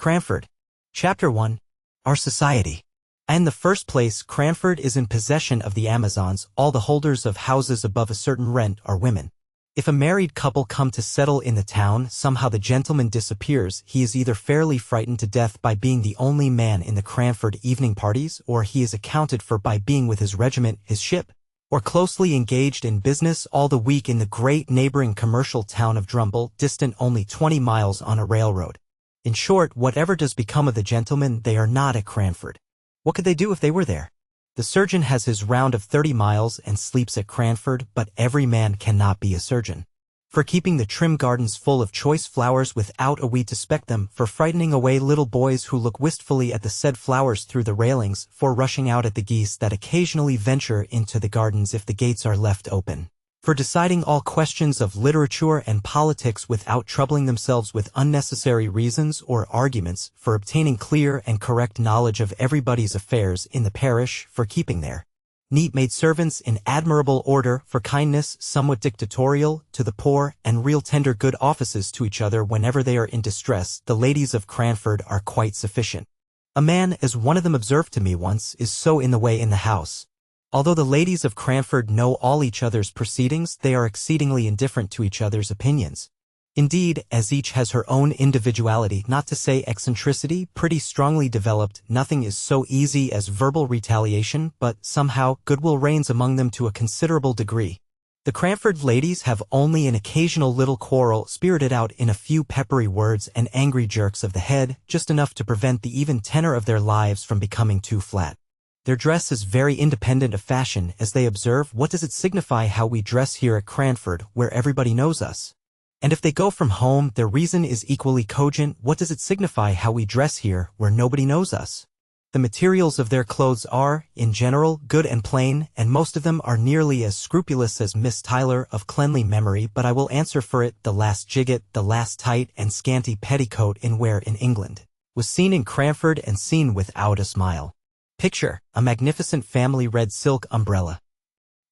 Cranford. Chapter 1. Our Society. In the first place, Cranford is in possession of the Amazons. All the holders of houses above a certain rent are women. If a married couple come to settle in the town, somehow the gentleman disappears. He is either fairly frightened to death by being the only man in the Cranford evening parties, or he is accounted for by being with his regiment, his ship, or closely engaged in business all the week in the great neighboring commercial town of Drumble, distant only 20 miles on a railroad. In short, whatever does become of the gentlemen, they are not at Cranford. What could they do if they were there? The surgeon has his round of 30 miles and sleeps at Cranford, but every man cannot be a surgeon. For keeping the trim gardens full of choice flowers without a weed to speck them, for frightening away little boys who look wistfully at the said flowers through the railings, for rushing out at the geese that occasionally venture into the gardens if the gates are left open, for deciding all questions of literature and politics without troubling themselves with unnecessary reasons or arguments, for obtaining clear and correct knowledge of everybody's affairs in the parish, for keeping their neat maidservants in admirable order, for kindness somewhat dictatorial to the poor, and real tender good offices to each other whenever they are in distress, the ladies of Cranford are quite sufficient. A man, as one of them observed to me once, is so in the way in the house. Although the ladies of Cranford know all each other's proceedings, they are exceedingly indifferent to each other's opinions. Indeed, as each has her own individuality, not to say eccentricity, pretty strongly developed, nothing is so easy as verbal retaliation, but somehow goodwill reigns among them to a considerable degree. The Cranford ladies have only an occasional little quarrel, spirited out in a few peppery words and angry jerks of the head, just enough to prevent the even tenor of their lives from becoming too flat. Their dress is very independent of fashion, as they observe. What does it signify how we dress here at Cranford, where everybody knows us? And if they go from home, their reason is equally cogent. What does it signify how we dress here, where nobody knows us? The materials of their clothes are, in general, good and plain, and most of them are nearly as scrupulous as Miss Tyler of cleanly memory, but I will answer for it, the last jigget, the last tight and scanty petticoat in wear in England, was seen in Cranford and seen without a smile. Picture, a magnificent family red silk umbrella.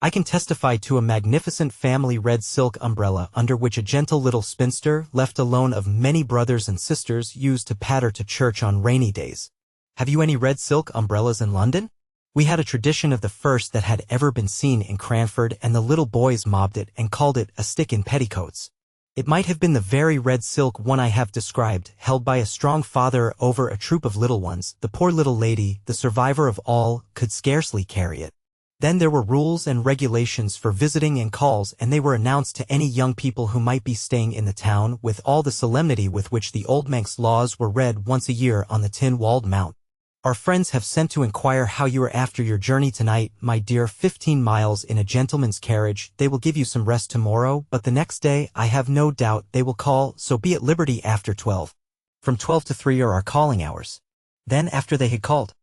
I can testify to a magnificent family red silk umbrella under which a gentle little spinster, left alone of many brothers and sisters, used to patter to church on rainy days. Have you any red silk umbrellas in London? We had a tradition of the first that had ever been seen in Cranford, and the little boys mobbed it and called it a stick in petticoats. It might have been the very red silk one I have described, held by a strong father over a troop of little ones. The poor little lady, the survivor of all, could scarcely carry it. Then there were rules and regulations for visiting and calls, and they were announced to any young people who might be staying in the town, with all the solemnity with which the old Manx laws were read once a year on the tin-walled mount. Our friends have sent to inquire how you are after your journey tonight, my dear. 15 miles in a gentleman's carriage. They will give you some rest tomorrow, but the next day, I have no doubt, they will call, so be at liberty after 12. From 12 to 3 are our calling hours. Then after they had called.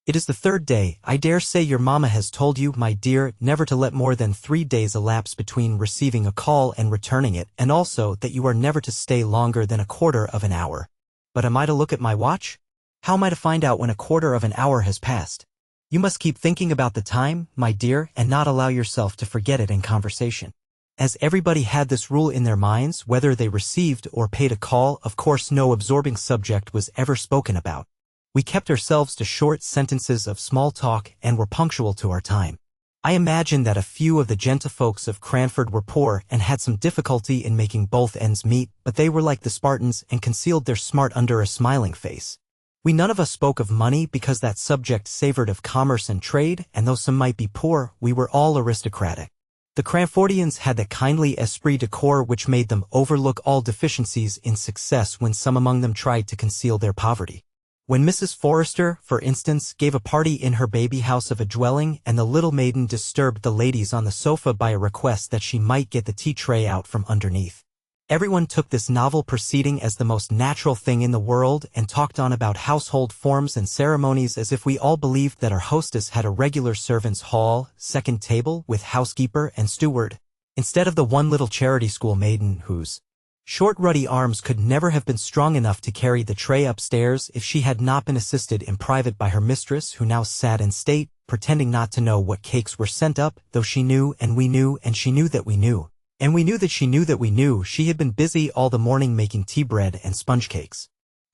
It is the third day. I dare say your mamma has told you, my dear, never to let more than 3 days elapse between receiving a call and returning it, and also that you are never to stay longer than a quarter of an hour. But am I to look at my watch? How am I to find out when a quarter of an hour has passed? You must keep thinking about the time, my dear, and not allow yourself to forget it in conversation. As everybody had this rule in their minds, whether they received or paid a call, of course no absorbing subject was ever spoken about. We kept ourselves to short sentences of small talk and were punctual to our time. I imagine that a few of the gentlefolks of Cranford were poor and had some difficulty in making both ends meet, but they were like the Spartans and concealed their smart under a smiling face. We none of us spoke of money because that subject savored of commerce and trade, and though some might be poor, we were all aristocratic. The Cranfordians had that kindly esprit de corps which made them overlook all deficiencies in success when some among them tried to conceal their poverty. When Mrs. Forrester, for instance, gave a party in her baby house of a dwelling, and the little maiden disturbed the ladies on the sofa by a request that she might get the tea tray out from underneath, everyone took this novel proceeding as the most natural thing in the world and talked on about household forms and ceremonies as if we all believed that our hostess had a regular servants' hall, second table, with housekeeper and steward, instead of the one little charity school maiden whose short ruddy arms could never have been strong enough to carry the tray upstairs if she had not been assisted in private by her mistress, who now sat in state, pretending not to know what cakes were sent up, though she knew and we knew and she knew that we knew. And we knew that she knew that we knew she had been busy all the morning making tea bread and sponge cakes.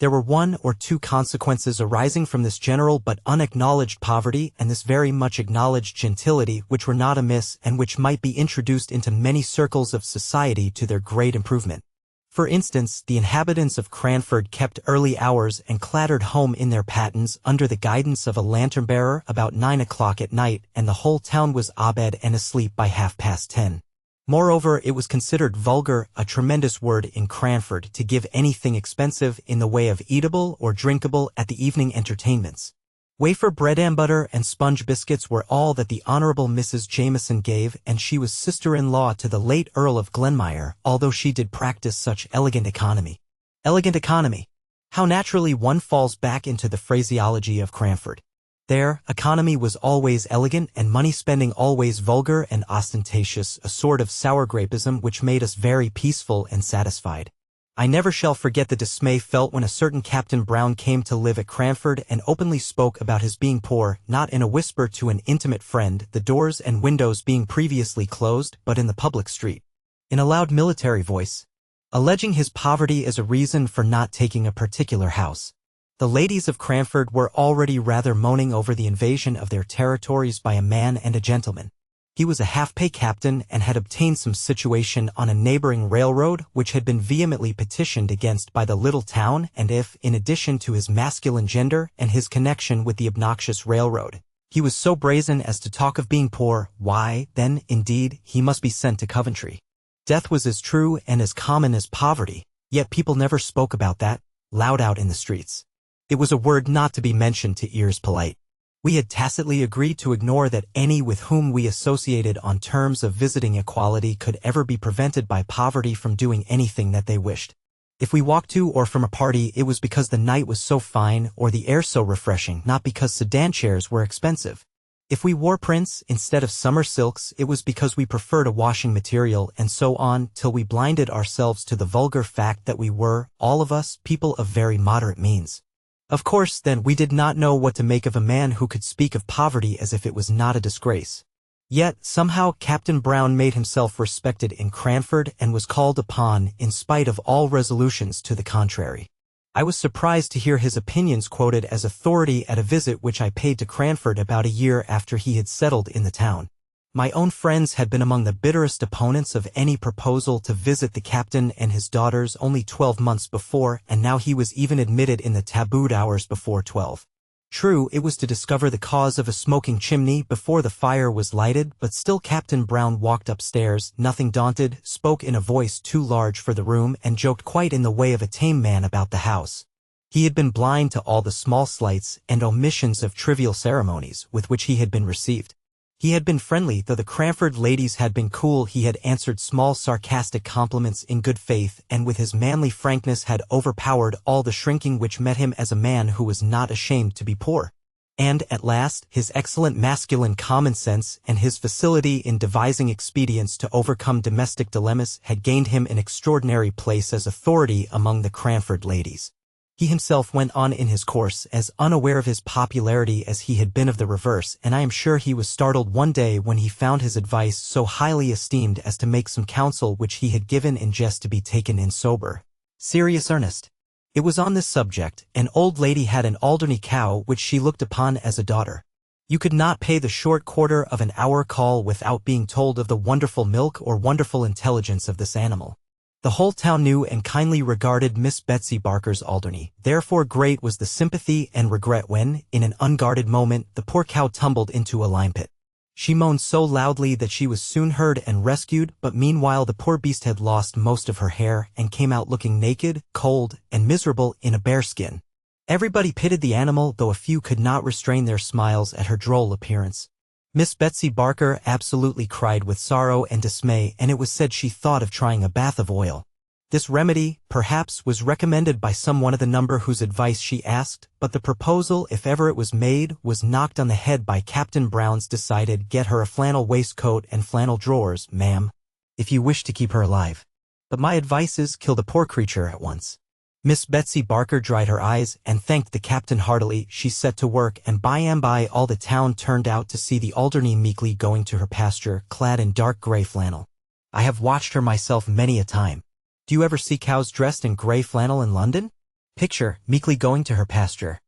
There were one or two consequences arising from this general but unacknowledged poverty and this very much acknowledged gentility which were not amiss and which might be introduced into many circles of society to their great improvement. For instance, the inhabitants of Cranford kept early hours and clattered home in their pattens under the guidance of a lantern-bearer about 9 o'clock at night, and the whole town was abed and asleep by 10:30. Moreover, it was considered vulgar, a tremendous word in Cranford, to give anything expensive in the way of eatable or drinkable at the evening entertainments. Wafer bread and butter and sponge biscuits were all that the Honorable Mrs. Jameson gave, and she was sister-in-law to the late Earl of Glenmire, although she did practice such elegant economy. Elegant economy! How naturally one falls back into the phraseology of Cranford. There, economy was always elegant and money-spending always vulgar and ostentatious, a sort of sour grapeism which made us very peaceful and satisfied. I never shall forget the dismay felt when a certain Captain Brown came to live at Cranford and openly spoke about his being poor, not in a whisper to an intimate friend, the doors and windows being previously closed, but in the public street, in a loud military voice, alleging his poverty as a reason for not taking a particular house. The ladies of Cranford were already rather moaning over the invasion of their territories by a man and a gentleman. He was a half-pay captain and had obtained some situation on a neighboring railroad which had been vehemently petitioned against by the little town, and if, in addition to his masculine gender and his connection with the obnoxious railroad, he was so brazen as to talk of being poor, why, then, indeed, he must be sent to Coventry. Death was as true and as common as poverty, yet people never spoke about that, loud out in the streets. It was a word not to be mentioned to ears polite. We had tacitly agreed to ignore that any with whom we associated on terms of visiting equality could ever be prevented by poverty from doing anything that they wished. If we walked to or from a party, it was because the night was so fine or the air so refreshing, not because sedan chairs were expensive. If we wore prints instead of summer silks, it was because we preferred a washing material, and so on, till we blinded ourselves to the vulgar fact that we were, all of us, people of very moderate means. Of course, then, we did not know what to make of a man who could speak of poverty as if it was not a disgrace. Yet, somehow, Captain Brown made himself respected in Cranford and was called upon, in spite of all resolutions to the contrary. I was surprised to hear his opinions quoted as authority at a visit which I paid to Cranford about a year after he had settled in the town. My own friends had been among the bitterest opponents of any proposal to visit the captain and his daughters only 12 months before, and now he was even admitted in the tabooed hours before 12. True, it was to discover the cause of a smoking chimney before the fire was lighted, but still Captain Brown walked upstairs, nothing daunted, spoke in a voice too large for the room, and joked quite in the way of a tame man about the house. He had been blind to all the small slights and omissions of trivial ceremonies with which he had been received. He had been friendly, though the Cranford ladies had been cool. He had answered small sarcastic compliments in good faith, and with his manly frankness had overpowered all the shrinking which met him as a man who was not ashamed to be poor. And, at last, his excellent masculine common sense and his facility in devising expedients to overcome domestic dilemmas had gained him an extraordinary place as authority among the Cranford ladies. He himself went on in his course, as unaware of his popularity as he had been of the reverse, and I am sure he was startled one day when he found his advice so highly esteemed as to make some counsel which he had given in jest to be taken in sober, serious earnest. It was on this subject. An old lady had an Alderney cow which she looked upon as a daughter. You could not pay the short quarter of an hour call without being told of the wonderful milk or wonderful intelligence of this animal. The whole town knew and kindly regarded Miss Betsy Barker's Alderney. Therefore great was the sympathy and regret when, in an unguarded moment, the poor cow tumbled into a lime-pit. She moaned so loudly that she was soon heard and rescued, but meanwhile the poor beast had lost most of her hair and came out looking naked, cold, and miserable in a bearskin. Everybody pitied the animal, though a few could not restrain their smiles at her droll appearance. Miss Betsy Barker absolutely cried with sorrow and dismay, and it was said she thought of trying a bath of oil. This remedy, perhaps, was recommended by some one of the number whose advice she asked, but the proposal, if ever it was made, was knocked on the head by Captain Brown's decided, "Get her a flannel waistcoat and flannel drawers, ma'am, if you wish to keep her alive. But my advice is, kill the poor creature at once." Miss Betsy Barker dried her eyes and thanked the captain heartily. She set to work, and by and by all the town turned out to see the Alderney meekly going to her pasture, clad in dark gray flannel. I have watched her myself many a time. Do you ever see cows dressed in gray flannel in London? Picture, meekly going to her pasture.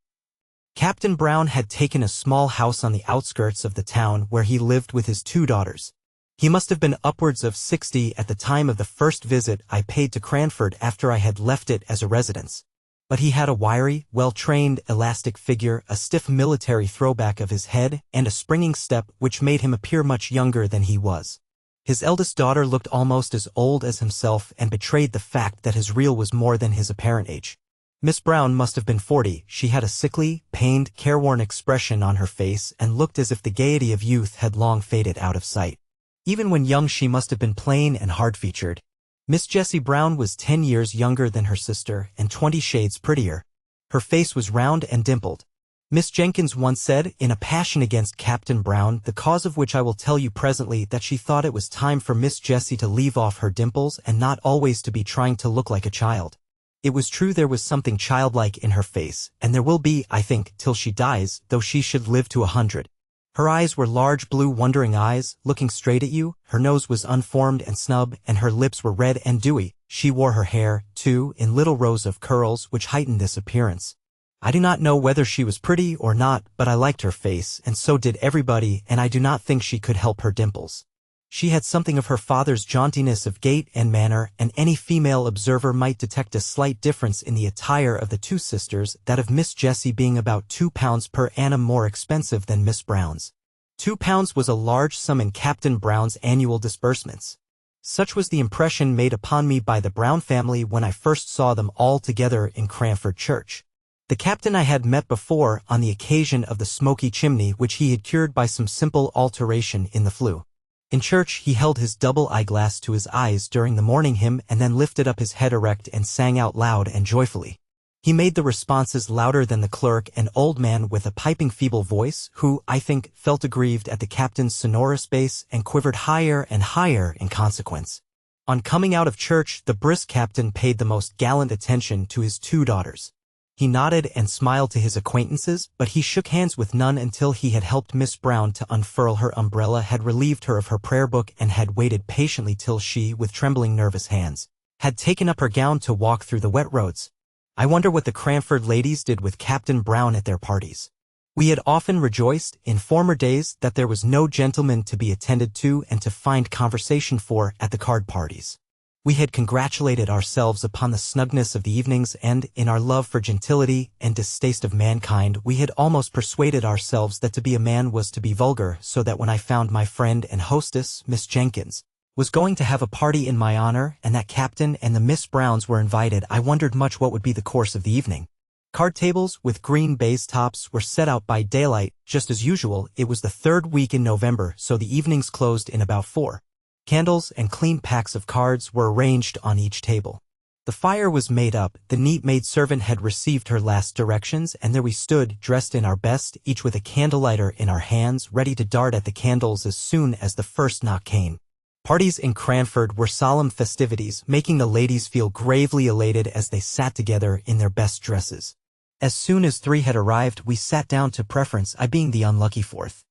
Captain Brown had taken a small house on the outskirts of the town where he lived with his 2 daughters. He must have been upwards of 60 at the time of the first visit I paid to Cranford after I had left it as a residence. But he had a wiry, well-trained, elastic figure, a stiff military throwback of his head, and a springing step which made him appear much younger than he was. His eldest daughter looked almost as old as himself and betrayed the fact that his real was more than his apparent age. Miss Brown must have been 40. She had a sickly, pained, careworn expression on her face and looked as if the gaiety of youth had long faded out of sight. Even when young she must have been plain and hard-featured. Miss Jessie Brown was 10 years younger than her sister and 20 shades prettier. Her face was round and dimpled. Miss Jenkins once said, in a passion against Captain Brown, the cause of which I will tell you presently, that she thought it was time for Miss Jessie to leave off her dimples and not always to be trying to look like a child. It was true there was something childlike in her face, and there will be, I think, till she dies, though she should live to 100. Her eyes were large blue wondering eyes, looking straight at you, her nose was unformed and snub, and her lips were red and dewy. She wore her hair, too, in little rows of curls which heightened this appearance. I do not know whether she was pretty or not, but I liked her face, and so did everybody, and I do not think she could help her dimples. She had something of her father's jauntiness of gait and manner, and any female observer might detect a slight difference in the attire of the 2 sisters, that of Miss Jessie being about £2 per annum more expensive than Miss Brown's. £2 was a large sum in Captain Brown's annual disbursements. Such was the impression made upon me by the Brown family when I first saw them all together in Cranford Church. The captain I had met before on the occasion of the smoky chimney which he had cured by some simple alteration in the flue. In church he held his double eyeglass to his eyes during the morning hymn and then lifted up his head erect and sang out loud and joyfully. He made the responses louder than the clerk, an old man with a piping feeble voice, who, I think, felt aggrieved at the captain's sonorous bass and quivered higher and higher in consequence. On coming out of church, the brisk captain paid the most gallant attention to his 2 daughters. He nodded and smiled to his acquaintances, but he shook hands with none until he had helped Miss Brown to unfurl her umbrella, had relieved her of her prayer book, and had waited patiently till she, with trembling nervous hands, had taken up her gown to walk through the wet roads. I wonder what the Cranford ladies did with Captain Brown at their parties. We had often rejoiced, in former days, that there was no gentleman to be attended to and to find conversation for at the card parties. We had congratulated ourselves upon the snugness of the evenings, and, in our love for gentility and distaste of mankind, we had almost persuaded ourselves that to be a man was to be vulgar, so that when I found my friend and hostess, Miss Jenkins, was going to have a party in my honor, and that Captain and the Miss Browns were invited, I wondered much what would be the course of the evening. Card tables with green baize tops were set out by daylight, just as usual. It was the 3rd week in November, so the evenings closed in about 4. Candles and clean packs of cards were arranged on each table. The fire was made up, the neat maidservant had received her last directions, and there we stood, dressed in our best, each with a candle-lighter in our hands, ready to dart at the candles as soon as the first knock came. Parties in Cranford were solemn festivities, making the ladies feel gravely elated as they sat together in their best dresses. As soon as 3 had arrived, we sat down to preference, I being the unlucky 4th.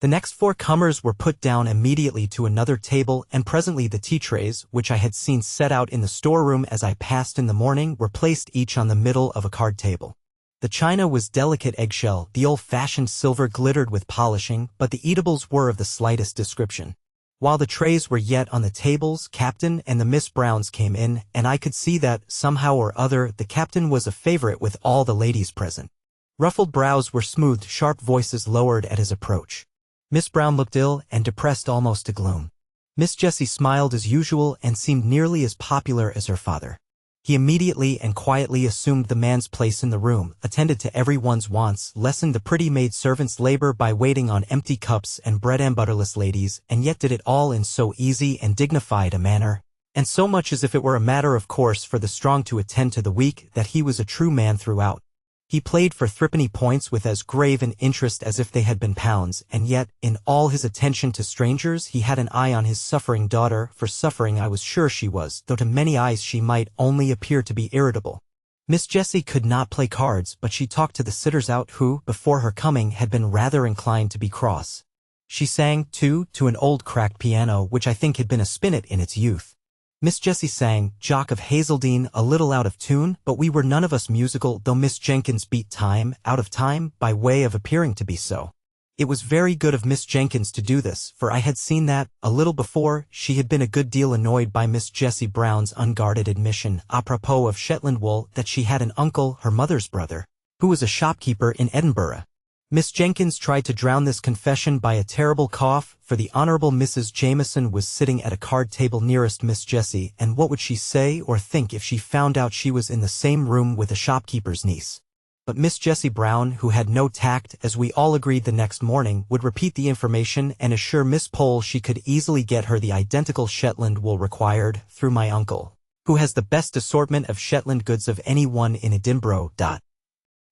The next 4 comers were put down immediately to another table, and presently the tea trays, which I had seen set out in the storeroom as I passed in the morning, were placed each on the middle of a card table. The china was delicate eggshell, the old-fashioned silver glittered with polishing, but the eatables were of the slightest description. While the trays were yet on the tables, Captain and the Miss Browns came in, and I could see that, somehow or other, the Captain was a favorite with all the ladies present. Ruffled brows were smoothed, sharp voices lowered at his approach. Miss Brown looked ill and depressed almost to gloom. Miss Jessie smiled as usual and seemed nearly as popular as her father. He immediately and quietly assumed the man's place in the room, attended to everyone's wants, lessened the pretty maid-servant's labor by waiting on empty cups and bread-and-butterless ladies, and yet did it all in so easy and dignified a manner, and so much as if it were a matter of course for the strong to attend to the weak, that he was a true man throughout. He played for threepenny points with as grave an interest as if they had been pounds, and yet, in all his attention to strangers, he had an eye on his suffering daughter, for suffering I was sure she was, though to many eyes she might only appear to be irritable. Miss Jessie could not play cards, but she talked to the sitters out who, before her coming, had been rather inclined to be cross. She sang, too, to an old cracked piano which I think had been a spinet in its youth. Miss Jessie sang, Jock of Hazeldean, a little out of tune, but we were none of us musical, though Miss Jenkins beat time, out of time, by way of appearing to be so. It was very good of Miss Jenkins to do this, for I had seen that, a little before, she had been a good deal annoyed by Miss Jessie Brown's unguarded admission, apropos of Shetland wool, that she had an uncle, her mother's brother, who was a shopkeeper in Edinburgh. Miss Jenkins tried to drown this confession by a terrible cough, for the Honourable Mrs. Jameson was sitting at a card table nearest Miss Jessie, and what would she say or think if she found out she was in the same room with a shopkeeper's niece? But Miss Jessie Brown, who had no tact, as we all agreed the next morning, would repeat the information and assure Miss Pole she could easily get her the identical Shetland wool required, through my uncle, who has the best assortment of Shetland goods of any one in Edinburgh.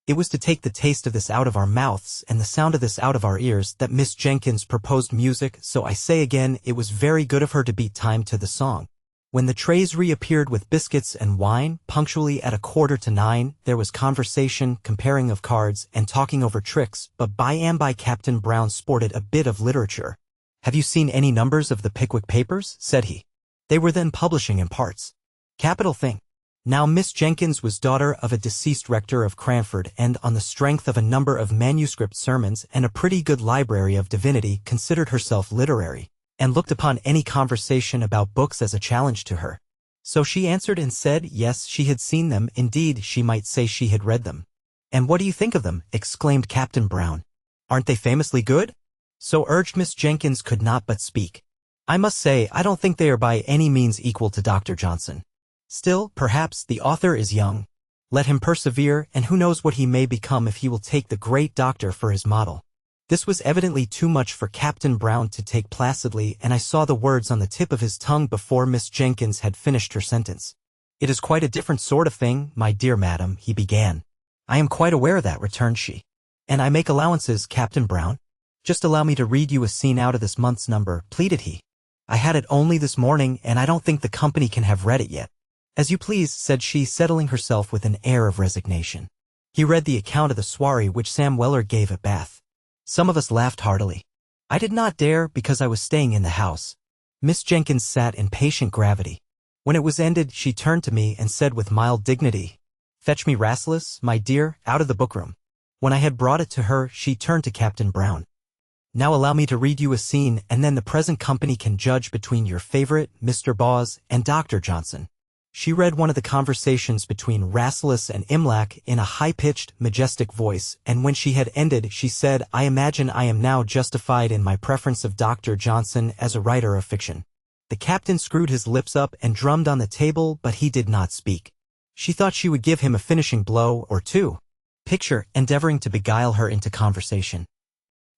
It was to take the taste of this out of our mouths and the sound of this out of our ears that Miss Jenkins proposed music, so I say again, it was very good of her to beat time to the song. When the trays reappeared with biscuits and wine, punctually at 8:45, there was conversation, comparing of cards, and talking over tricks, but by and by Captain Brown sported a bit of literature. "Have you seen any numbers of the Pickwick papers?" said he. "They were then publishing in parts." "Capital thing." Now Miss Jenkins was daughter of a deceased rector of Cranford, and on the strength of a number of manuscript sermons and a pretty good library of divinity considered herself literary, and looked upon any conversation about books as a challenge to her. So she answered and said, yes, she had seen them, indeed she might say she had read them. "And what do you think of them?" exclaimed Captain Brown. "Aren't they famously good?" So urged Miss Jenkins could not but speak. "I must say I don't think they are by any means equal to Dr. Johnson. Still, perhaps, the author is young. Let him persevere, and who knows what he may become if he will take the great doctor for his model." This was evidently too much for Captain Brown to take placidly, and I saw the words on the tip of his tongue before Miss Jenkins had finished her sentence. "It is quite a different sort of thing, my dear madam," he began. "I am quite aware of that," returned she. "And I make allowances, Captain Brown. Just allow me to read you a scene out of this month's number," pleaded he. "I had it only this morning, and I don't think the company can have read it yet." "As you please," said she, settling herself with an air of resignation. He read the account of the soiree which Sam Weller gave at Bath. Some of us laughed heartily. I did not dare, because I was staying in the house. Miss Jenkins sat in patient gravity. When it was ended, she turned to me and said with mild dignity, "Fetch me Rasselas, my dear, out of the bookroom." When I had brought it to her, she turned to Captain Brown. "Now allow me to read you a scene, and then the present company can judge between your favorite, Mr. Bawes, and Dr. Johnson." She read one of the conversations between Rasselas and Imlac in a high-pitched, majestic voice, and when she had ended, she said, "I imagine I am now justified in my preference of Dr. Johnson as a writer of fiction." The captain screwed his lips up and drummed on the table, but he did not speak. She thought she would give him a finishing blow or two. Picture endeavoring to beguile her into conversation.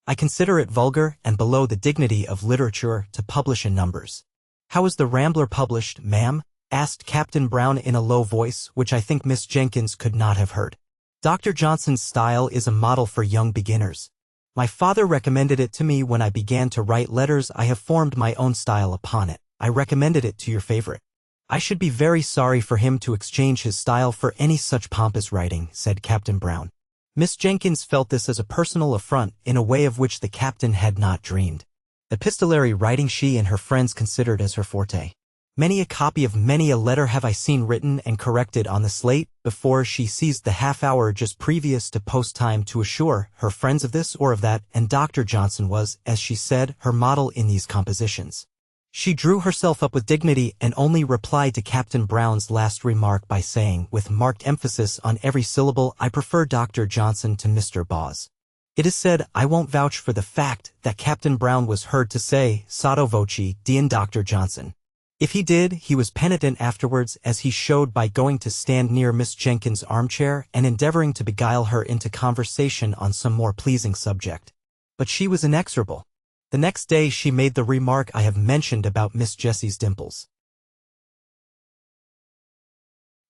"I consider it vulgar and below the dignity of literature to publish in numbers." "How is the Rambler published, ma'am?" asked Captain Brown in a low voice, which I think Miss Jenkins could not have heard. "Dr. Johnson's style is a model for young beginners. My father recommended it to me when I began to write letters. I have formed my own style upon it. I recommended it to your favorite." "I should be very sorry for him to exchange his style for any such pompous writing," said Captain Brown. Miss Jenkins felt this as a personal affront in a way of which the captain had not dreamed. Epistolary writing she and her friends considered as her forte. Many a copy of many a letter have I seen written and corrected on the slate before she seized the half-hour just previous to post-time to assure her friends of this or of that, and Dr. Johnson was, as she said, her model in these compositions. She drew herself up with dignity and only replied to Captain Brown's last remark by saying, with marked emphasis on every syllable, "I prefer Dr. Johnson to Mr. Bawes." It is said, I won't vouch for the fact, that Captain Brown was heard to say, sotto voce, Dean Dr. Johnson. If he did, he was penitent afterwards, as he showed by going to stand near Miss Jenkins' armchair and endeavoring to beguile her into conversation on some more pleasing subject. But she was inexorable. The next day she made the remark I have mentioned about Miss Jessie's dimples.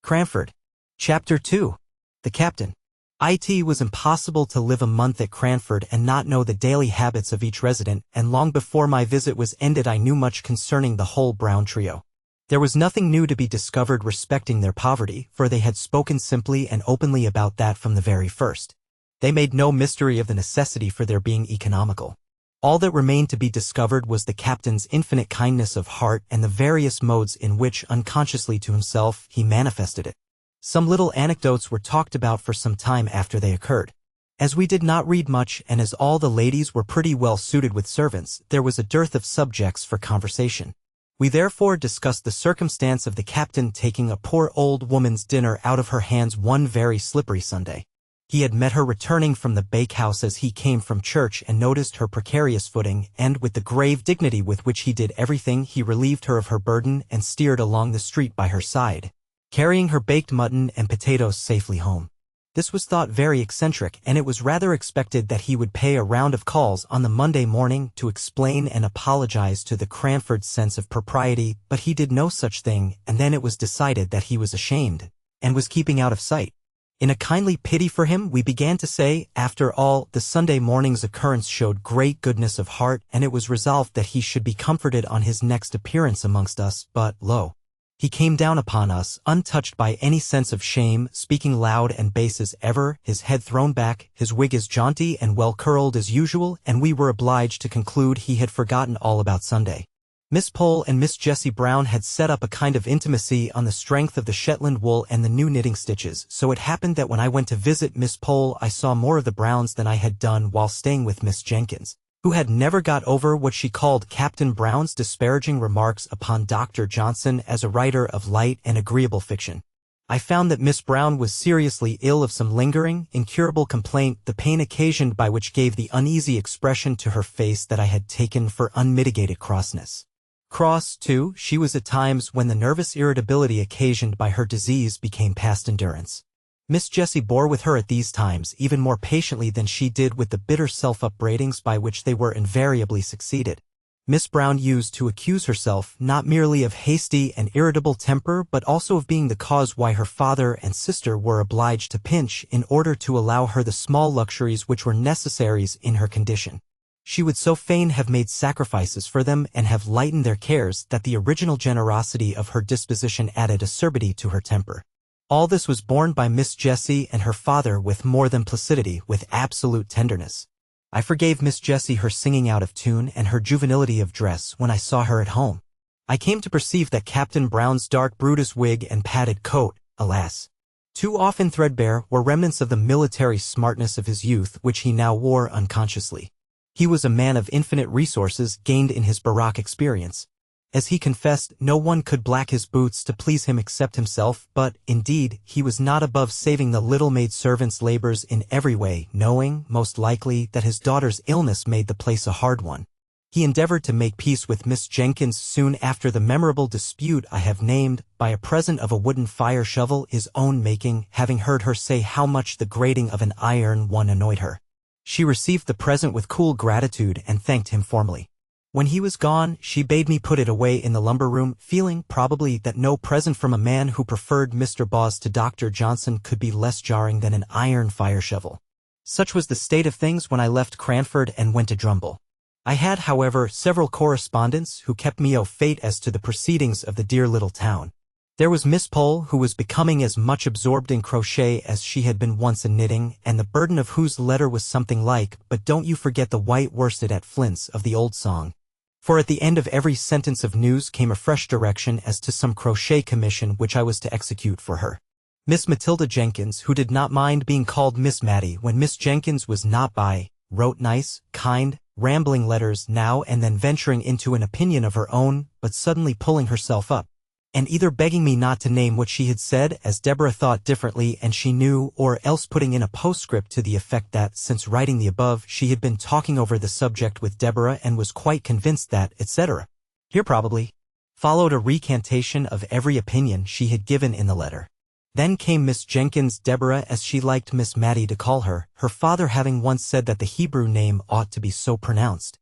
Cranford. Chapter 2. The Captain. It was impossible to live a month at Cranford and not know the daily habits of each resident, and long before my visit was ended I knew much concerning the whole Brown trio. There was nothing new to be discovered respecting their poverty, for they had spoken simply and openly about that from the very first. They made no mystery of the necessity for their being economical. All that remained to be discovered was the captain's infinite kindness of heart and the various modes in which, unconsciously to himself, he manifested it. Some little anecdotes were talked about for some time after they occurred. As we did not read much and as all the ladies were pretty well suited with servants, there was a dearth of subjects for conversation. We therefore discussed the circumstance of the captain taking a poor old woman's dinner out of her hands one very slippery Sunday. He had met her returning from the bakehouse as he came from church and noticed her precarious footing, and with the grave dignity with which he did everything, he relieved her of her burden and steered along the street by her side, carrying her baked mutton and potatoes safely home. This was thought very eccentric, and it was rather expected that he would pay a round of calls on the Monday morning to explain and apologize to the Cranford sense of propriety, but he did no such thing, and then it was decided that he was ashamed, and was keeping out of sight. In a kindly pity for him, we began to say, after all, the Sunday morning's occurrence showed great goodness of heart, and it was resolved that he should be comforted on his next appearance amongst us, but, lo! He came down upon us, untouched by any sense of shame, speaking loud and bass as ever, his head thrown back, his wig as jaunty and well curled as usual, and we were obliged to conclude he had forgotten all about Sunday. Miss Pole and Miss Jessie Brown had set up a kind of intimacy on the strength of the Shetland wool and the new knitting stitches, so it happened that when I went to visit Miss Pole I saw more of the Browns than I had done while staying with Miss Jenkins, who had never got over what she called Captain Brown's disparaging remarks upon Dr. Johnson as a writer of light and agreeable fiction. I found that Miss Brown was seriously ill of some lingering, incurable complaint, the pain occasioned by which gave the uneasy expression to her face that I had taken for unmitigated crossness. Cross, too, she was at times when the nervous irritability occasioned by her disease became past endurance. Miss Jessie bore with her at these times even more patiently than she did with the bitter self-upbraidings by which they were invariably succeeded. Miss Brown used to accuse herself not merely of hasty and irritable temper but also of being the cause why her father and sister were obliged to pinch in order to allow her the small luxuries which were necessaries in her condition. She would so fain have made sacrifices for them and have lightened their cares that the original generosity of her disposition added acerbity to her temper. All this was borne by Miss Jessie and her father with more than placidity, with absolute tenderness. I forgave Miss Jessie her singing out of tune and her juvenility of dress when I saw her at home. I came to perceive that Captain Brown's dark Brutus wig and padded coat, alas, too often threadbare, were remnants of the military smartness of his youth which he now wore unconsciously. He was a man of infinite resources gained in his Baroque experience. As he confessed, no one could black his boots to please him except himself, but, indeed, he was not above saving the little maid-servant's labors in every way, knowing, most likely, that his daughter's illness made the place a hard one. He endeavored to make peace with Miss Jenkins soon after the memorable dispute I have named, by a present of a wooden fire shovel, his own making, having heard her say how much the grating of an iron one annoyed her. She received the present with cool gratitude and thanked him formally. When he was gone, she bade me put it away in the lumber room, feeling, probably, that no present from a man who preferred Mr. Bawes to Dr. Johnson could be less jarring than an iron fire shovel. Such was the state of things when I left Cranford and went to Drumble. I had, however, several correspondents who kept me au fait as to the proceedings of the dear little town. There was Miss Pole, who was becoming as much absorbed in crochet as she had been once in knitting, and the burden of whose letter was something like, "But don't you forget the white worsted at Flint's" of the old song. For at the end of every sentence of news came a fresh direction as to some crochet commission which I was to execute for her. Miss Matilda Jenkins, who did not mind being called Miss Matty when Miss Jenkins was not by, wrote nice, kind, rambling letters now and then, venturing into an opinion of her own, but suddenly pulling herself up, and either begging me not to name what she had said, as Deborah thought differently and she knew, or else putting in a postscript to the effect that, since writing the above, she had been talking over the subject with Deborah and was quite convinced that, etc. Here probably followed a recantation of every opinion she had given in the letter. Then came Miss Jenkins, Deborah as she liked Miss Matty to call her, her father having once said that the Hebrew name ought to be so pronounced.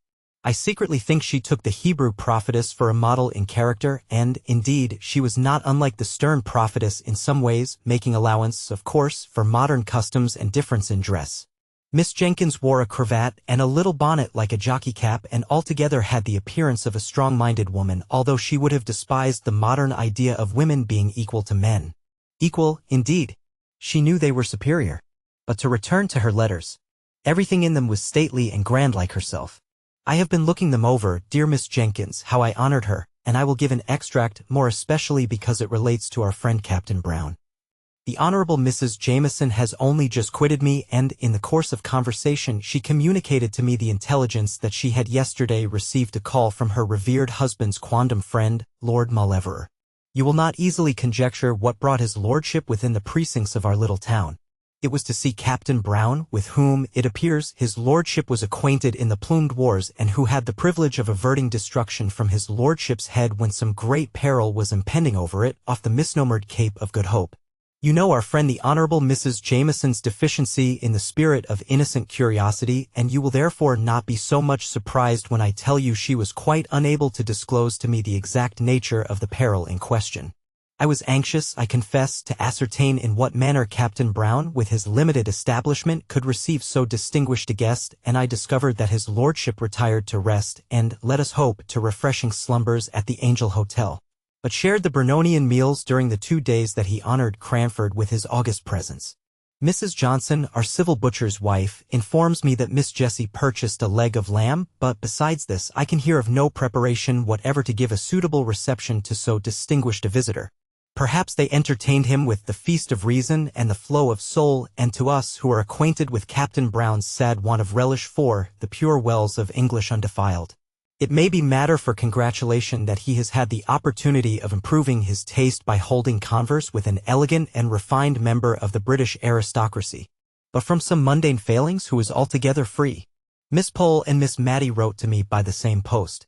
I secretly think she took the Hebrew prophetess for a model in character, and, indeed, she was not unlike the stern prophetess in some ways, making allowance, of course, for modern customs and difference in dress. Miss Jenkins wore a cravat and a little bonnet like a jockey cap, and altogether had the appearance of a strong-minded woman, although she would have despised the modern idea of women being equal to men. Equal, indeed. She knew they were superior. But to return to her letters. Everything in them was stately and grand like herself. I have been looking them over, dear Miss Jenkins, how I honored her, and I will give an extract, more especially because it relates to our friend Captain Brown. The Honorable Mrs. Jameson has only just quitted me, and, in the course of conversation, she communicated to me the intelligence that she had yesterday received a call from her revered husband's quondam friend, Lord Mauleverer. You will not easily conjecture what brought his lordship within the precincts of our little town. It was to see Captain Brown, with whom, it appears, his lordship was acquainted in the plumed wars and who had the privilege of averting destruction from his lordship's head when some great peril was impending over it, off the misnomered Cape of Good Hope. You know our friend the Honorable Mrs. Jameson's deficiency in the spirit of innocent curiosity, and you will therefore not be so much surprised when I tell you she was quite unable to disclose to me the exact nature of the peril in question. I was anxious, I confess, to ascertain in what manner Captain Brown, with his limited establishment, could receive so distinguished a guest, and I discovered that his lordship retired to rest and, let us hope, to refreshing slumbers at the Angel Hotel, but shared the Brunonian meals during the 2 days that he honored Cranford with his august presence. Mrs. Johnson, our civil butcher's wife, informs me that Miss Jessie purchased a leg of lamb, but besides this I can hear of no preparation whatever to give a suitable reception to so distinguished a visitor. Perhaps they entertained him with the feast of reason and the flow of soul, and to us who are acquainted with Captain Brown's sad want of relish for the pure wells of English undefiled, it may be matter for congratulation that he has had the opportunity of improving his taste by holding converse with an elegant and refined member of the British aristocracy, but from some mundane failings who is altogether free. Miss Pole and Miss Matty wrote to me by the same post.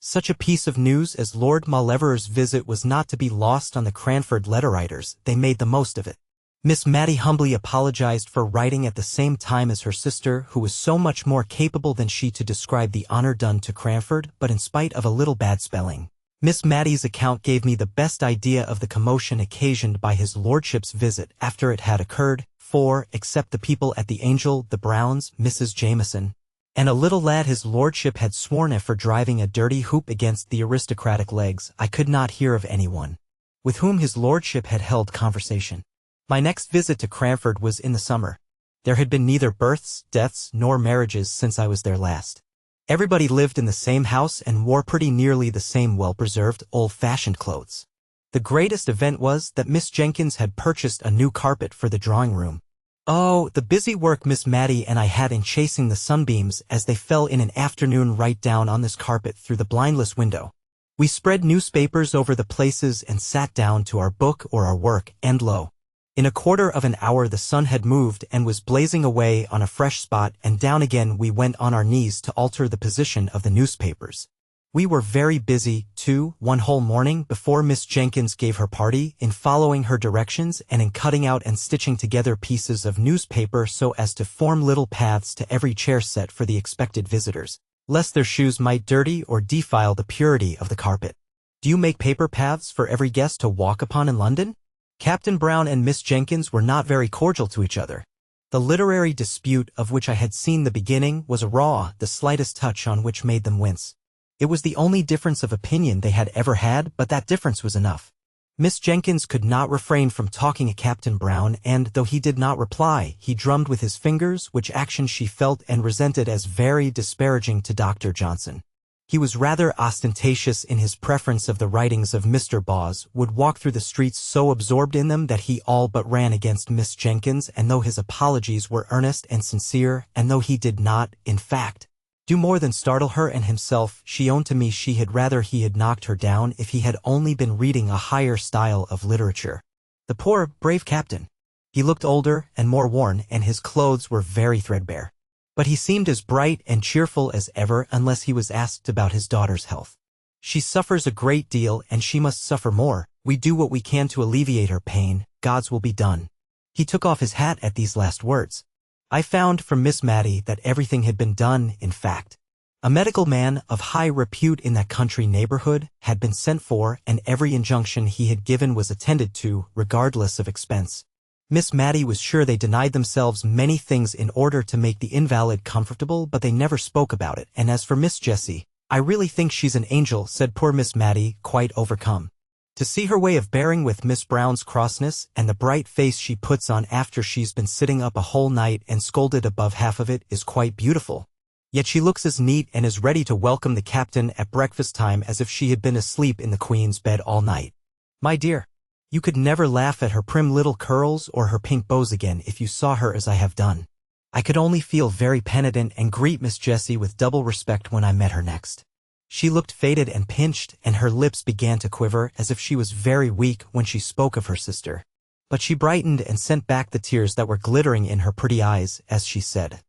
Such a piece of news as Lord Mauleverer's visit was not to be lost on the Cranford letter-writers. They made the most of it. Miss Matty humbly apologized for writing at the same time as her sister, who was so much more capable than she to describe the honor done to Cranford, but in spite of a little bad spelling, Miss Matty's account gave me the best idea of the commotion occasioned by his lordship's visit after it had occurred, for, except the people at the Angel, the Browns, Mrs. Jameson, and a little lad his lordship had sworn at for driving a dirty hoop against the aristocratic legs, I could not hear of anyone with whom his lordship had held conversation. My next visit to Cranford was in the summer. There had been neither births, deaths, nor marriages since I was there last. Everybody lived in the same house and wore pretty nearly the same well-preserved, old-fashioned clothes. The greatest event was that Miss Jenkins had purchased a new carpet for the drawing-room. Oh, the busy work Miss Matty and I had in chasing the sunbeams as they fell in an afternoon right down on this carpet through the blindless window. We spread newspapers over the places and sat down to our book or our work, and lo, in a quarter of an hour the sun had moved and was blazing away on a fresh spot, and down again we went on our knees to alter the position of the newspapers. We were very busy, too, one whole morning before Miss Jenkins gave her party, in following her directions and in cutting out and stitching together pieces of newspaper so as to form little paths to every chair set for the expected visitors, lest their shoes might dirty or defile the purity of the carpet. Do you make paper paths for every guest to walk upon in London? Captain Brown and Miss Jenkins were not very cordial to each other. The literary dispute of which I had seen the beginning was a raw, the slightest touch on which made them wince. It was the only difference of opinion they had ever had, but that difference was enough. Miss Jenkins could not refrain from talking at Captain Brown, and, though he did not reply, he drummed with his fingers, which action she felt and resented as very disparaging to Dr. Johnson. He was rather ostentatious in his preference of the writings of Mr. Boz, would walk through the streets so absorbed in them that he all but ran against Miss Jenkins, and though his apologies were earnest and sincere, and though he did not, in fact, do more than startle her and himself, she owned to me she had rather he had knocked her down if he had only been reading a higher style of literature. The poor, brave captain. He looked older and more worn, and his clothes were very threadbare. But he seemed as bright and cheerful as ever unless he was asked about his daughter's health. She suffers a great deal and she must suffer more. We do what we can to alleviate her pain. God's will be done. He took off his hat at these last words. I found from Miss Matty that everything had been done, in fact. A medical man of high repute in that country neighborhood had been sent for, and every injunction he had given was attended to, regardless of expense. Miss Matty was sure they denied themselves many things in order to make the invalid comfortable, but they never spoke about it, and as for Miss Jessie, I really think she's an angel, said poor Miss Matty, quite overcome. To see her way of bearing with Miss Brown's crossness, and the bright face she puts on after she's been sitting up a whole night and scolded above half of it, is quite beautiful. Yet she looks as neat and as ready to welcome the captain at breakfast time as if she had been asleep in the queen's bed all night. My dear, you could never laugh at her prim little curls or her pink bows again if you saw her as I have done. I could only feel very penitent and greet Miss Jessie with double respect when I met her next. She looked faded and pinched, and her lips began to quiver as if she was very weak when she spoke of her sister. But she brightened and sent back the tears that were glittering in her pretty eyes as she said,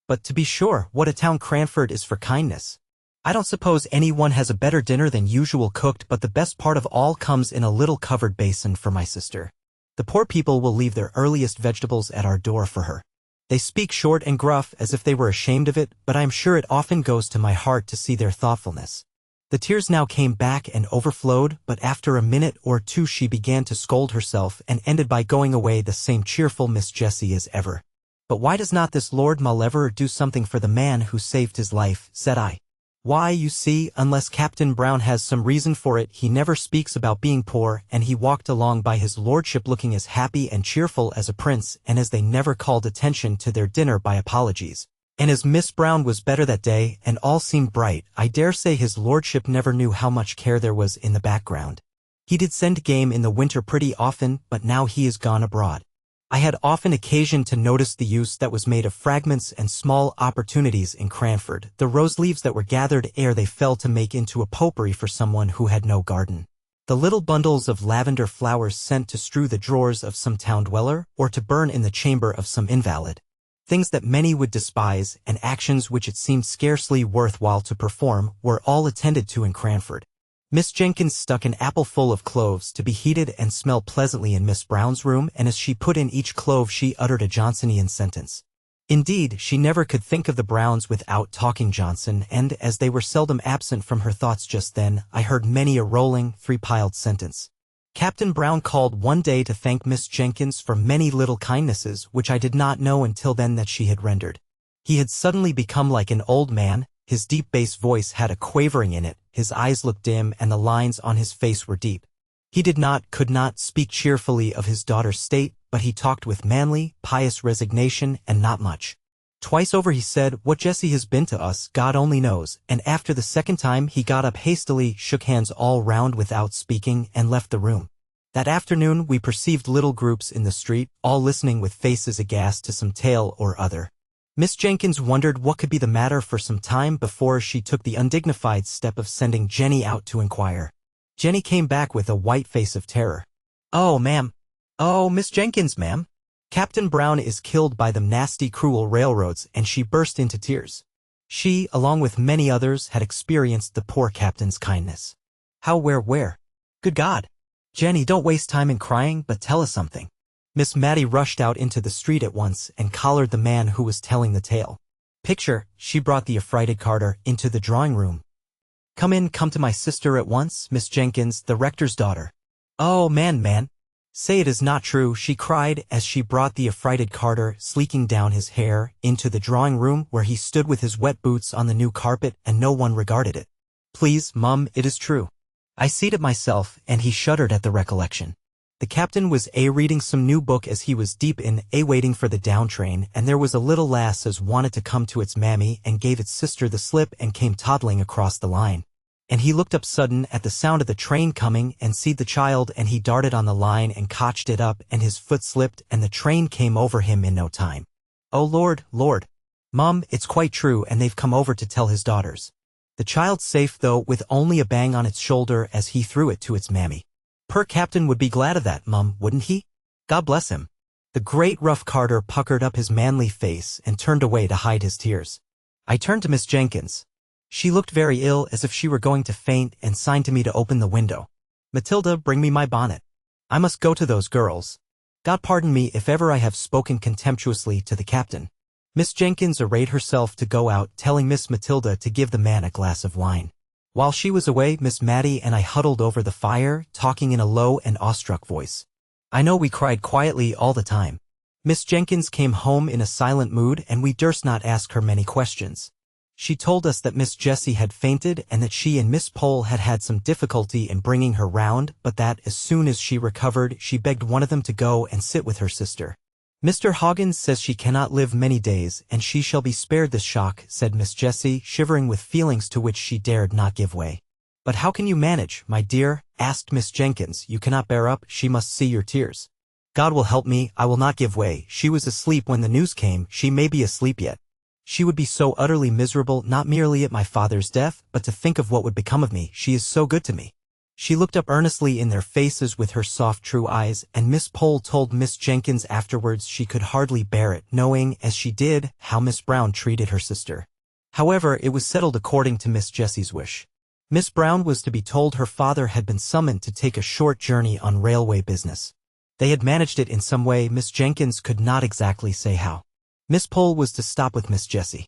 "But to be sure, what a town Cranford is for kindness. I don't suppose anyone has a better dinner than usual cooked, but the best part of all comes in a little covered basin for my sister. The poor people will leave their earliest vegetables at our door for her. They speak short and gruff as if they were ashamed of it, but I am sure it often goes to my heart to see their thoughtfulness." The tears now came back and overflowed, but after a minute or two she began to scold herself and ended by going away the same cheerful Miss Jessie as ever. "But why does not this Lord Mauleverer do something for the man who saved his life?" said I. "Why, you see, unless Captain Brown has some reason for it, he never speaks about being poor," and he walked along by his lordship looking as happy and cheerful as a prince, and as they never called attention to their dinner by apologies. And as Miss Brown was better that day, and all seemed bright, I dare say his lordship never knew how much care there was in the background. He did send game in the winter pretty often, but now he is gone abroad. I had often occasion to notice the use that was made of fragments and small opportunities in Cranford, the rose leaves that were gathered ere they fell to make into a potpourri for someone who had no garden, the little bundles of lavender flowers sent to strew the drawers of some town dweller, or to burn in the chamber of some invalid. Things that many would despise, and actions which it seemed scarcely worth while to perform, were all attended to in Cranford. Miss Jenkins stuck an apple full of cloves to be heated and smell pleasantly in Miss Brown's room, and as she put in each clove she uttered a Johnsonian sentence. Indeed, she never could think of the Browns without talking Johnson, and as they were seldom absent from her thoughts just then, I heard many a rolling, three-piled sentence. Captain Brown called one day to thank Miss Jenkins for many little kindnesses which I did not know until then that she had rendered. He had suddenly become like an old man, his deep bass voice had a quavering in it, his eyes looked dim and the lines on his face were deep. He could not speak cheerfully of his daughter's state, but he talked with manly, pious resignation and not much. Twice over he said, "What Jessie has been to us, God only knows," and after the second time he got up hastily, shook hands all round without speaking, and left the room. That afternoon we perceived little groups in the street, all listening with faces aghast to some tale or other. Miss Jenkins wondered what could be the matter for some time before she took the undignified step of sending Jenny out to inquire. Jenny came back with a white face of terror. "Oh, ma'am. Oh, Miss Jenkins, ma'am. Captain Brown is killed by them nasty cruel railroads," and she burst into tears. She, along with many others, had experienced the poor captain's kindness. "How, where? Good God! Jenny, don't waste time in crying, but tell us something." Miss Mattie rushed out into the street at once and collared the man who was telling the tale. Picture, she brought the affrighted Carter into the drawing-room. Come to my sister at once, Miss Jenkins, the rector's daughter." "Oh, man. Say it is not true," she cried as she brought the affrighted Carter, sleeking down his hair, into the drawing-room where he stood with his wet boots on the new carpet and no one regarded it. "Please, mum, it is true. I seed it myself," and he shuddered at the recollection. The captain was reading some new book as he was deep in waiting for the down train, and there was a little lass as wanted to come to its mammy and gave its sister the slip and came toddling across the line. And he looked up sudden at the sound of the train coming and seed the child, and he darted on the line and cotched it up, and his foot slipped and the train came over him in no time. "Oh, Lord. Mum, it's quite true, and they've come over to tell his daughters. The child's safe though, with only a bang on its shoulder as he threw it to its mammy. Per captain would be glad of that, mum, wouldn't he? God bless him." The great rough Carter puckered up his manly face and turned away to hide his tears. I turned to Miss Jenkins. She looked very ill, as if she were going to faint, and signed to me to open the window. "Matilda, bring me my bonnet. I must go to those girls. God pardon me if ever I have spoken contemptuously to the captain." Miss Jenkins arrayed herself to go out, telling Miss Matilda to give the man a glass of wine. While she was away, Miss Mattie and I huddled over the fire, talking in a low and awestruck voice. I know we cried quietly all the time. Miss Jenkins came home in a silent mood, and we durst not ask her many questions. She told us that Miss Jessie had fainted and that she and Miss Pole had had some difficulty in bringing her round, but that as soon as she recovered she begged one of them to go and sit with her sister. Mr. Hoggins says she cannot live many days, and she shall be spared this shock, said Miss Jessie, shivering with feelings to which she dared not give way. But how can you manage, my dear? Asked Miss Jenkins. You cannot bear up, she must see your tears. God will help me, I will not give way. She was asleep when the news came, she may be asleep yet. She would be so utterly miserable, not merely at my father's death, but to think of what would become of me. She is so good to me. She looked up earnestly in their faces with her soft true eyes, and Miss Pole told Miss Jenkins afterwards she could hardly bear it, knowing, as she did, how Miss Brown treated her sister. However, it was settled according to Miss Jessie's wish. Miss Brown was to be told her father had been summoned to take a short journey on railway business. They had managed it in some way, Miss Jenkins could not exactly say how. Miss Pole was to stop with Miss Jessie.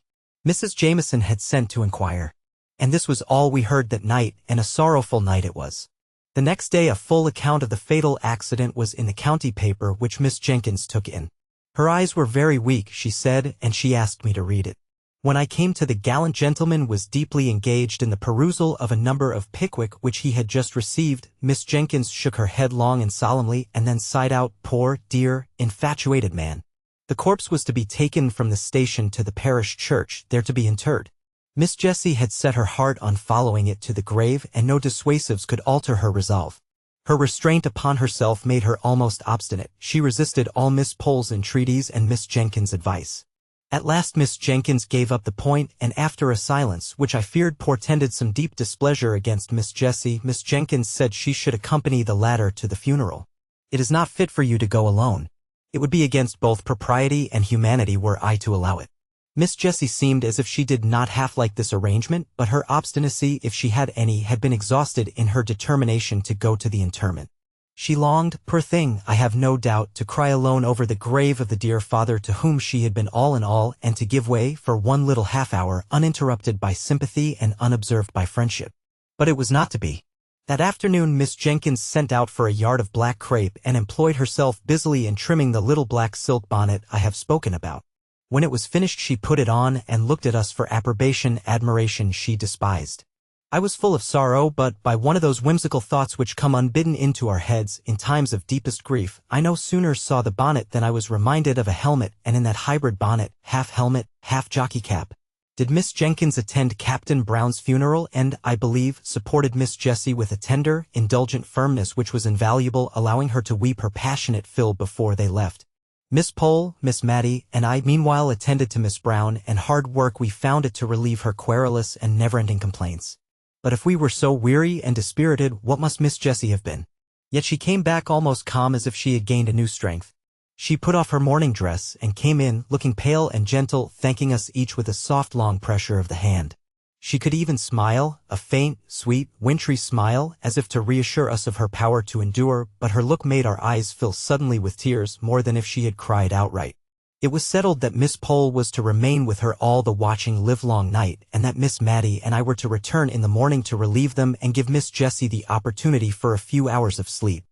Mrs. Jameson had sent to inquire. And this was all we heard that night, and a sorrowful night it was. The next day a full account of the fatal accident was in the county paper, which Miss Jenkins took in. Her eyes were very weak, she said, and she asked me to read it. When I came to the gallant gentleman was deeply engaged in the perusal of a number of Pickwick which he had just received. Miss Jenkins shook her head long and solemnly, and then sighed out, poor, dear, infatuated man. The corpse was to be taken from the station to the parish church, there to be interred. Miss Jessie had set her heart on following it to the grave, and no dissuasives could alter her resolve. Her restraint upon herself made her almost obstinate. She resisted all Miss Pole's entreaties and Miss Jenkins' advice. At last Miss Jenkins gave up the point, and after a silence, which I feared portended some deep displeasure against Miss Jessie, Miss Jenkins said she should accompany the latter to the funeral. It is not fit for you to go alone. It would be against both propriety and humanity were I to allow it. Miss Jessie seemed as if she did not half like this arrangement, but her obstinacy, if she had any, had been exhausted in her determination to go to the interment. She longed, poor thing, I have no doubt, to cry alone over the grave of the dear father to whom she had been all in all, and to give way, for one little half-hour, uninterrupted by sympathy and unobserved by friendship. But it was not to be. That afternoon Miss Jenkins sent out for a yard of black crape and employed herself busily in trimming the little black silk bonnet I have spoken about. When it was finished she put it on and looked at us for admiration she despised. I was full of sorrow, but by one of those whimsical thoughts which come unbidden into our heads in times of deepest grief, I no sooner saw the bonnet than I was reminded of a helmet, and in that hybrid bonnet, half helmet, half jockey cap, did Miss Jenkins attend Captain Brown's funeral and, I believe, supported Miss Jessie with a tender, indulgent firmness which was invaluable, allowing her to weep her passionate fill before they left. Miss Pole, Miss Mattie, and I meanwhile attended to Miss Brown, and hard work we found it to relieve her querulous and never-ending complaints. But if we were so weary and dispirited, what must Miss Jessie have been? Yet she came back almost calm, as if she had gained a new strength. She put off her morning dress and came in, looking pale and gentle, thanking us each with a soft long pressure of the hand. She could even smile, a faint, sweet, wintry smile, as if to reassure us of her power to endure, but her look made our eyes fill suddenly with tears, more than if she had cried outright. It was settled that Miss Pole was to remain with her all the watching livelong night, and that Miss Mattie and I were to return in the morning to relieve them and give Miss Jessie the opportunity for a few hours of sleep.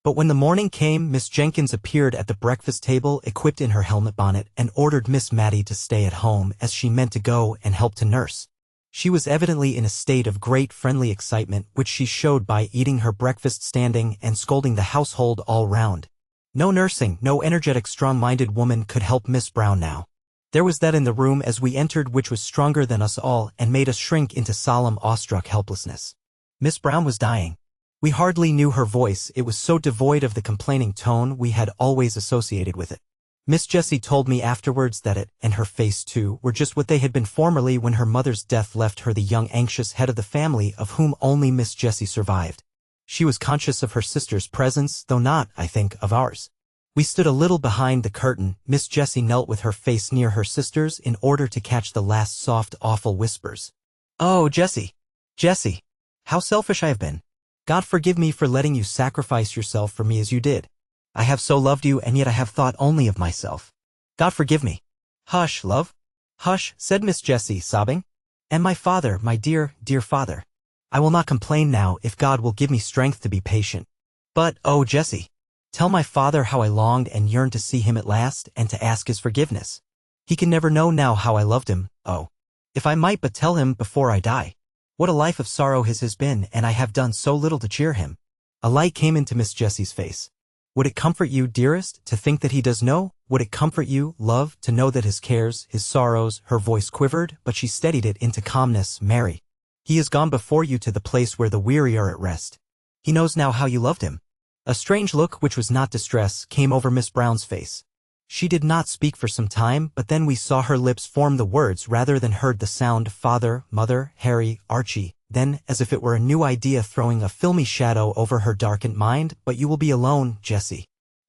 But when the morning came, Miss Jenkins appeared at the breakfast table equipped in her helmet bonnet, and ordered Miss Mattie to stay at home, as she meant to go and help to nurse. She was evidently in a state of great friendly excitement, which she showed by eating her breakfast standing and scolding the household all round. No nursing, no energetic strong-minded woman could help Miss Brown now. There was that in the room as we entered which was stronger than us all and made us shrink into solemn awestruck helplessness. Miss Brown was dying. We hardly knew her voice, it was so devoid of the complaining tone we had always associated with it. Miss Jessie told me afterwards that it, and her face too, were just what they had been formerly when her mother's death left her the young anxious head of the family, of whom only Miss Jessie survived. She was conscious of her sister's presence, though not, I think, of ours. We stood a little behind the curtain. Miss Jessie knelt with her face near her sister's in order to catch the last soft, awful whispers. "Oh, Jessie! Jessie! How selfish I have been! God forgive me for letting you sacrifice yourself for me as you did. I have so loved you, and yet I have thought only of myself. God forgive me." "Hush, love. Hush," said Miss Jessie, sobbing. "And my father, my dear, dear father. I will not complain now, if God will give me strength to be patient. But, oh, Jessie, tell my father how I longed and yearned to see him at last, and to ask his forgiveness. He can never know now how I loved him. Oh, if I might but tell him before I die. What a life of sorrow his has been, and I have done so little to cheer him." A light came into Miss Jessie's face. "Would it comfort you, dearest, to think that he does know? Would it comfort you, love, to know that his cares, his sorrows, her voice quivered, but she steadied it into calmness, Mary. He has gone before you to the place where the weary are at rest. He knows now how you loved him. A strange look, which was not distress, came over Miss Brown's face. She did not speak for some time, but then we saw her lips form the words rather than heard the sound, father, mother, Harry, Archie. Then, as if it were a new idea throwing a filmy shadow over her darkened mind, but you will be alone, Jessie.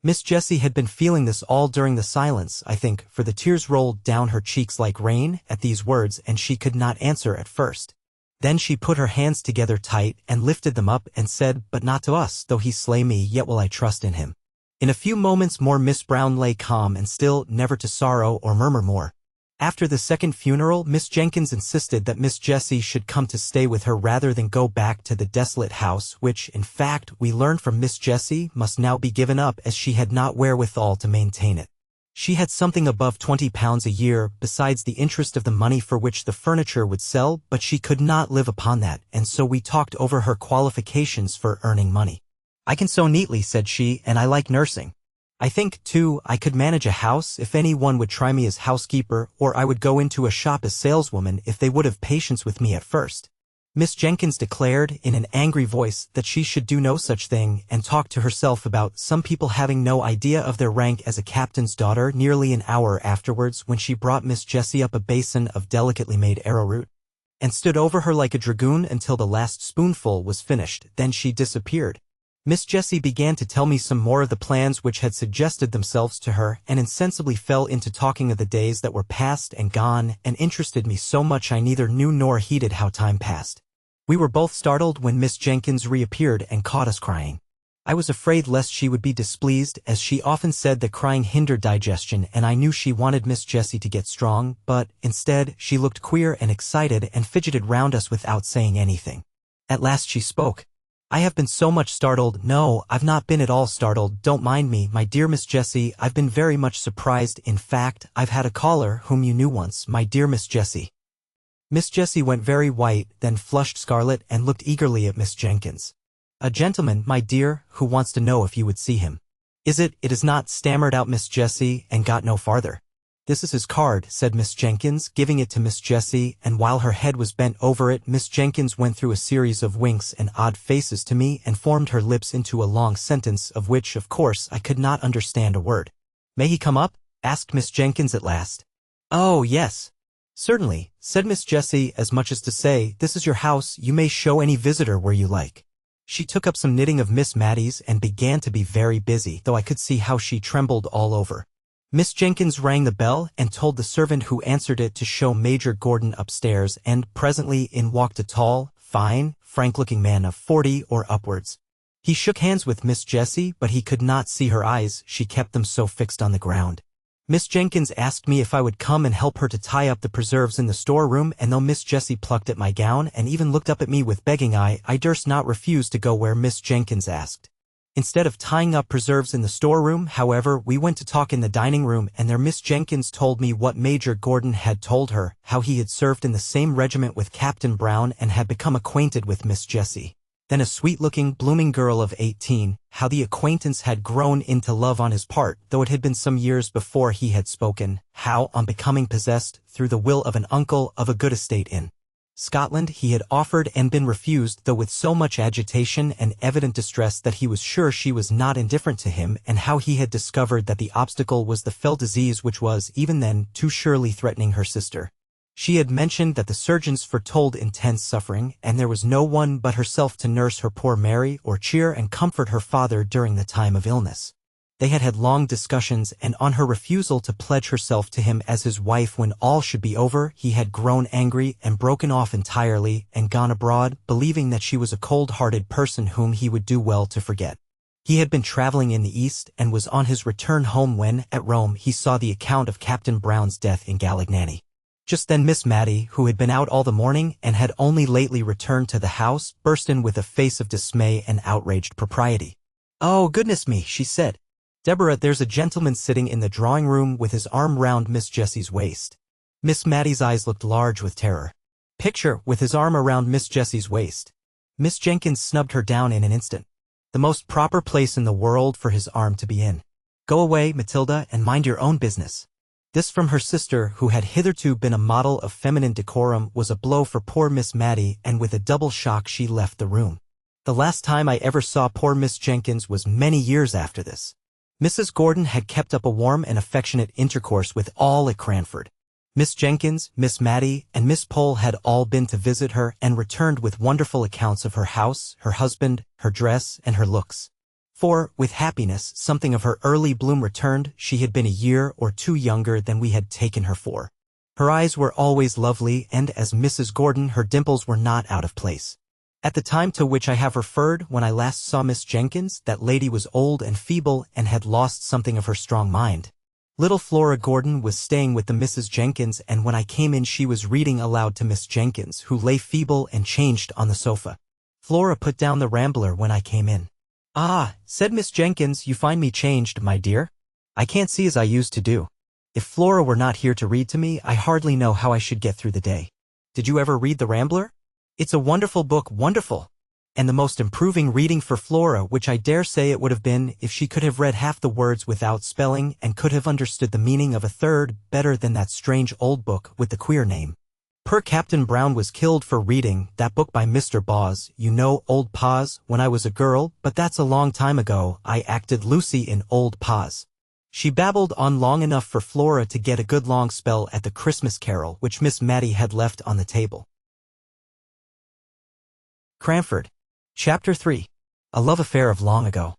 Miss Jessie had been feeling this all during the silence, I think, for the tears rolled down her cheeks like rain at these words, and she could not answer at first. Then she put her hands together tight and lifted them up and said, "But not to us, though he slay me, yet will I trust in him." In a few moments more Miss Brown lay calm and still, never to sorrow or murmur more. After the second funeral, Miss Jenkins insisted that Miss Jessie should come to stay with her rather than go back to the desolate house, which, in fact, we learned from Miss Jessie, must now be given up as she had not wherewithal to maintain it. She had something above £20 a year, besides the interest of the money for which the furniture would sell, but she could not live upon that, and so we talked over her qualifications for earning money. "I can sew neatly," said she, "and I like nursing. I think, too, I could manage a house if any one would try me as housekeeper, or I would go into a shop as saleswoman if they would have patience with me at first." Miss Jenkins declared, in an angry voice, that she should do no such thing, and talked to herself about some people having no idea of their rank as a captain's daughter nearly an hour afterwards, when she brought Miss Jessie up a basin of delicately made arrowroot, and stood over her like a dragoon until the last spoonful was finished. Then she disappeared. Miss Jessie began to tell me some more of the plans which had suggested themselves to her, and insensibly fell into talking of the days that were past and gone, and interested me so much I neither knew nor heeded how time passed. We were both startled when Miss Jenkins reappeared and caught us crying. I was afraid lest she would be displeased, as she often said that crying hindered digestion, and I knew she wanted Miss Jessie to get strong, but, instead, she looked queer and excited and fidgeted round us without saying anything. At last she spoke. "I have been so much startled." "No, I've not been at all startled. Don't mind me, my dear Miss Jessie. I've been very much surprised. In fact, I've had a caller whom you knew once, my dear Miss Jessie." Miss Jessie went very white, then flushed scarlet, and looked eagerly at Miss Jenkins. "A gentleman, my dear, who wants to know if you would see him." It is not," stammered out Miss Jessie, and got no farther. "This is his card," said Miss Jenkins, giving it to Miss Jessie, and while her head was bent over it, Miss Jenkins went through a series of winks and odd faces to me and formed her lips into a long sentence, of which, of course, I could not understand a word. "May he come up?" asked Miss Jenkins at last. "Oh, yes. Certainly," said Miss Jessie, as much as to say, "This is your house, you may show any visitor where you like." She took up some knitting of Miss Mattie's and began to be very busy, though I could see how she trembled all over. Miss Jenkins rang the bell and told the servant who answered it to show Major Gordon upstairs, and presently in walked a tall, fine, frank-looking man of 40 or upwards. He shook hands with Miss Jessie, but he could not see her eyes, she kept them so fixed on the ground. Miss Jenkins asked me if I would come and help her to tie up the preserves in the storeroom, and though Miss Jessie plucked at my gown and even looked up at me with begging eye, I durst not refuse to go where Miss Jenkins asked. Instead of tying up preserves in the storeroom, however, we went to talk in the dining room, and there Miss Jenkins told me what Major Gordon had told her, how he had served in the same regiment with Captain Brown and had become acquainted with Miss Jessie, then a sweet-looking, blooming girl of 18, how the acquaintance had grown into love on his part, though it had been some years before he had spoken, how, on becoming possessed, through the will of an uncle, of a good estate in Scotland, he had offered and been refused, though with so much agitation and evident distress that he was sure she was not indifferent to him, and how he had discovered that the obstacle was the fell disease which was, even then, too surely threatening her sister. She had mentioned that the surgeons foretold intense suffering, and there was no one but herself to nurse her poor Mary or cheer and comfort her father during the time of illness. They had had long discussions, and on her refusal to pledge herself to him as his wife when all should be over, he had grown angry and broken off entirely and gone abroad, believing that she was a cold-hearted person whom he would do well to forget. He had been traveling in the East and was on his return home when, at Rome, he saw the account of Captain Brown's death in Galignani. Just then Miss Mattie, who had been out all the morning and had only lately returned to the house, burst in with a face of dismay and outraged propriety. "Oh, goodness me," she said. "Deborah, there's a gentleman sitting in the drawing-room with his arm round Miss Jessie's waist." Miss Mattie's eyes looked large with terror. "Picture, with his arm around Miss Jessie's waist." Miss Jenkins snubbed her down in an instant. "The most proper place in the world for his arm to be in." Go away, Matilda, and mind your own business. This from her sister, who had hitherto been a model of feminine decorum, was a blow for poor Miss Matty, and with a double shock she left the room. The last time I ever saw poor Miss Jenkins was many years after this. Mrs. Gordon had kept up a warm and affectionate intercourse with all at Cranford. Miss Jenkins, Miss Matty, and Miss Pole had all been to visit her and returned with wonderful accounts of her house, her husband, her dress, and her looks. For, with happiness, something of her early bloom returned. She had been a year or two younger than we had taken her for. Her eyes were always lovely, and as Mrs. Gordon, her dimples were not out of place. At the time to which I have referred, when I last saw Miss Jenkins, that lady was old and feeble and had lost something of her strong mind. Little Flora Gordon was staying with the Mrs. Jenkins, and when I came in she was reading aloud to Miss Jenkins, who lay feeble and changed on the sofa. Flora put down the Rambler when I came in. "Ah," said Miss Jenkins, "you find me changed, my dear? I can't see as I used to do. If Flora were not here to read to me, I hardly know how I should get through the day. Did you ever read the Rambler? It's a wonderful book, wonderful. And the most improving reading for Flora, which I dare say it would have been if she could have read half the words without spelling and could have understood the meaning of a third better than that strange old book with the queer name. Poor Captain Brown was killed for reading that book by Mr. Boz, you know, Old Paws, when I was a girl, but that's a long time ago. I acted Lucy in Old Paws." She babbled on long enough for Flora to get a good long spell at the Christmas Carol which Miss Matty had left on the table. Cranford. Chapter 3. A Love Affair of Long Ago.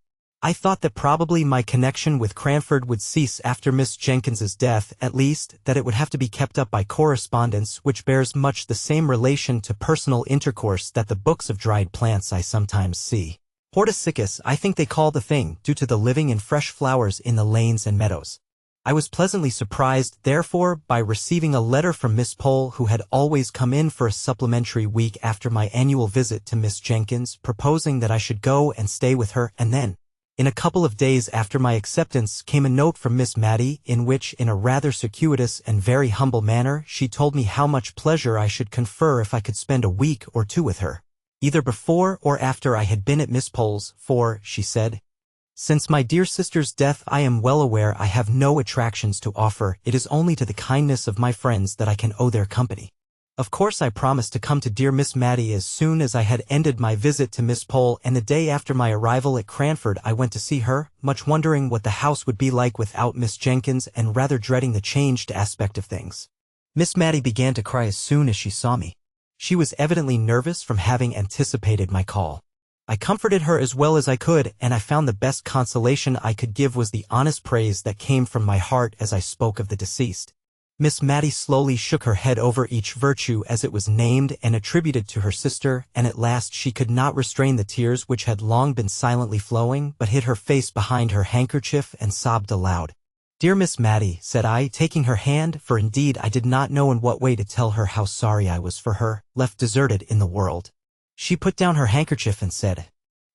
I thought that probably my connection with Cranford would cease after Miss Jenkins's death, at least, that it would have to be kept up by correspondence which bears much the same relation to personal intercourse that the books of dried plants I sometimes see. Hortisicus, I think they call the thing, due to the living in fresh flowers in the lanes and meadows. I was pleasantly surprised, therefore, by receiving a letter from Miss Pole, who had always come in for a supplementary week after my annual visit to Miss Jenkins, proposing that I should go and stay with her, and then, in a couple of days after my acceptance, came a note from Miss Matty, in which, in a rather circuitous and very humble manner, she told me how much pleasure I should confer if I could spend a week or two with her, either before or after I had been at Miss Pole's, for, she said, "Since my dear sister's death I am well aware I have no attractions to offer. It is only to the kindness of my friends that I can owe their company." Of course I promised to come to dear Miss Matty as soon as I had ended my visit to Miss Pole, and the day after my arrival at Cranford I went to see her, much wondering what the house would be like without Miss Jenkins and rather dreading the changed aspect of things. Miss Matty began to cry as soon as she saw me. She was evidently nervous from having anticipated my call. I comforted her as well as I could, and I found the best consolation I could give was the honest praise that came from my heart as I spoke of the deceased. Miss Matty slowly shook her head over each virtue as it was named and attributed to her sister, and at last she could not restrain the tears which had long been silently flowing, but hid her face behind her handkerchief and sobbed aloud. "Dear Miss Matty," said I, taking her hand, for indeed I did not know in what way to tell her how sorry I was for her, left deserted in the world. She put down her handkerchief and said,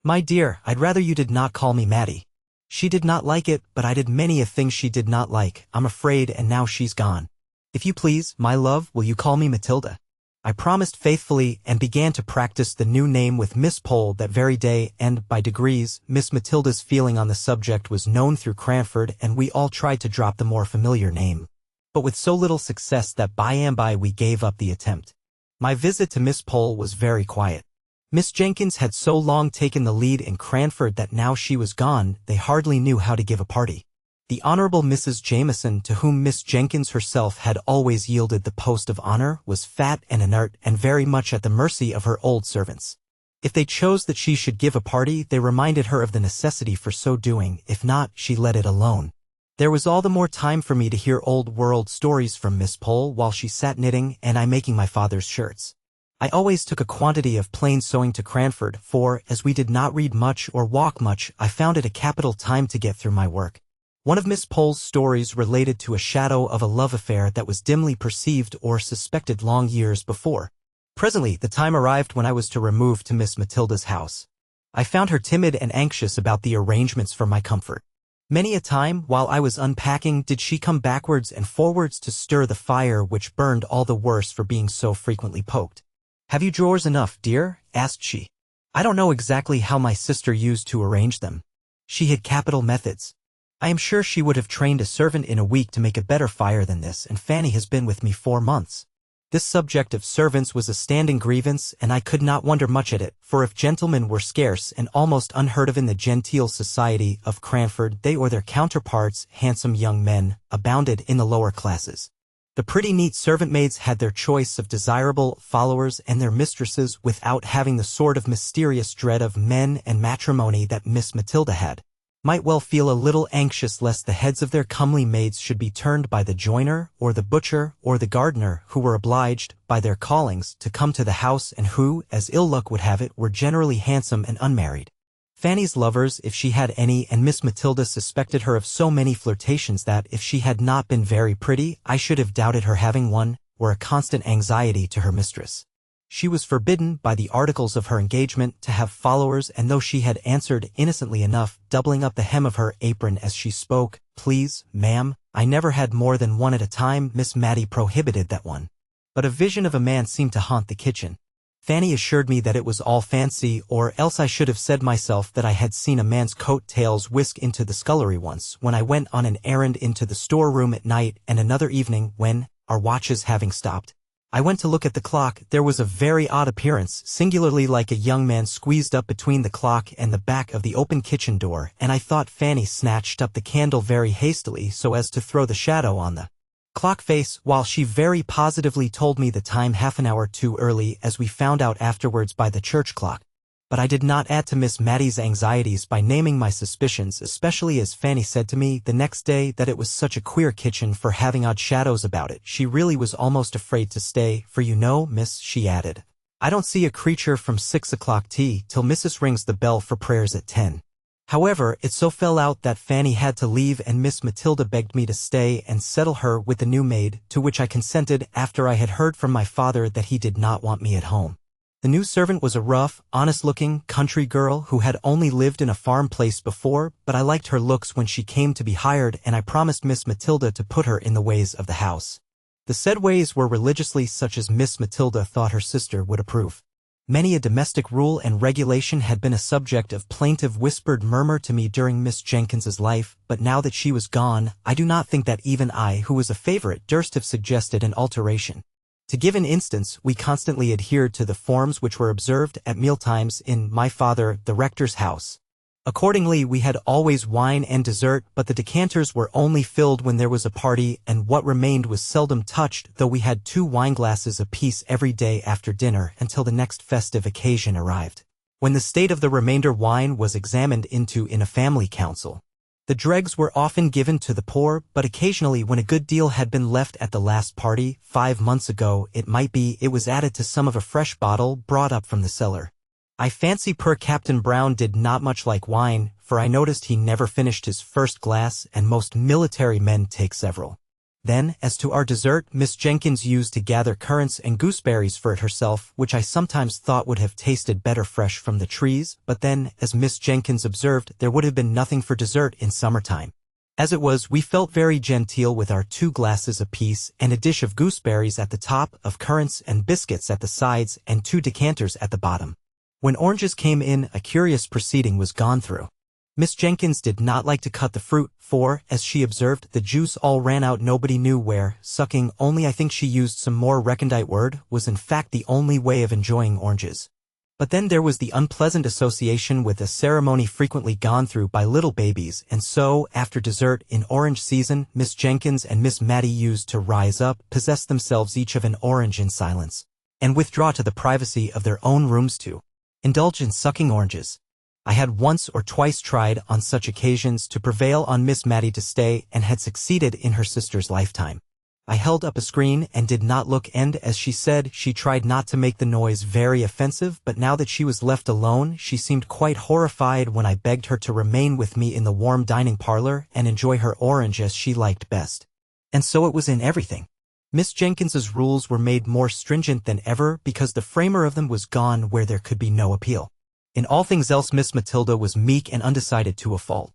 "My dear, I'd rather you did not call me Matty." She did not like it, but I did many a thing she did not like, I'm afraid, and now she's gone. "If you please, my love, will you call me Matilda?" I promised faithfully and began to practice the new name with Miss Pole that very day, and, by degrees, Miss Matilda's feeling on the subject was known through Cranford, and we all tried to drop the more familiar name, but with so little success that by and by we gave up the attempt. My visit to Miss Pole was very quiet. Miss Jenkins had so long taken the lead in Cranford that now she was gone, they hardly knew how to give a party. The Honorable Mrs. Jameson, to whom Miss Jenkins herself had always yielded the post of honor, was fat and inert and very much at the mercy of her old servants. If they chose that she should give a party, they reminded her of the necessity for so doing; if not, she let it alone. There was all the more time for me to hear old-world stories from Miss Pole while she sat knitting and I making my father's shirts. I always took a quantity of plain sewing to Cranford, for, as we did not read much or walk much, I found it a capital time to get through my work. One of Miss Pole's stories related to a shadow of a love affair that was dimly perceived or suspected long years before. Presently the time arrived when I was to remove to Miss Matilda's house. I found her timid and anxious about the arrangements for my comfort. Many a time, while I was unpacking, did she come backwards and forwards to stir the fire which burned all the worse for being so frequently poked. "Have you drawers enough, dear?" asked she. I don't know exactly how my sister used to arrange them. She had capital methods. I am sure she would have trained a servant in a week to make a better fire than this, and Fanny has been with me 4 months. This subject of servants was a standing grievance, and I could not wonder much at it, for if gentlemen were scarce and almost unheard of in the genteel society of Cranford, they or their counterparts, handsome young men, abounded in the lower classes. The pretty neat servant maids had their choice of desirable followers and their mistresses without having the sort of mysterious dread of men and matrimony that Miss Matilda had. Might well feel a little anxious lest the heads of their comely maids should be turned by the joiner, or the butcher, or the gardener, who were obliged, by their callings, to come to the house and who, as ill luck would have it, were generally handsome and unmarried. Fanny's lovers, if she had any, and Miss Matilda suspected her of so many flirtations that, if she had not been very pretty, I should have doubted her having one, were a constant anxiety to her mistress. She was forbidden, by the articles of her engagement, to have followers, and though she had answered innocently enough, doubling up the hem of her apron as she spoke, "Please, ma'am, I never had more than one at a time," Miss Matty prohibited that one. But a vision of a man seemed to haunt the kitchen. Fanny assured me that it was all fancy, or else I should have said myself that I had seen a man's coat-tails whisk into the scullery once, when I went on an errand into the store-room at night, and another evening, when, our watches having stopped, I went to look at the clock. There was a very odd appearance, singularly like a young man squeezed up between the clock and the back of the open kitchen door, and I thought Fanny snatched up the candle very hastily so as to throw the shadow on the clock face, while she very positively told me the time half an hour too early, as we found out afterwards by the church clock. But I did not add to Miss Matty's anxieties by naming my suspicions, especially as Fanny said to me the next day that it was such a queer kitchen for having odd shadows about it. She really was almost afraid to stay, for you know, miss, she added, I don't see a creature from 6 o'clock tea till Mrs. rings the bell for prayers at 10. However, it so fell out that Fanny had to leave, and Miss Matilda begged me to stay and settle her with the new maid, to which I consented after I had heard from my father that he did not want me at home. The new servant was a rough, honest-looking country girl who had only lived in a farm place before, but I liked her looks when she came to be hired, and I promised Miss Matilda to put her in the ways of the house. The said ways were religiously such as Miss Matilda thought her sister would approve. Many a domestic rule and regulation had been a subject of plaintive whispered murmur to me during Miss Jenkins's life, but now that she was gone, I do not think that even I, who was a favorite, durst have suggested an alteration. To give an instance, we constantly adhered to the forms which were observed at mealtimes in my father, the rector's house. Accordingly, we had always wine and dessert, but the decanters were only filled when there was a party, and what remained was seldom touched, though we had 2 wineglasses apiece every day after dinner until the next festive occasion arrived, when the state of the remainder wine was examined into in a family council. The dregs were often given to the poor, but occasionally when a good deal had been left at the last party, 5 months ago it might be, it was added to some of a fresh bottle brought up from the cellar. I fancy poor Captain Brown did not much like wine, for I noticed he never finished his first glass, and most military men take several. Then, as to our dessert, Miss Jenkins used to gather currants and gooseberries for it herself, which I sometimes thought would have tasted better fresh from the trees, but then, as Miss Jenkins observed, there would have been nothing for dessert in summertime. As it was, we felt very genteel with our 2 glasses apiece, and a dish of gooseberries at the top, of currants and biscuits at the sides, and 2 decanters at the bottom. When oranges came in, a curious proceeding was gone through. Miss Jenkins did not like to cut the fruit, for, as she observed, the juice all ran out nobody knew where. Sucking, only I think she used some more recondite word, was in fact the only way of enjoying oranges. But then there was the unpleasant association with a ceremony frequently gone through by little babies, and so, after dessert, in orange season, Miss Jenkins and Miss Matty used to rise up, possess themselves each of an orange in silence, and withdraw to the privacy of their own rooms to indulge in sucking oranges. I had once or twice tried on such occasions to prevail on Miss Matty to stay, and had succeeded in her sister's lifetime. I held up a screen and did not look, and, as she said, she tried not to make the noise very offensive, but now that she was left alone, she seemed quite horrified when I begged her to remain with me in the warm dining parlor and enjoy her orange as she liked best. And so it was in everything. Miss Jenkins's rules were made more stringent than ever because the framer of them was gone where there could be no appeal. In all things else Miss Matilda was meek and undecided to a fault.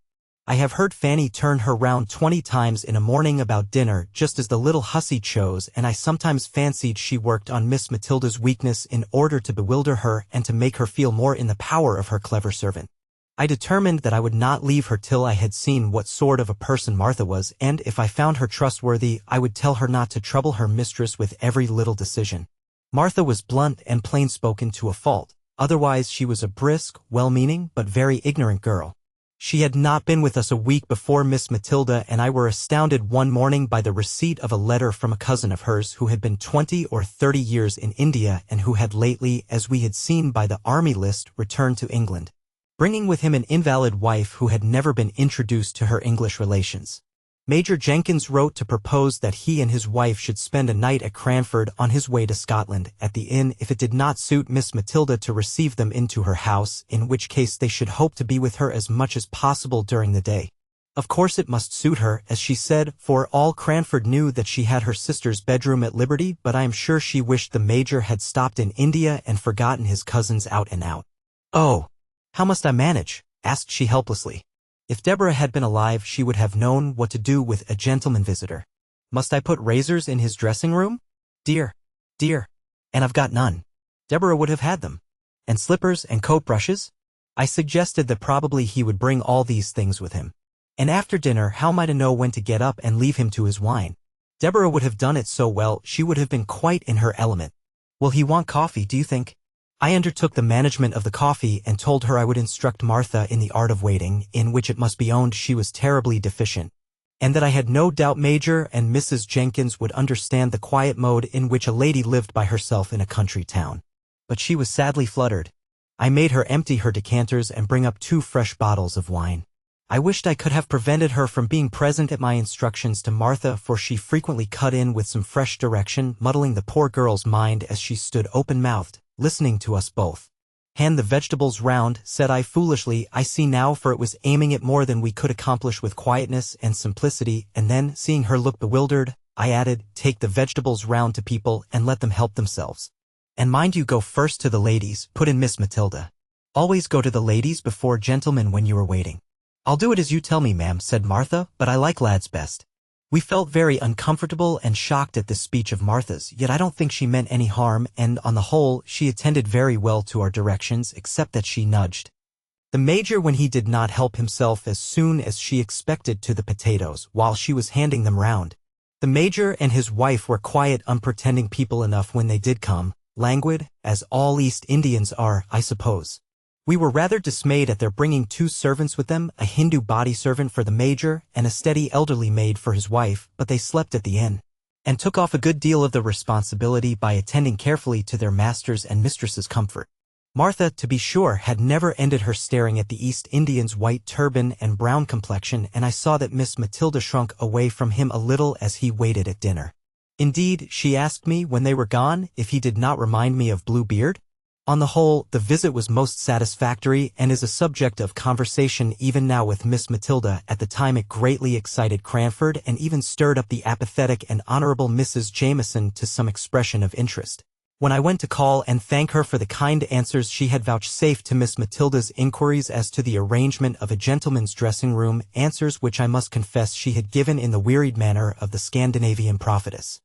I have heard Fanny turn her round 20 times in a morning about dinner just as the little hussy chose, and I sometimes fancied she worked on Miss Matilda's weakness in order to bewilder her and to make her feel more in the power of her clever servant. I determined that I would not leave her till I had seen what sort of a person Martha was, and if I found her trustworthy, I would tell her not to trouble her mistress with every little decision. Martha was blunt and plain-spoken to a fault. Otherwise she was a brisk, well-meaning, but very ignorant girl. She had not been with us a week before Miss Matilda and I were astounded one morning by the receipt of a letter from a cousin of hers who had been 20 or 30 years in India and who had lately, as we had seen by the army list, returned to England, bringing with him an invalid wife who had never been introduced to her English relations. Major Jenkins wrote to propose that he and his wife should spend a night at Cranford on his way to Scotland at the inn if it did not suit Miss Matilda to receive them into her house, in which case they should hope to be with her as much as possible during the day. Of course it must suit her, as she said, for all Cranford knew that she had her sister's bedroom at liberty, but I am sure she wished the Major had stopped in India and forgotten his cousins out and out. "Oh, how must I manage?" asked she helplessly. If Deborah had been alive she would have known what to do with a gentleman visitor. "Must I put razors in his dressing room?" Dear. And I've got none." Deborah would have had them. "And slippers and coat brushes?" I suggested that probably he would bring all these things with him. "And after dinner how am I to know when to get up and leave him to his wine?" Deborah would have done it so well she would have been quite in her element. "Will he want coffee, do you think?" I undertook the management of the coffee and told her I would instruct Martha in the art of waiting, in which it must be owned she was terribly deficient, and that I had no doubt Major and Mrs. Jenkins would understand the quiet mode in which a lady lived by herself in a country town. But she was sadly fluttered. I made her empty her decanters and bring up 2 fresh bottles of wine. I wished I could have prevented her from being present at my instructions to Martha, for she frequently cut in with some fresh direction, muddling the poor girl's mind as she stood open-mouthed, listening to us both. "Hand the vegetables round," said I foolishly, I see now, for it was aiming at more than we could accomplish with quietness and simplicity, and then, seeing her look bewildered, I added, "Take the vegetables round to people and let them help themselves." "And mind you go first to the ladies," put in Miss Matilda. "Always go to the ladies before gentlemen when you are waiting." "I'll do it as you tell me, ma'am," said Martha, "but I like lads best." We felt very uncomfortable and shocked at this speech of Martha's, yet I don't think she meant any harm, and on the whole she attended very well to our directions, except that she nudged the Major when he did not help himself as soon as she expected to the potatoes, while she was handing them round. The Major and his wife were quiet, unpretending people enough when they did come, languid, as all East Indians are, I suppose. We were rather dismayed at their bringing 2 servants with them, a Hindu body servant for the Major and a steady elderly maid for his wife, but they slept at the inn, and took off a good deal of the responsibility by attending carefully to their masters' and mistresses' comfort. Martha, to be sure, had never ended her staring at the East Indian's white turban and brown complexion, and I saw that Miss Matilda shrunk away from him a little as he waited at dinner. Indeed, she asked me, when they were gone, if he did not remind me of Bluebeard. On the whole, the visit was most satisfactory and is a subject of conversation even now with Miss Matilda. At the time it greatly excited Cranford and even stirred up the apathetic and honorable Mrs. Jameson to some expression of interest. When I went to call and thank her for the kind answers she had vouchsafed to Miss Matilda's inquiries as to the arrangement of a gentleman's dressing room, answers which I must confess she had given in the wearied manner of the Scandinavian prophetess.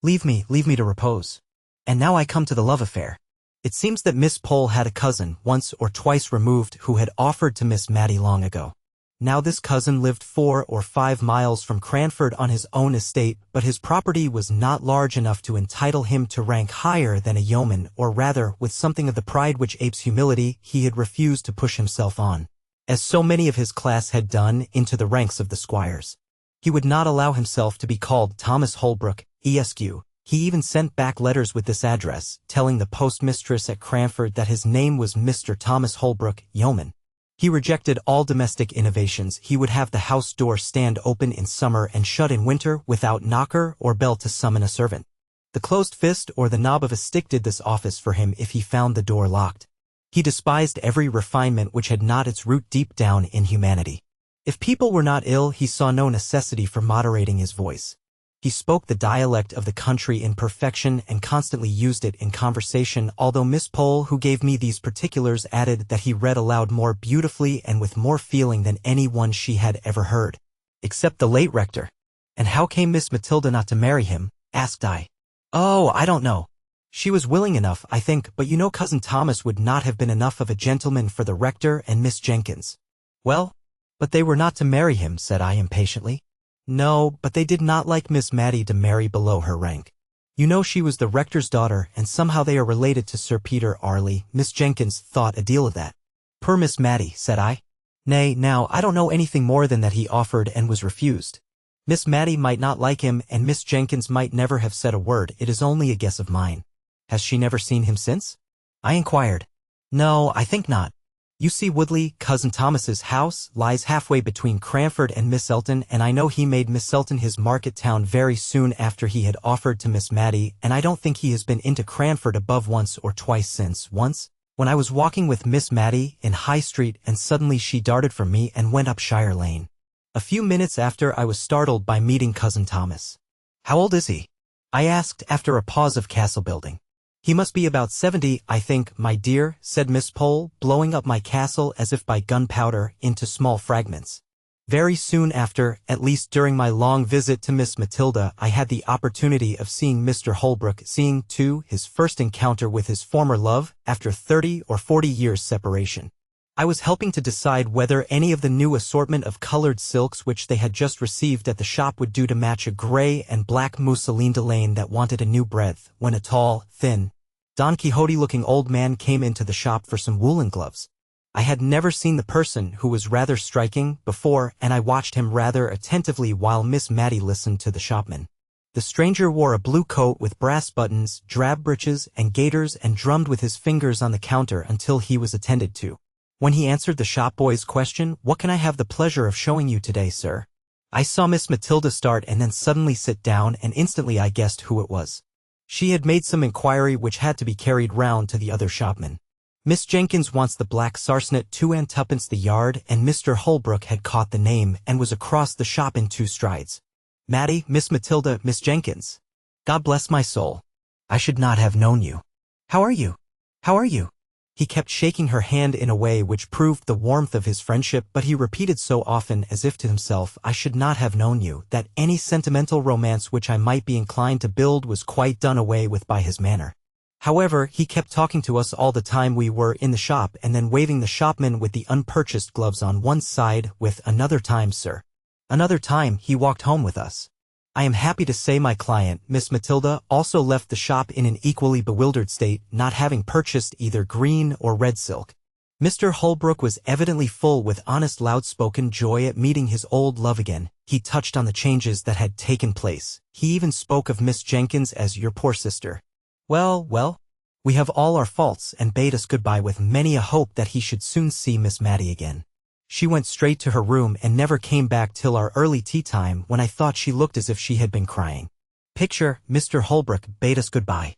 Leave me to repose. And now I come to the love affair. It seems that Miss Pole had a cousin, once or twice removed, who had offered to Miss Mattie long ago. Now this cousin lived 4 or 5 miles from Cranford on his own estate, but his property was not large enough to entitle him to rank higher than a yeoman, or rather, with something of the pride which apes humility, he had refused to push himself on, as so many of his class had done, into the ranks of the squires. He would not allow himself to be called Thomas Holbrook, Esq. He even sent back letters with this address, telling the postmistress at Cranford that his name was Mr. Thomas Holbrook, yeoman. He rejected all domestic innovations. He would have the house door stand open in summer and shut in winter, without knocker or bell to summon a servant. The closed fist or the knob of a stick did this office for him if he found the door locked. He despised every refinement which had not its root deep down in humanity. If people were not ill, he saw no necessity for moderating his voice. He spoke the dialect of the country in perfection and constantly used it in conversation, although Miss Pole, who gave me these particulars, added that he read aloud more beautifully and with more feeling than any one she had ever heard, except the late rector. "And how came Miss Matilda not to marry him?" asked I. "Oh, I don't know. She was willing enough, I think, but you know Cousin Thomas would not have been enough of a gentleman for the rector and Miss Jenkins. Well, but they were not to marry him, said I impatiently. No, but they did not like Miss Matty to marry below her rank. You know she was the rector's daughter, and somehow they are related to Sir Peter Arley. Miss Jenkins thought a deal of that. Poor Miss Matty, said I. Nay, now, I don't know anything more than that he offered and was refused. Miss Matty might not like him, and Miss Jenkins might never have said a word. It is only a guess of mine. Has she never seen him since? I inquired. No, I think not. You see, Woodley, Cousin Thomas's house, lies halfway between Cranford and Miss Elton, and I know he made Miss Elton his market town very soon after he had offered to Miss Matty, and I don't think he has been into Cranford above once or twice since. Once, when I was walking with Miss Matty in High Street, and suddenly she darted from me and went up Shire Lane. A few minutes after, I was startled by meeting Cousin Thomas. How old is he? I asked after a pause of castle building. He must be about 70, I think, my dear, said Miss Pole, blowing up my castle as if by gunpowder into small fragments. Very soon after, at least during my long visit to Miss Matilda, I had the opportunity of seeing Mr. Holbrook, seeing, too, his first encounter with his former love, after 30 or 40 years' separation. I was helping to decide whether any of the new assortment of colored silks which they had just received at the shop would do to match a gray and black mousseline delaine that wanted a new breadth, when a tall, thin, Don Quixote-looking old man came into the shop for some woolen gloves. I had never seen the person, who was rather striking, before, and I watched him rather attentively while Miss Matty listened to the shopman. The stranger wore a blue coat with brass buttons, drab breeches, and gaiters, and drummed with his fingers on the counter until he was attended to. When he answered the shop boy's question, "What can I have the pleasure of showing you today, sir?" I saw Miss Matilda start and then suddenly sit down, and instantly I guessed who it was. She had made some inquiry which had to be carried round to the other shopman. Miss Jenkins wants the black sarcenet 2 and 2pence the yard, and Mr. Holbrook had caught the name and was across the shop in 2 strides. Matty, Miss Matilda, Miss Jenkins. God bless my soul. I should not have known you. How are you? How are you? He kept shaking her hand in a way which proved the warmth of his friendship, but he repeated so often as if to himself, I should not have known you, that any sentimental romance which I might be inclined to build was quite done away with by his manner. However, he kept talking to us all the time we were in the shop, and then waving the shopman with the unpurchased gloves on one side, with "Another time, sir." Another time, he walked home with us. I am happy to say my client, Miss Matilda, also left the shop in an equally bewildered state, not having purchased either green or red silk. Mr. Holbrook was evidently full with honest loud-spoken joy at meeting his old love again. He touched on the changes that had taken place. He even spoke of Miss Jenkins as "your poor sister." Well, well, we have all our faults, and bade us goodbye with many a hope that he should soon see Miss Matty again. She went straight to her room and never came back till our early tea time, when I thought she looked as if she had been crying. Picture, Mr. Holbrook bade us goodbye.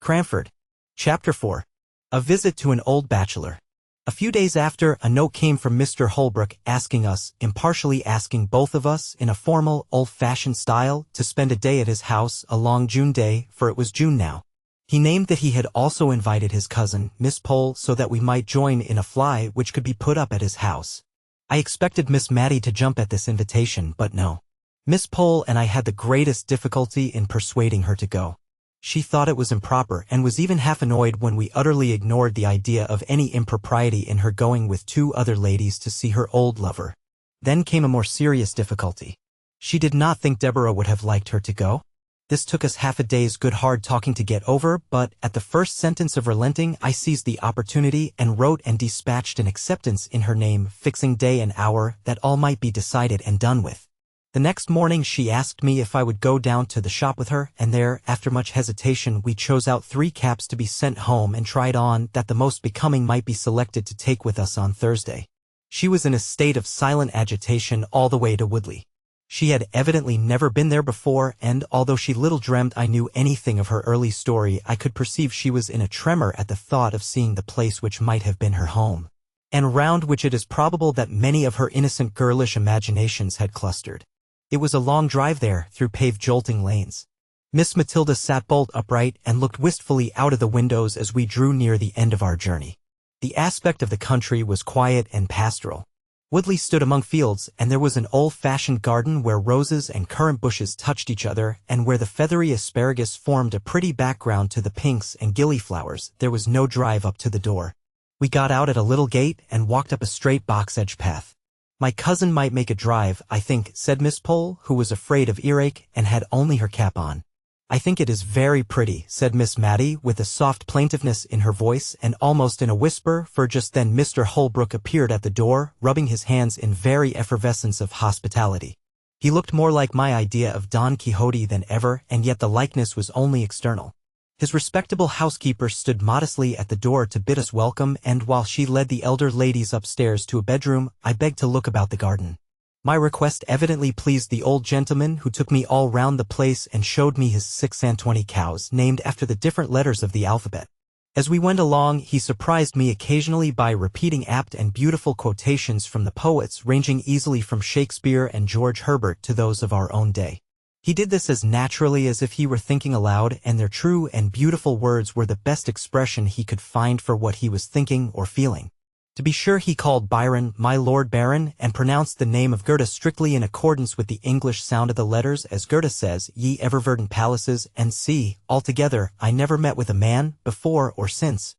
Cranford. Chapter 4. A visit to an old bachelor. A few days after, a note came from Mr. Holbrook asking us, impartially asking both of us, in a formal, old-fashioned style, to spend a day at his house, a long June day, for it was June now. He named that he had also invited his cousin, Miss Pole, so that we might join in a fly which could be put up at his house. I expected Miss Matty to jump at this invitation, but no. Miss Pole and I had the greatest difficulty in persuading her to go. She thought it was improper, and was even half annoyed when we utterly ignored the idea of any impropriety in her going with 2 other ladies to see her old lover. Then came a more serious difficulty. She did not think Deborah would have liked her to go. This took us half a day's good hard talking to get over, but at the first sentence of relenting, I seized the opportunity and wrote and dispatched an acceptance in her name, fixing day and hour, that all might be decided and done with. The next morning she asked me if I would go down to the shop with her, and there, after much hesitation, we chose out 3 caps to be sent home and tried on, that the most becoming might be selected to take with us on Thursday. She was in a state of silent agitation all the way to Woodley. She had evidently never been there before, and although she little dreamt I knew anything of her early story, I could perceive she was in a tremor at the thought of seeing the place which might have been her home, and round which it is probable that many of her innocent girlish imaginations had clustered. It was a long drive there, through paved jolting lanes. Miss Matilda sat bolt upright and looked wistfully out of the windows as we drew near the end of our journey. The aspect of the country was quiet and pastoral. Woodley stood among fields, and there was an old-fashioned garden where roses and currant bushes touched each other, and where the feathery asparagus formed a pretty background to the pinks and gillyflowers. There was no drive up to the door. We got out at a little gate and walked up a straight box-edge path. "My cousin might make a drive, I think," said Miss Pole, who was afraid of earache and had only her cap on. "I think it is very pretty," said Miss Mattie, with a soft plaintiveness in her voice and almost in a whisper, for just then Mr. Holbrook appeared at the door, rubbing his hands in very effervescence of hospitality. He looked more like my idea of Don Quixote than ever, and yet the likeness was only external. His respectable housekeeper stood modestly at the door to bid us welcome, and while she led the elder ladies upstairs to a bedroom, I begged to look about the garden. My request evidently pleased the old gentleman, who took me all round the place and showed me his 620 cows, named after the different letters of the alphabet. As we went along, he surprised me occasionally by repeating apt and beautiful quotations from the poets, ranging easily from Shakespeare and George Herbert to those of our own day. He did this as naturally as if he were thinking aloud, and their true and beautiful words were the best expression he could find for what he was thinking or feeling. To be sure, he called Byron "my Lord Baron," and pronounced the name of Goethe strictly in accordance with the English sound of the letters, as Goethe says, "Ye ever-verdant palaces," and see, altogether, I never met with a man, before or since,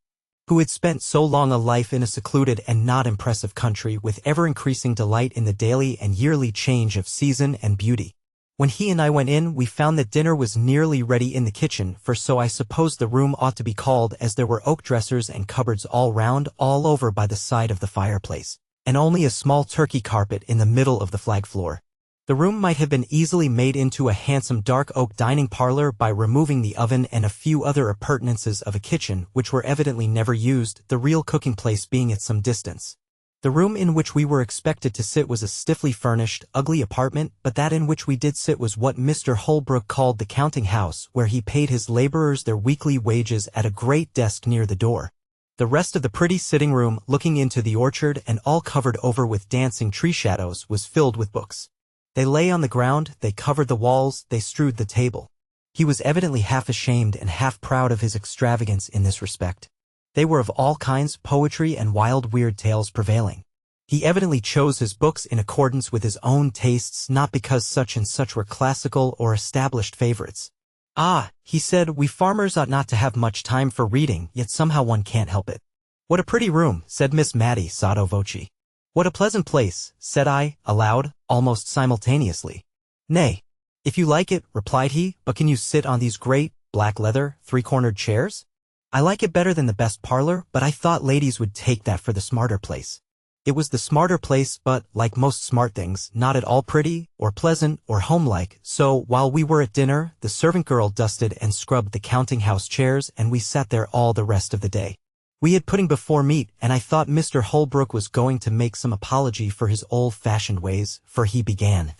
who had spent so long a life in a secluded and not impressive country, with ever-increasing delight in the daily and yearly change of season and beauty. When he and I went in, we found that dinner was nearly ready in the kitchen, for so I suppose the room ought to be called, as there were oak dressers and cupboards all round, all over by the side of the fireplace, and only a small Turkey carpet in the middle of the flag floor. The room might have been easily made into a handsome dark oak dining parlor by removing the oven and a few other appurtenances of a kitchen, which were evidently never used, the real cooking place being at some distance. The room in which we were expected to sit was a stiffly furnished, ugly apartment, but that in which we did sit was what Mr. Holbrook called the counting house, where he paid his laborers their weekly wages at a great desk near the door. The rest of the pretty sitting room, looking into the orchard and all covered over with dancing tree shadows, was filled with books. They lay on the ground, they covered the walls, they strewed the table. He was evidently half ashamed and half proud of his extravagance in this respect. They were of all kinds, poetry and wild weird tales prevailing. He evidently chose his books in accordance with his own tastes, not because such and such were classical or established favorites. "Ah," he said, "we farmers ought not to have much time for reading, yet somehow one can't help it." "What a pretty room," said Miss Mattie sotto voce. "What a pleasant place," said I, aloud, almost simultaneously. "Nay, if you like it," replied he, "but can you sit on these great, black leather, three-cornered chairs? I like it better than the best parlor, but I thought ladies would take that for the smarter place." It was the smarter place, but, like most smart things, not at all pretty, or pleasant, or homelike, so, while we were at dinner, the servant girl dusted and scrubbed the counting-house chairs, and we sat there all the rest of the day. We had pudding before meat, and I thought Mr. Holbrook was going to make some apology for his old-fashioned ways, for he began,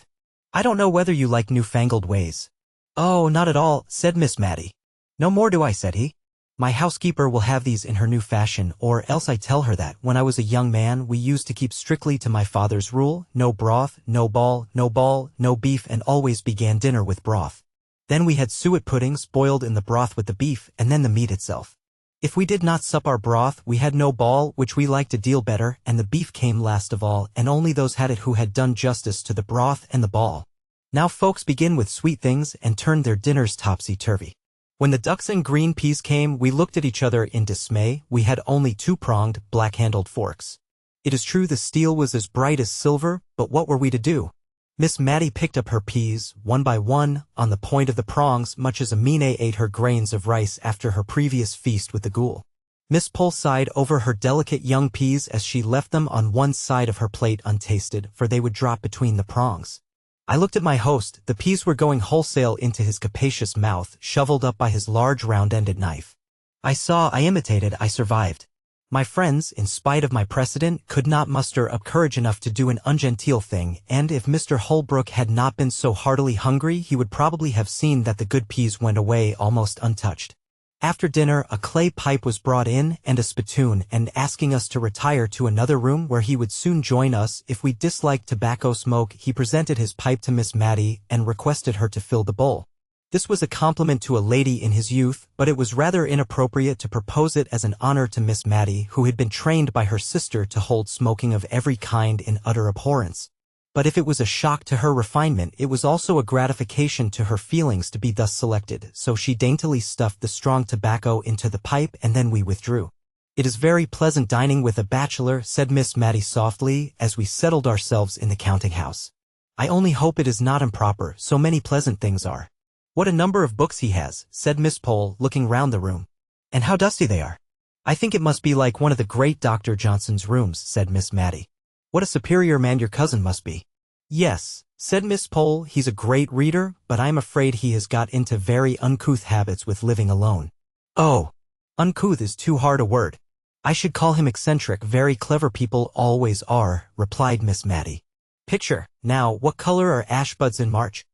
"I don't know whether you like newfangled ways." "Oh, not at all," said Miss Mattie. "No more do I," said he. "My housekeeper will have these in her new fashion, or else I tell her that, when I was a young man, we used to keep strictly to my father's rule, no broth, no ball, no beef, and always began dinner with broth. Then we had suet puddings boiled in the broth with the beef, and then the meat itself. If we did not sup our broth, we had no ball, which we liked a deal better, and the beef came last of all, and only those had it who had done justice to the broth and the ball. Now folks begin with sweet things and turn their dinners topsy-turvy. When the ducks and green peas came, we looked at each other in dismay. We had only two-pronged, black-handled forks. It is true the steel was as bright as silver, but what were we to do? Miss Mattie picked up her peas, one by one, on the point of the prongs, much as Amina ate her grains of rice after her previous feast with the ghoul. Miss Pole sighed over her delicate young peas as she left them on one side of her plate untasted, for they would drop between the prongs. I looked at my host. The peas were going wholesale into his capacious mouth, shoveled up by his large round-ended knife. I saw, I imitated, I survived. My friends, in spite of my precedent, could not muster up courage enough to do an ungenteel thing, and if Mr. Holbrook had not been so heartily hungry, he would probably have seen that the good peas went away almost untouched. After dinner, a clay pipe was brought in, and a spittoon, and asking us to retire to another room where he would soon join us if we disliked tobacco smoke, he presented his pipe to Miss Mattie and requested her to fill the bowl. This was a compliment to a lady in his youth, but it was rather inappropriate to propose it as an honor to Miss Mattie, who had been trained by her sister to hold smoking of every kind in utter abhorrence. But if it was a shock to her refinement, it was also a gratification to her feelings to be thus selected, so she daintily stuffed the strong tobacco into the pipe and then we withdrew. "It is very pleasant dining with a bachelor," said Miss Mattie softly, as we settled ourselves in the counting-house. "I only hope it is not improper, so many pleasant things are." "What a number of books he has," said Miss Pole, looking round the room. "And how dusty they are." "I think it must be like one of the great Dr. Johnson's rooms," said Miss Mattie. "What a superior man your cousin must be." "Yes," said Miss Pole, "he's a great reader, but I'm afraid he has got into very uncouth habits with living alone." "Oh, uncouth is too hard a word. I should call him eccentric. Very clever people always are," replied Miss Mattie. "Picture, now, what color are ashbuds in March?"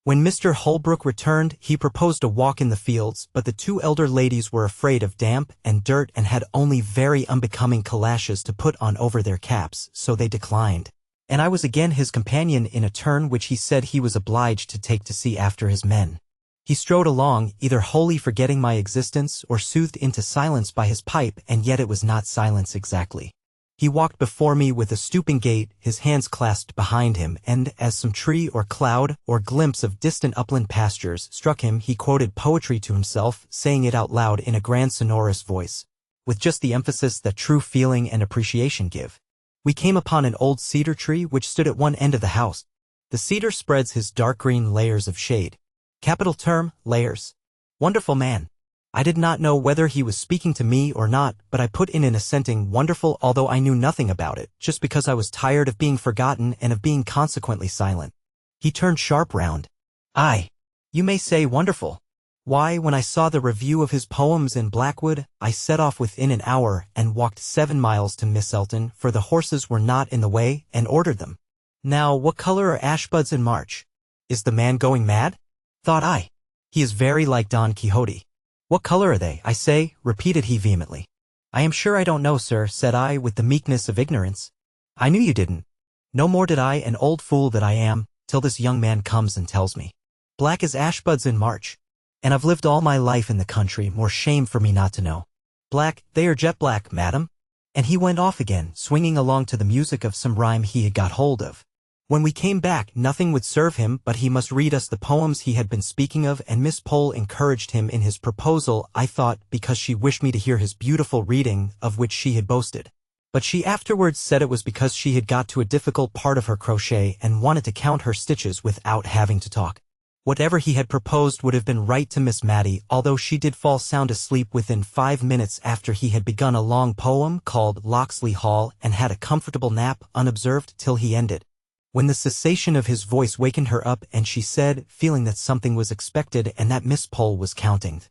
When Mr. Holbrook returned, he proposed a walk in the fields, but the two elder ladies were afraid of damp and dirt and had only very unbecoming calashes to put on over their caps, so they declined. And I was again his companion in a turn which he said he was obliged to take to see after his men. He strode along, either wholly forgetting my existence or soothed into silence by his pipe, and yet it was not silence exactly. He walked before me with a stooping gait, his hands clasped behind him, and, as some tree or cloud or glimpse of distant upland pastures struck him, he quoted poetry to himself, saying it out loud in a grand sonorous voice, with just the emphasis that true feeling and appreciation give. We came upon an old cedar tree which stood at one end of the house. The cedar spreads his dark green layers of shade. Capital term, layers. Wonderful man. I did not know whether he was speaking to me or not, but I put in an assenting wonderful, although I knew nothing about it, just because I was tired of being forgotten and of being consequently silent. He turned sharp round. "Aye, you may say wonderful. Why, when I saw the review of his poems in Blackwood, I set off within an hour and walked 7 miles to Miss Elton, for the horses were not in the way, and ordered them. Now, what color are ashbuds in March? Is the man going mad? Thought I. He is very like Don Quixote. What color are they, I say?" repeated he vehemently. "I am sure I don't know, sir," said I, with the meekness of ignorance. "I knew you didn't. No more did I, an old fool that I am, till this young man comes and tells me. Black as ashbuds in March. And I've lived all my life in the country, more shame for me not to know. Black, they are jet black, madam." And he went off again, swinging along to the music of some rhyme he had got hold of. When we came back, nothing would serve him but he must read us the poems he had been speaking of, and Miss Pole encouraged him in his proposal, I thought, because she wished me to hear his beautiful reading, of which she had boasted. But she afterwards said it was because she had got to a difficult part of her crochet and wanted to count her stitches without having to talk. Whatever he had proposed would have been right to Miss Mattie, although she did fall sound asleep within 5 minutes after he had begun a long poem called Locksley Hall, and had a comfortable nap unobserved till he ended, when the cessation of his voice wakened her up, and she said, feeling that something was expected and that Miss Pole was counting,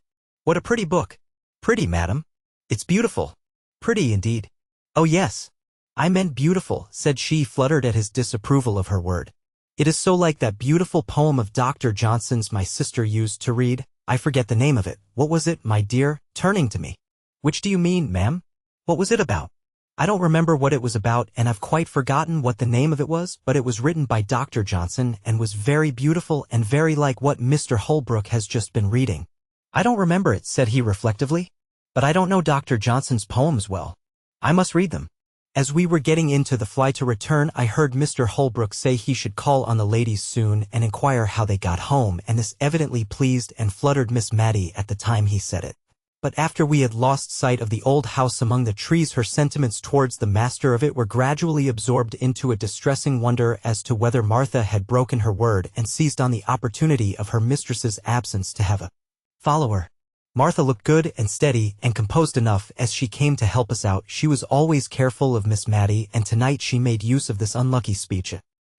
"What a pretty book." "Pretty, madam? It's beautiful." "Pretty indeed." "Oh yes. I meant beautiful," said she, fluttered at his disapproval of her word. "It is so like that beautiful poem of Dr. Johnson's my sister used to read. I forget the name of it. What was it, my dear?" turning to me. "Which do you mean, ma'am? What was it about?" "I don't remember what it was about, and I've quite forgotten what the name of it was, but it was written by Dr. Johnson and was very beautiful and very like what Mr. Holbrook has just been reading." "I don't remember it," said he reflectively. "But I don't know Dr. Johnson's poems well. I must read them." As we were getting into the fly to return, I heard Mr. Holbrook say he should call on the ladies soon and inquire how they got home, and this evidently pleased and fluttered Miss Mattie at the time he said it. But after we had lost sight of the old house among the trees, her sentiments towards the master of it were gradually absorbed into a distressing wonder as to whether Martha had broken her word and seized on the opportunity of her mistress's absence to have a follower. Martha looked good and steady and composed enough as she came to help us out. She was always careful of Miss Mattie, and tonight she made use of this unlucky speech.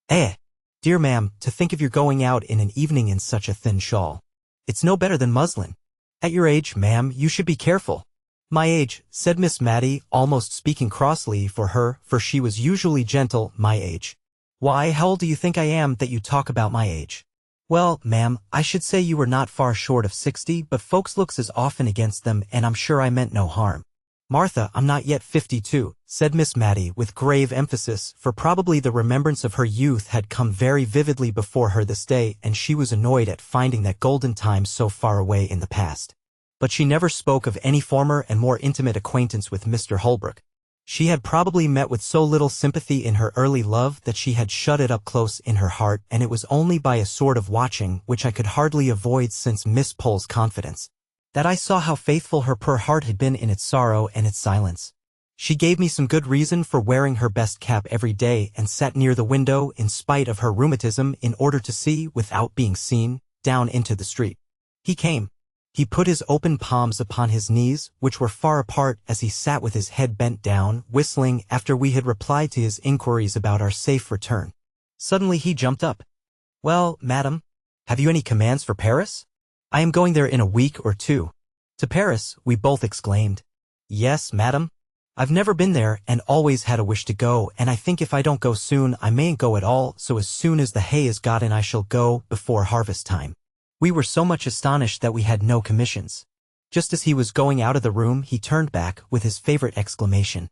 Dear ma'am, to think of your going out in an evening in such a thin shawl. It's no better than muslin. At your age, ma'am, you should be careful." "My age," said Miss Mattie, almost speaking crossly for her, for she was usually gentle. "My age. Why, how old do you think I am that you talk about my age?" "Well, ma'am, I should say you were not far short of 60, but folks looks as often against them, and I'm sure I meant no harm." Martha, I'm not yet 52, said Miss Matty with grave emphasis, for probably the remembrance of her youth had come very vividly before her this day, and she was annoyed at finding that golden time so far away in the past. But she never spoke of any former and more intimate acquaintance with Mr. Holbrook. She had probably met with so little sympathy in her early love that she had shut it up close in her heart, and it was only by a sort of watching, which I could hardly avoid since Miss Pole's confidence, that I saw how faithful her poor heart had been in its sorrow and its silence. She gave me some good reason for wearing her best cap every day and sat near the window in spite of her rheumatism in order to see, without being seen, down into the street. He came. He put his open palms upon his knees, which were far apart, as he sat with his head bent down, whistling after we had replied to his inquiries about our safe return. Suddenly he jumped up. "Well, madam, have you any commands for Paris? I am going there in a week or two." "To Paris?" we both exclaimed. "Yes, madam. I've never been there and always had a wish to go, and I think if I don't go soon I mayn't go at all, so as soon as the hay is got in I shall go before harvest time." We were so much astonished that we had no commissions. Just as he was going out of the room he turned back with his favorite exclamation.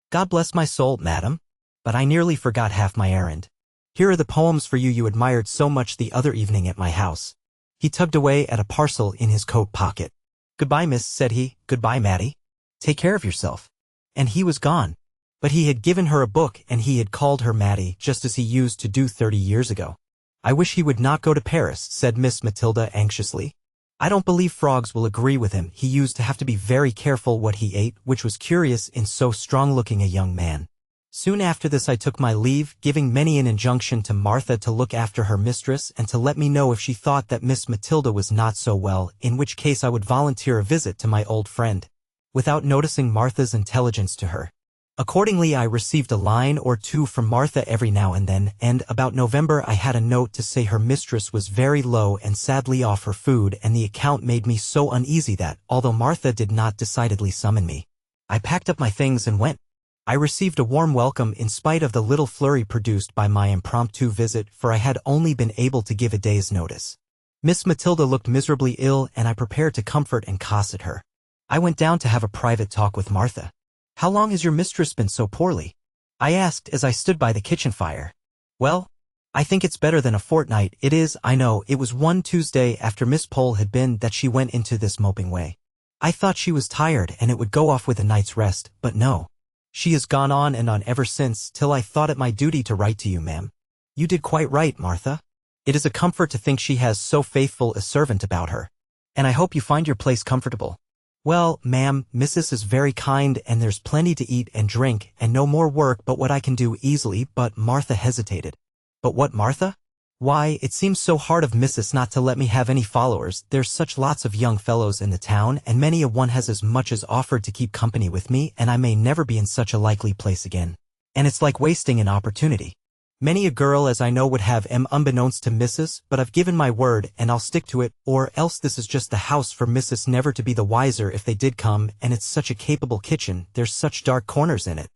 "God bless my soul, madam. But I nearly forgot half my errand. Here are the poems for you you admired so much the other evening at my house." He tugged away at a parcel in his coat pocket. "Goodbye, miss," said he. "Goodbye, Matty. Take care of yourself." And he was gone. But he had given her a book, and he had called her Matty, just as he used to do 30 years ago. "I wish he would not go to Paris," said Miss Matilda anxiously. "I don't believe frogs will agree with him. He used to have to be very careful what he ate, which was curious in so strong-looking a young man." Soon after this I took my leave, giving many an injunction to Martha to look after her mistress and to let me know if she thought that Miss Matilda was not so well, in which case I would volunteer a visit to my old friend, without noticing Martha's intelligence to her. Accordingly I received a line or two from Martha every now and then, and about November I had a note to say her mistress was very low and sadly off her food, and the account made me so uneasy that, although Martha did not decidedly summon me, I packed up my things and went. I received a warm welcome in spite of the little flurry produced by my impromptu visit, for I had only been able to give a day's notice. Miss Matilda looked miserably ill, and I prepared to comfort and cosset her. I went down to have a private talk with Martha. "How long has your mistress been so poorly?" I asked as I stood by the kitchen fire. "Well, I think it's better than a fortnight. It is, I know. It was one Tuesday after Miss Pole had been that she went into this moping way. I thought she was tired and it would go off with a night's rest, but no. She has gone on and on ever since, till I thought it my duty to write to you, ma'am." "You did quite right, Martha. It is a comfort to think she has so faithful a servant about her. And I hope you find your place comfortable." "Well, ma'am, Mrs. is very kind, and there's plenty to eat and drink, and no more work but what I can do easily," but Martha hesitated. "But what, Martha?" "Why, it seems so hard of Mrs. not to let me have any followers. There's such lots of young fellows in the town, and many a one has as much as offered to keep company with me, and I may never be in such a likely place again. And it's like wasting an opportunity. Many a girl as I know would have unbeknownst to Mrs., but I've given my word, and I'll stick to it, or else this is just the house for Mrs. never to be the wiser if they did come, and it's such a capable kitchen, there's such dark corners in it.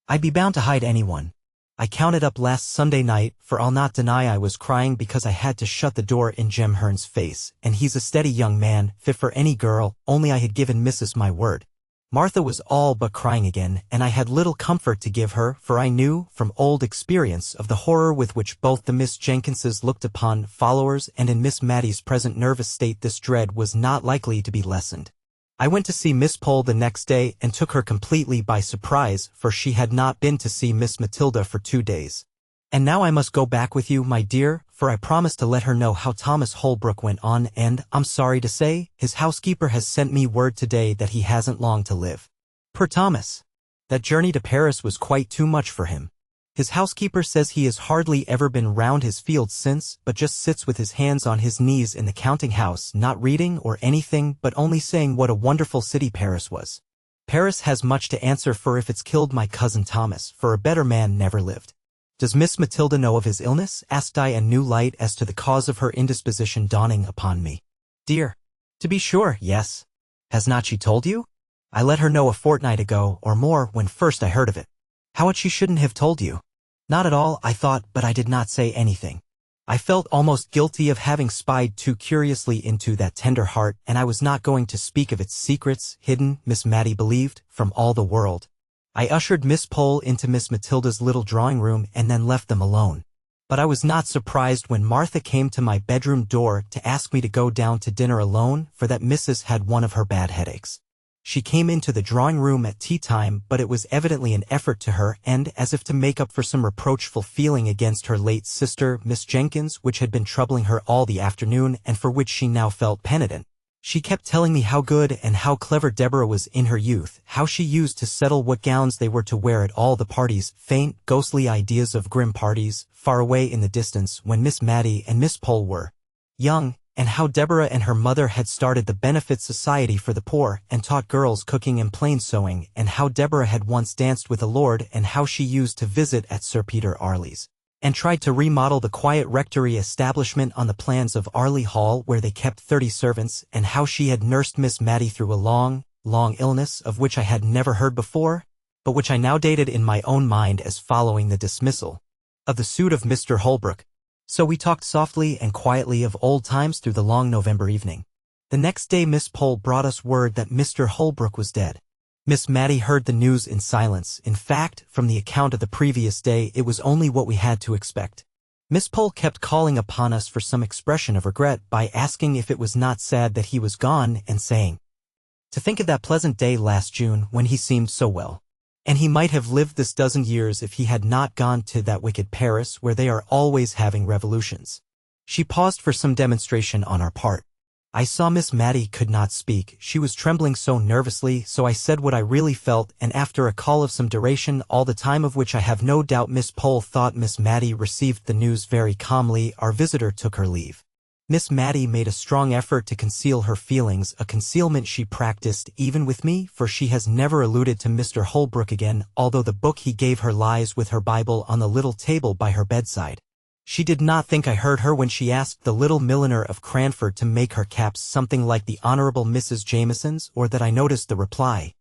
I'd be bound to hide anyone. I counted up last Sunday night, for I'll not deny I was crying because I had to shut the door in Jem Hearn's face, and he's a steady young man, fit for any girl, only I had given Mrs. my word." Martha was all but crying again, and I had little comfort to give her, for I knew, from old experience, of the horror with which both the Miss Jenkinses looked upon followers, and in Miss Matty's present nervous state this dread was not likely to be lessened. I went to see Miss Pole the next day, and took her completely by surprise, for she had not been to see Miss Matilda for 2 days. "And now I must go back with you, my dear, for I promised to let her know how Thomas Holbrook went on, and, I'm sorry to say, his housekeeper has sent me word today that he hasn't long to live. Poor Thomas! That journey to Paris was quite too much for him. His housekeeper says he has hardly ever been round his fields since, but just sits with his hands on his knees in the counting-house, not reading or anything, but only saying what a wonderful city Paris was. Paris has much to answer for if it's killed my cousin Thomas, for a better man never lived." "Does Miss Matilda know of his illness?" asked I, a new light as to the cause of her indisposition dawning upon me. "Dear, to be sure, yes. Has not she told you? I let her know a fortnight ago, or more, when first I heard of it." "How she shouldn't have told you." "Not at all, I thought, but I did not say anything. I felt almost guilty of having spied too curiously into that tender heart, and I was not going to speak of its secrets, hidden, Miss Mattie believed, from all the world. I ushered Miss Pole into Miss Matilda's little drawing room and then left them alone. But I was not surprised when Martha came to my bedroom door to ask me to go down to dinner alone, for that Mrs. had one of her bad headaches. She came into the drawing room at tea time, but it was evidently an effort to her, and as if to make up for some reproachful feeling against her late sister, Miss Jenkins, which had been troubling her all the afternoon and for which she now felt penitent. She kept telling me how good and how clever Deborah was in her youth, how she used to settle what gowns they were to wear at all the parties, faint, ghostly ideas of grim parties, far away in the distance when Miss Mattie and Miss Pole were young, and how Deborah and her mother had started the Benefit Society for the Poor and taught girls cooking and plain sewing, and how Deborah had once danced with a lord, and how she used to visit at Sir Peter Arley's, and tried to remodel the quiet rectory establishment on the plans of Arley Hall where they kept 30 servants, and how she had nursed Miss Mattie through a long, long illness of which I had never heard before, but which I now dated in my own mind as following the dismissal of the suit of Mr. Holbrook. So we talked softly and quietly of old times through the long November evening. The next day Miss Pole brought us word that Mr. Holbrook was dead. Miss Mattie heard the news in silence. In fact, from the account of the previous day, it was only what we had to expect. Miss Pole kept calling upon us for some expression of regret by asking if it was not sad that he was gone, and saying, "To think of that pleasant day last June when he seemed so well. And he might have lived this dozen years if he had not gone to that wicked Paris where they are always having revolutions." She paused for some demonstration on our part. I saw Miss Mattie could not speak. She was trembling so nervously, so I said what I really felt, and after a call of some duration, all the time of which I have no doubt Miss Pole thought Miss Mattie received the news very calmly, our visitor took her leave. Miss Mattie made a strong effort to conceal her feelings, a concealment she practiced even with me, for she has never alluded to Mr. Holbrook again, although the book he gave her lies with her Bible on the little table by her bedside. She did not think I heard her when she asked the little milliner of Cranford to make her caps something like the Honorable Mrs. Jameson's, or that I noticed the reply.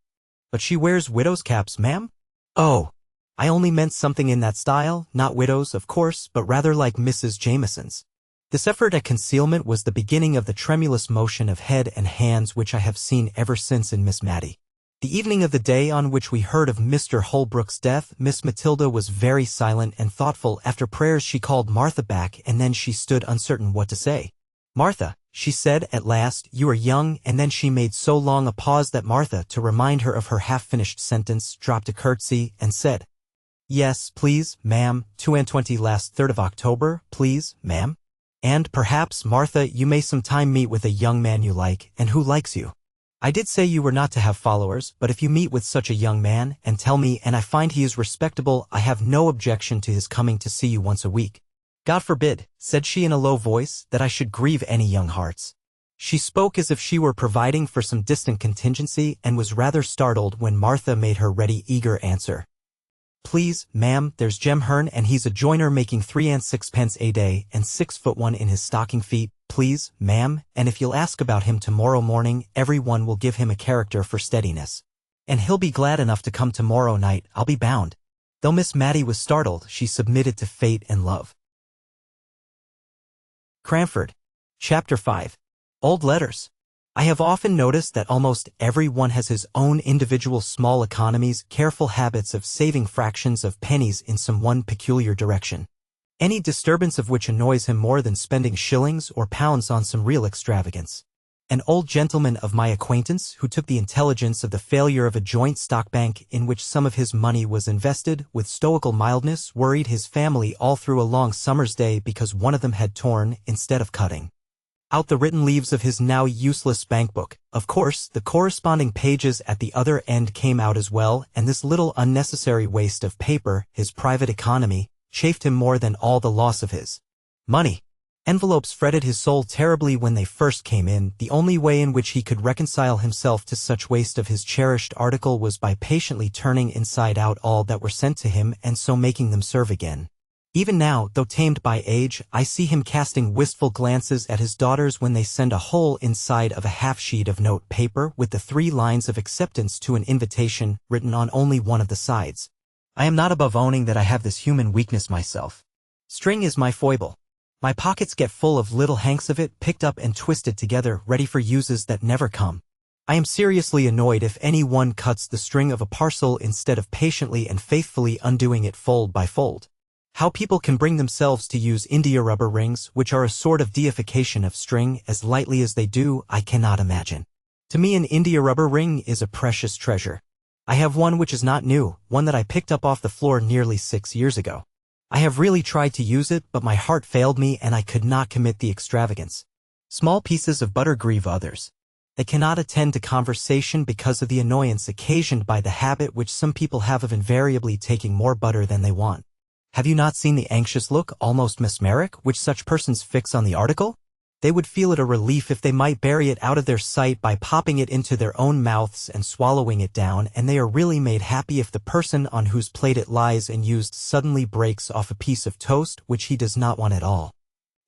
"But she wears widow's caps, ma'am?" "Oh, I only meant something in that style, not widows, of course, but rather like Mrs. Jameson's." This effort at concealment was the beginning of the tremulous motion of head and hands which I have seen ever since in Miss Mattie. The evening of the day on which we heard of Mr. Holbrook's death, Miss Matilda was very silent and thoughtful. After prayers she called Martha back, and then she stood uncertain what to say. "Martha," she said at last, "you are young," and then she made so long a pause that Martha, to remind her of her half-finished sentence, dropped a curtsy and said, "Yes, please, ma'am, 22 last 3rd of October, please, ma'am. And, perhaps, Martha, you may some time meet with a young man you like, and who likes you. I did say you were not to have followers, but if you meet with such a young man, and tell me, and I find he is respectable, I have no objection to his coming to see you once a week. God forbid," said she in a low voice, "that I should grieve any young hearts." She spoke as if she were providing for some distant contingency, and was rather startled when Martha made her ready, eager answer. "Please, ma'am, there's Jem Hearn, and he's a joiner making 3 and 6 a day, and 6'1" in his stocking feet, please, ma'am, and if you'll ask about him tomorrow morning, every one will give him a character for steadiness. And he'll be glad enough to come tomorrow night, I'll be bound." Though Miss Mattie was startled, she submitted to fate and love. Cranford. Chapter 5. Old Letters. I have often noticed that almost every one has his own individual small economies, careful habits of saving fractions of pennies in some one peculiar direction, any disturbance of which annoys him more than spending shillings or pounds on some real extravagance. An old gentleman of my acquaintance, who took the intelligence of the failure of a joint stock bank in which some of his money was invested, with stoical mildness worried his family all through a long summer's day because one of them had torn, instead of cutting out the written leaves of his now useless bankbook. Of course, the corresponding pages at the other end came out as well, and this little unnecessary waste of paper, his private economy, chafed him more than all the loss of his money. Envelopes fretted his soul terribly when they first came in. The only way in which he could reconcile himself to such waste of his cherished article was by patiently turning inside out all that were sent to him and so making them serve again. Even now, though tamed by age, I see him casting wistful glances at his daughters when they send a hole inside of a half-sheet of note paper with the 3 lines of acceptance to an invitation written on only one of the sides. I am not above owning that I have this human weakness myself. String is my foible. My pockets get full of little hanks of it picked up and twisted together, ready for uses that never come. I am seriously annoyed if anyone cuts the string of a parcel instead of patiently and faithfully undoing it fold by fold. How people can bring themselves to use India rubber rings, which are a sort of deification of string, as lightly as they do, I cannot imagine. To me, an India rubber ring is a precious treasure. I have one which is not new, one that I picked up off the floor nearly 6 years ago. I have really tried to use it, but my heart failed me and I could not commit the extravagance. Small pieces of butter grieve others. They cannot attend to conversation because of the annoyance occasioned by the habit which some people have of invariably taking more butter than they want. Have you not seen the anxious look, almost mesmeric, which such persons fix on the article? They would feel it a relief if they might bury it out of their sight by popping it into their own mouths and swallowing it down, and they are really made happy if the person on whose plate it lies and used suddenly breaks off a piece of toast which he does not want at all,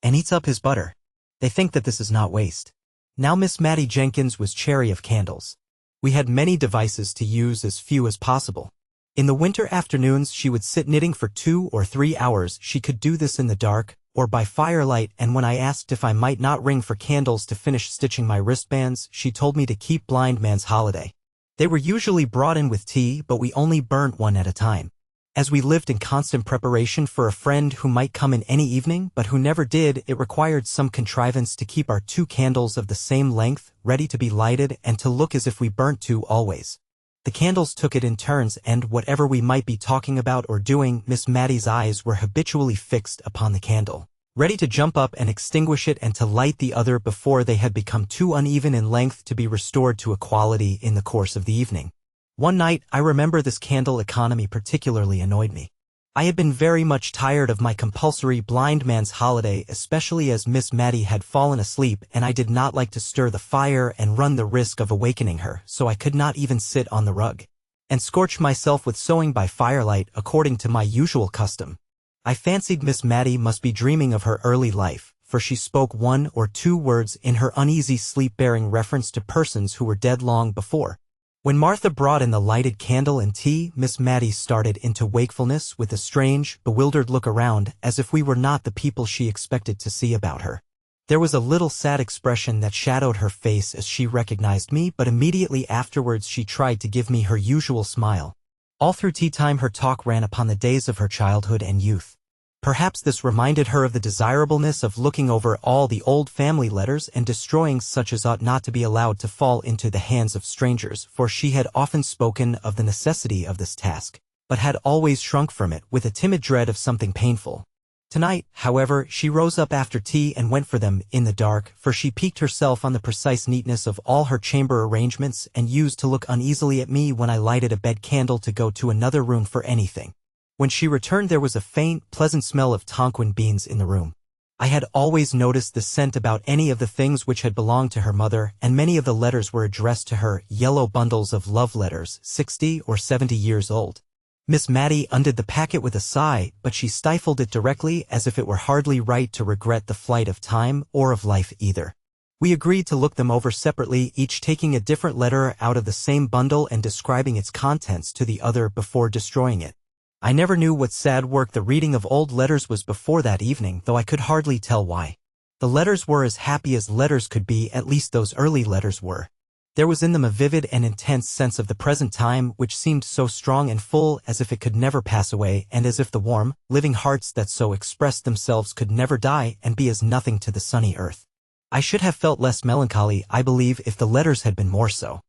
and eats up his butter. They think that this is not waste. Now Miss Maddie Jenkins was chary of candles. We had many devices to use as few as possible. In the winter afternoons she would sit knitting for 2 or 3 hours. She could do this in the dark, or by firelight, and when I asked if I might not ring for candles to finish stitching my wristbands, she told me to keep blind man's holiday. They were usually brought in with tea, but we only burnt one at a time. As we lived in constant preparation for a friend who might come in any evening, but who never did, it required some contrivance to keep our 2 candles of the same length, ready to be lighted, and to look as if we burnt 2 always. The candles took it in turns, and whatever we might be talking about or doing, Miss Maddie's eyes were habitually fixed upon the candle, ready to jump up and extinguish it and to light the other before they had become too uneven in length to be restored to equality in the course of the evening. One night, I remember, this candle economy particularly annoyed me. I had been very much tired of my compulsory blind man's holiday, especially as Miss Maddie had fallen asleep, and I did not like to stir the fire and run the risk of awakening her, so I could not even sit on the rug and scorch myself with sewing by firelight according to my usual custom. I fancied Miss Maddie must be dreaming of her early life, for she spoke 1 or 2 words in her uneasy sleep bearing reference to persons who were dead long before. When Martha brought in the lighted candle and tea, Miss Maddie started into wakefulness with a strange, bewildered look around, as if we were not the people she expected to see about her. There was a little sad expression that shadowed her face as she recognized me, but immediately afterwards she tried to give me her usual smile. All through tea time her talk ran upon the days of her childhood and youth. Perhaps this reminded her of the desirableness of looking over all the old family letters and destroying such as ought not to be allowed to fall into the hands of strangers, for she had often spoken of the necessity of this task, but had always shrunk from it with a timid dread of something painful. Tonight, however, she rose up after tea and went for them in the dark, for she piqued herself on the precise neatness of all her chamber arrangements and used to look uneasily at me when I lighted a bed candle to go to another room for anything. When she returned there was a faint, pleasant smell of Tonquin beans in the room. I had always noticed the scent about any of the things which had belonged to her mother, and many of the letters were addressed to her, yellow bundles of love letters, 60 or 70 years old. Miss Maddie undid the packet with a sigh, but she stifled it directly, as if it were hardly right to regret the flight of time or of life either. We agreed to look them over separately, each taking a different letter out of the same bundle and describing its contents to the other before destroying it. I never knew what sad work the reading of old letters was before that evening, though I could hardly tell why. The letters were as happy as letters could be, at least those early letters were. There was in them a vivid and intense sense of the present time which seemed so strong and full, as if it could never pass away, and as if the warm, living hearts that so expressed themselves could never die and be as nothing to the sunny earth. I should have felt less melancholy, I believe, if the letters had been more so.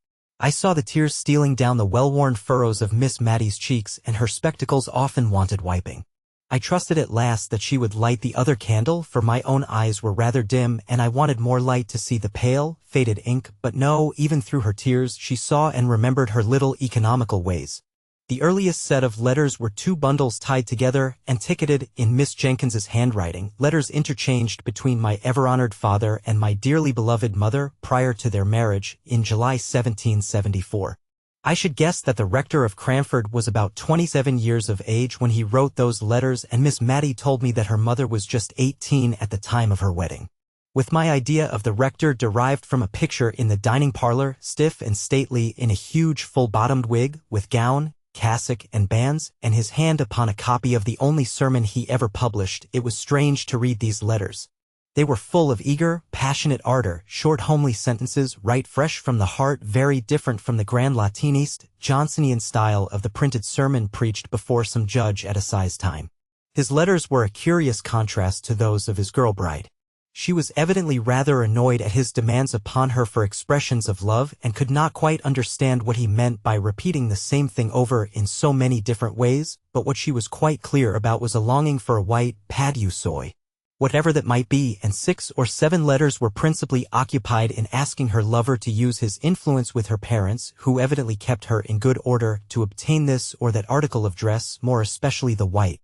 I saw the tears stealing down the well-worn furrows of Miss Maddie's cheeks, and her spectacles often wanted wiping. I trusted at last that she would light the other candle, for my own eyes were rather dim, and I wanted more light to see the pale, faded ink, but no, even through her tears she saw and remembered her little economical ways. The earliest set of letters were 2 bundles tied together and ticketed in Miss Jenkins's handwriting, letters interchanged between my ever-honored father and my dearly beloved mother prior to their marriage in July 1774. I should guess that the rector of Cranford was about 27 years of age when he wrote those letters, and Miss Maddie told me that her mother was just 18 at the time of her wedding. With my idea of the rector derived from a picture in the dining parlor, stiff and stately in a huge full-bottomed wig, with gown, cassock, and bands, and his hand upon a copy of the only sermon he ever published. It was strange to read these letters. They were full of eager, passionate ardor, short homely sentences right fresh from the heart, very different from the grand Latinist, Johnsonian style of the printed sermon preached before some judge at assize time. His letters were a curious contrast to those of his girl bride. She was evidently rather annoyed at his demands upon her for expressions of love and could not quite understand what he meant by repeating the same thing over in so many different ways, but what she was quite clear about was a longing for a white pad you soy, whatever that might be, and 6 or 7 letters were principally occupied in asking her lover to use his influence with her parents, who evidently kept her in good order, to obtain this or that article of dress, more especially the white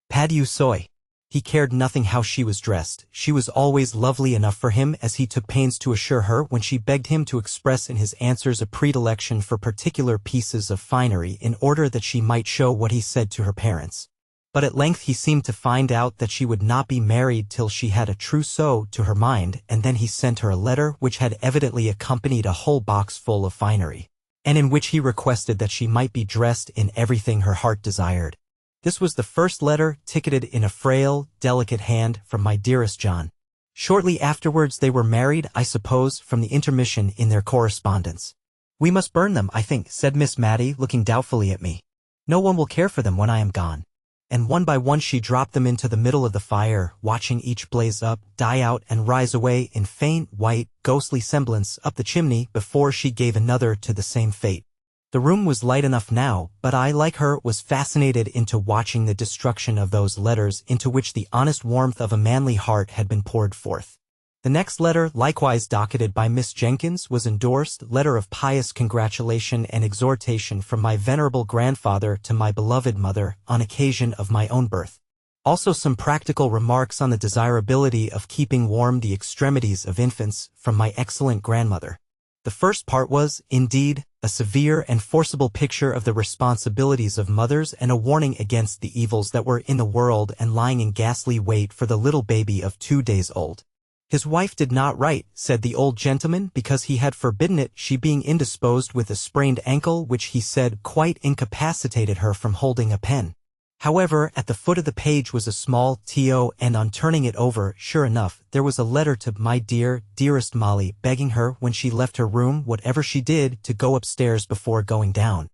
pad you soy. He cared nothing how she was dressed. She was always lovely enough for him, as he took pains to assure her when she begged him to express in his answers a predilection for particular pieces of finery in order that she might show what he said to her parents. But at length he seemed to find out that she would not be married till she had a trousseau to her mind, and then he sent her a letter which had evidently accompanied a whole box full of finery, and in which he requested that she might be dressed in everything her heart desired. This was the first letter, ticketed in a frail, delicate hand, from my dearest John. Shortly afterwards they were married, I suppose, from the intermission in their correspondence. "We must burn them, I think," said Miss Matty, looking doubtfully at me. "No one will care for them when I am gone." And one by one she dropped them into the middle of the fire, watching each blaze up, die out, and rise away in faint, white, ghostly semblance up the chimney before she gave another to the same fate. The room was light enough now, but I, like her, was fascinated into watching the destruction of those letters into which the honest warmth of a manly heart had been poured forth. The next letter, likewise docketed by Miss Jenkins, was endorsed, "Letter of pious congratulation and exhortation from my venerable grandfather to my beloved mother, on occasion of my own birth." Also some practical remarks on the desirability of keeping warm the extremities of infants, from my excellent grandmother. The first part was, indeed, a severe and forcible picture of the responsibilities of mothers and a warning against the evils that were in the world and lying in ghastly wait for the little baby of 2 days old. His wife did not write, said the old gentleman, because he had forbidden it, she being indisposed with a sprained ankle which he said quite incapacitated her from holding a pen. However, at the foot of the page was a small T.O., and on turning it over, sure enough, there was a letter to "My dear, dearest Molly," begging her, when she left her room, whatever she did, to go upstairs before going down,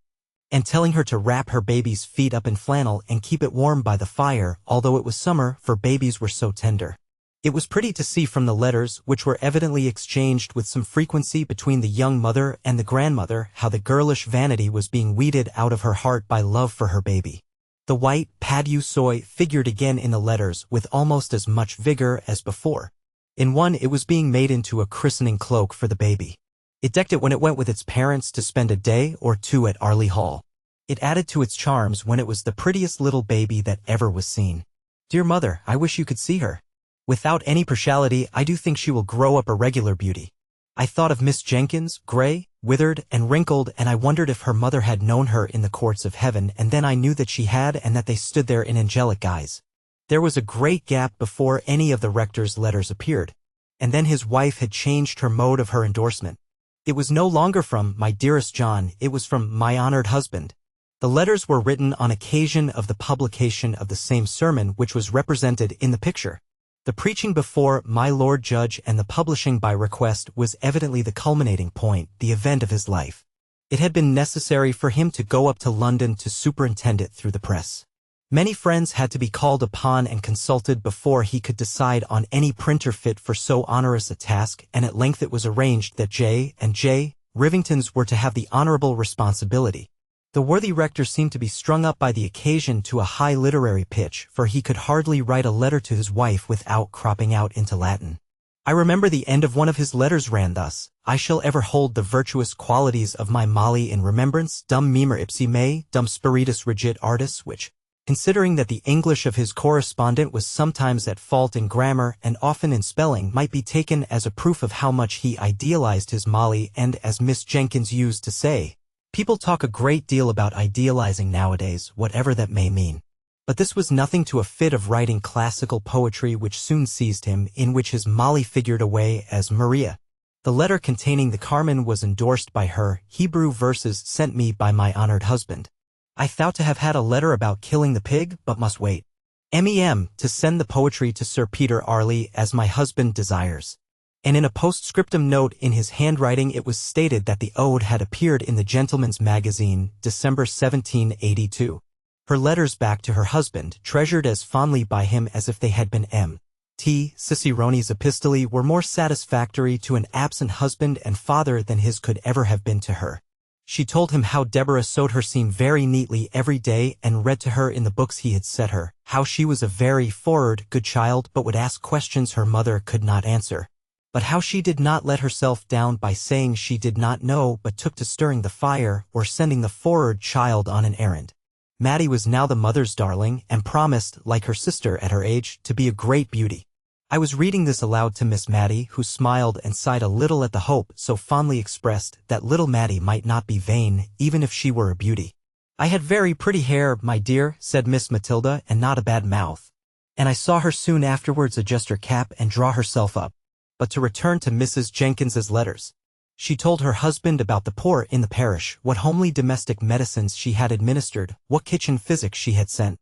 and telling her to wrap her baby's feet up in flannel and keep it warm by the fire, although it was summer, for babies were so tender. It was pretty to see from the letters, which were evidently exchanged with some frequency between the young mother and the grandmother, how the girlish vanity was being weeded out of her heart by love for her baby. The white pad you soy figured again in the letters with almost as much vigor as before. In one it was being made into a christening cloak for the baby. It decked it when it went with its parents to spend a day or 2 at Arley Hall. It added to its charms when it was the prettiest little baby that ever was seen. Dear mother, I wish you could see her. Without any partiality, I do think she will grow up a regular beauty. I thought of Miss Jenkins, gray, withered, and wrinkled, and I wondered if her mother had known her in the courts of heaven, and then I knew that she had, and that they stood there in angelic guise. There was a great gap before any of the rector's letters appeared, and then his wife had changed her mode of her endorsement. It was no longer from "My dearest John," it was from "My honored husband." The letters were written on occasion of the publication of the same sermon which was represented in the picture. The preaching before "My Lord Judge" and the publishing by request was evidently the culminating point, the event of his life. It had been necessary for him to go up to London to superintend it through the press. Many friends had to be called upon and consulted before he could decide on any printer fit for so onerous a task, and at length it was arranged that J. and J. Rivingtons were to have the honorable responsibility. The worthy rector seemed to be strung up by the occasion to a high literary pitch, for he could hardly write a letter to his wife without cropping out into Latin. I remember the end of one of his letters ran thus: "I shall ever hold the virtuous qualities of my Molly in remembrance, dum memor ipsi mei, dum spiritus regit artis," which, considering that the English of his correspondent was sometimes at fault in grammar and often in spelling, might be taken as a proof of how much he idealized his Molly, and, as Miss Jenkins used to say, people talk a great deal about idealizing nowadays, whatever that may mean. But this was nothing to a fit of writing classical poetry which soon seized him, in which his Molly figured away as Maria. The letter containing the Carmen was endorsed by her, "Hebrew verses sent me by my honored husband." I thought to have had a letter about killing the pig, but must wait. To send the poetry to Sir Peter Arley as my husband desires. And in a postscriptum note in his handwriting it was stated that the ode had appeared in the Gentleman's Magazine, December 1782. Her letters back to her husband, treasured as fondly by him as if they had been M.T. Cicerone's epistolae, were more satisfactory to an absent husband and father than his could ever have been to her. She told him how Deborah sewed her seam very neatly every day and read to her in the books he had set her, how she was a very forward, good child but would ask questions her mother could not answer, but how she did not let herself down by saying she did not know but took to stirring the fire or sending the forward child on an errand. Mattie was now the mother's darling and promised, like her sister at her age, to be a great beauty. I was reading this aloud to Miss Mattie, who smiled and sighed a little at the hope so fondly expressed that little Mattie might not be vain, even if she were a beauty. "I had very pretty hair, my dear," said Miss Matilda, "and not a bad mouth." And I saw her soon afterwards adjust her cap and draw herself up. But to return to Mrs. Jenkins's letters. She told her husband about the poor in the parish, what homely domestic medicines she had administered, what kitchen physic she had sent.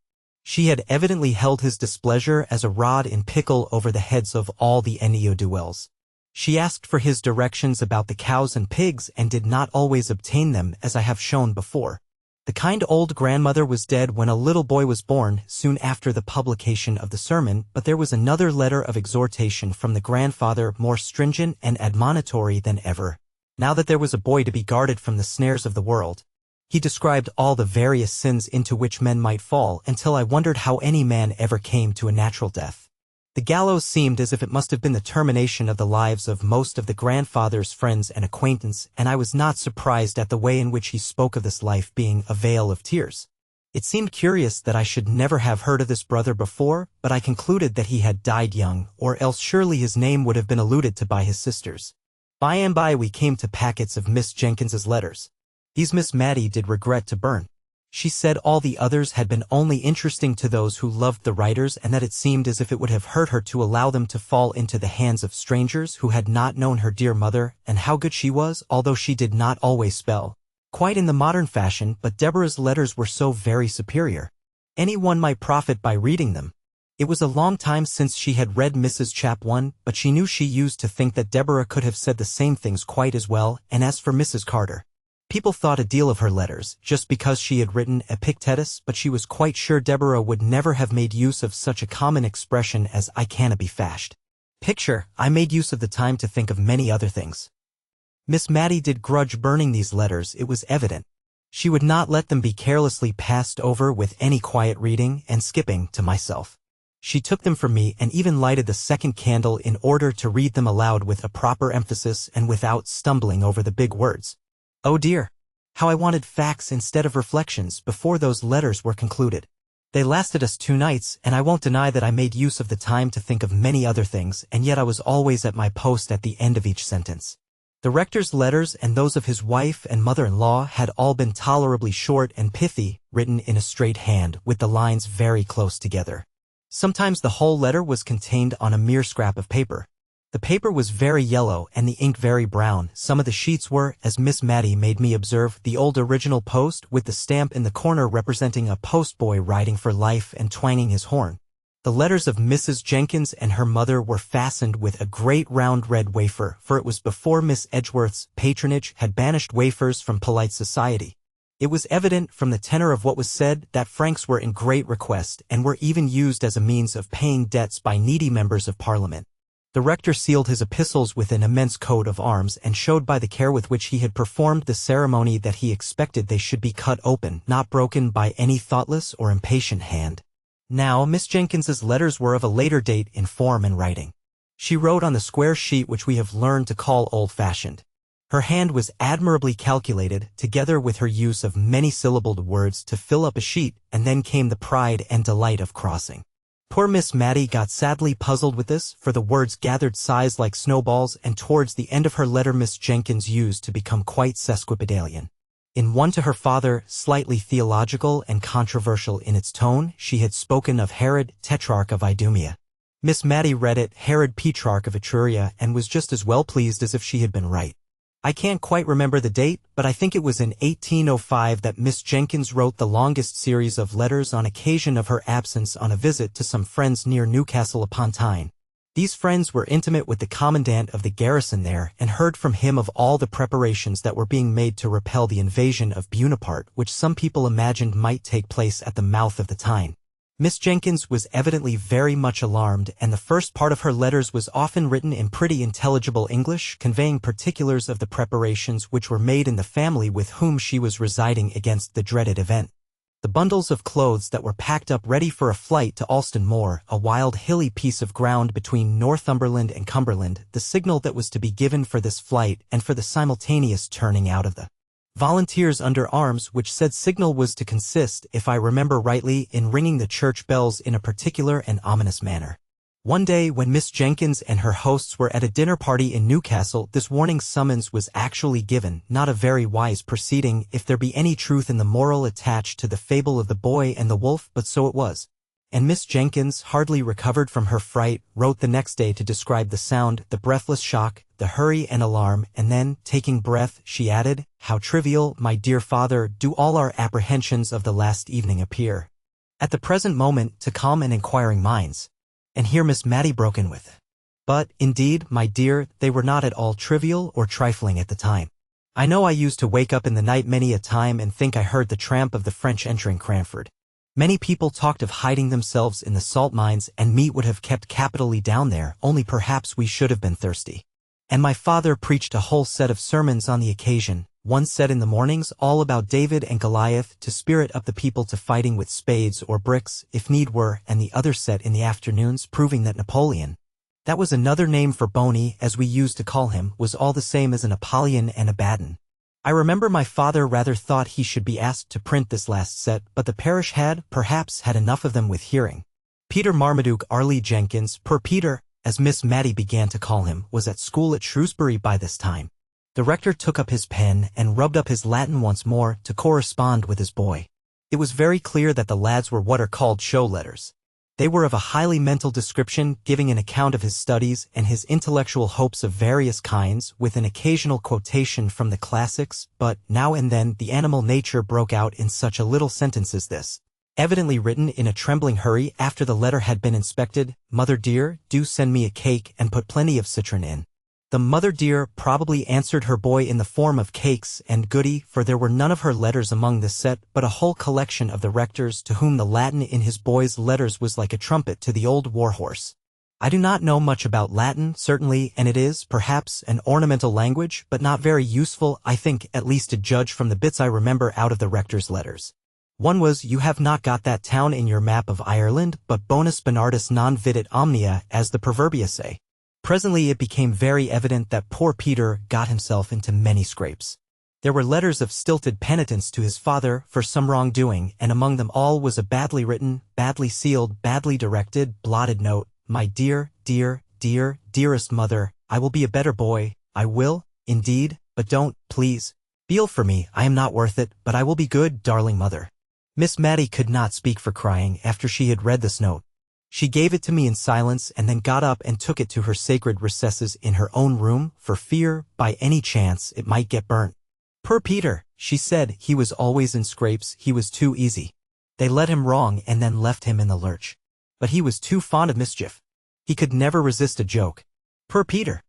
She had evidently held his displeasure as a rod in pickle over the heads of all the ne'er-do-wells. She asked for his directions about the cows and pigs and did not always obtain them, as I have shown before. The kind old grandmother was dead when a little boy was born, soon after the publication of the sermon, but there was another letter of exhortation from the grandfather, more stringent and admonitory than ever. Now that there was a boy to be guarded from the snares of the world. He described all the various sins into which men might fall until I wondered how any man ever came to a natural death. The gallows seemed as if it must have been the termination of the lives of most of the grandfather's friends and acquaintance, and I was not surprised at the way in which he spoke of this life being a vale of tears. It seemed curious that I should never have heard of this brother before, but I concluded that he had died young, or else surely his name would have been alluded to by his sisters. By and by we came to packets of Miss Jenkins's letters. These Miss Mattie did regret to burn. She said all the others had been only interesting to those who loved the writers, and that it seemed as if it would have hurt her to allow them to fall into the hands of strangers who had not known her dear mother, and how good she was, although she did not always spell quite in the modern fashion, but Deborah's letters were so very superior. Any one might profit by reading them. It was a long time since she had read Mrs. Chap 1, but she knew she used to think that Deborah could have said the same things quite as well, and as for Mrs. Carter, people thought a deal of her letters, just because she had written Epictetus, but she was quite sure Deborah would never have made use of such a common expression as "I canna be fashed." Picture, I made use of the time to think of many other things. Miss Mattie did grudge burning these letters, it was evident. She would not let them be carelessly passed over with any quiet reading and skipping to myself. She took them from me and even lighted the second candle in order to read them aloud with a proper emphasis and without stumbling over the big words. Oh dear! How I wanted facts instead of reflections before those letters were concluded. They lasted us 2 nights, and I won't deny that I made use of the time to think of many other things, and yet I was always at my post at the end of each sentence. The rector's letters and those of his wife and mother-in-law had all been tolerably short and pithy, written in a straight hand, with the lines very close together. Sometimes the whole letter was contained on a mere scrap of paper. The paper was very yellow and the ink very brown. Some of the sheets were, as Miss Mattie made me observe, the old original post with the stamp in the corner representing a postboy riding for life and twanging his horn. The letters of Mrs. Jenkins and her mother were fastened with a great round red wafer, for it was before Miss Edgeworth's patronage had banished wafers from polite society. It was evident from the tenor of what was said that francs were in great request and were even used as a means of paying debts by needy members of Parliament. The rector sealed his epistles with an immense coat of arms and showed by the care with which he had performed the ceremony that he expected they should be cut open, not broken by any thoughtless or impatient hand. Now, Miss Jenkins's letters were of a later date in form and writing. She wrote on the square sheet which we have learned to call old-fashioned. Her hand was admirably calculated, together with her use of many-syllabled words to fill up a sheet, and then came the pride and delight of crossing. Poor Miss Mattie got sadly puzzled with this, for the words gathered size like snowballs, and towards the end of her letter Miss Jenkins used to become quite sesquipedalian. In one to her father, slightly theological and controversial in its tone, she had spoken of Herod, Tetrarch of Idumea. Miss Mattie read it, Herod Petrarch of Etruria, and was just as well pleased as if she had been right. I can't quite remember the date, but I think it was in 1805 that Miss Jenkins wrote the longest series of letters on occasion of her absence on a visit to some friends near Newcastle upon Tyne. These friends were intimate with the commandant of the garrison there and heard from him of all the preparations that were being made to repel the invasion of Buonaparte, which some people imagined might take place at the mouth of the Tyne. Miss Jenkins was evidently very much alarmed, and the first part of her letters was often written in pretty intelligible English, conveying particulars of the preparations which were made in the family with whom she was residing against the dreaded event. The bundles of clothes that were packed up ready for a flight to Alston Moor, a wild hilly piece of ground between Northumberland and Cumberland, the signal that was to be given for this flight and for the simultaneous turning out of the volunteers under arms, which said signal was to consist, if I remember rightly, in ringing the church bells in a particular and ominous manner. One day when Miss Jenkins and her hosts were at a dinner party in Newcastle, this warning summons was actually given, not a very wise proceeding if there be any truth in the moral attached to the fable of the boy and the wolf, but so it was. And Miss Jenkins, hardly recovered from her fright, wrote the next day to describe the sound, the breathless shock, the hurry and alarm, and then, taking breath, she added, "How trivial, my dear father, do all our apprehensions of the last evening appear, at the present moment, to calm and inquiring minds." And here Miss Matty broke in with, "But, indeed, my dear, they were not at all trivial or trifling at the time. I know I used to wake up in the night many a time and think I heard the tramp of the French entering Cranford. Many people talked of hiding themselves in the salt mines, and meat would have kept capitally down there, only perhaps we should have been thirsty. And my father preached a whole set of sermons on the occasion, one set in the mornings all about David and Goliath to spirit up the people to fighting with spades or bricks, if need were, and the other set in the afternoons proving that Napoleon, that was another name for Boney, as we used to call him, was all the same as an Apollyon and a Baden. I remember my father rather thought he should be asked to print this last set, but the parish had, perhaps, had enough of them with hearing. Peter Marmaduke Arley Jenkins, poor Peter, as Miss Matty began to call him, was at school at Shrewsbury by this time. The rector took up his pen and rubbed up his Latin once more to correspond with his boy. It was very clear that the lads were what are called show letters. They were of a highly mental description, giving an account of his studies and his intellectual hopes of various kinds, with an occasional quotation from the classics, but, now and then, the animal nature broke out in such a little sentence as this, evidently written in a trembling hurry after the letter had been inspected: "Mother dear, do send me a cake and put plenty of citron in." The mother dear probably answered her boy in the form of cakes and goody, for there were none of her letters among this set, but a whole collection of the rector's, to whom the Latin in his boy's letters was like a trumpet to the old war-horse. I do not know much about Latin, certainly, and it is, perhaps, an ornamental language, but not very useful, I think, at least to judge from the bits I remember out of the rector's letters. One was, "You have not got that town in your map of Ireland, but bonus Bernardus non vidit omnia, as the proverbia say." Presently it became very evident that poor Peter got himself into many scrapes. There were letters of stilted penitence to his father for some wrongdoing, and among them all was a badly written, badly sealed, badly directed, blotted note: "My dear, dear, dear, dearest mother, I will be a better boy, I will, indeed, but don't, please, feel for me, I am not worth it, but I will be good, darling mother." Miss Matty could not speak for crying after she had read this note. She gave it to me in silence and then got up and took it to her sacred recesses in her own room, for fear, by any chance, it might get burnt. "Poor Peter," she said, "he was always in scrapes, he was too easy. They led him wrong and then left him in the lurch. But he was too fond of mischief. He could never resist a joke. Poor Peter."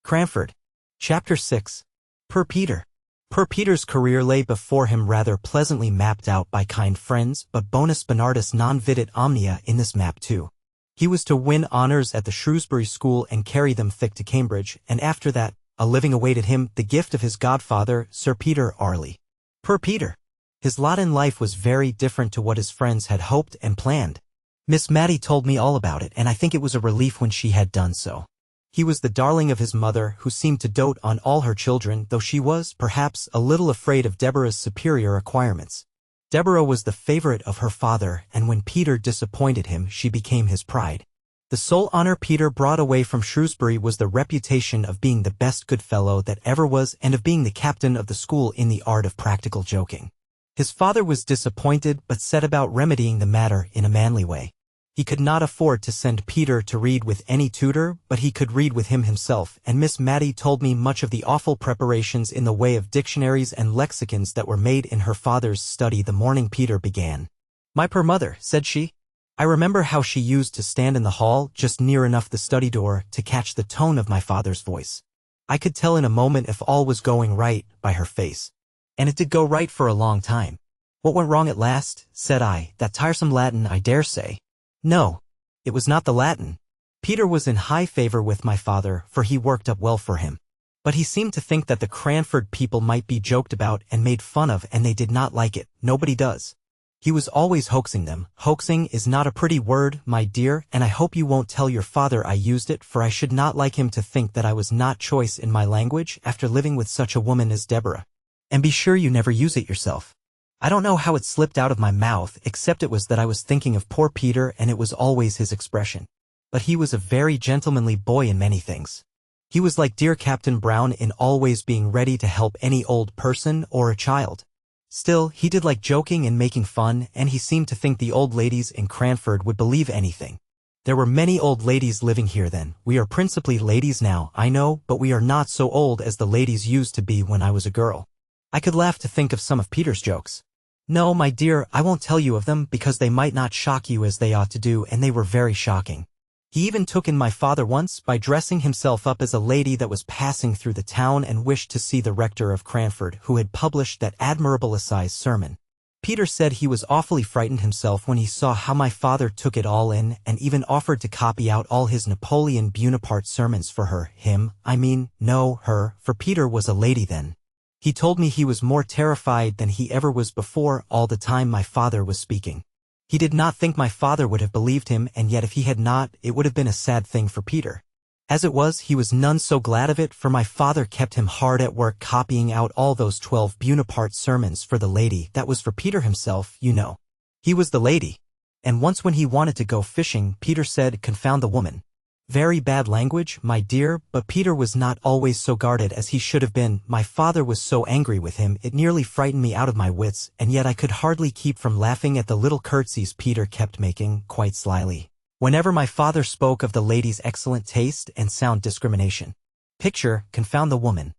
Cranford. Chapter 6. Poor Peter. Poor Peter's career lay before him rather pleasantly mapped out by kind friends, but bonus Bernardus non vidit omnia in this map too. He was to win honors at the Shrewsbury School and carry them thick to Cambridge, and after that, a living awaited him, the gift of his godfather, Sir Peter Arley. Poor Peter! His lot in life was very different to what his friends had hoped and planned. Miss Matty told me all about it, and I think it was a relief when she had done so. He was the darling of his mother, who seemed to dote on all her children, though she was, perhaps, a little afraid of Deborah's superior acquirements. Deborah was the favorite of her father, and when Peter disappointed him, she became his pride. The sole honor Peter brought away from Shrewsbury was the reputation of being the best good fellow that ever was, and of being the captain of the school in the art of practical joking. His father was disappointed, but set about remedying the matter in a manly way. He could not afford to send Peter to read with any tutor, but he could read with him himself, and Miss Maddie told me much of the awful preparations in the way of dictionaries and lexicons that were made in her father's study the morning Peter began. "My poor mother," said she. I remember how she used to stand in the hall just near enough the study door to catch the tone of my father's voice. I could tell in a moment if all was going right by her face. And it did go right for a long time. "What went wrong at last?" said I. "That tiresome Latin, I dare say." No, it was not the Latin. Peter was in high favor with my father, for he worked up well for him. But he seemed to think that the Cranford people might be joked about and made fun of, and they did not like it. Nobody does. He was always hoaxing them. Hoaxing is not a pretty word, my dear, and I hope you won't tell your father I used it, for I should not like him to think that I was not choice in my language after living with such a woman as Deborah. And be sure you never use it yourself. I don't know how it slipped out of my mouth, except it was that I was thinking of poor Peter, and it was always his expression. But he was a very gentlemanly boy in many things. He was like dear Captain Brown in always being ready to help any old person or a child. Still, he did like joking and making fun, and he seemed to think the old ladies in Cranford would believe anything. There were many old ladies living here then. We are principally ladies now, I know, but we are not so old as the ladies used to be when I was a girl. I could laugh to think of some of Peter's jokes. No, my dear, I won't tell you of them because they might not shock you as they ought to do, and they were very shocking. He even took in my father once by dressing himself up as a lady that was passing through the town and wished to see the rector of Cranford, who had published that admirable assize sermon. Peter said he was awfully frightened himself when he saw how my father took it all in, and even offered to copy out all his Napoleon Bonaparte sermons for her, her, for Peter was a lady then. He told me he was more terrified than he ever was before all the time my father was speaking. He did not think my father would have believed him, and yet if he had not, it would have been a sad thing for Peter. As it was, he was none so glad of it, for my father kept him hard at work copying out all those 12 Bonaparte sermons for the lady. That was for Peter himself, you know. He was the lady. And once when he wanted to go fishing, Peter said, "Confound the woman." Very bad language, my dear, but Peter was not always so guarded as he should have been. My father was so angry with him it nearly frightened me out of my wits, and yet I could hardly keep from laughing at the little curtsies Peter kept making, quite slyly, whenever my father spoke of the lady's excellent taste and sound discrimination. Picture, "Confound the woman."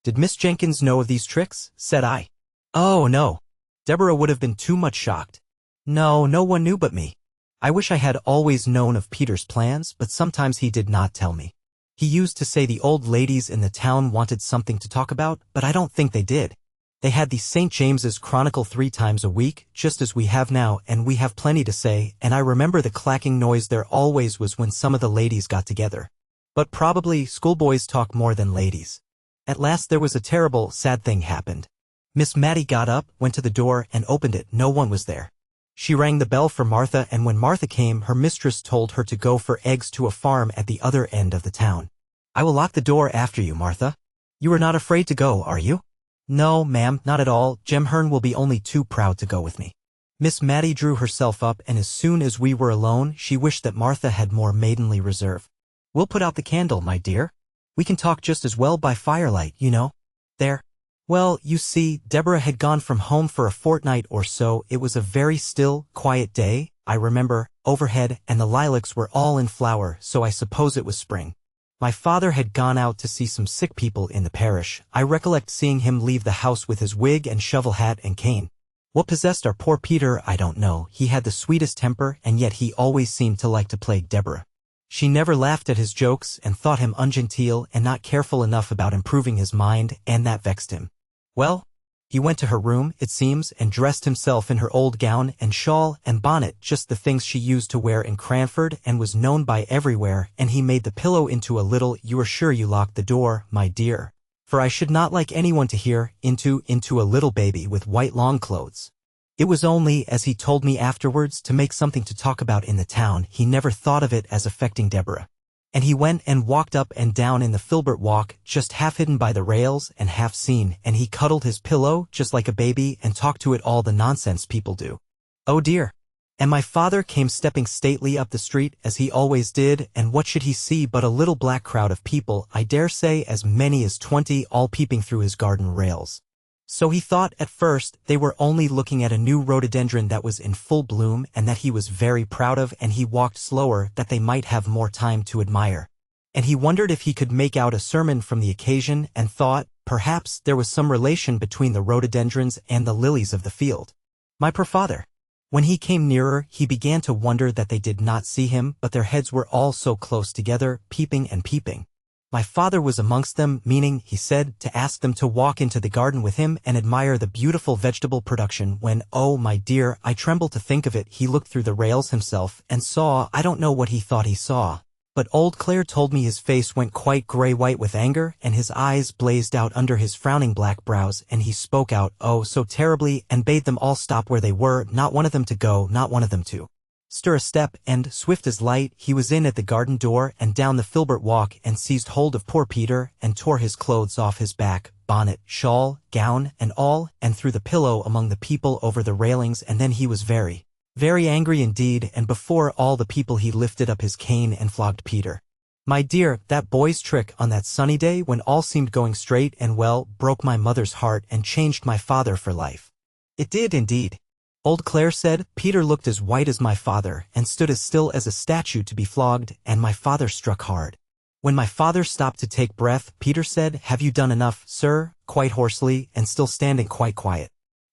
"Did Miss Jenkins know of these tricks?" said I. "Oh, no. Deborah would have been too much shocked. No, no one knew but me. I wish I had always known of Peter's plans, but sometimes he did not tell me. He used to say the old ladies in the town wanted something to talk about, but I don't think they did. They had the St. James's Chronicle 3 times a week, just as we have now, and we have plenty to say, and I remember the clacking noise there always was when some of the ladies got together. But probably schoolboys talk more than ladies. At last there was a terrible, sad thing happened. Miss Maddie got up, went to the door, and opened it. No one was there. She rang the bell for Martha, and when Martha came, her mistress told her to go for eggs to a farm at the other end of the town. "I will lock the door after you, Martha. You are not afraid to go, are you?" "No, ma'am, not at all. Jem Hearn will be only too proud to go with me." Miss Maddie drew herself up, and as soon as we were alone, she wished that Martha had more maidenly reserve. "We'll put out the candle, my dear. We can talk just as well by firelight, you know. There." Well, you see, Deborah had gone from home for a fortnight or so. It was a very still, quiet day, I remember, overhead, and the lilacs were all in flower, so I suppose it was spring. My father had gone out to see some sick people in the parish. I recollect seeing him leave the house with his wig and shovel hat and cane. What possessed our poor Peter, I don't know. He had the sweetest temper, and yet he always seemed to like to plague Deborah. She never laughed at his jokes and thought him ungenteel and not careful enough about improving his mind, and that vexed him. Well, he went to her room, it seems, and dressed himself in her old gown and shawl and bonnet, just the things she used to wear in Cranford and was known by everywhere, and he made the pillow into a little— You are sure you locked the door, my dear? For I should not like anyone to hear— into a little baby with white long clothes. It was only, as he told me afterwards, to make something to talk about in the town. He never thought of it as affecting Deborah. And he went and walked up and down in the Filbert walk, just half hidden by the rails and half seen, and he cuddled his pillow just like a baby and talked to it all the nonsense people do. Oh dear. And my father came stepping stately up the street, as he always did, and what should he see but a little black crowd of people, I dare say as many as 20, all peeping through his garden rails. So he thought at first they were only looking at a new rhododendron that was in full bloom and that he was very proud of, and he walked slower that they might have more time to admire. And he wondered if he could make out a sermon from the occasion, and thought, perhaps there was some relation between the rhododendrons and the lilies of the field. My poor father. When he came nearer, he began to wonder that they did not see him, but their heads were all so close together, peeping and peeping. My father was amongst them, meaning, he said, to ask them to walk into the garden with him and admire the beautiful vegetable production when, oh my dear, I tremble to think of it, he looked through the rails himself and saw, I don't know what he thought he saw. But old Claire told me his face went quite gray-white with anger, and his eyes blazed out under his frowning black brows, and he spoke out, oh, so terribly, and bade them all stop where they were, not one of them to go, not one of them to stir a step, and, swift as light, he was in at the garden door and down the filbert walk and seized hold of poor Peter and tore his clothes off his back, bonnet, shawl, gown, and all, and threw the pillow among the people over the railings, and then he was very angry indeed, and before all the people he lifted up his cane and flogged Peter. My dear, that boy's trick on that sunny day when all seemed going straight and well broke my mother's heart and changed my father for life. It did indeed. Old Claire said. Peter looked as white as my father and stood as still as a statue to be flogged, and my father struck hard. When my father stopped to take breath, Peter said, have you done enough, sir, quite hoarsely, and still standing quite quiet.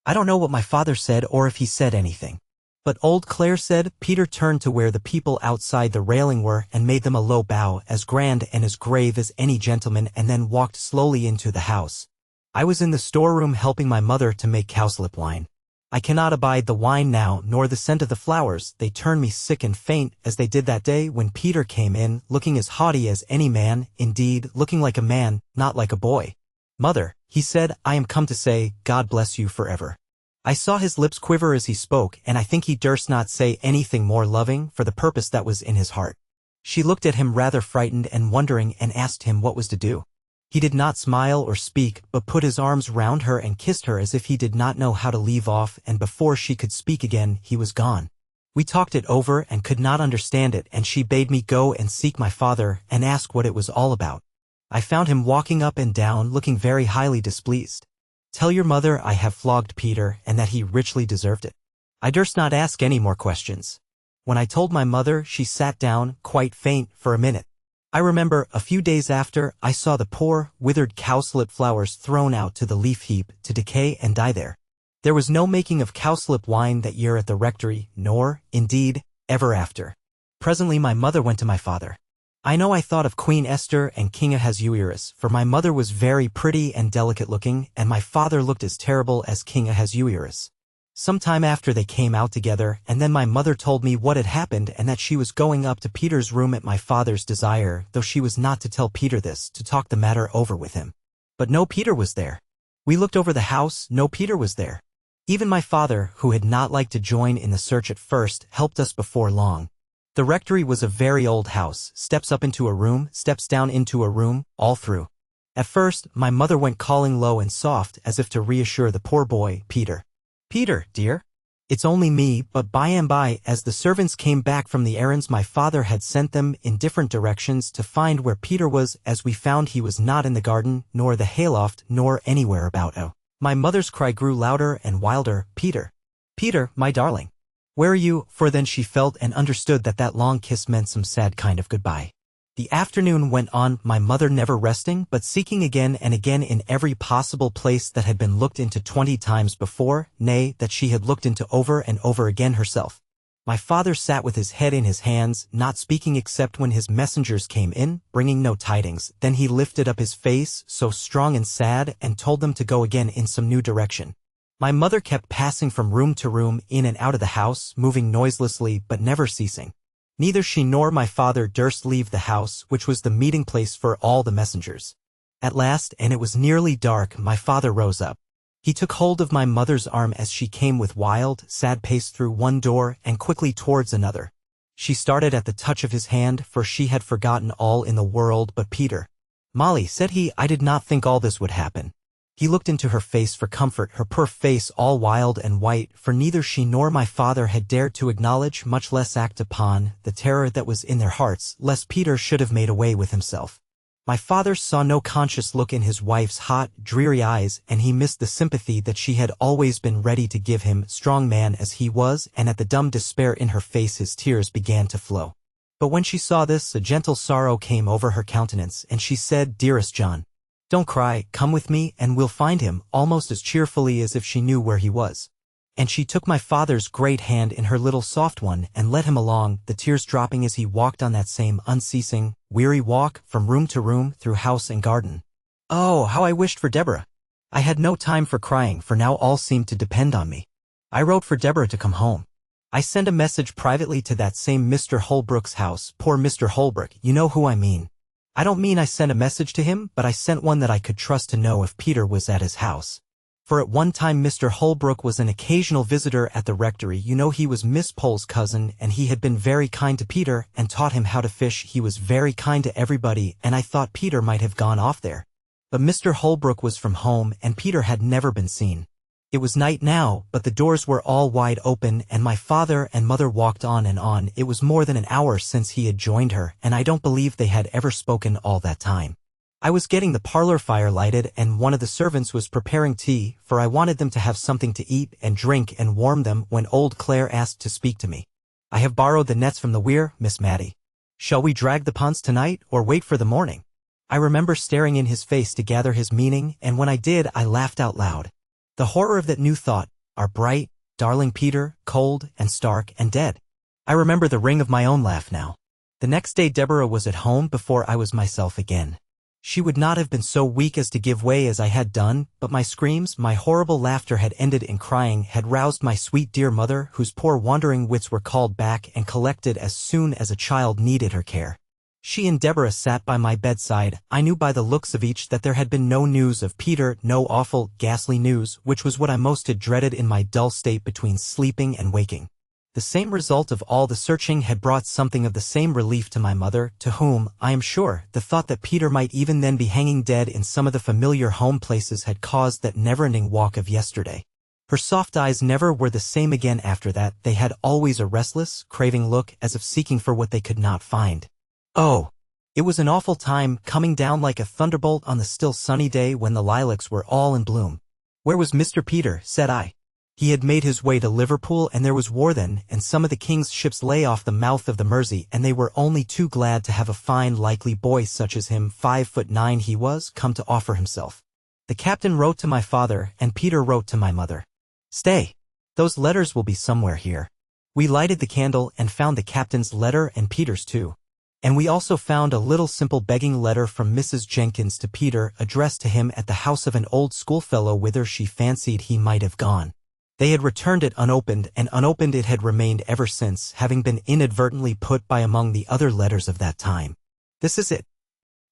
I don't know what my father said or if he said anything. But old Claire said. Peter turned to where the people outside the railing were and made them a low bow, as grand and as grave as any gentleman, and then walked slowly into the house. I was in the storeroom helping my mother to make cowslip wine. I cannot abide the wine now, nor the scent of the flowers. They turn me sick and faint, as they did that day when Peter came in, looking as haughty as any man, indeed, looking like a man, not like a boy. Mother, he said, I am come to say, God bless you forever. I saw his lips quiver as he spoke, and I think he durst not say anything more loving for the purpose that was in his heart. She looked at him rather frightened and wondering, and asked him what was to do. He did not smile or speak, but put his arms round her and kissed her as if he did not know how to leave off, and before she could speak again, he was gone. We talked it over and could not understand it, and she bade me go and seek my father and ask what it was all about. I found him walking up and down, looking very highly displeased. Tell your mother I have flogged Peter and that he richly deserved it. I durst not ask any more questions. When I told my mother, she sat down, quite faint, for a minute. I remember, a few days after, I saw the poor, withered cowslip flowers thrown out to the leaf heap to decay and die there. There was no making of cowslip wine that year at the rectory, nor, indeed, ever after. Presently my mother went to my father. I know I thought of Queen Esther and King Ahasuerus, for my mother was very pretty and delicate-looking, and my father looked as terrible as King Ahasuerus. Some time after they came out together, and then my mother told me what had happened and that she was going up to Peter's room at my father's desire, though she was not to tell Peter this, to talk the matter over with him. But no Peter was there. We looked over the house, no Peter was there. Even my father, who had not liked to join in the search at first, helped us before long. The rectory was a very old house, steps up into a room, steps down into a room, all through. At first, my mother went calling low and soft as if to reassure the poor boy, Peter. Peter, dear. It's only me, but by and by, as the servants came back from the errands my father had sent them in different directions to find where Peter was, as we found he was not in the garden, nor the hayloft, nor anywhere about. Oh. My mother's cry grew louder and wilder, Peter. Peter, my darling. Where are you? For then she felt and understood that that long kiss meant some sad kind of goodbye. The afternoon went on, my mother never resting, but seeking again and again in every possible place that had been looked into 20 times before, nay, that she had looked into over and over again herself. My father sat with his head in his hands, not speaking except when his messengers came in, bringing no tidings. Then he lifted up his face, so strong and sad, and told them to go again in some new direction. My mother kept passing from room to room, in and out of the house, moving noiselessly but never ceasing. Neither she nor my father durst leave the house, which was the meeting place for all the messengers. At last, and it was nearly dark, my father rose up. He took hold of my mother's arm as she came with wild, sad pace through one door and quickly towards another. She started at the touch of his hand, for she had forgotten all in the world but Peter. Molly, said he, I did not think all this would happen. He looked into her face for comfort, her poor face all wild and white, for neither she nor my father had dared to acknowledge, much less act upon, the terror that was in their hearts, lest Peter should have made away with himself. My father saw no conscious look in his wife's hot, dreary eyes, and he missed the sympathy that she had always been ready to give him, strong man as he was, and at the dumb despair in her face his tears began to flow. But when she saw this, a gentle sorrow came over her countenance, and she said, "Dearest John, don't cry, come with me, and we'll find him," almost as cheerfully as if she knew where he was. And she took my father's great hand in her little soft one and led him along, the tears dropping as he walked on that same unceasing, weary walk from room to room through house and garden. Oh, how I wished for Deborah! I had no time for crying, for now all seemed to depend on me. I wrote for Deborah to come home. I sent a message privately to that same Mr. Holbrook's house. Poor Mr. Holbrook, you know who I mean. I don't mean I sent a message to him, but I sent one that I could trust to know if Peter was at his house. For at one time Mr. Holbrook was an occasional visitor at the rectory. You know, he was Miss Pole's cousin, and he had been very kind to Peter and taught him how to fish. He was very kind to everybody, and I thought Peter might have gone off there. But Mr. Holbrook was from home, and Peter had never been seen. It was night now, but the doors were all wide open, and my father and mother walked on and on. It was more than an hour since he had joined her, and I don't believe they had ever spoken all that time. I was getting the parlor fire lighted, and one of the servants was preparing tea, for I wanted them to have something to eat and drink and warm them, when old Clare asked to speak to me. "I have borrowed the nets from the weir, Miss Mattie. Shall we drag the ponds tonight, or wait for the morning?" I remember staring in his face to gather his meaning, and when I did, I laughed out loud. The horror of that new thought, our bright, darling Peter, cold and stark and dead. I remember the ring of my own laugh now. The next day Deborah was at home before I was myself again. She would not have been so weak as to give way as I had done, but my screams, my horrible laughter had ended in crying, had roused my sweet dear mother, whose poor wandering wits were called back and collected as soon as a child needed her care. She and Deborah sat by my bedside. I knew by the looks of each that there had been no news of Peter, no awful, ghastly news, which was what I most had dreaded in my dull state between sleeping and waking. The same result of all the searching had brought something of the same relief to my mother, to whom, I am sure, the thought that Peter might even then be hanging dead in some of the familiar home places had caused that never-ending walk of yesterday. Her soft eyes never were the same again after that. They had always a restless, craving look, as if seeking for what they could not find. Oh! It was an awful time, coming down like a thunderbolt on the still sunny day when the lilacs were all in bloom. "Where was Mr. Peter?" said I. He had made his way to Liverpool, and there was war then, and some of the king's ships lay off the mouth of the Mersey, and they were only too glad to have a fine, likely boy such as him, 5'9" he was, come to offer himself. The captain wrote to my father, and Peter wrote to my mother. Stay! Those letters will be somewhere here. We lighted the candle and found the captain's letter and Peter's too. And we also found a little simple begging letter from Mrs. Jenkins to Peter, addressed to him at the house of an old schoolfellow whither she fancied he might have gone. They had returned it unopened, and unopened it had remained ever since, having been inadvertently put by among the other letters of that time. This is it.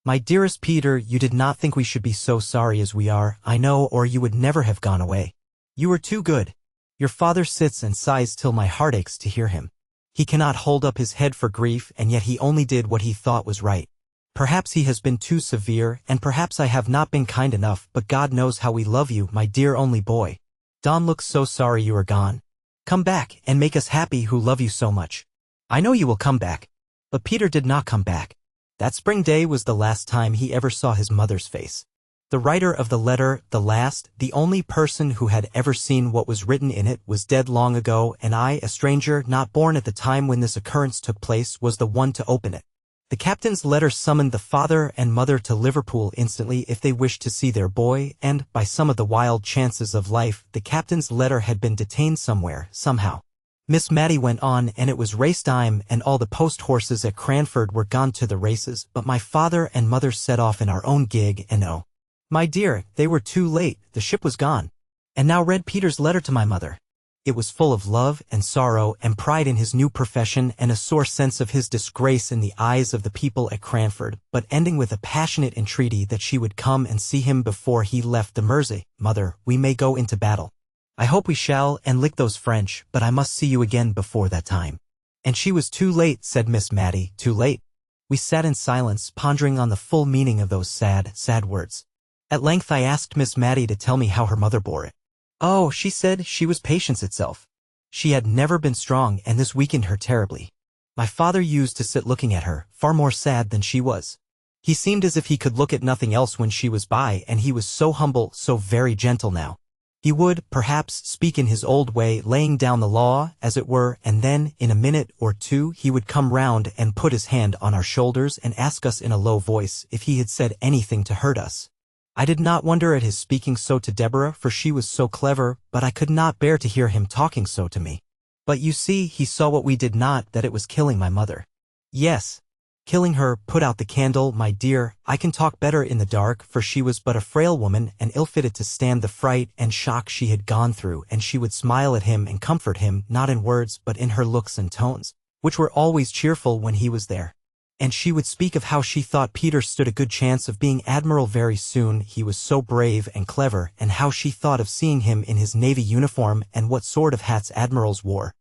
"My dearest Peter, you did not think we should be so sorry as we are, I know, or you would never have gone away. You were too good. Your father sits and sighs till my heart aches to hear him. He cannot hold up his head for grief, and yet he only did what he thought was right. Perhaps he has been too severe, and perhaps I have not been kind enough, but God knows how we love you, my dear only boy. Don looks so sorry you are gone. Come back, and make us happy who love you so much. I know you will come back." But Peter did not come back. That spring day was the last time he ever saw his mother's face. The writer of the letter, the last, the only person who had ever seen what was written in it, was dead long ago, and I, a stranger, not born at the time when this occurrence took place, was the one to open it. The captain's letter summoned the father and mother to Liverpool instantly if they wished to see their boy, and, by some of the wild chances of life, the captain's letter had been detained somewhere, somehow. Miss Mattie went on, and it was race time, and all the post horses at Cranford were gone to the races, but my father and mother set off in our own gig, and oh, my dear, they were too late, the ship was gone. And now read Peter's letter to my mother. It was full of love and sorrow and pride in his new profession and a sore sense of his disgrace in the eyes of the people at Cranford, but ending with a passionate entreaty that she would come and see him before he left the Mersey. "Mother, we may go into battle. I hope we shall, and lick those French, but I must see you again before that time." And she was too late, said Miss Mattie, too late. We sat in silence, pondering on the full meaning of those sad, sad words. At length I asked Miss Mattie to tell me how her mother bore it. Oh, she said, she was patience itself. She had never been strong, and this weakened her terribly. My father used to sit looking at her, far more sad than she was. He seemed as if he could look at nothing else when she was by, and he was so humble, so very gentle now. He would, perhaps, speak in his old way, laying down the law, as it were, and then, in a minute or two, he would come round and put his hand on our shoulders and ask us in a low voice if he had said anything to hurt us. I did not wonder at his speaking so to Deborah, for she was so clever, but I could not bear to hear him talking so to me. But you see, he saw what we did not, that it was killing my mother. Yes. Killing her. Put out the candle, my dear. I can talk better in the dark, for she was but a frail woman and ill-fitted to stand the fright and shock she had gone through, and she would smile at him and comfort him, not in words but in her looks and tones, which were always cheerful when he was there. And she would speak of how she thought Peter stood a good chance of being admiral very soon, he was so brave and clever, and how she thought of seeing him in his navy uniform and what sort of hats admirals wore,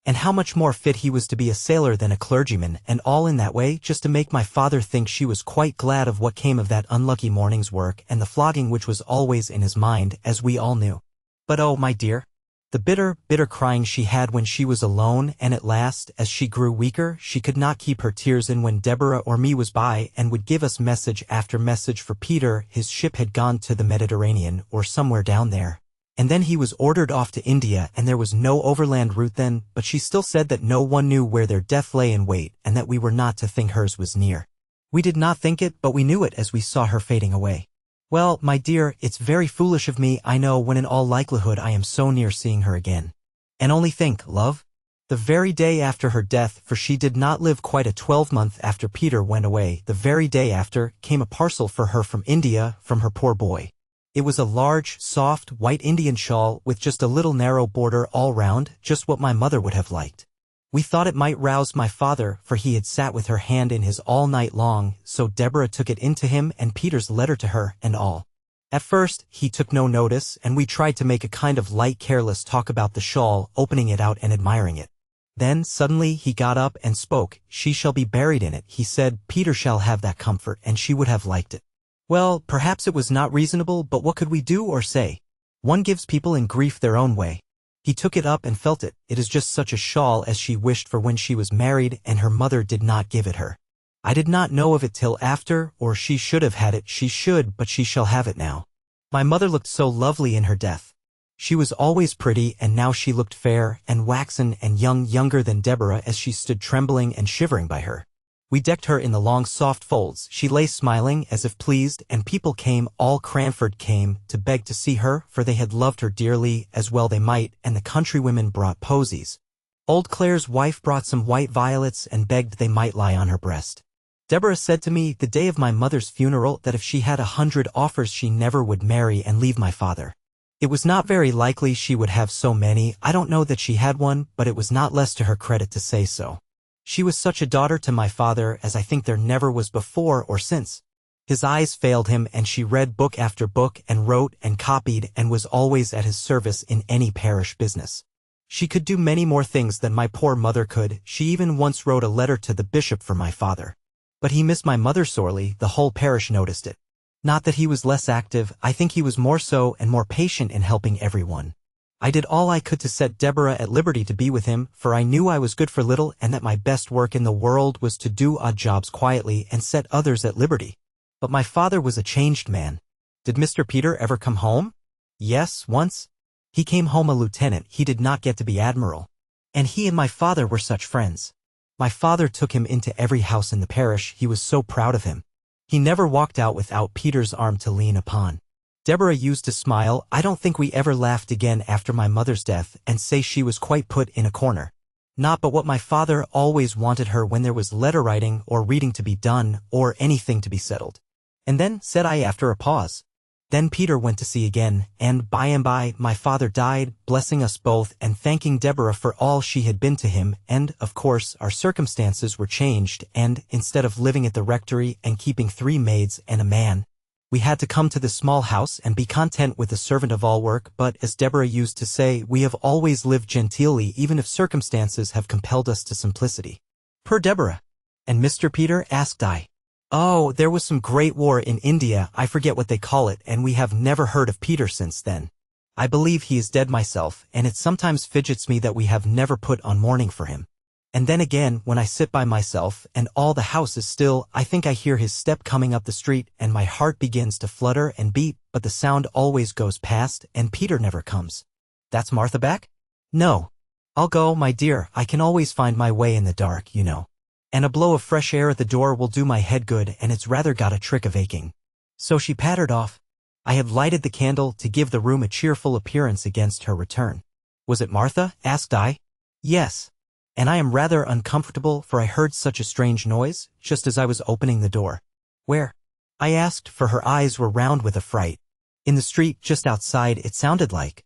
and how much more fit he was to be a sailor than a clergyman, and all in that way just to make my father think she was quite glad of what came of that unlucky morning's work and the flogging which was always in his mind, as we all knew. But oh, my dear, the bitter, bitter crying she had when she was alone, and at last, as she grew weaker, she could not keep her tears in when Deborah or me was by, and would give us message after message for Peter. His ship had gone to the Mediterranean, or somewhere down there. And then he was ordered off to India, and there was no overland route then, but she still said that no one knew where their death lay in wait, and that we were not to think hers was near. We did not think it, but we knew it as we saw her fading away. Well, my dear, it's very foolish of me, I know, when in all likelihood I am so near seeing her again. And only think, love, the very day after her death, for she did not live quite a 12-month after Peter went away, the very day after, came a parcel for her from India, from her poor boy. It was a large, soft, white Indian shawl with just a little narrow border all round, just what my mother would have liked. We thought it might rouse my father, for he had sat with her hand in his all night long, so Deborah took it in to him and Peter's letter to her, and all. At first, he took no notice, and we tried to make a kind of light careless talk about the shawl, opening it out and admiring it. Then, suddenly, he got up and spoke. She shall be buried in it, he said. Peter shall have that comfort, and she would have liked it. Well, perhaps it was not reasonable, but what could we do or say? One gives people in grief their own way. He took it up and felt it. It is just such a shawl as she wished for when she was married, and her mother did not give it her. I did not know of it till after, or she should have had it. She should, but she shall have it now. My mother looked so lovely in her death. She was always pretty, and now she looked fair and waxen and younger than Deborah as she stood trembling and shivering by her. We decked her in the long soft folds. She lay smiling as if pleased, and people came, all Cranford came, to beg to see her, for they had loved her dearly, as well they might, and the countrywomen brought posies. Old Clare's wife brought some white violets and begged they might lie on her breast. Deborah said to me the day of my mother's funeral that if she had 100 offers she never would marry and leave my father. It was not very likely she would have so many. I don't know that she had one, but it was not less to her credit to say so. She was such a daughter to my father as I think there never was before or since. His eyes failed him, and she read book after book and wrote and copied and was always at his service in any parish business. She could do many more things than my poor mother could. She even once wrote a letter to the bishop for my father. But he missed my mother sorely. The whole parish noticed it. Not that he was less active, I think he was more so and more patient in helping everyone. I did all I could to set Deborah at liberty to be with him, for I knew I was good for little and that my best work in the world was to do odd jobs quietly and set others at liberty. But my father was a changed man. Did Mr. Peter ever come home? Yes, once. He came home a lieutenant. He did not get to be admiral. And he and my father were such friends. My father took him into every house in the parish. He was so proud of him. He never walked out without Peter's arm to lean upon. Deborah used to smile. I don't think we ever laughed again after my mother's death, and say she was quite put in a corner. Not but what my father always wanted her when there was letter writing or reading to be done, or anything to be settled. And then, said I after a pause, then Peter went to sea again, and by and by my father died, blessing us both and thanking Deborah for all she had been to him, and, of course, our circumstances were changed, and, instead of living at the rectory and keeping 3 maids and a man, we had to come to this small house and be content with a servant of all work. But, as Deborah used to say, we have always lived genteelly even if circumstances have compelled us to simplicity. Per Deborah. And Mr. Peter? Asked I. Oh, there was some great war in India, I forget what they call it, and we have never heard of Peter since then. I believe he is dead myself, and it sometimes fidgets me that we have never put on mourning for him. And then again, when I sit by myself and all the house is still, I think I hear his step coming up the street and my heart begins to flutter and beat, but the sound always goes past and Peter never comes. That's Martha back? No. I'll go, my dear, I can always find my way in the dark, you know. And a blow of fresh air at the door will do my head good, and it's rather got a trick of aching. So she pattered off. I had lighted the candle to give the room a cheerful appearance against her return. Was it Martha? Asked I. Yes. And I am rather uncomfortable, for I heard such a strange noise, just as I was opening the door. Where? I asked, for her eyes were round with affright. In the street, just outside, it sounded like.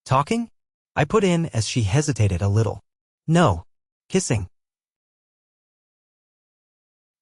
Talking? I put in as she hesitated a little. No. Kissing.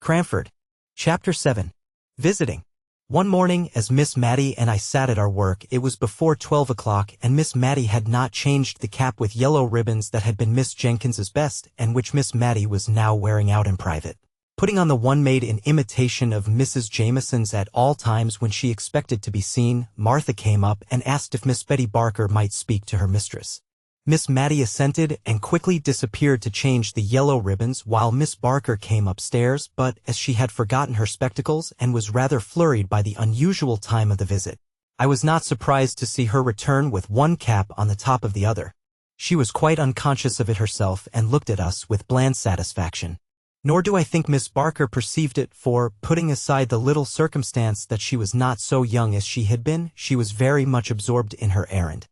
Cranford. Chapter 7. Visiting. One morning, as Miss Mattie and I sat at our work, it was before 12 o'clock, and Miss Mattie had not changed the cap with yellow ribbons that had been Miss Jenkins's best, and which Miss Mattie was now wearing out in private. Putting on the one made in imitation of Mrs. Jameson's at all times when she expected to be seen, Martha came up and asked if Miss Betty Barker might speak to her mistress. Miss Mattie assented and quickly disappeared to change the yellow ribbons while Miss Barker came upstairs, but as she had forgotten her spectacles and was rather flurried by the unusual time of the visit, I was not surprised to see her return with one cap on the top of the other. She was quite unconscious of it herself and looked at us with bland satisfaction. Nor do I think Miss Barker perceived it, for, putting aside the little circumstance that she was not so young as she had been, she was very much absorbed in her errand,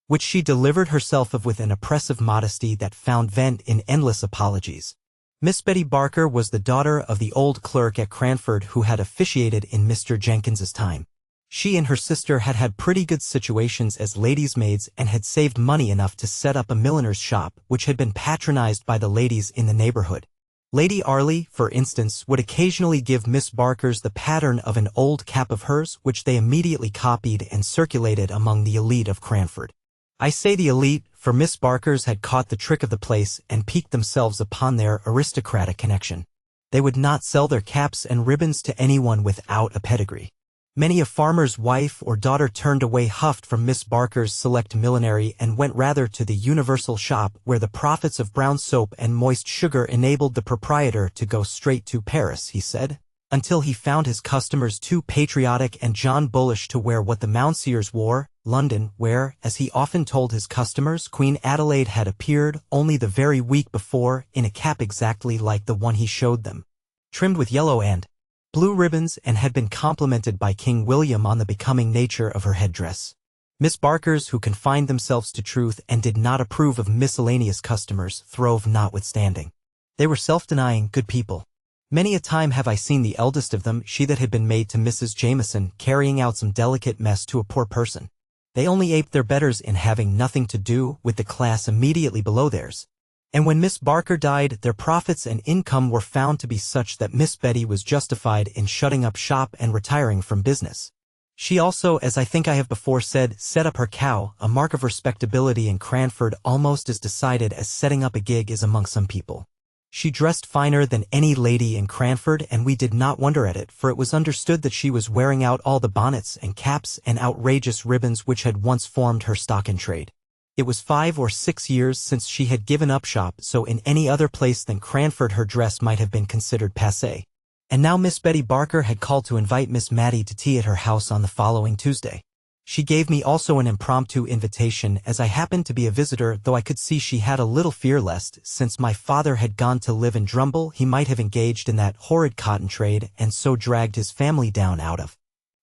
which she delivered herself of with an oppressive modesty that found vent in endless apologies. Miss Betty Barker was the daughter of the old clerk at Cranford who had officiated in Mr. Jenkins's time. She and her sister had had pretty good situations as ladies' maids and had saved money enough to set up a milliner's shop which had been patronized by the ladies in the neighborhood. Lady Arley, for instance, would occasionally give Miss Barker's the pattern of an old cap of hers, which they immediately copied and circulated among the elite of Cranford. I say the elite, for Miss Barker's had caught the trick of the place and piqued themselves upon their aristocratic connection. They would not sell their caps and ribbons to anyone without a pedigree. Many a farmer's wife or daughter turned away huffed from Miss Barker's select millinery and went rather to the universal shop where the profits of brown soap and moist sugar enabled the proprietor to go straight to Paris, he said, until he found his customers too patriotic and John Bullish to wear what the Mounseers wore, London, where, as he often told his customers, Queen Adelaide had appeared only the very week before in a cap exactly like the one he showed them, trimmed with yellow and blue ribbons, and had been complimented by King William on the becoming nature of her headdress. Miss Barkers, who confined themselves to truth and did not approve of miscellaneous customers, throve notwithstanding. They were self-denying, good people. Many a time have I seen the eldest of them, she that had been maid to Mrs. Jameson, carrying out some delicate mess to a poor person. They only aped their betters in having nothing to do with the class immediately below theirs. And when Miss Barker died, their profits and income were found to be such that Miss Betty was justified in shutting up shop and retiring from business. She also, as I think I have before said, set up her cow, a mark of respectability in Cranford almost as decided as setting up a gig is among some people. She dressed finer than any lady in Cranford, and we did not wonder at it, for it was understood that she was wearing out all the bonnets and caps and outrageous ribbons which had once formed her stock in trade. It was 5 or 6 years since she had given up shop, so in any other place than Cranford her dress might have been considered passé. And now Miss Betty Barker had called to invite Miss Mattie to tea at her house on the following Tuesday. She gave me also an impromptu invitation, as I happened to be a visitor, though I could see she had a little fear lest, since my father had gone to live in Drumble, he might have engaged in that horrid cotton trade and so dragged his family down out of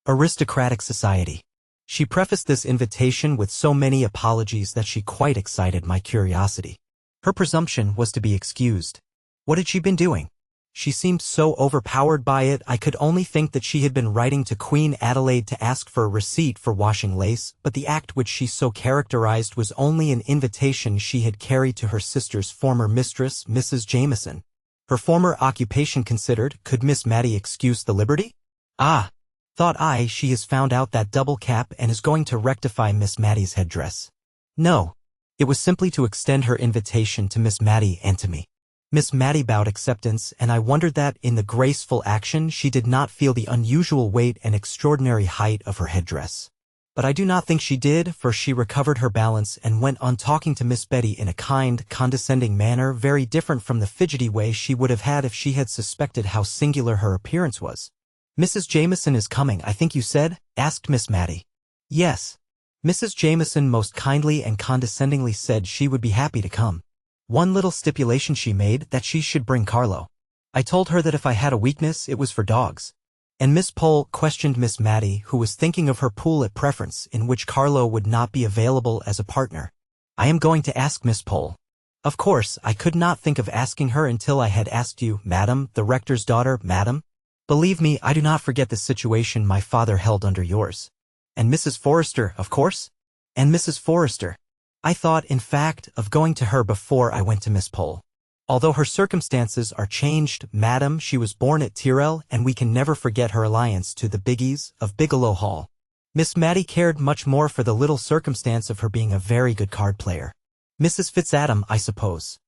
aristocratic society. She prefaced this invitation with so many apologies that she quite excited my curiosity. Her presumption was to be excused. What had she been doing? She seemed so overpowered by it, I could only think that she had been writing to Queen Adelaide to ask for a receipt for washing lace, but the act which she so characterized was only an invitation she had carried to her sister's former mistress, Mrs. Jameson. Her former occupation considered, could Miss Mattie excuse the liberty? Ah! Thought I, she has found out that double cap and is going to rectify Miss Mattie's headdress. No. It was simply to extend her invitation to Miss Mattie and to me. Miss Mattie bowed acceptance, and I wondered that, in the graceful action, she did not feel the unusual weight and extraordinary height of her headdress. But I do not think she did, for she recovered her balance and went on talking to Miss Betty in a kind, condescending manner very different from the fidgety way she would have had if she had suspected how singular her appearance was. "Mrs. Jameson is coming, I think you said?" asked Miss Matty. "Yes." Mrs. Jameson most kindly and condescendingly said she would be happy to come. One little stipulation she made, that she should bring Carlo. I told her that if I had a weakness it was for dogs. And Miss Pole questioned Miss Matty, who was thinking of her pool at preference, in which Carlo would not be available as a partner. "I am going to ask Miss Pole." Of course, I could not think of asking her until I had asked you, madam, the rector's daughter, madam. Believe me, I do not forget the situation my father held under yours. "And Mrs. Forrester, of course?" "And Mrs. Forrester." I thought, in fact, of going to her before I went to Miss Pole. "Although her circumstances are changed, madam, she was born at Tyrrell, and we can never forget her alliance to the Biggies of Bigelow Hall." Miss Matty cared much more for the little circumstance of her being a very good card player. "Mrs. Fitzadam, I suppose?"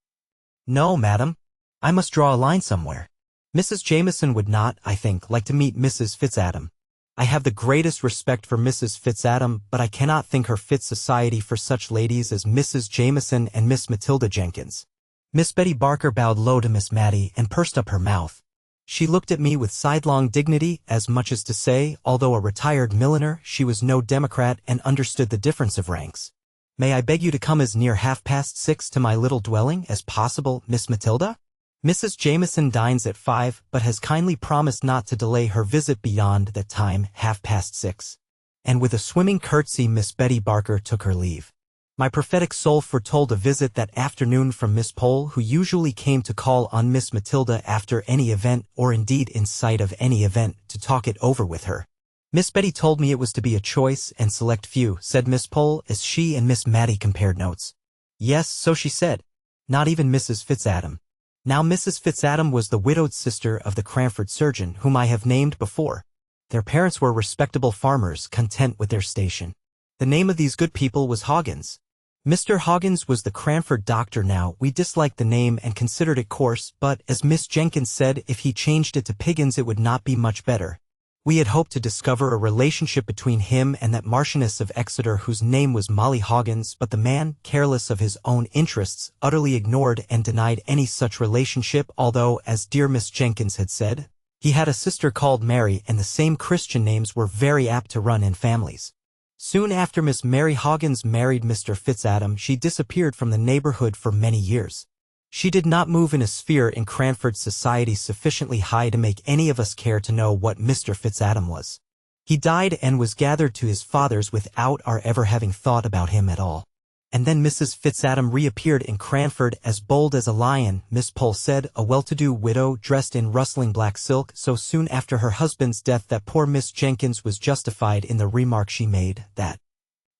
"No, madam. I must draw a line somewhere. Mrs. Jameson would not, I think, like to meet Mrs. Fitzadam. I have the greatest respect for Mrs. Fitzadam, but I cannot think her fit society for such ladies as Mrs. Jameson and Miss Matilda Jenkins." Miss Betty Barker bowed low to Miss Matty and pursed up her mouth. She looked at me with sidelong dignity, as much as to say, although a retired milliner, she was no democrat and understood the difference of ranks. "May I beg you to come as near 6:30 to my little dwelling as possible, Miss Matilda? Mrs. Jameson dines at 5, but has kindly promised not to delay her visit beyond that time, 6:30. And with a swimming curtsy Miss Betty Barker took her leave. My prophetic soul foretold a visit that afternoon from Miss Pole, who usually came to call on Miss Matilda after any event, or indeed in sight of any event, to talk it over with her. "Miss Betty told me it was to be a choice and select few," said Miss Pole, as she and Miss Matty compared notes. "Yes, so she said. Not even Mrs. Fitzadam." Now Mrs. Fitzadam was the widowed sister of the Cranford surgeon, whom I have named before. Their parents were respectable farmers, content with their station. The name of these good people was Hoggins. Mr. Hoggins was the Cranford doctor. Now, we disliked the name and considered it coarse, but, as Miss Jenkins said, if he changed it to Piggins it would not be much better. We had hoped to discover a relationship between him and that Marchioness of Exeter whose name was Molly Hoggins, but the man, careless of his own interests, utterly ignored and denied any such relationship, although, as dear Miss Jenkins had said, he had a sister called Mary, and the same Christian names were very apt to run in families. Soon after Miss Mary Hoggins married Mr. Fitzadam, she disappeared from the neighborhood for many years. She did not move in a sphere in Cranford society sufficiently high to make any of us care to know what Mr. Fitzadam was. He died and was gathered to his fathers without our ever having thought about him at all. And then Mrs. Fitzadam reappeared in Cranford as bold as a lion, Miss Pole said, a well-to-do widow dressed in rustling black silk, so soon after her husband's death that poor Miss Jenkins was justified in the remark she made, that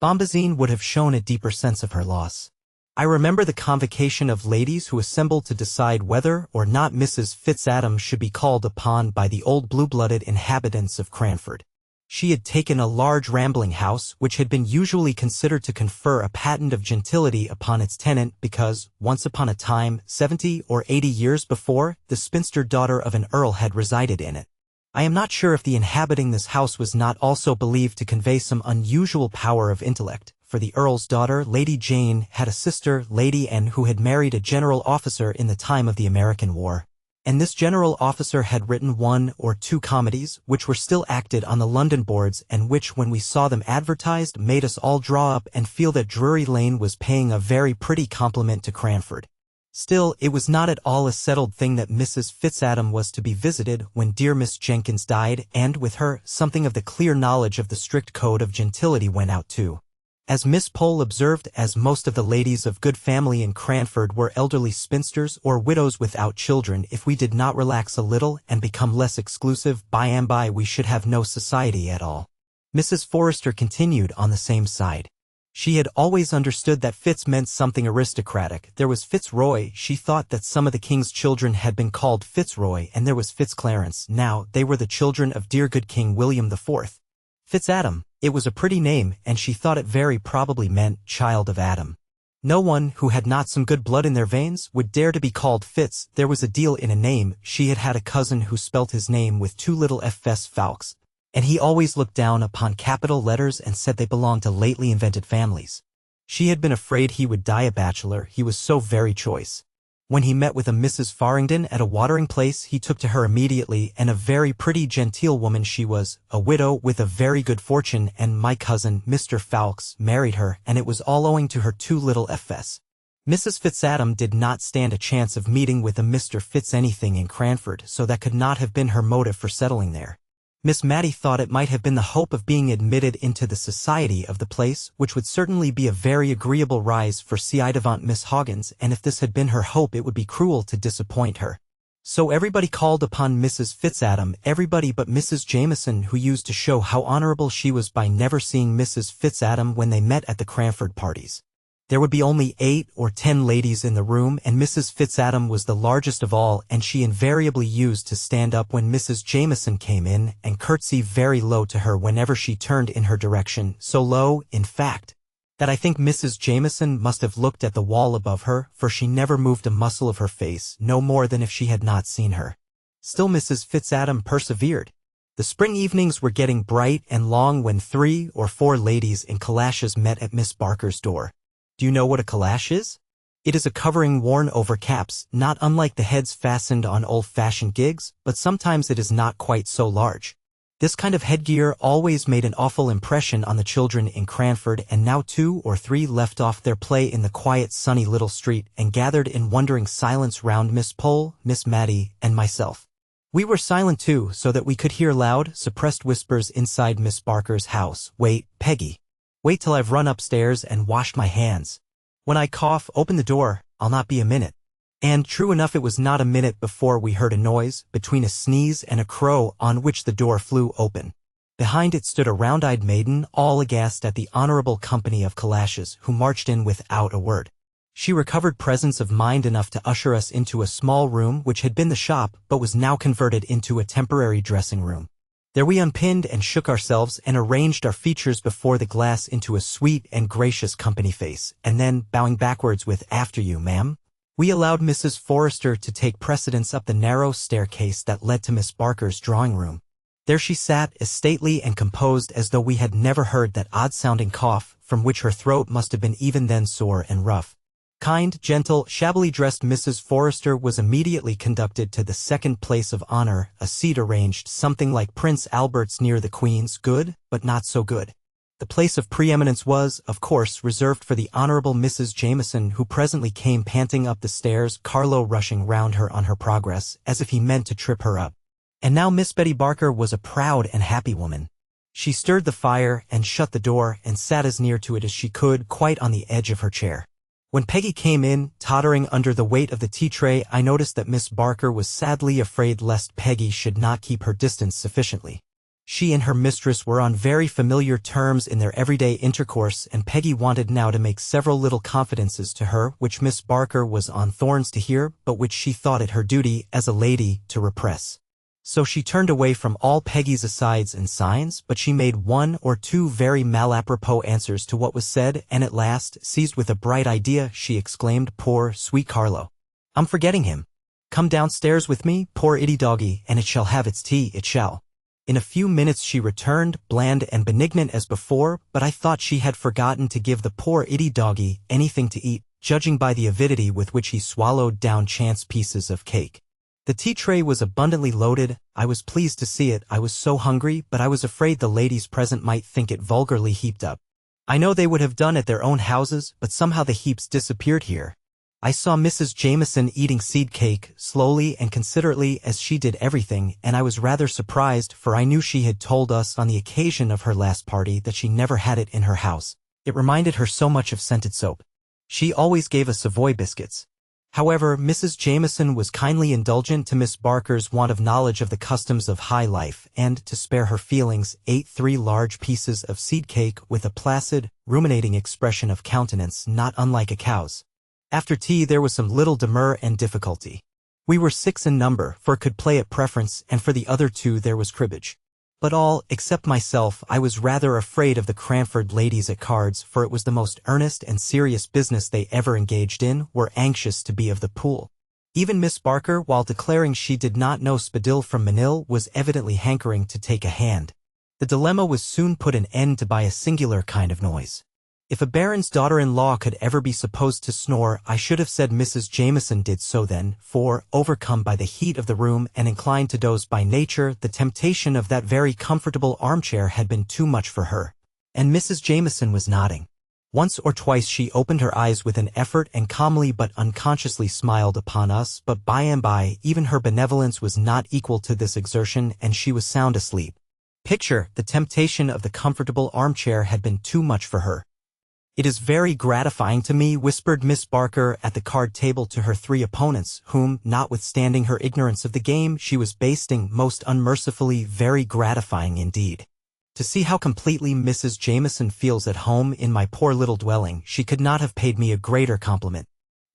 Bombazine would have shown a deeper sense of her loss. I remember the convocation of ladies who assembled to decide whether or not Mrs. Fitzadam should be called upon by the old blue-blooded inhabitants of Cranford. She had taken a large rambling house, which had been usually considered to confer a patent of gentility upon its tenant because, once upon a time, 70 or 80 years before, the spinster daughter of an earl had resided in it. I am not sure if the inhabiting this house was not also believed to convey some unusual power of intellect, for the earl's daughter, Lady Jane, had a sister, Lady Anne, who had married a general officer in the time of the American War. And this general officer had written 1 or 2 comedies, which were still acted on the London boards and which, when we saw them advertised, made us all draw up and feel that Drury Lane was paying a very pretty compliment to Cranford. Still, it was not at all a settled thing that Mrs. Fitzadam was to be visited when dear Miss Jenkins died, and with her, something of the clear knowledge of the strict code of gentility went out too. As Miss Pole observed, as most of the ladies of good family in Cranford were elderly spinsters or widows without children, if we did not relax a little and become less exclusive, by and by we should have no society at all. Mrs. Forrester continued on the same side. She had always understood that Fitz meant something aristocratic. There was Fitzroy. She thought that some of the king's children had been called Fitzroy, and there was Fitzclarence. Now, they were the children of dear good King William IV. Fitzadam. It was a pretty name, and she thought it very probably meant child of Adam. No one who had not some good blood in their veins would dare to be called Fitz. There was a deal in a name. She had had a cousin who spelt his name with 2 little f's Fawkes, and he always looked down upon capital letters and said they belonged to lately invented families. She had been afraid he would die a bachelor, he was so very choice. When he met with a Mrs. Farrington at a watering place, he took to her immediately, and a very pretty genteel woman she was, a widow with a very good fortune, and my cousin, Mr. Fawkes, married her, and it was all owing to her two little Fs. Mrs. Fitzadam did not stand a chance of meeting with a Mr. Fitz-anything in Cranford, so that could not have been her motive for settling there. Miss Mattie thought it might have been the hope of being admitted into the society of the place, which would certainly be a very agreeable rise for ci-devant Miss Hoggins, and if this had been her hope it would be cruel to disappoint her. So everybody called upon Mrs. Fitzadam, everybody but Mrs. Jameson, who used to show how honorable she was by never seeing Mrs. Fitzadam when they met at the Cranford parties. There would be only 8 or 10 ladies in the room, and Mrs. Fitzadam was the largest of all, and she invariably used to stand up when Mrs. Jameson came in and curtsy very low to her whenever she turned in her direction, so low, in fact, that I think Mrs. Jameson must have looked at the wall above her, for she never moved a muscle of her face, no more than if she had not seen her. Still Mrs. Fitzadam persevered. The spring evenings were getting bright and long when 3 or 4 ladies in calashes met at Miss Barker's door. Do you know what a calash is? It is a covering worn over caps, not unlike the heads fastened on old-fashioned gigs, but sometimes it is not quite so large. This kind of headgear always made an awful impression on the children in Cranford, and now 2 or 3 left off their play in the quiet, sunny little street and gathered in wondering silence round Miss Pole, Miss Mattie, and myself. We were silent too, so that we could hear loud, suppressed whispers inside Miss Barker's house. "Wait, Peggy. Wait till I've run upstairs and washed my hands. When I cough, open the door, I'll not be a minute." And true enough, it was not a minute before we heard a noise, between a sneeze and a crow, on which the door flew open. Behind it stood a round-eyed maiden, all aghast at the honorable company of calashes, who marched in without a word. She recovered presence of mind enough to usher us into a small room which had been the shop, but was now converted into a temporary dressing room. There we unpinned and shook ourselves and arranged our features before the glass into a sweet and gracious company face, and then, bowing backwards with "After you, ma'am," we allowed Mrs. Forrester to take precedence up the narrow staircase that led to Miss Barker's drawing-room. There she sat, as stately and composed as though we had never heard that odd-sounding cough, from which her throat must have been even then sore and rough. Kind, gentle, shabbily dressed Mrs. Forrester was immediately conducted to the second place of honor, a seat arranged something like Prince Albert's near the Queen's, good, but not so good. The place of preeminence was, of course, reserved for the Honorable Mrs. Jameson, who presently came panting up the stairs, Carlo rushing round her on her progress, as if he meant to trip her up. And now Miss Betty Barker was a proud and happy woman. She stirred the fire and shut the door and sat as near to it as she could, quite on the edge of her chair. When Peggy came in, tottering under the weight of the tea-tray, I noticed that Miss Barker was sadly afraid lest Peggy should not keep her distance sufficiently. She and her mistress were on very familiar terms in their everyday intercourse, and Peggy wanted now to make several little confidences to her, which Miss Barker was on thorns to hear, but which she thought it her duty, as a lady, to repress. So she turned away from all Peggy's asides and signs, but she made 1 or 2 very malapropos answers to what was said, and at last, seized with a bright idea, she exclaimed, "Poor, sweet Carlo. I'm forgetting him. Come downstairs with me, poor itty doggy, and it shall have its tea, it shall." In a few minutes she returned, bland and benignant as before, but I thought she had forgotten to give the poor itty doggy anything to eat, judging by the avidity with which he swallowed down chance pieces of cake. The tea-tray was abundantly loaded. I was pleased to see it. I was so hungry, but I was afraid the ladies present might think it vulgarly heaped up. I know they would have done at their own houses, but somehow the heaps disappeared here. I saw Mrs. Jameson eating seed cake, slowly and considerately as she did everything, and I was rather surprised, for I knew she had told us on the occasion of her last party that she never had it in her house. It reminded her so much of scented soap. She always gave us Savoy biscuits. However, Mrs. Jameson was kindly indulgent to Miss Barker's want of knowledge of the customs of high life, and, to spare her feelings, ate 3 large pieces of seed cake with a placid, ruminating expression of countenance not unlike a cow's. After tea there was some little demur and difficulty. We were 6 in number, for could play at preference, and for the other 2 there was cribbage. But all, except myself, I was rather afraid of the Cranford ladies at cards, for it was the most earnest and serious business they ever engaged in, were anxious to be of the pool. Even Miss Barker, while declaring she did not know Spadille from Manille, was evidently hankering to take a hand. The dilemma was soon put an end to by a singular kind of noise. If a baron's daughter-in-law could ever be supposed to snore, I should have said Mrs. Jameson did so then, for, overcome by the heat of the room and inclined to doze by nature, the temptation of that very comfortable armchair had been too much for her. And Mrs. Jameson was nodding. Once or twice she opened her eyes with an effort and calmly but unconsciously smiled upon us, but by and by even her benevolence was not equal to this exertion, and she was sound asleep. Picture, the temptation of the comfortable armchair had been too much for her. "It is very gratifying to me," whispered Miss Barker at the card table to her three opponents, whom, notwithstanding her ignorance of the game, she was basting most unmercifully, "very gratifying indeed. To see how completely Mrs. Jameson feels at home in my poor little dwelling, she could not have paid me a greater compliment."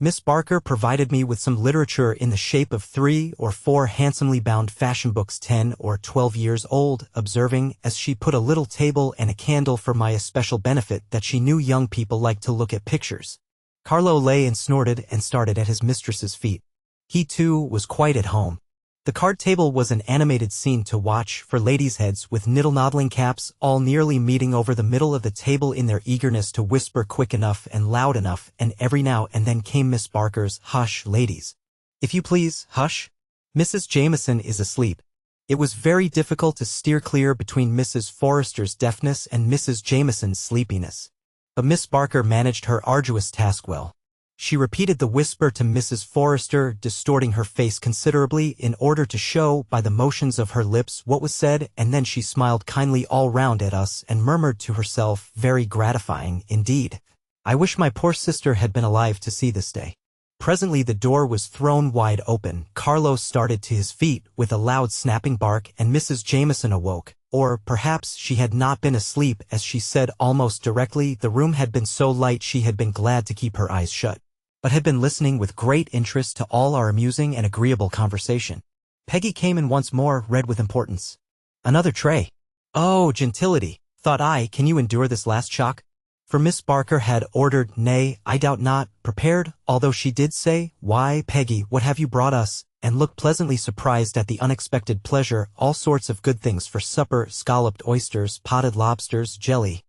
Miss Barker provided me with some literature in the shape of 3 or 4 handsomely bound fashion books 10 or 12 years old, observing, as she put a little table and a candle for my especial benefit, that she knew young people liked to look at pictures. Carlo lay and snorted and started at his mistress's feet. He, too, was quite at home. The card table was an animated scene to watch, for ladies' heads with niddle-noddling caps, all nearly meeting over the middle of the table in their eagerness to whisper quick enough and loud enough, and every now and then came Miss Barker's, "Hush, ladies. If you please, hush. Mrs. Jameson is asleep." It was very difficult to steer clear between Mrs. Forrester's deafness and Mrs. Jameson's sleepiness. But Miss Barker managed her arduous task well. She repeated the whisper to Mrs. Forrester, distorting her face considerably in order to show by the motions of her lips what was said, and then she smiled kindly all round at us and murmured to herself, "Very gratifying, indeed. I wish my poor sister had been alive to see this day." Presently the door was thrown wide open. Carlo started to his feet with a loud snapping bark, and Mrs. Jameson awoke. Or perhaps she had not been asleep, as she said almost directly. The room had been so light she had been glad to keep her eyes shut, but had been listening with great interest to all our amusing and agreeable conversation. Peggy came in once more, read with importance. "Another tray. Oh, gentility," thought I, "can you endure this last shock?" For Miss Barker had ordered, nay, I doubt not, prepared, although she did say, "Why, Peggy, what have you brought us?" and looked pleasantly surprised at the unexpected pleasure, "all sorts of good things for supper, scalloped oysters, potted lobsters, jelly."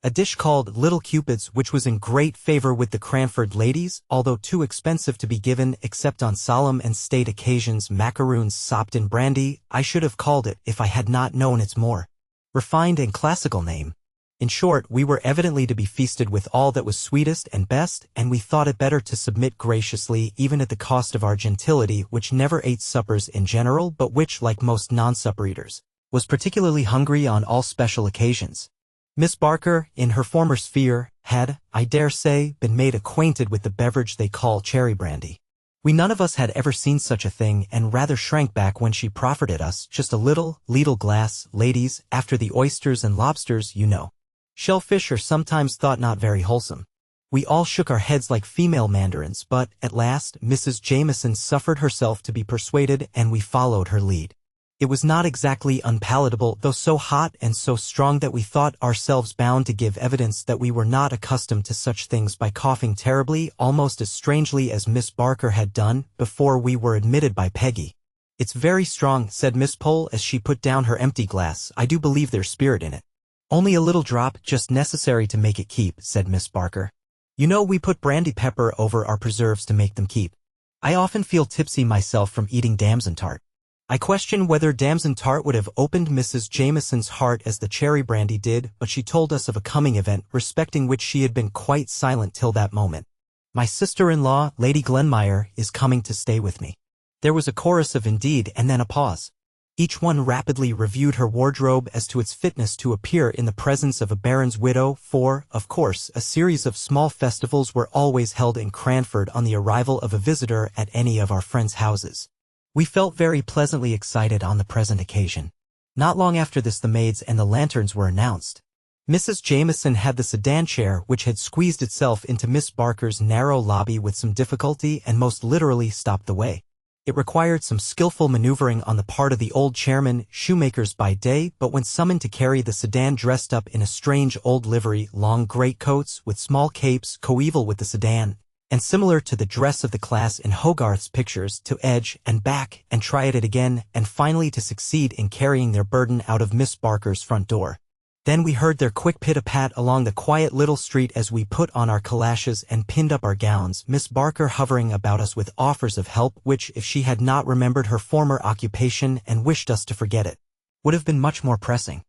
A dish called Little Cupids, which was in great favor with the Cranford ladies, although too expensive to be given except on solemn and state occasions, macaroons sopped in brandy, I should have called it if I had not known its more refined and classical name. In short, we were evidently to be feasted with all that was sweetest and best, and we thought it better to submit graciously, even at the cost of our gentility, which never ate suppers in general, but which, like most non-supper eaters, was particularly hungry on all special occasions. Miss Barker, in her former sphere, had, I dare say, been made acquainted with the beverage they call cherry brandy. We none of us had ever seen such a thing, and rather shrank back when she proffered it us, just a little glass, ladies, after the oysters and lobsters, you know. Shellfish are sometimes thought not very wholesome. We all shook our heads like female mandarins, but, at last, Mrs. Jameson suffered herself to be persuaded, and we followed her lead. It was not exactly unpalatable, though so hot and so strong that we thought ourselves bound to give evidence that we were not accustomed to such things by coughing terribly, almost as strangely as Miss Barker had done, before we were admitted by Peggy. "It's very strong," said Miss Pole as she put down her empty glass. "I do believe there's spirit in it." "Only a little drop, just necessary to make it keep," said Miss Barker. "You know we put brandy pepper over our preserves to make them keep. I often feel tipsy myself from eating damson tart. I question whether damson tart would have opened Mrs. Jameson's heart as the cherry brandy did, but she told us of a coming event respecting which she had been quite silent till that moment. "My sister-in-law, Lady Glenmire, is coming to stay with me." There was a chorus of "indeed," and then a pause. Each one rapidly reviewed her wardrobe as to its fitness to appear in the presence of a baron's widow, for, of course, a series of small festivals were always held in Cranford on the arrival of a visitor at any of our friends' houses. We felt very pleasantly excited on the present occasion. Not long after this the maids and the lanterns were announced. Mrs. Jameson had the sedan chair, which had squeezed itself into Miss Barker's narrow lobby with some difficulty and most literally stopped the way. It required some skillful maneuvering on the part of the old chairman, shoemakers by day, but when summoned to carry the sedan dressed up in a strange old livery, long greatcoats with small capes, coeval with the sedan, and similar to the dress of the class in Hogarth's pictures, to edge and back and try at it again, and finally to succeed in carrying their burden out of Miss Barker's front door. Then we heard their quick pit-a-pat along the quiet little street as we put on our calashes and pinned up our gowns, Miss Barker hovering about us with offers of help which, if she had not remembered her former occupation and wished us to forget it, would have been much more pressing.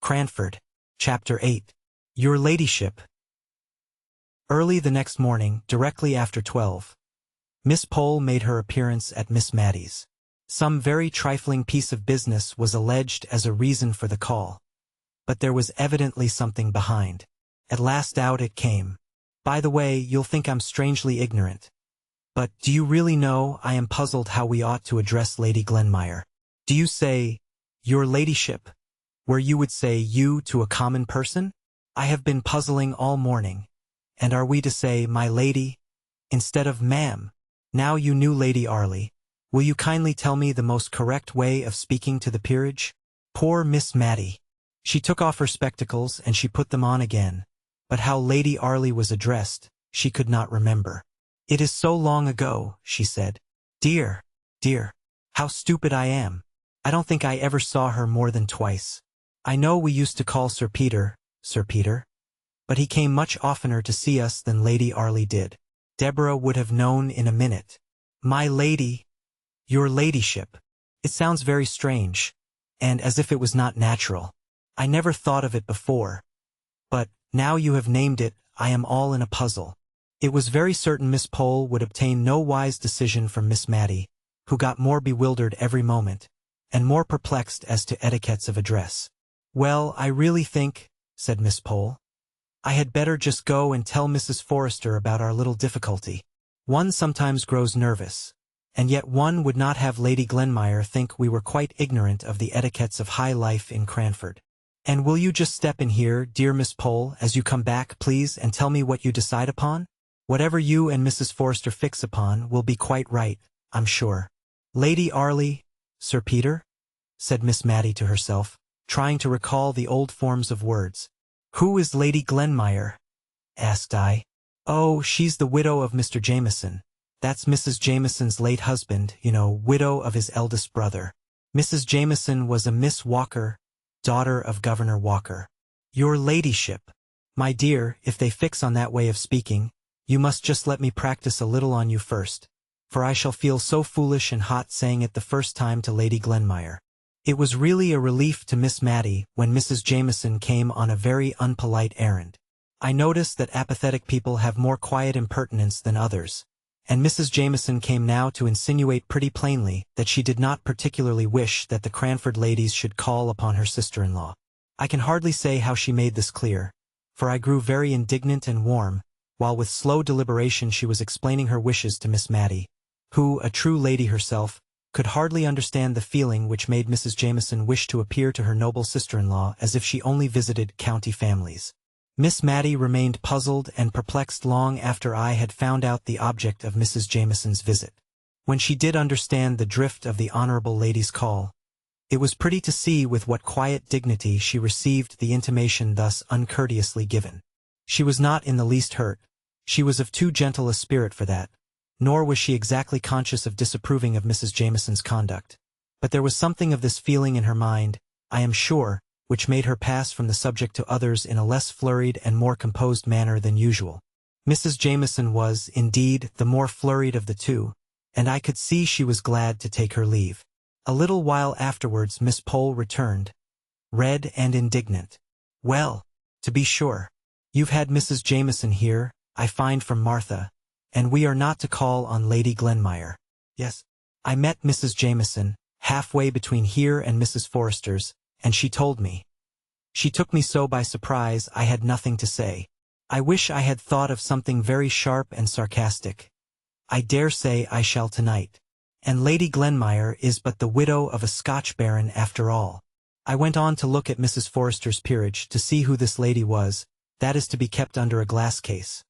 Cranford. Chapter 8. Your Ladyship. Early the next morning, directly after 12, Miss Pole made her appearance at Miss Mattie's. Some very trifling piece of business was alleged as a reason for the call, but there was evidently something behind. At last out it came. By the way, you'll think I'm strangely ignorant, but do you really know I am puzzled how we ought to address Lady Glenmire? Do you say, Your Ladyship, where you would say you to a common person? I have been puzzling all morning. And are we to say my lady, instead of ma'am? Now you knew Lady Arley. Will you kindly tell me the most correct way of speaking to the peerage? Poor Miss Mattie. She took off her spectacles and she put them on again, but how Lady Arley was addressed, she could not remember. It is so long ago, she said. Dear, dear, how stupid I am. I don't think I ever saw her more than twice. I know we used to call Sir Peter, but he came much oftener to see us than Lady Arley did. Deborah would have known in a minute. My lady, your ladyship. It sounds very strange, and as if it was not natural. I never thought of it before. But, now you have named it, I am all in a puzzle. It was very certain Miss Pole would obtain no wise decision from Miss Mattie, who got more bewildered every moment, and more perplexed as to etiquettes of address. Well, I really think, said Miss Pole, I had better just go and tell Mrs. Forrester about our little difficulty. One sometimes grows nervous, and yet one would not have Lady Glenmire think we were quite ignorant of the etiquettes of high life in Cranford. And will you just step in here, dear Miss Pole, as you come back, please, and tell me what you decide upon? Whatever you and Mrs. Forrester fix upon will be quite right, I'm sure. Lady Arley, Sir Peter? Said Miss Mattie to herself, trying to recall the old forms of words. Who is Lady Glenmire? Asked I. Oh, she's the widow of Mr. Jameson. That's Mrs. Jameson's late husband, you know, widow of his eldest brother. Mrs. Jameson was a Miss Walker, daughter of Governor Walker. Your ladyship. My dear, if they fix on that way of speaking, you must just let me practice a little on you first, for I shall feel so foolish and hot saying it the first time to Lady Glenmire. It was really a relief to Miss Mattie when Mrs. Jameson came on a very unpolite errand. I noticed that apathetic people have more quiet impertinence than others, and Mrs. Jameson came now to insinuate pretty plainly that she did not particularly wish that the Cranford ladies should call upon her sister-in-law. I can hardly say how she made this clear, for I grew very indignant and warm, while with slow deliberation she was explaining her wishes to Miss Mattie, who, a true lady herself, could hardly understand the feeling which made Mrs. Jameson wish to appear to her noble sister-in-law as if she only visited county families. Miss Mattie remained puzzled and perplexed long after I had found out the object of Mrs. Jameson's visit. When she did understand the drift of the honorable lady's call, it was pretty to see with what quiet dignity she received the intimation thus uncourteously given. She was not in the least hurt. She was of too gentle a spirit for that, nor was she exactly conscious of disapproving of Mrs. Jameson's conduct. But there was something of this feeling in her mind, I am sure, which made her pass from the subject to others in a less flurried and more composed manner than usual. Mrs. Jameson was, indeed, the more flurried of the two, and I could see she was glad to take her leave. A little while afterwards Miss Pole returned, red and indignant. Well, to be sure, you've had Mrs. Jameson here, I find from Martha, and we are not to call on Lady Glenmire. Yes, I met Mrs. Jameson, halfway between here and Mrs. Forrester's, and she told me. She took me so by surprise I had nothing to say. I wish I had thought of something very sharp and sarcastic. I dare say I shall tonight. And Lady Glenmire is but the widow of a Scotch baron after all. I went on to look at Mrs. Forrester's peerage to see who this lady was, that is to be kept under a glass case.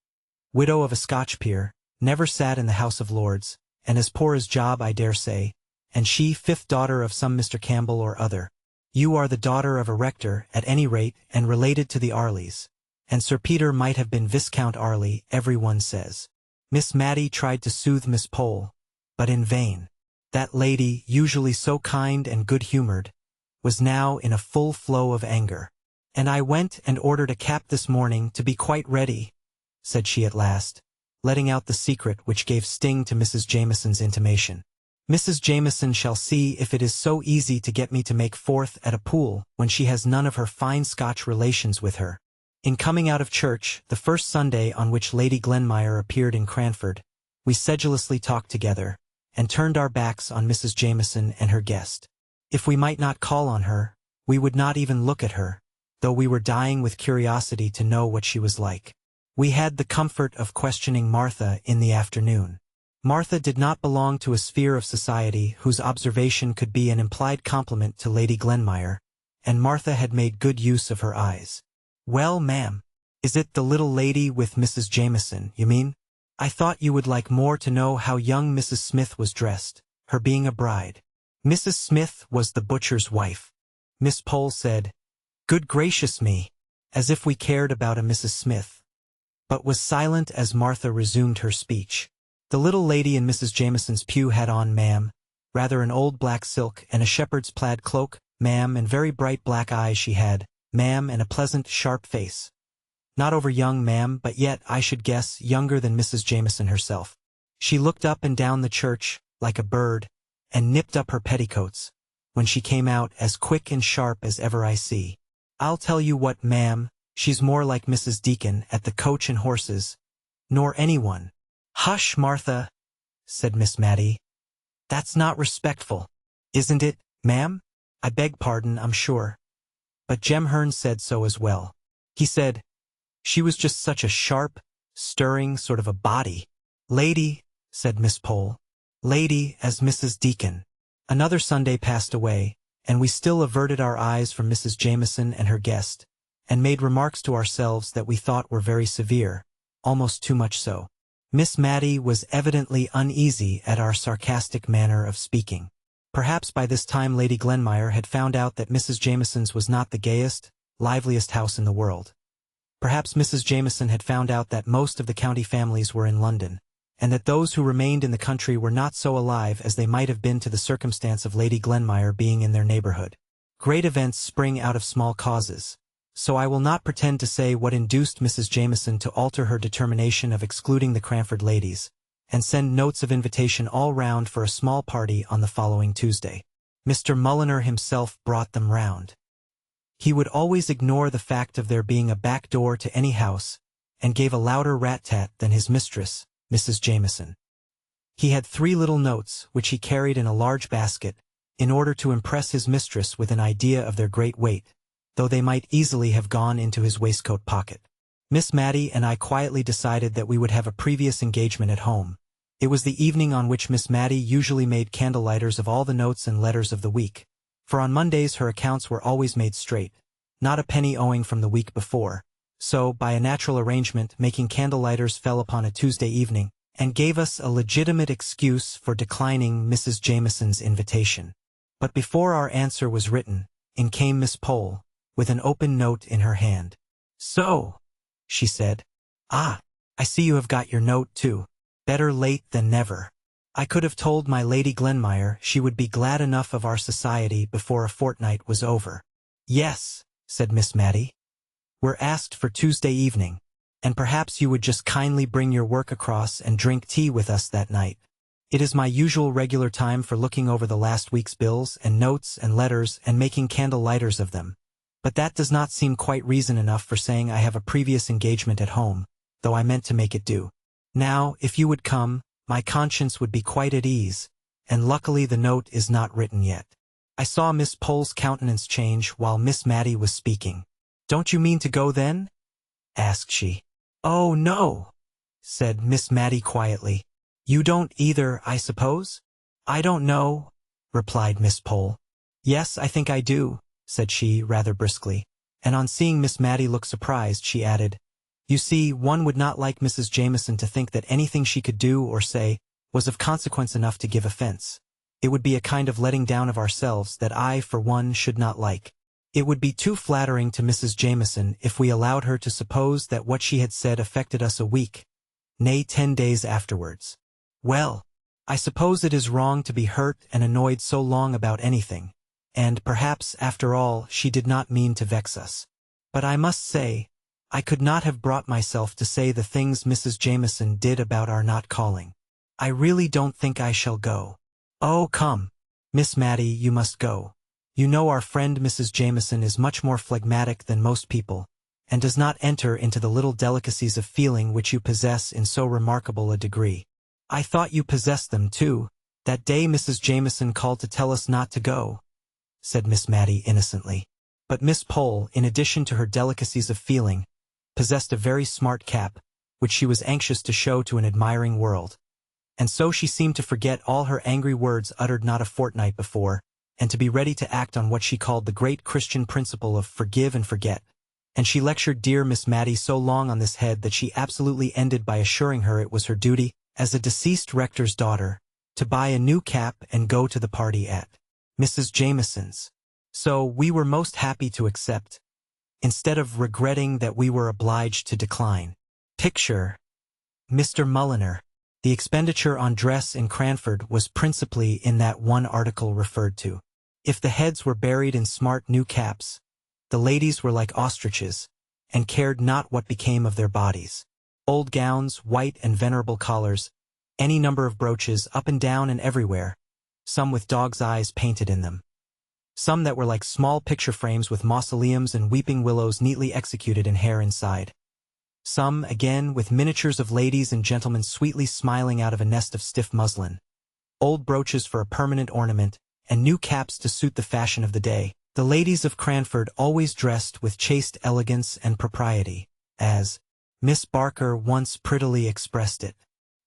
Widow of a Scotch peer, never sat in the House of Lords, and as poor as Job I dare say, and she fifth daughter of some Mr. Campbell or other. You are the daughter of a rector, at any rate, and related to the Arleys. and Sir Peter might have been Viscount Arley, everyone says. Miss Matty tried to soothe Miss Pole, but in vain. That lady, usually so kind and good-humored, was now in a full flow of anger. "And I went and ordered a cap this morning to be quite ready," said she at last, letting out the secret which gave sting to Mrs. Jameson's intimation. "Mrs. Jameson shall see if it is so easy to get me to make fourth at a pool when she has none of her fine Scotch relations with her." In coming out of church, the first Sunday on which Lady Glenmire appeared in Cranford, we sedulously talked together, and turned our backs on Mrs. Jameson and her guest. If we might not call on her, we would not even look at her, though we were dying with curiosity to know what she was like. We had the comfort of questioning Martha in the afternoon. Martha did not belong to a sphere of society whose observation could be an implied compliment to Lady Glenmire, and Martha had made good use of her eyes. "Well, ma'am, is it the little lady with Mrs. Jameson, you mean? I thought you would like more to know how young Mrs. Smith was dressed, her being a bride." Mrs. Smith was the butcher's wife. Miss Pole said, "Good gracious me," as if we cared about a Mrs. Smith, but was silent as Martha resumed her speech. "The little lady in Mrs. Jameson's pew had on, ma'am, rather an old black silk and a shepherd's plaid cloak, ma'am, and very bright black eyes she had, ma'am, and a pleasant, sharp face. Not over young, ma'am, but yet, I should guess, younger than Mrs. Jameson herself. She looked up and down the church, like a bird, and nipped up her petticoats, when she came out as quick and sharp as ever I see. I'll tell you what, ma'am, she's more like Mrs. Deacon at the Coach and Horses, nor anyone." "Hush, Martha," said Miss Matty. "That's not respectful, isn't it, ma'am? I beg pardon, I'm sure. But Jem Hearn said so as well. He said she was just such a sharp, stirring sort of a body." "Lady," said Miss Pole. "Lady as Mrs. Deacon." Another Sunday passed away, and we still averted our eyes from Mrs. Jameson and her guest, and made remarks to ourselves that we thought were very severe, almost too much so. Miss Matty was evidently uneasy at our sarcastic manner of speaking. Perhaps by this time Lady Glenmire had found out that Mrs. Jameson's was not the gayest, liveliest house in the world. Perhaps Mrs. Jameson had found out that most of the county families were in London, and that those who remained in the country were not so alive as they might have been to the circumstance of Lady Glenmire being in their neighborhood. Great events spring out of small causes, so I will not pretend to say what induced Mrs. Jameson to alter her determination of excluding the Cranford ladies, and send notes of invitation all round for a small party on the following Tuesday. Mr. Mulliner himself brought them round. He would always ignore the fact of there being a back door to any house, and gave a louder rat-tat than his mistress, Mrs. Jameson. He had 3 little notes, which he carried in a large basket, in order to impress his mistress with an idea of their great weight, though they might easily have gone into his waistcoat pocket. Miss Matty and I quietly decided that we would have a previous engagement at home. It was the evening on which Miss Matty usually made candle-lighters of all the notes and letters of the week, for on Mondays her accounts were always made straight, not a penny owing from the week before, so, by a natural arrangement, making candle-lighters fell upon a Tuesday evening, and gave us a legitimate excuse for declining Mrs. Jameson's invitation. But before our answer was written, in came Miss Pole, with an open note in her hand. "So," she said. "Ah, I see you have got your note too. Better late than never. I could have told my Lady Glenmire she would be glad enough of our society before a fortnight was over." "Yes," said Miss Matty. "We're asked for Tuesday evening, and perhaps you would just kindly bring your work across and drink tea with us that night. It is my usual regular time for looking over the last week's bills and notes and letters and making candle-lighters of them. But that does not seem quite reason enough for saying I have a previous engagement at home, though I meant to make it do. Now, if you would come, my conscience would be quite at ease, and luckily the note is not written yet." I saw Miss Pole's countenance change while Miss Matty was speaking. "Don't you mean to go then?" asked she. "Oh, no," said Miss Matty quietly. "You don't either, I suppose?" "I don't know," replied Miss Pole. "Yes, I think I do," said she, rather briskly, and on seeing Miss Matty look surprised, she added, "You see, one would not like Mrs. Jameson to think that anything she could do or say was of consequence enough to give offense. It would be a kind of letting down of ourselves that I, for one, should not like. It would be too flattering to Mrs. Jameson if we allowed her to suppose that what she had said affected us a week, nay 10 days afterwards. Well, I suppose it is wrong to be hurt and annoyed so long about anything, and perhaps, after all, she did not mean to vex us. But I must say, I could not have brought myself to say the things Mrs. Jameson did about our not calling. I really don't think I shall go. Oh, come, Miss Mattie, you must go. You know our friend Mrs. Jameson is much more phlegmatic than most people, and does not enter into the little delicacies of feeling which you possess in so remarkable a degree. I thought you possessed them, too, that day Mrs. Jameson called to tell us not to go, said Miss Mattie innocently. But Miss Pole, in addition to her delicacies of feeling, possessed a very smart cap, which she was anxious to show to an admiring world. And so she seemed to forget all her angry words uttered not a fortnight before, and to be ready to act on what she called the great Christian principle of forgive and forget. And she lectured dear Miss Mattie so long on this head that she absolutely ended by assuring her it was her duty, as a deceased rector's daughter, to buy a new cap and go to the party at Mrs. Jameson's. So we were most happy to accept, instead of regretting that we were obliged to decline. Picture Mr. Mulliner. The expenditure on dress in Cranford was principally in that one article referred to. If the heads were buried in smart new caps, the ladies were like ostriches, and cared not what became of their bodies. Old gowns, white and venerable collars, any number of brooches up and down and everywhere, some with dog's eyes painted in them. Some that were like small picture frames with mausoleums and weeping willows neatly executed in hair inside. Some, again, with miniatures of ladies and gentlemen sweetly smiling out of a nest of stiff muslin. Old brooches for a permanent ornament, and new caps to suit the fashion of the day. The ladies of Cranford always dressed with chaste elegance and propriety, as Miss Barker once prettily expressed it,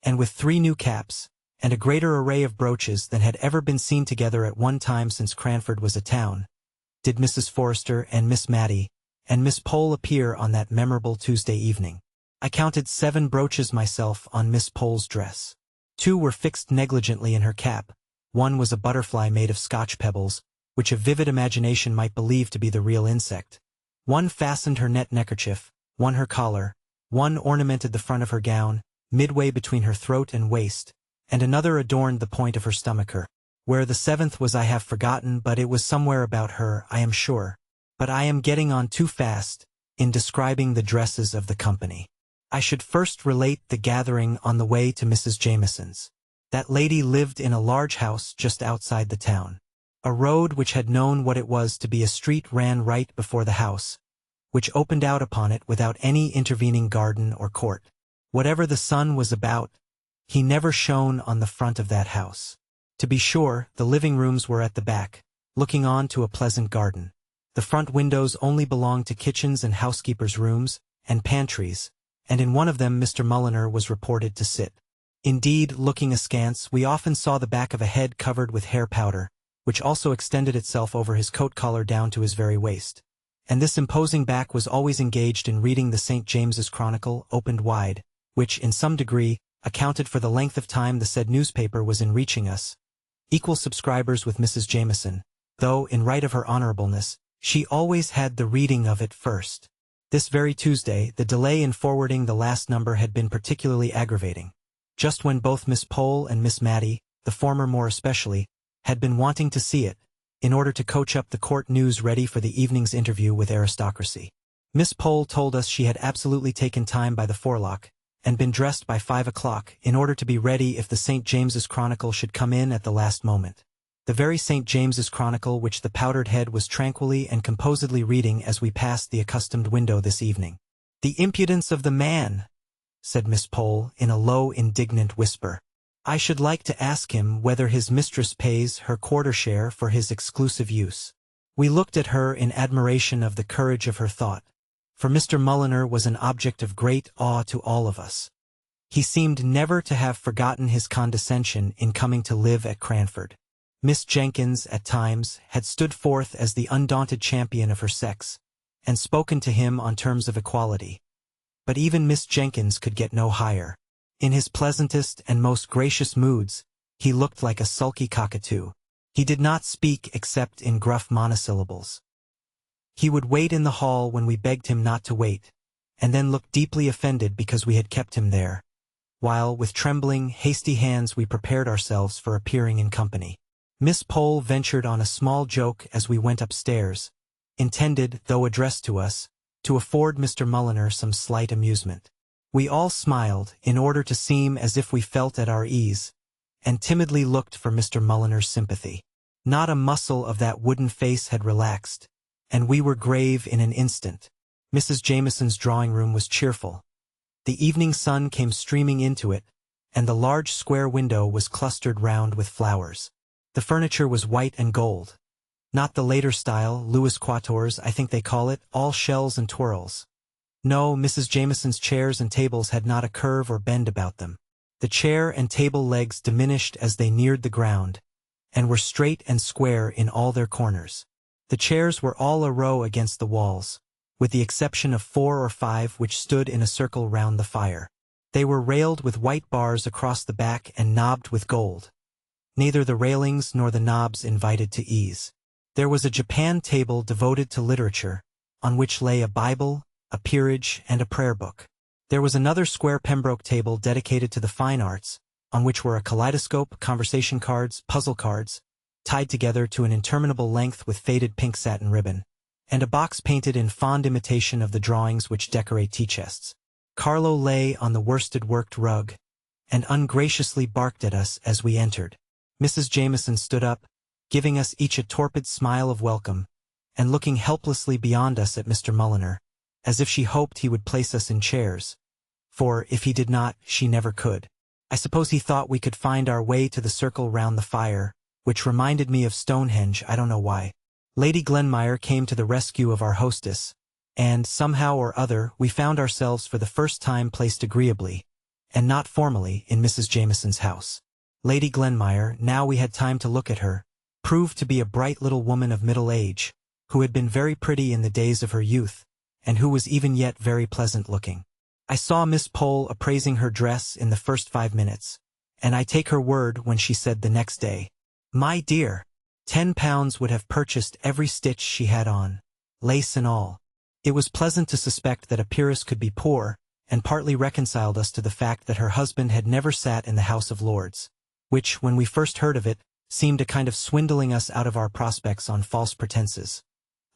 and with 3 new caps, and a greater array of brooches than had ever been seen together at one time since Cranford was a town, did Mrs. Forrester and Miss Mattie and Miss Pole appear on that memorable Tuesday evening. I counted 7 brooches myself on Miss Pole's dress. 2 were fixed negligently in her cap. 1 was a butterfly made of Scotch pebbles, which a vivid imagination might believe to be the real insect. 1 fastened her net neckerchief, 1 her collar, 1 ornamented the front of her gown, midway between her throat and waist, and another adorned the point of her stomacher. Where the 7th was I have forgotten, but it was somewhere about her, I am sure. But I am getting on too fast in describing the dresses of the company. I should first relate the gathering on the way to Mrs. Jameson's. That lady lived in a large house just outside the town. A road which had known what it was to be a street ran right before the house, which opened out upon it without any intervening garden or court. Whatever the sun was about, he never shone on the front of that house. To be sure, the living rooms were at the back, looking on to a pleasant garden. The front windows only belonged to kitchens and housekeepers' rooms, and pantries, and in one of them Mr. Mulliner was reported to sit. Indeed, looking askance, we often saw the back of a head covered with hair powder, which also extended itself over his coat collar down to his very waist. And this imposing back was always engaged in reading the St. James's Chronicle, opened wide, which, in some degree, accounted for the length of time the said newspaper was in reaching us. Equal subscribers with Mrs. Jameson, though, in right of her honorableness, she always had the reading of it first. This very Tuesday, the delay in forwarding the last number had been particularly aggravating. Just when both Miss Pole and Miss Mattie, the former more especially, had been wanting to see it, in order to coach up the court news ready for the evening's interview with aristocracy. Miss Pole told us she had absolutely taken time by the forelock, and been dressed by 5 o'clock, in order to be ready if the St. James's Chronicle should come in at the last moment. The very St. James's Chronicle which the powdered head was tranquilly and composedly reading as we passed the accustomed window this evening. "The impudence of the man!" said Miss Pole in a low, indignant whisper. "I should like to ask him whether his mistress pays her quarter share for his exclusive use." We looked at her in admiration of the courage of her thought, for Mr. Mulliner was an object of great awe to all of us. He seemed never to have forgotten his condescension in coming to live at Cranford. Miss Jenkins, at times, had stood forth as the undaunted champion of her sex, and spoken to him on terms of equality. But even Miss Jenkins could get no higher. In his pleasantest and most gracious moods, he looked like a sulky cockatoo. He did not speak except in gruff monosyllables. He would wait in the hall when we begged him not to wait, and then look deeply offended because we had kept him there, while, with trembling, hasty hands we prepared ourselves for appearing in company. Miss Pole ventured on a small joke as we went upstairs, intended, though addressed to us, to afford Mr. Mulliner some slight amusement. We all smiled, in order to seem as if we felt at our ease, and timidly looked for Mr. Mulliner's sympathy. Not a muscle of that wooden face had relaxed, and we were grave in an instant. Mrs. Jameson's drawing-room was cheerful. The evening sun came streaming into it, and the large square window was clustered round with flowers. The furniture was white and gold. Not the later style, Louis Quatorze I think they call it, all shells and twirls. No, Mrs. Jameson's chairs and tables had not a curve or bend about them. The chair and table legs diminished as they neared the ground, and were straight and square in all their corners. The chairs were all a row against the walls, with the exception of 4 or 5 which stood in a circle round the fire. They were railed with white bars across the back and knobbed with gold. Neither the railings nor the knobs invited to ease. There was a Japan table devoted to literature, on which lay a Bible, a peerage, and a prayer book. There was another square Pembroke table dedicated to the fine arts, on which were a kaleidoscope, conversation cards, puzzle cards, tied together to an interminable length with faded pink satin ribbon, and a box painted in fond imitation of the drawings which decorate tea-chests. Carlo lay on the worsted-worked rug, and ungraciously barked at us as we entered. Mrs. Jameson stood up, giving us each a torpid smile of welcome, and looking helplessly beyond us at Mr. Mulliner, as if she hoped he would place us in chairs, for, if he did not, she never could. I suppose he thought we could find our way to the circle round the fire, which reminded me of Stonehenge, I don't know why. Lady Glenmire came to the rescue of our hostess, and, somehow or other, we found ourselves for the first time placed agreeably, and not formally, in Mrs. Jameson's house. Lady Glenmire, now we had time to look at her, proved to be a bright little woman of middle age, who had been very pretty in the days of her youth, and who was even yet very pleasant-looking. I saw Miss Pole appraising her dress in the first 5 minutes, and I take her word when she said the next day, "My dear, £10 would have purchased every stitch she had on, lace and all." It was pleasant to suspect that a peeress could be poor, and partly reconciled us to the fact that her husband had never sat in the House of Lords, which, when we first heard of it, seemed a kind of swindling us out of our prospects on false pretenses,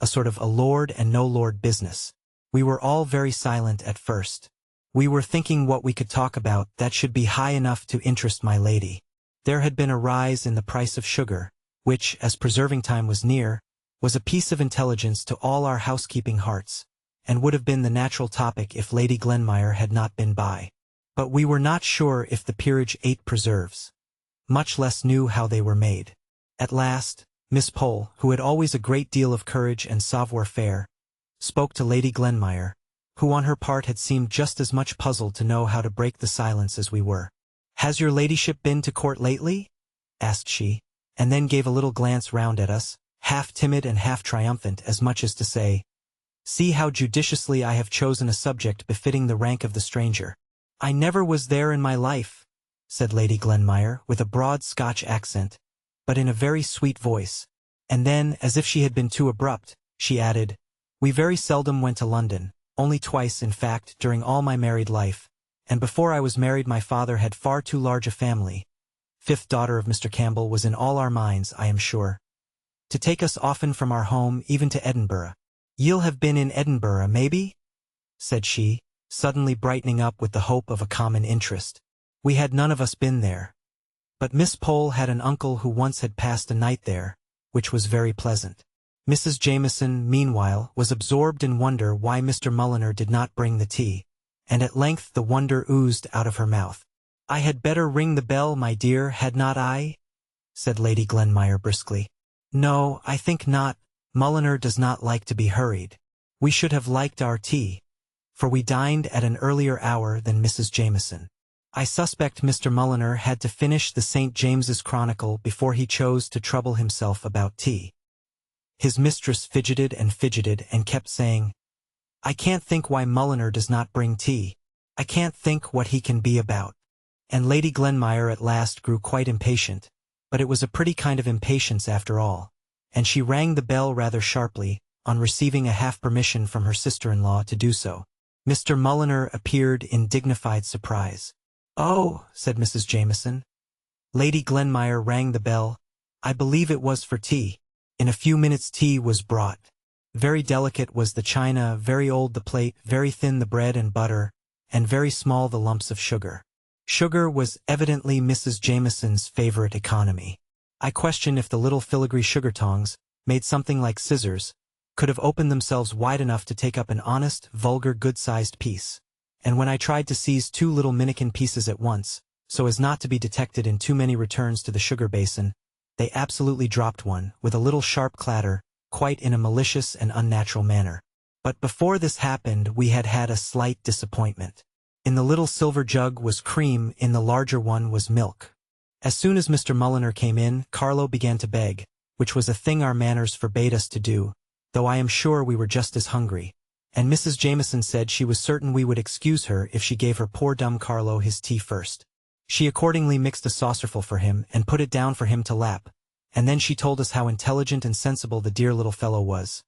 a sort of a lord and no lord business. We were all very silent at first. We were thinking what we could talk about that should be high enough to interest my lady. There had been a rise in the price of sugar, which, as preserving time was near, was a piece of intelligence to all our housekeeping hearts, and would have been the natural topic if Lady Glenmire had not been by. But we were not sure if the peerage ate preserves, much less knew how they were made. At last, Miss Pole, who had always a great deal of courage and savoir-faire, spoke to Lady Glenmire, who on her part had seemed just as much puzzled to know how to break the silence as we were. "Has your ladyship been to court lately?" asked she, and then gave a little glance round at us, half timid and half triumphant, as much as to say, "See how judiciously I have chosen a subject befitting the rank of the stranger." "I never was there in my life," said Lady Glenmire, with a broad Scotch accent, but in a very sweet voice, and then, as if she had been too abrupt, she added, "We very seldom went to London, only twice, in fact, during all my married life, and before I was married my father had far too large a family. 5th daughter of Mr. Campbell was in all our minds, I am sure, to take us often from our home, even to Edinburgh." "Ye'll have been in Edinburgh, maybe?" said she, suddenly brightening up with the hope of a common interest. We had none of us been there, but Miss Pole had an uncle who once had passed a night there, which was very pleasant. Mrs. Jameson, meanwhile, was absorbed in wonder why Mr. Mulliner did not bring the tea, and at length the wonder oozed out of her mouth. "I had better ring the bell, my dear, had not I?" said Lady Glenmire briskly. "No, I think not. Mulliner does not like to be hurried. We should have liked our tea, for we dined at an earlier hour than Mrs. Jameson. I suspect Mr. Mulliner had to finish the St. James's Chronicle before he chose to trouble himself about tea." His mistress fidgeted and kept saying, "I can't think why Mulliner does not bring tea. I can't think what he can be about." And Lady Glenmire at last grew quite impatient, but it was a pretty kind of impatience after all, and she rang the bell rather sharply, on receiving a half-permission from her sister-in-law to do so. Mr. Mulliner appeared in dignified surprise. "Oh," said Mrs. Jameson. Lady Glenmire rang the bell. I believe it was for tea. In a few minutes tea was brought. Very delicate was the china, very old the plate, very thin the bread and butter, and very small the lumps of sugar. Sugar was evidently Mrs. Jameson's favorite economy. I question if the little filigree sugar tongs, made something like scissors, could have opened themselves wide enough to take up an honest, vulgar, good-sized piece. And when I tried to seize 2 little minikin pieces at once, so as not to be detected in too many returns to the sugar basin, they absolutely dropped one, with a little sharp clatter, quite in a malicious and unnatural manner. But before this happened we had had a slight disappointment. In the little silver jug was cream, in the larger one was milk. As soon as Mr. Mulliner came in, Carlo began to beg, which was a thing our manners forbade us to do, though I am sure we were just as hungry, and Mrs. Jameson said she was certain we would excuse her if she gave her poor dumb Carlo his tea first. She accordingly mixed a saucerful for him and put it down for him to lap, and then she told us how intelligent and sensible the dear little fellow was.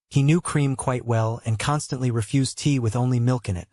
He knew cream quite well and constantly refused tea with only milk in it.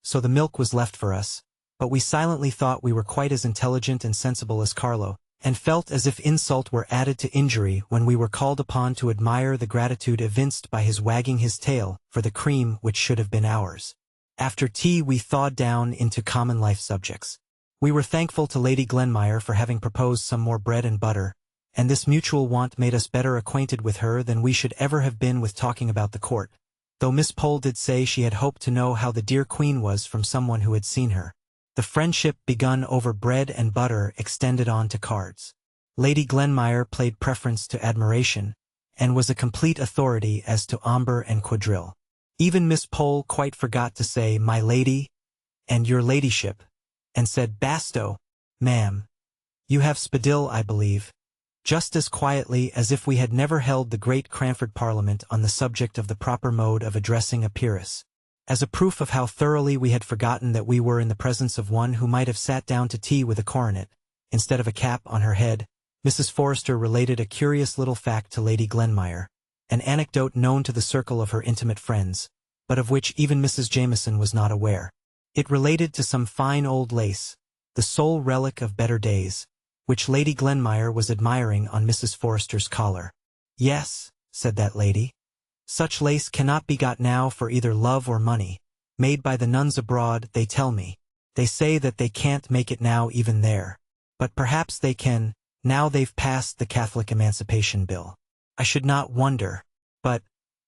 So the milk was left for us, but we silently thought we were quite as intelligent and sensible as Carlo, and felt as if insult were added to injury when we were called upon to admire the gratitude evinced by his wagging his tail for the cream which should have been ours. After tea we thawed down into common life subjects. We were thankful to Lady Glenmire for having proposed some more bread and butter, and this mutual want made us better acquainted with her than we should ever have been with talking about the court, though Miss Pole did say she had hoped to know how the dear Queen was from someone who had seen her. The friendship begun over bread and butter extended on to cards. Lady Glenmire played preference to admiration, and was a complete authority as to ombre and quadrille. Even Miss Pole quite forgot to say "my lady" and "your ladyship," and said "Basto, ma'am. You have spadille, I believe," just as quietly as if we had never held the great Cranford Parliament on the subject of the proper mode of addressing a peeress. As a proof of how thoroughly we had forgotten that we were in the presence of one who might have sat down to tea with a coronet, instead of a cap on her head, Mrs. Forrester related a curious little fact to Lady Glenmire, an anecdote known to the circle of her intimate friends, but of which even Mrs. Jameson was not aware. It related to some fine old lace, the sole relic of better days, which Lady Glenmire was admiring on Mrs. Forrester's collar. "Yes," said that lady, "such lace cannot be got now for either love or money, made by the nuns abroad, they tell me. They say that they can't make it now even there. But perhaps they can, now they've passed the Catholic Emancipation Bill. I should not wonder. But,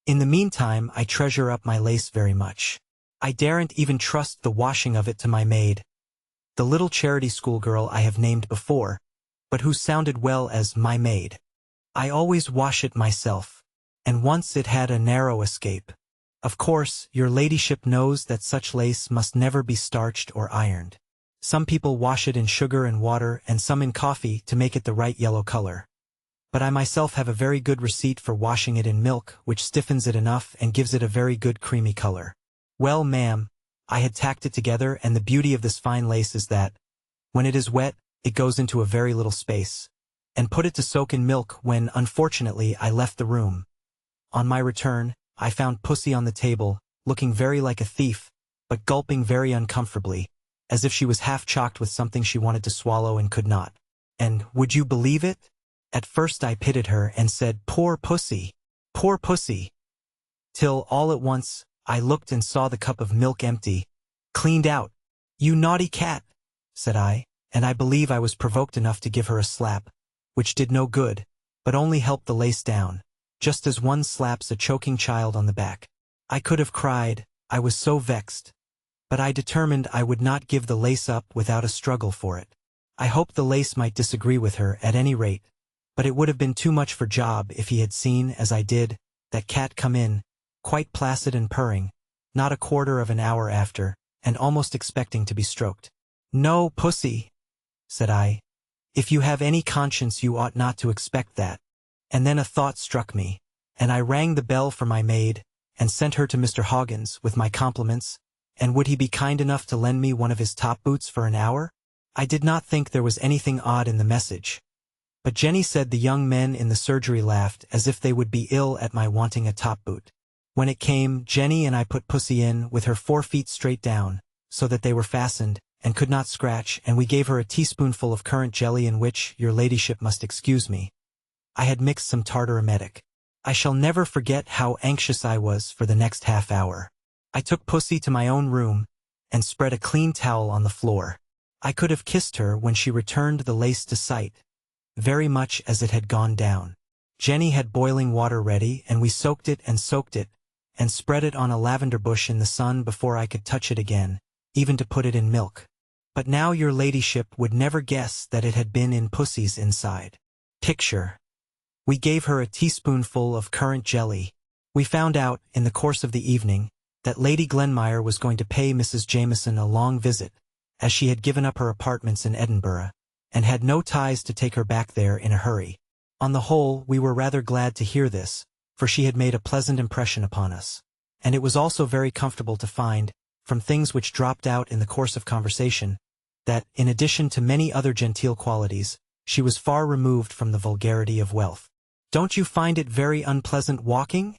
in the meantime I treasure up my lace very much. I daren't even trust the washing of it to my maid, the little charity schoolgirl I have named before, but who sounded well as my maid. I always wash it myself. And once it had a narrow escape. Of course, your ladyship knows that such lace must never be starched or ironed. Some people wash it in sugar and water and some in coffee to make it the right yellow color. But I myself have a very good receipt for washing it in milk, which stiffens it enough and gives it a very good creamy color. Well, ma'am, I had tacked it together, and the beauty of this fine lace is that, when it is wet, it goes into a very little space, and put it to soak in milk when, unfortunately, I left the room. On my return, I found Pussy on the table, looking very like a thief, but gulping very uncomfortably, as if she was half chocked with something she wanted to swallow and could not. And, would you believe it? At first I pitied her and said, "Poor Pussy! Poor Pussy!" Till, all at once, I looked and saw the cup of milk empty, cleaned out. "You naughty cat!" said I, and I believe I was provoked enough to give her a slap, which did no good, but only helped the lace down, just as one slaps a choking child on the back. I could have cried, I was so vexed. But I determined I would not give the lace up without a struggle for it. I hoped the lace might disagree with her at any rate, but it would have been too much for Job if he had seen, as I did, that cat come in, quite placid and purring, not a quarter of an hour after, and almost expecting to be stroked. "No, Pussy," said I. "If you have any conscience you ought not to expect that." And then a thought struck me, and I rang the bell for my maid, and sent her to Mr. Hoggins with my compliments, and would he be kind enough to lend me one of his top boots for an hour? I did not think there was anything odd in the message. But Jenny said the young men in the surgery laughed as if they would be ill at my wanting a top boot. When it came, Jenny and I put Pussy in with her 4 feet straight down, so that they were fastened, and could not scratch, and we gave her a teaspoonful of currant jelly in which, your ladyship must excuse me, I had mixed some tartar emetic. I shall never forget how anxious I was for the next half hour. I took Pussy to my own room, and spread a clean towel on the floor. I could have kissed her when she returned the lace to sight, very much as it had gone down. Jenny had boiling water ready, and we soaked it, and spread it on a lavender bush in the sun before I could touch it again, even to put it in milk. But now your ladyship would never guess that it had been in Pussy's inside. Picture. We gave her a teaspoonful of currant jelly. We found out, in the course of the evening, that Lady Glenmire was going to pay Mrs. Jameson a long visit, as she had given up her apartments in Edinburgh, and had no ties to take her back there in a hurry. On the whole, we were rather glad to hear this, for she had made a pleasant impression upon us. And it was also very comfortable to find, from things which dropped out in the course of conversation, that, in addition to many other genteel qualities, she was far removed from the vulgarity of wealth. "Don't you find it very unpleasant walking?"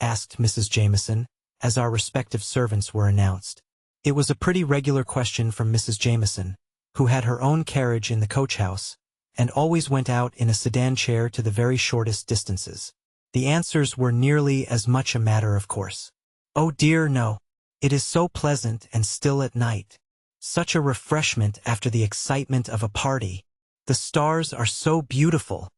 asked Mrs. Jameson, as our respective servants were announced. It was a pretty regular question from Mrs. Jameson, who had her own carriage in the coach-house, and always went out in a sedan chair to the very shortest distances. The answers were nearly as much a matter of course. "Oh dear, no. It is so pleasant and still at night. Such a refreshment after the excitement of a party. The stars are so beautiful."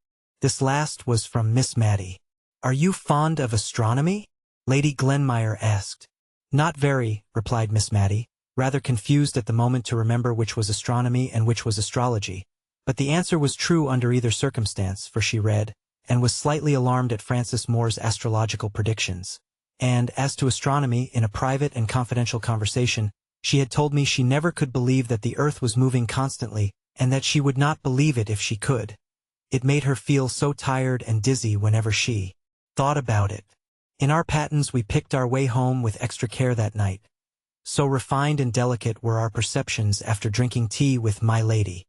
This last was from Miss Matty. "Are you fond of astronomy?" Lady Glenmire asked. "Not very," replied Miss Matty, rather confused at the moment to remember which was astronomy and which was astrology. But the answer was true under either circumstance, for she read, and was slightly alarmed at Francis Moore's astrological predictions. And, as to astronomy, in a private and confidential conversation, she had told me she never could believe that the earth was moving constantly, and that she would not believe it if she could. It made her feel so tired and dizzy whenever she thought about it. In our pattens we picked our way home with extra care that night. So refined and delicate were our perceptions after drinking tea with my lady.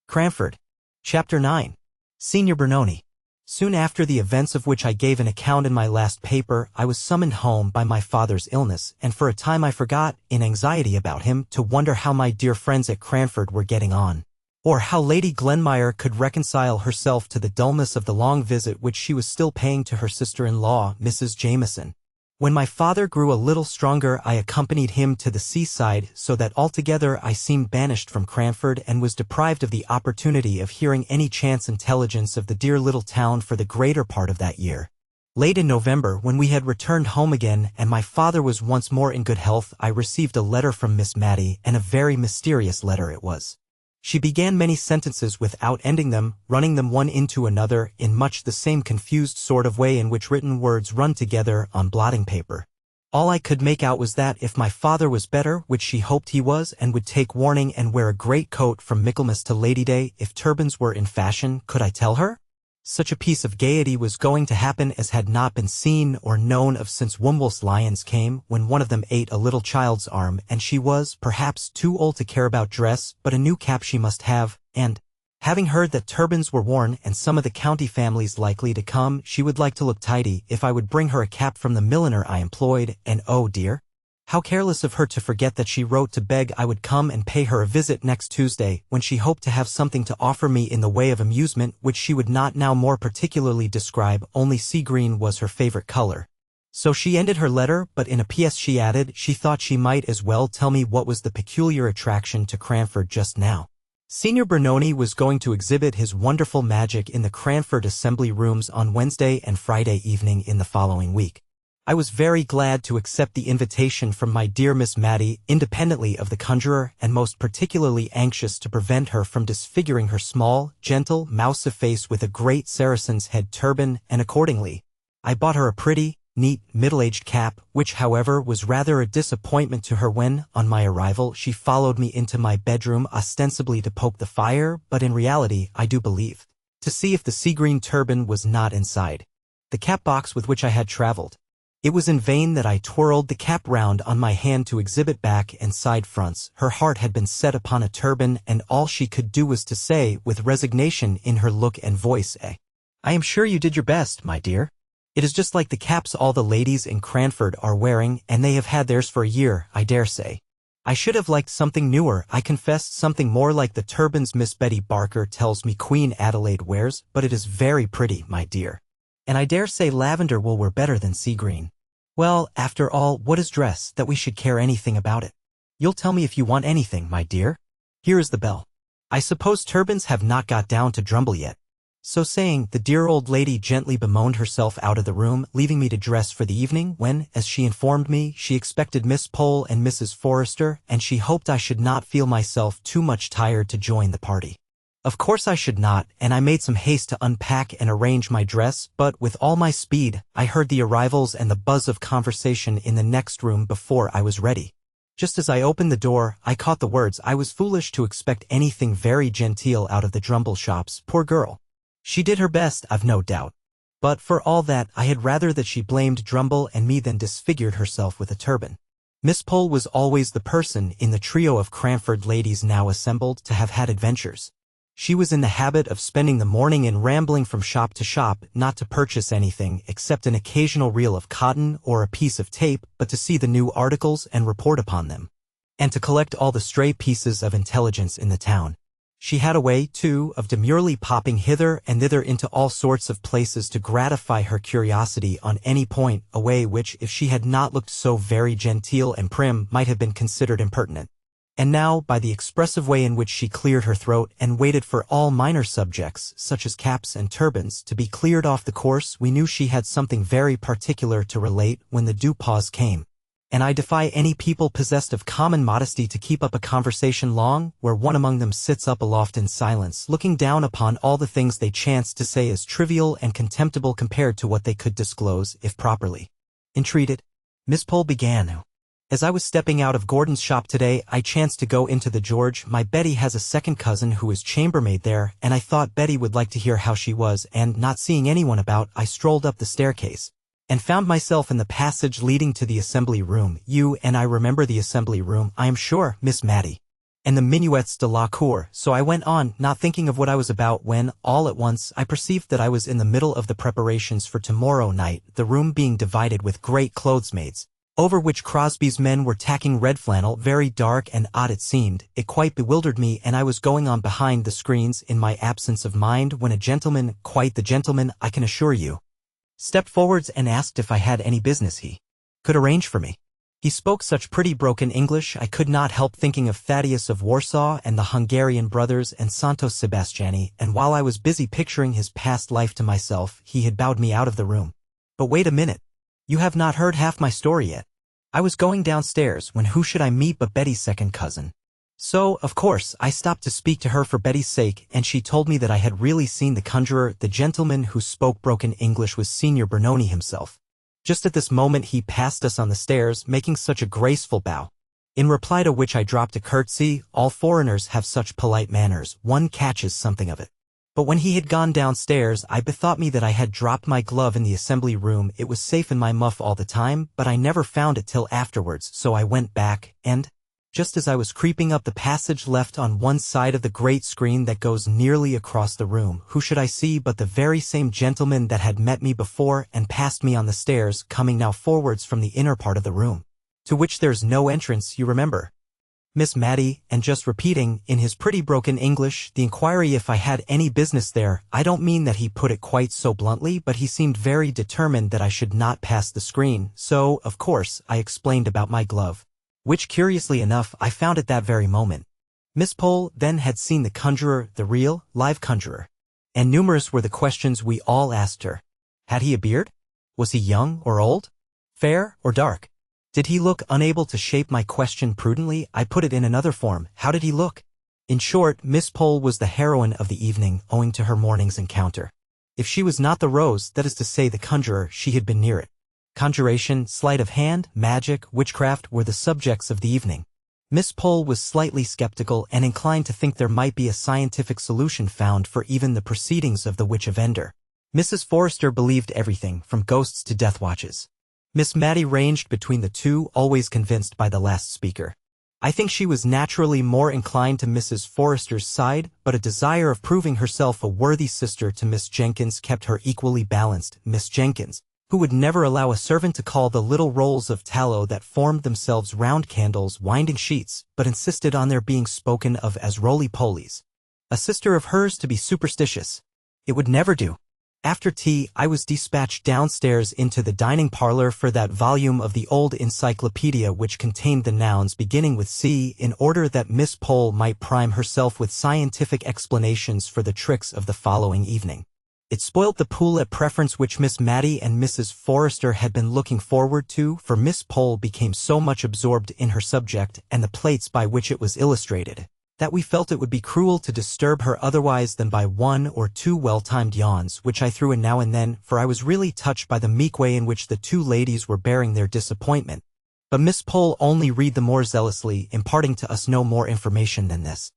Cranford. Chapter 9. Signor Bernoni. Soon after the events of which I gave an account in my last paper, I was summoned home by my father's illness, and for a time I forgot, in anxiety about him, to wonder how my dear friends at Cranford were getting on, or how Lady Glenmire could reconcile herself to the dullness of the long visit which she was still paying to her sister-in-law, Mrs. Jameson. When my father grew a little stronger, I accompanied him to the seaside, so that altogether I seemed banished from Cranford and was deprived of the opportunity of hearing any chance intelligence of the dear little town for the greater part of that year. Late in November, when we had returned home again and my father was once more in good health, I received a letter from Miss Matty, and a very mysterious letter it was. She began many sentences without ending them, running them one into another in much the same confused sort of way in which written words run together on blotting paper. All I could make out was that if my father was better, which she hoped he was, and would take warning and wear a great coat from Michaelmas to Lady Day, if turbans were in fashion, could I tell her? Such a piece of gaiety was going to happen as had not been seen or known of since Wombwell's lions came, when one of them ate a little child's arm, and she was, perhaps, too old to care about dress, but a new cap she must have, and, having heard that turbans were worn and some of the county families likely to come, she would like to look tidy, if I would bring her a cap from the milliner I employed, and oh dear! How careless of her to forget that she wrote to beg I would come and pay her a visit next Tuesday, when she hoped to have something to offer me in the way of amusement which she would not now more particularly describe, only sea green was her favorite color. So she ended her letter, but in a P.S. she added she thought she might as well tell me what was the peculiar attraction to Cranford just now. Signor Bernoni was going to exhibit his wonderful magic in the Cranford Assembly Rooms on Wednesday and Friday evening in the following week. I was very glad to accept the invitation from my dear Miss Matty, independently of the conjurer, and most particularly anxious to prevent her from disfiguring her small, gentle, mouse-a face with a great Saracen's head turban, and accordingly, I bought her a pretty, neat, middle-aged cap, which, however, was rather a disappointment to her when, on my arrival, she followed me into my bedroom ostensibly to poke the fire, but in reality, I do believe, to see if the sea-green turban was not inside the cap box with which I had traveled. It was in vain that I twirled the cap round on my hand to exhibit back and side fronts. Her heart had been set upon a turban, and all she could do was to say, with resignation in her look and voice, I am sure you did your best, my dear. It is just like the caps all the ladies in Cranford are wearing, and they have had theirs for a year, I dare say. I should have liked something newer, I confessed, something more like the turbans Miss Betty Barker tells me Queen Adelaide wears, but it is very pretty, my dear. And I dare say lavender will wear better than sea green. Well, after all, what is dress, that we should care anything about it? You'll tell me if you want anything, my dear. Here is the bell. I suppose turbans have not got down to Drumble yet. So saying, the dear old lady gently bemoaned herself out of the room, leaving me to dress for the evening when, as she informed me, she expected Miss Pole and Mrs. Forrester, and she hoped I should not feel myself too much tired to join the party. Of course I should not, and I made some haste to unpack and arrange my dress, but with all my speed, I heard the arrivals and the buzz of conversation in the next room before I was ready. Just as I opened the door, I caught the words, I was foolish to expect anything very genteel out of the Drumble shops, poor girl. She did her best, I've no doubt. But for all that, I had rather that she blamed Drumble and me than disfigured herself with a turban. Miss Pole was always the person in the trio of Cranford ladies now assembled to have had adventures. She was in the habit of spending the morning in rambling from shop to shop, not to purchase anything except an occasional reel of cotton or a piece of tape, but to see the new articles and report upon them, and to collect all the stray pieces of intelligence in the town. She had a way, too, of demurely popping hither and thither into all sorts of places to gratify her curiosity on any point, a way which, if she had not looked so very genteel and prim, might have been considered impertinent. And now, by the expressive way in which she cleared her throat and waited for all minor subjects, such as caps and turbans, to be cleared off the course, we knew she had something very particular to relate when the due pause came. And I defy any people possessed of common modesty to keep up a conversation long, where one among them sits up aloft in silence, looking down upon all the things they chance to say as trivial and contemptible compared to what they could disclose, if properly entreated. Miss Pole began. As I was stepping out of Gordon's shop today, I chanced to go into the George. My Betty has a second cousin who is chambermaid there, and I thought Betty would like to hear how she was, and, not seeing anyone about, I strolled up the staircase and found myself in the passage leading to the assembly room. You and I remember the assembly room, I am sure, Miss Mattie, and the minuets de la cour. So I went on, not thinking of what I was about, when, all at once, I perceived that I was in the middle of the preparations for tomorrow night, the room being divided with great clothesmaids, over which Crosby's men were tacking red flannel, very dark and odd it seemed. It quite bewildered me, and I was going on behind the screens in my absence of mind when a gentleman, quite the gentleman, I can assure you, stepped forwards and asked if I had any business he could arrange for me. He spoke such pretty broken English I could not help thinking of Thaddeus of Warsaw and the Hungarian brothers and Santos Sebastiani, and while I was busy picturing his past life to myself, he had bowed me out of the room. But wait a minute. You have not heard half my story yet. I was going downstairs when who should I meet but Betty's second cousin. So, of course, I stopped to speak to her for Betty's sake, and she told me that I had really seen the conjurer. The gentleman who spoke broken English was Signor Bernoni himself. Just at this moment he passed us on the stairs, making such a graceful bow, in reply to which I dropped a curtsy. All foreigners have such polite manners, one catches something of it. But when he had gone downstairs, I bethought me that I had dropped my glove in the assembly room. It was safe in my muff all the time, but I never found it till afterwards, so I went back, and, just as I was creeping up the passage left on one side of the great screen that goes nearly across the room, who should I see but the very same gentleman that had met me before and passed me on the stairs, coming now forwards from the inner part of the room, to which there's no entrance, you remember, Miss Mattie, and just repeating, in his pretty broken English, the inquiry if I had any business there. I don't mean that he put it quite so bluntly, but he seemed very determined that I should not pass the screen, so, of course, I explained about my glove, which, curiously enough, I found at that very moment. Miss Pole then had seen the conjurer, the real, live conjurer, and numerous were the questions we all asked her. Had he a beard? Was he young or old? Fair or dark? Did he look? Unable to shape my question prudently, I put it in another form. How did he look? In short, Miss Pole was the heroine of the evening, owing to her morning's encounter. If she was not the rose, that is to say the conjurer, she had been near it. Conjuration, sleight of hand, magic, witchcraft were the subjects of the evening. Miss Pole was slightly skeptical and inclined to think there might be a scientific solution found for even the proceedings of the witch of Ender. Mrs. Forrester believed everything, from ghosts to death watches. Miss Maddie ranged between the two, always convinced by the last speaker. I think she was naturally more inclined to Mrs. Forrester's side, but a desire of proving herself a worthy sister to Miss Jenkins kept her equally balanced. Miss Jenkins, who would never allow a servant to call the little rolls of tallow that formed themselves round candles winding sheets, but insisted on their being spoken of as roly-polies. A sister of hers to be superstitious. It would never do. After tea, I was dispatched downstairs into the dining parlor for that volume of the old encyclopedia which contained the nouns beginning with C, in order that Miss Pole might prime herself with scientific explanations for the tricks of the following evening. It spoilt the pool at preference which Miss Maddie and Mrs. Forrester had been looking forward to, for Miss Pole became so much absorbed in her subject and the plates by which it was illustrated, that we felt it would be cruel to disturb her otherwise than by one or two well-timed yawns which I threw in now and then, for I was really touched by the meek way in which the two ladies were bearing their disappointment. But Miss Pole only read the more zealously, imparting to us no more information than this.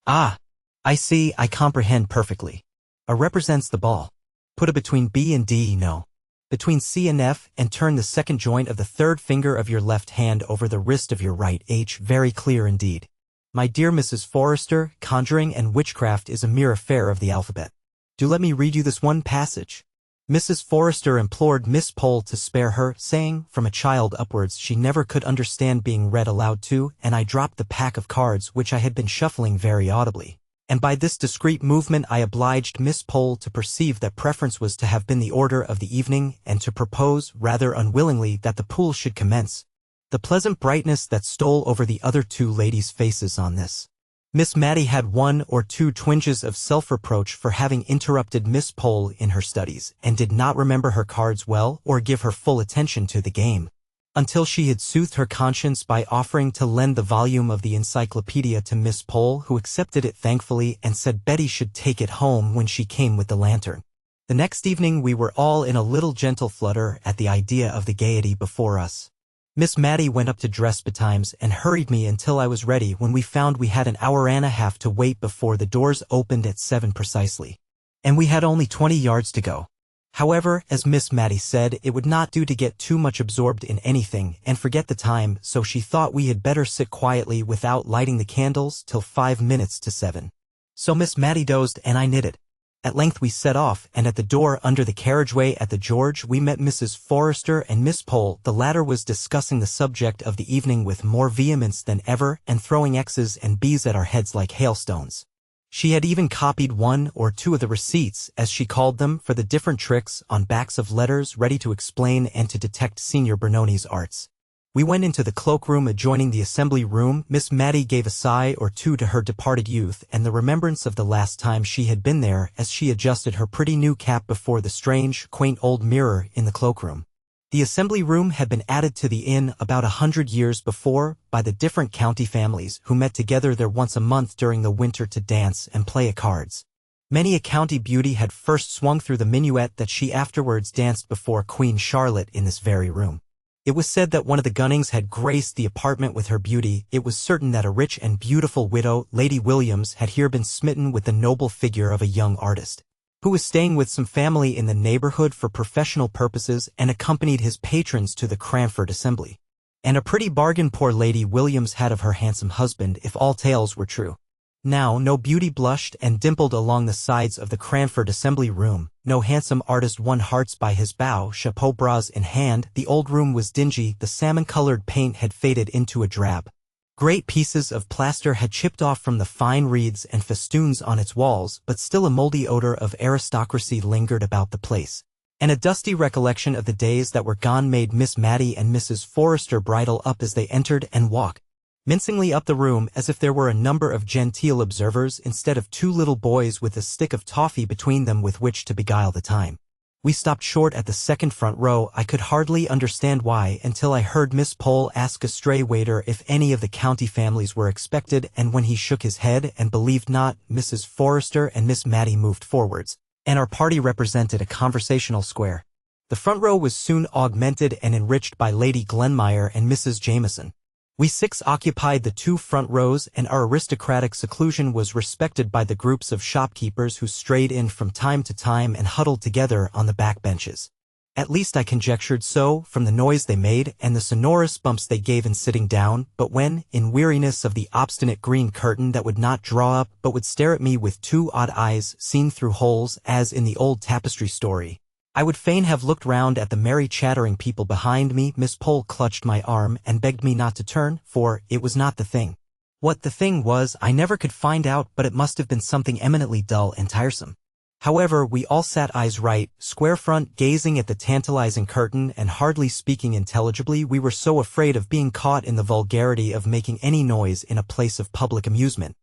"Ah, I see, I comprehend perfectly. A represents the ball. Put it between B and D, no. Between C and F, and turn the second joint of the third finger of your left hand over the wrist of your right H. Very clear indeed. My dear Mrs. Forrester, conjuring and witchcraft is a mere affair of the alphabet. Do let me read you this one passage." Mrs. Forrester implored Miss Pole to spare her, saying, from a child upwards she never could understand being read aloud to, and I dropped the pack of cards which I had been shuffling very audibly. And by this discreet movement I obliged Miss Pole to perceive that preference was to have been the order of the evening, and to propose, rather unwillingly, that the pool should commence. The pleasant brightness that stole over the other two ladies' faces on this. Miss Maddie had one or two twinges of self-reproach for having interrupted Miss Pole in her studies, and did not remember her cards well or give her full attention to the game, until she had soothed her conscience by offering to lend the volume of the encyclopedia to Miss Pole, who accepted it thankfully and said Betty should take it home when she came with the lantern. The next evening we were all in a little gentle flutter at the idea of the gaiety before us. Miss Maddie went up to dress betimes and hurried me until I was ready, when we found we had an hour and a half to wait before the doors opened at 7 precisely. And we had only 20 yards to go. However, as Miss Maddie said, it would not do to get too much absorbed in anything and forget the time, so she thought we had better sit quietly without lighting the candles till 5 minutes to 7. So Miss Maddie dozed and I knitted. At length we set off, and at the door under the carriageway at the George we met Mrs. Forrester and Miss Pole. The latter was discussing the subject of the evening with more vehemence than ever, and throwing X's and B's at our heads like hailstones. She had even copied one or two of the receipts, as she called them, for the different tricks, on backs of letters, ready to explain and to detect Signor Bernoni's arts. We went into the cloakroom adjoining the assembly room. Miss Maddie gave a sigh or two to her departed youth and the remembrance of the last time she had been there, as she adjusted her pretty new cap before the strange, quaint old mirror in the cloakroom. The assembly room had been added to the inn about 100 years before by the different county families who met together there once a month during the winter to dance and play at cards. Many a county beauty had first swung through the minuet that she afterwards danced before Queen Charlotte in this very room. It was said that one of the Gunnings had graced the apartment with her beauty. It was certain that a rich and beautiful widow, Lady Williams, had here been smitten with the noble figure of a young artist, who was staying with some family in the neighborhood for professional purposes and accompanied his patrons to the Cranford assembly. And a pretty bargain poor Lady Williams had of her handsome husband, if all tales were true. Now no beauty blushed and dimpled along the sides of the Cranford assembly room, no handsome artist won hearts by his bow, chapeau bras in hand. The old room was dingy, the salmon-colored paint had faded into a drab. Great pieces of plaster had chipped off from the fine wreaths and festoons on its walls, but still a moldy odor of aristocracy lingered about the place, and a dusty recollection of the days that were gone made Miss Maddie and Mrs. Forrester bridle up as they entered and walk mincingly up the room as if there were a number of genteel observers instead of two little boys with a stick of toffee between them with which to beguile the time. We stopped short at the second front row. I could hardly understand why until I heard Miss Pole ask a stray waiter if any of the county families were expected, and when he shook his head and believed not, Mrs. Forrester and Miss Maddie moved forwards, and our party represented a conversational square. The front row was soon augmented and enriched by Lady Glenmire and Mrs. Jameson. We six occupied the two front rows, and our aristocratic seclusion was respected by the groups of shopkeepers who strayed in from time to time and huddled together on the back benches. At least I conjectured so, from the noise they made and the sonorous bumps they gave in sitting down, but when, in weariness of the obstinate green curtain that would not draw up but would stare at me with two odd eyes seen through holes as in the old tapestry story, I would fain have looked round at the merry chattering people behind me. Miss Pole clutched my arm and begged me not to turn, for it was not the thing. What the thing was I never could find out, but it must have been something eminently dull and tiresome. However, we all sat eyes right, square front, gazing at the tantalizing curtain and hardly speaking intelligibly. We were so afraid of being caught in the vulgarity of making any noise in a place of public amusement.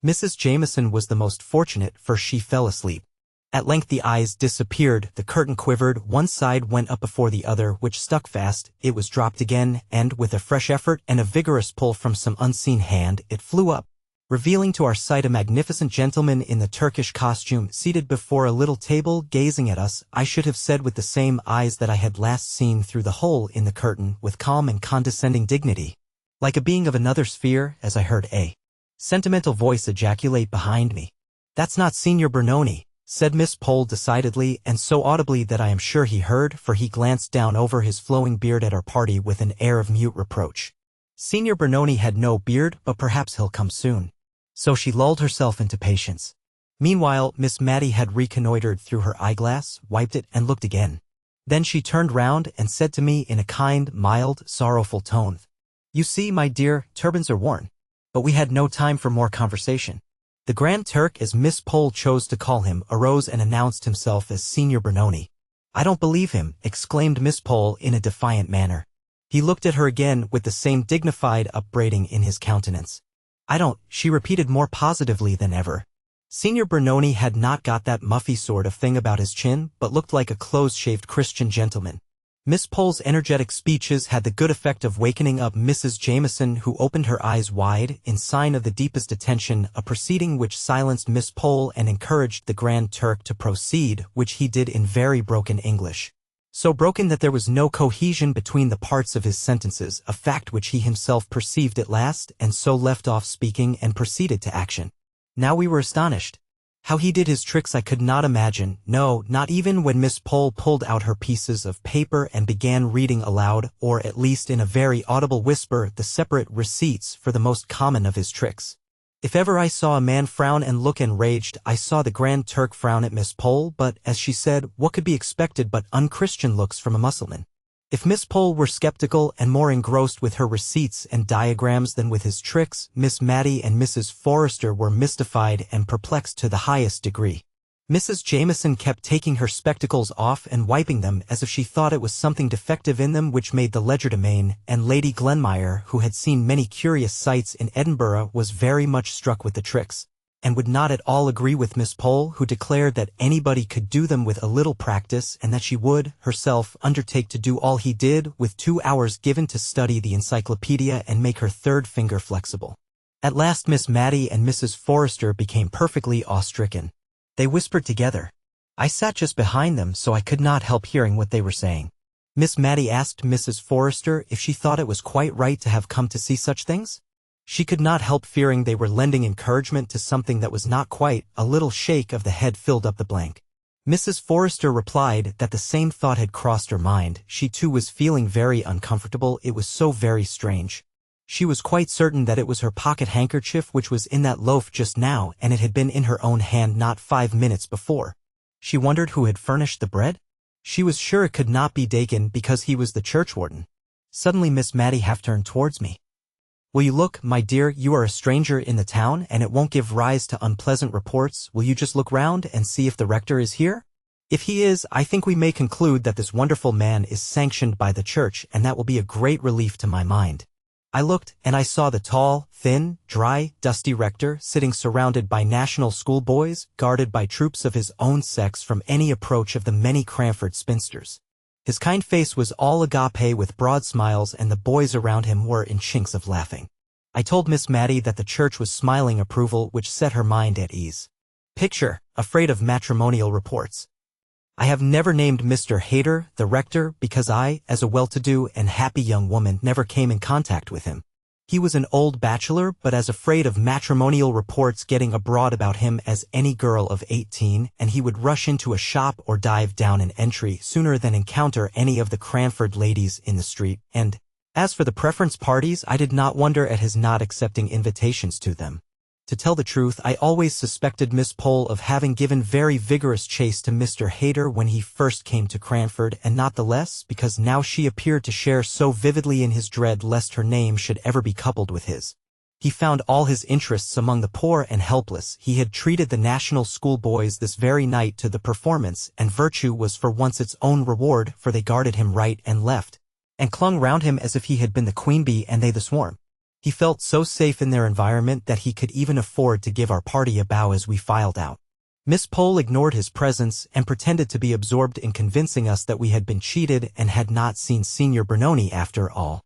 Mrs. Jameson was the most fortunate, for she fell asleep. At length the eyes disappeared, the curtain quivered, one side went up before the other, which stuck fast, it was dropped again, and with a fresh effort and a vigorous pull from some unseen hand, it flew up, revealing to our sight a magnificent gentleman in the Turkish costume, seated before a little table, gazing at us, I should have said with the same eyes that I had last seen through the hole in the curtain, with calm and condescending dignity, like a being of another sphere, as I heard a sentimental voice ejaculate behind me. "That's not Signor Bernoni," said Miss Pole decidedly, and so audibly that I am sure he heard, for he glanced down over his flowing beard at our party with an air of mute reproach. Signor Bernoni had no beard, but perhaps he'll come soon. So she lulled herself into patience. Meanwhile, Miss Matty had reconnoitered through her eyeglass, wiped it, and looked again. Then she turned round and said to me in a kind, mild, sorrowful tone, "You see, my dear, turbans are worn." But we had no time for more conversation. The Grand Turk, as Miss Pole chose to call him, arose and announced himself as Signor Bernoni. "I don't believe him," exclaimed Miss Pole in a defiant manner. He looked at her again with the same dignified upbraiding in his countenance. "I don't," she repeated more positively than ever. Signor Bernoni had not got that muffy sort of thing about his chin, but looked like a close-shaved Christian gentleman. Miss Pole's energetic speeches had the good effect of wakening up Mrs. Jameson, who opened her eyes wide, in sign of the deepest attention, a proceeding which silenced Miss Pole and encouraged the Grand Turk to proceed, which he did in very broken English. So broken that there was no cohesion between the parts of his sentences, a fact which he himself perceived at last, and so left off speaking and proceeded to action. Now we were astonished. How he did his tricks I could not imagine, no, not even when Miss Pole pulled out her pieces of paper and began reading aloud, or at least in a very audible whisper, the separate receipts for the most common of his tricks. If ever I saw a man frown and look enraged, I saw the Grand Turk frown at Miss Pole, but, as she said, what could be expected but unchristian looks from a Mussulman? If Miss Pole were skeptical and more engrossed with her receipts and diagrams than with his tricks, Miss Matty and Mrs. Forrester were mystified and perplexed to the highest degree. Mrs. Jameson kept taking her spectacles off and wiping them as if she thought it was something defective in them which made the legerdemain, and Lady Glenmire, who had seen many curious sights in Edinburgh, was very much struck with the tricks, and would not at all agree with Miss Pole, who declared that anybody could do them with a little practice, and that she would, herself, undertake to do all he did, with 2 hours given to study the encyclopedia and make her third finger flexible. At last Miss Matty and Mrs. Forrester became perfectly awe-stricken. They whispered together. I sat just behind them, so I could not help hearing what they were saying. Miss Matty asked Mrs. Forrester if she thought it was quite right to have come to see such things. She could not help fearing they were lending encouragement to something that was not quite. A little shake of the head filled up the blank. Mrs. Forrester replied that the same thought had crossed her mind. She too was feeling very uncomfortable. It was so very strange. She was quite certain that it was her pocket handkerchief which was in that loaf just now, and it had been in her own hand not 5 minutes before. She wondered who had furnished the bread. She was sure it could not be Dakin, because he was the churchwarden. Suddenly Miss Matty half turned towards me. "Will you look, my dear, you are a stranger in the town, and it won't give rise to unpleasant reports. Will you just look round and see if the rector is here? If he is, I think we may conclude that this wonderful man is sanctioned by the church, and that will be a great relief to my mind." I looked, and I saw the tall, thin, dry, dusty rector sitting surrounded by national schoolboys, guarded by troops of his own sex from any approach of the many Cranford spinsters. His kind face was all agape with broad smiles, and the boys around him were in chinks of laughing. I told Miss Matty that the church was smiling approval, which set her mind at ease. Picture, afraid of matrimonial reports. I have never named Mr. Hayter, the rector, because I, as a well-to-do and happy young woman, never came in contact with him. He was an old bachelor but as afraid of matrimonial reports getting abroad about him as any girl of 18, and he would rush into a shop or dive down an entry sooner than encounter any of the Cranford ladies in the street, and, as for the preference parties, I did not wonder at his not accepting invitations to them. To tell the truth, I always suspected Miss Pole of having given very vigorous chase to Mr. Hayter when he first came to Cranford, and not the less because now she appeared to share so vividly in his dread lest her name should ever be coupled with his. He found all his interests among the poor and helpless. He had treated the national schoolboys this very night to the performance, and virtue was for once its own reward, for they guarded him right and left, and clung round him as if he had been the queen bee and they the swarm. He felt so safe in their environment that he could even afford to give our party a bow as we filed out. Miss Pole ignored his presence and pretended to be absorbed in convincing us that we had been cheated and had not seen Signor Bernoni after all.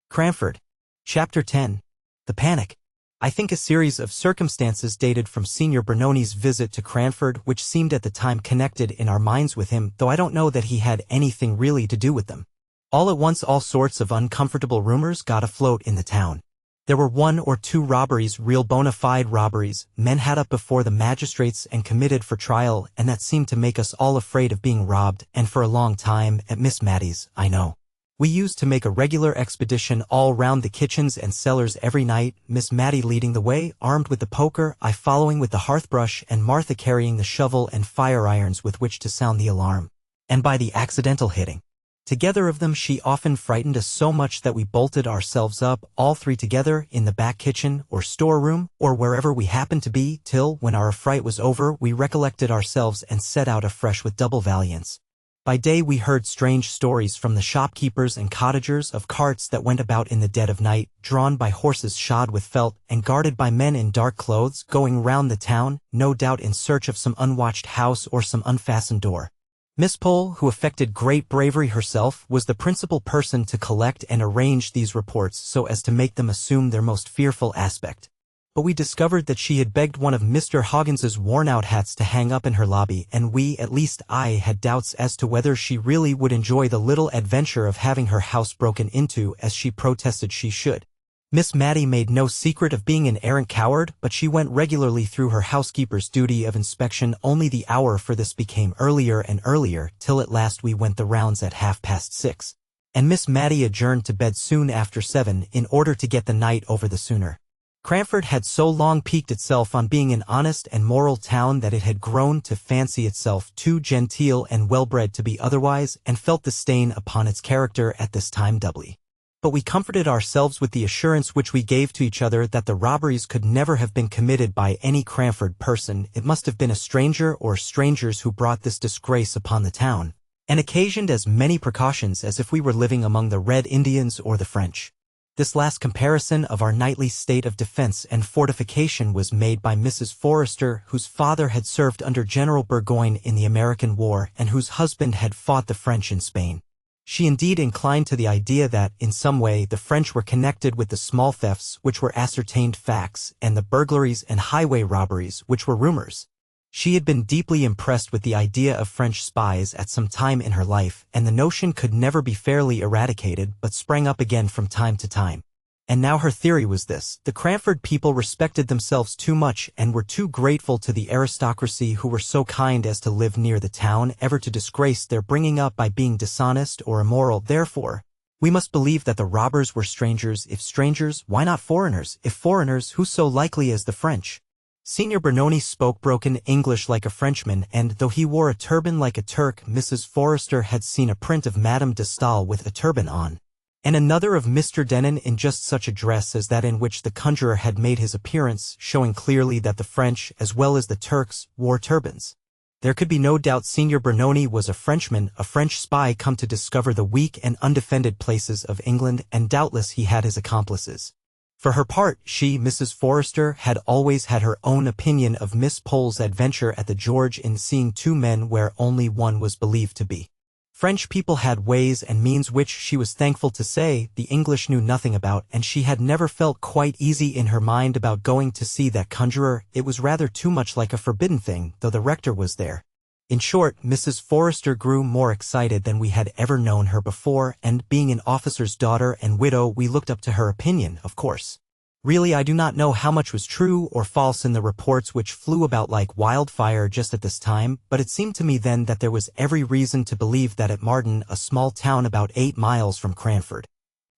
Cranford. Chapter 10. The Panic. I think a series of circumstances dated from Signor Bernoni's visit to Cranford which seemed at the time connected in our minds with him, though I don't know that he had anything really to do with them. All at once all sorts of uncomfortable rumors got afloat in the town. There were 1 or 2 robberies, real bona fide robberies, men had up before the magistrates and committed for trial, and that seemed to make us all afraid of being robbed, and for a long time, at Miss Mattie's, I know. We used to make a regular expedition all round the kitchens and cellars every night, Miss Mattie leading the way, armed with the poker, I following with the hearth-brush, and Martha carrying the shovel and fire-irons with which to sound the alarm. And by the accidental hitting together of them she often frightened us so much that we bolted ourselves up, all 3 together, in the back kitchen, or storeroom, or wherever we happened to be, till, when our affright was over, we recollected ourselves and set out afresh with double valiance. By day we heard strange stories from the shopkeepers and cottagers of carts that went about in the dead of night, drawn by horses shod with felt, and guarded by men in dark clothes, going round the town, no doubt in search of some unwatched house or some unfastened door. Miss Pole, who affected great bravery herself, was the principal person to collect and arrange these reports so as to make them assume their most fearful aspect. But we discovered that she had begged one of Mr. Hoggins's worn-out hats to hang up in her lobby, and we, at least I, had doubts as to whether she really would enjoy the little adventure of having her house broken into as she protested she should. Miss Mattie made no secret of being an arrant coward, but she went regularly through her housekeeper's duty of inspection. Only the hour for this became earlier and earlier, till at last we went the rounds at 6:30, and Miss Mattie adjourned to bed soon after 7 in order to get the night over the sooner. Cranford had so long piqued itself on being an honest and moral town that it had grown to fancy itself too genteel and well-bred to be otherwise, and felt the stain upon its character at this time doubly. But we comforted ourselves with the assurance which we gave to each other that the robberies could never have been committed by any Cranford person. It must have been a stranger or strangers who brought this disgrace upon the town, and occasioned as many precautions as if we were living among the Red Indians or the French. This last comparison of our nightly state of defense and fortification was made by Mrs. Forrester, whose father had served under General Burgoyne in the American War and whose husband had fought the French in Spain. She indeed inclined to the idea that, in some way, the French were connected with the small thefts which were ascertained facts and the burglaries and highway robberies which were rumors. She had been deeply impressed with the idea of French spies at some time in her life, and the notion could never be fairly eradicated but sprang up again from time to time. And now her theory was this: the Cranford people respected themselves too much and were too grateful to the aristocracy who were so kind as to live near the town ever to disgrace their bringing up by being dishonest or immoral. Therefore, we must believe that the robbers were strangers. If strangers, why not foreigners? If foreigners, who so likely as the French? Signor Bernoni spoke broken English like a Frenchman, and though he wore a turban like a Turk, Mrs. Forrester had seen a print of Madame de Stael with a turban on, and another of Mr. Denon in just such a dress as that in which the conjurer had made his appearance, showing clearly that the French, as well as the Turks, wore turbans. There could be no doubt Signor Bernoni was a Frenchman, a French spy come to discover the weak and undefended places of England, and doubtless he had his accomplices. For her part, she, Mrs. Forrester, had always had her own opinion of Miss Pole's adventure at the George in seeing 2 men where only one was believed to be. French people had ways and means which, she was thankful to say, the English knew nothing about, and she had never felt quite easy in her mind about going to see that conjurer. It was rather too much like a forbidden thing, though the rector was there. In short, Mrs. Forrester grew more excited than we had ever known her before, and being an officer's daughter and widow, we looked up to her opinion, of course. Really, I do not know how much was true or false in the reports which flew about like wildfire just at this time, but it seemed to me then that there was every reason to believe that at Marden, a small town about 8 miles from Cranford,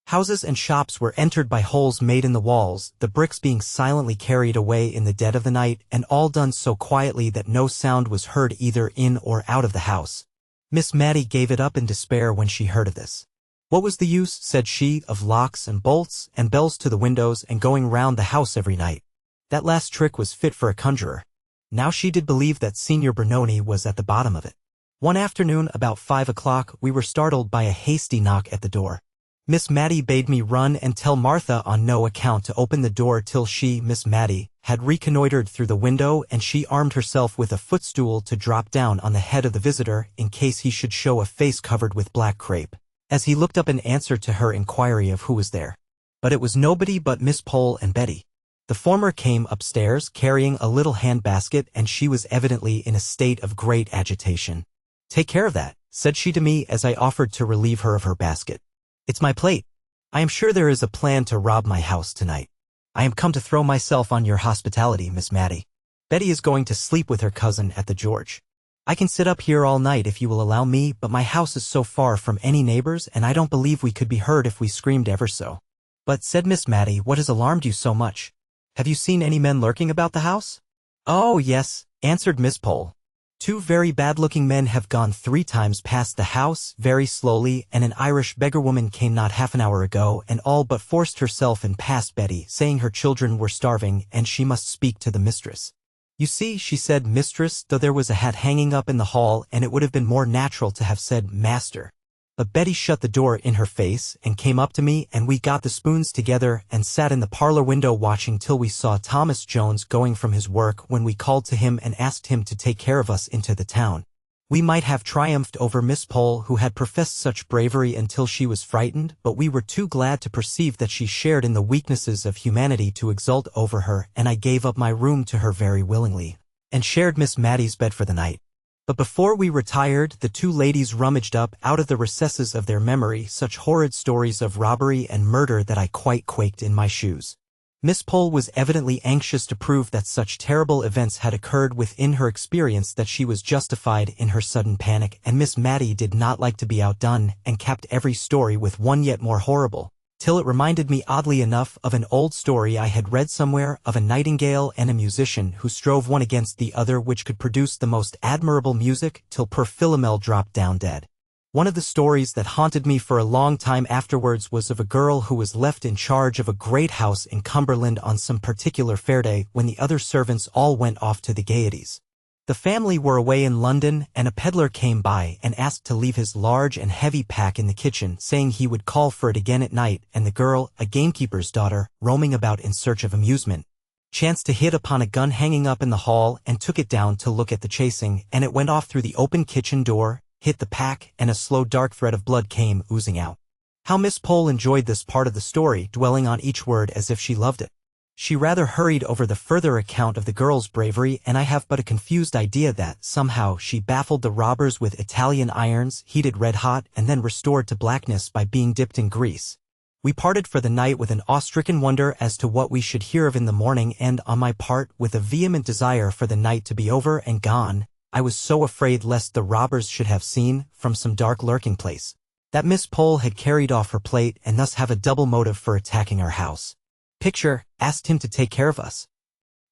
houses and shops were entered by holes made in the walls, the bricks being silently carried away in the dead of the night, and all done so quietly that no sound was heard either in or out of the house. Miss Mattie gave it up in despair when she heard of this. What was the use, said she, of locks and bolts and bells to the windows and going round the house every night? That last trick was fit for a conjurer. Now she did believe that Signor Bernoni was at the bottom of it. One afternoon about 5 o'clock we were startled by a hasty knock at the door. Miss Mattie bade me run and tell Martha on no account to open the door till she, Miss Mattie, had reconnoitered through the window, and she armed herself with a footstool to drop down on the head of the visitor in case he should show a face covered with black crape, as he looked up in answer to her inquiry of who was there. But it was nobody but Miss Pole and Betty. The former came upstairs carrying a little hand-basket, and she was evidently in a state of great agitation. "Take care of that," said she to me as I offered to relieve her of her basket. "It's my plate. I am sure there is a plan to rob my house tonight. I am come to throw myself on your hospitality, Miss Mattie. Betty is going to sleep with her cousin at the George. I can sit up here all night if you will allow me, but my house is so far from any neighbors, and I don't believe we could be heard if we screamed ever so." "But," said Miss Mattie, "what has alarmed you so much? Have you seen any men lurking about the house?" "Oh, yes," answered Miss Pole. "2 very bad-looking men have gone 3 times past the house, very slowly, and an Irish beggar-woman came not half an hour ago and all but forced herself in past Betty, saying her children were starving and she must speak to the mistress. You see, she said mistress, though there was a hat hanging up in the hall, and it would have been more natural to have said master. But Betty shut the door in her face and came up to me, and we got the spoons together and sat in the parlor window watching till we saw Thomas Jones going from his work, when we called to him and asked him to take care of us into the town. We might have triumphed over Miss Pole, who had professed such bravery until she was frightened, but we were too glad to perceive that she shared in the weaknesses of humanity to exult over her, and I gave up my room to her very willingly, and shared Miss Mattie's bed for the night. But before we retired, the 2 ladies rummaged up, out of the recesses of their memory, such horrid stories of robbery and murder that I quite quaked in my shoes. Miss Pole was evidently anxious to prove that such terrible events had occurred within her experience that she was justified in her sudden panic, and Miss Mattie did not like to be outdone, and capped every story with one yet more horrible, till it reminded me oddly enough of an old story I had read somewhere of a nightingale and a musician who strove one against the other, which could produce the most admirable music, till poor Philomel dropped down dead. One of the stories that haunted me for a long time afterwards was of a girl who was left in charge of a great house in Cumberland on some particular fair day, when the other servants all went off to the gaieties. The family were away in London, and a peddler came by and asked to leave his large and heavy pack in the kitchen, saying he would call for it again at night, and the girl, a gamekeeper's daughter, roaming about in search of amusement, chanced to hit upon a gun hanging up in the hall, and took it down to look at the chasing, and it went off through the open kitchen door, hit the pack, and a slow dark thread of blood came oozing out. How Miss Pole enjoyed this part of the story, dwelling on each word as if she loved it. She rather hurried over the further account of the girl's bravery, and I have but a confused idea that, somehow, she baffled the robbers with Italian irons, heated red-hot, and then restored to blackness by being dipped in grease. We parted for the night with an awe-stricken wonder as to what we should hear of in the morning, and, on my part, with a vehement desire for the night to be over and gone. I was so afraid lest the robbers should have seen, from some dark lurking place, that Miss Pole had carried off her plate, and thus have a double motive for attacking our house. Picture, asked him to take care of us.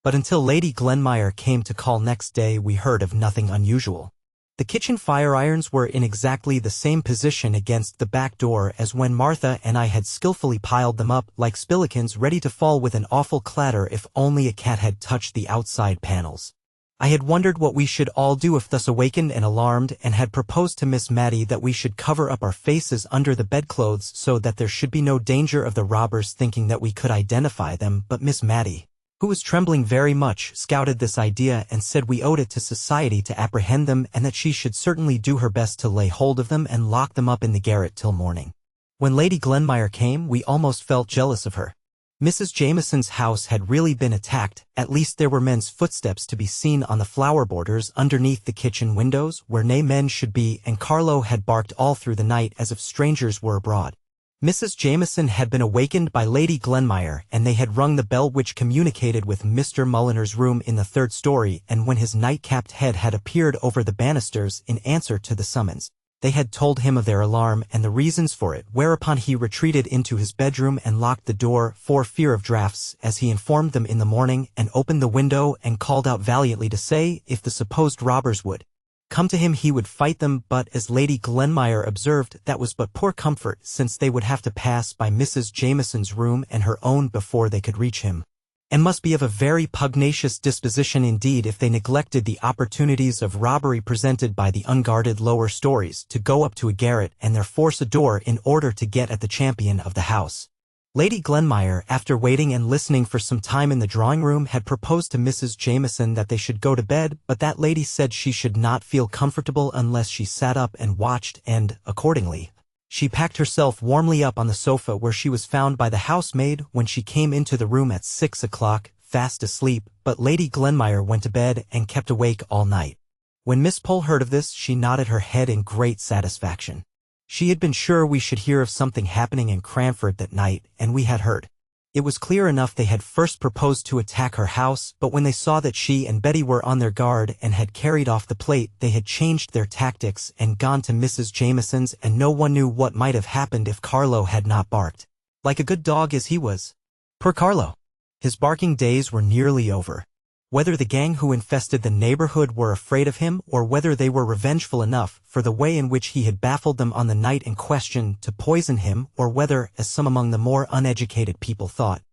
But until Lady Glenmire came to call next day, we heard of nothing unusual. The kitchen fire irons were in exactly the same position against the back door as when Martha and I had skillfully piled them up, like spillikins ready to fall with an awful clatter if only a cat had touched the outside panels. I had wondered what we should all do if thus awakened and alarmed, and had proposed to Miss Mattie that we should cover up our faces under the bedclothes so that there should be no danger of the robbers thinking that we could identify them, but Miss Mattie, who was trembling very much, scouted this idea and said we owed it to society to apprehend them, and that she should certainly do her best to lay hold of them and lock them up in the garret till morning. When Lady Glenmire came, we almost felt jealous of her. Mrs. Jameson's house had really been attacked. At least there were men's footsteps to be seen on the flower borders underneath the kitchen windows where nay men should be, and Carlo had barked all through the night as if strangers were abroad. Mrs. Jameson had been awakened by Lady Glenmire, and they had rung the bell which communicated with Mr. Mulliner's room in the third story, and when his night-capped head had appeared over the banisters in answer to the summons, they had told him of their alarm and the reasons for it, whereupon he retreated into his bedroom and locked the door for fear of drafts, as he informed them in the morning, and opened the window and called out valiantly to say if the supposed robbers would come to him he would fight them, but as Lady Glenmire observed, that was but poor comfort, since they would have to pass by Mrs. Jameson's room and her own before they could reach him, and must be of a very pugnacious disposition indeed if they neglected the opportunities of robbery presented by the unguarded lower stories to go up to a garret and there force a door in order to get at the champion of the house. Lady Glenmire, after waiting and listening for some time in the drawing-room, had proposed to Mrs. Jameson that they should go to bed, but that lady said she should not feel comfortable unless she sat up and watched, and, accordingly, she packed herself warmly up on the sofa, where she was found by the housemaid when she came into the room at 6 o'clock, fast asleep. But Lady Glenmire went to bed and kept awake all night. When Miss Pole heard of this, she nodded her head in great satisfaction. She had been sure we should hear of something happening in Cranford that night, and we had heard. It was clear enough they had first proposed to attack her house, but when they saw that she and Betty were on their guard and had carried off the plate, they had changed their tactics and gone to Mrs. Jameson's, and no one knew what might have happened if Carlo had not barked, like a good dog as he was. Poor Carlo! His barking days were nearly over. Whether the gang who infested the neighborhood were afraid of him, or whether they were revengeful enough for the way in which he had baffled them on the night in question to poison him, or whether, as some among the more uneducated people thought,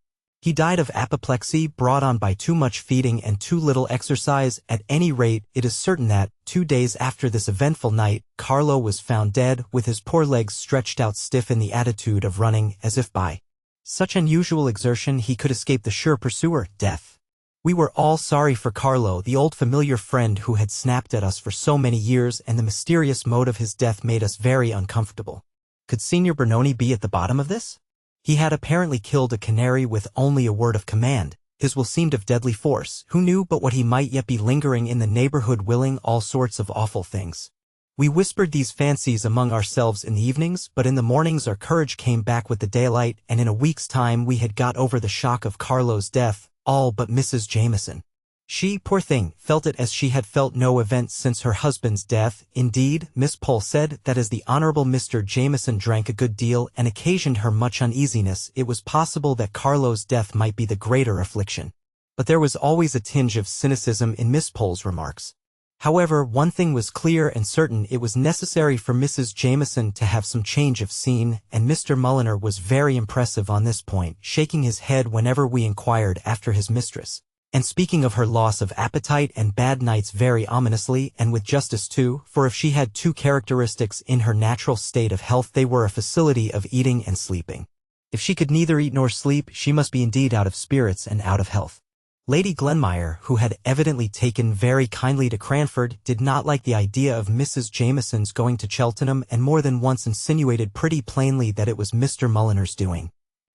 he died of apoplexy brought on by too much feeding and too little exercise, at any rate, it is certain that, 2 days after this eventful night, Carlo was found dead, with his poor legs stretched out stiff in the attitude of running, as if by such unusual exertion he could escape the sure pursuer, death. We were all sorry for Carlo, the old familiar friend who had snapped at us for so many years, and the mysterious mode of his death made us very uncomfortable. Could Signor Bernoni be at the bottom of this? He had apparently killed a canary with only a word of command. His will seemed of deadly force. Who knew but what he might yet be lingering in the neighborhood willing all sorts of awful things? We whispered these fancies among ourselves in the evenings, but in the mornings our courage came back with the daylight, and in a week's time we had got over the shock of Carlo's death, all but Mrs. Jameson. She, poor thing, felt it as she had felt no event since her husband's death. Indeed, Miss Pole said that as the Honorable Mr. Jameson drank a good deal and occasioned her much uneasiness, it was possible that Carlo's death might be the greater affliction. But there was always a tinge of cynicism in Miss Pole's remarks. However, one thing was clear and certain: it was necessary for Mrs. Jameson to have some change of scene, and Mr. Mulliner was very impressive on this point, shaking his head whenever we inquired after his mistress, and speaking of her loss of appetite and bad nights very ominously, and with justice too, for if she had two characteristics in her natural state of health, they were a facility of eating and sleeping. If she could neither eat nor sleep, she must be indeed out of spirits and out of health. Lady Glenmire, who had evidently taken very kindly to Cranford, did not like the idea of Mrs. Jameson's going to Cheltenham, and more than once insinuated pretty plainly that it was Mr. Mulliner's doing,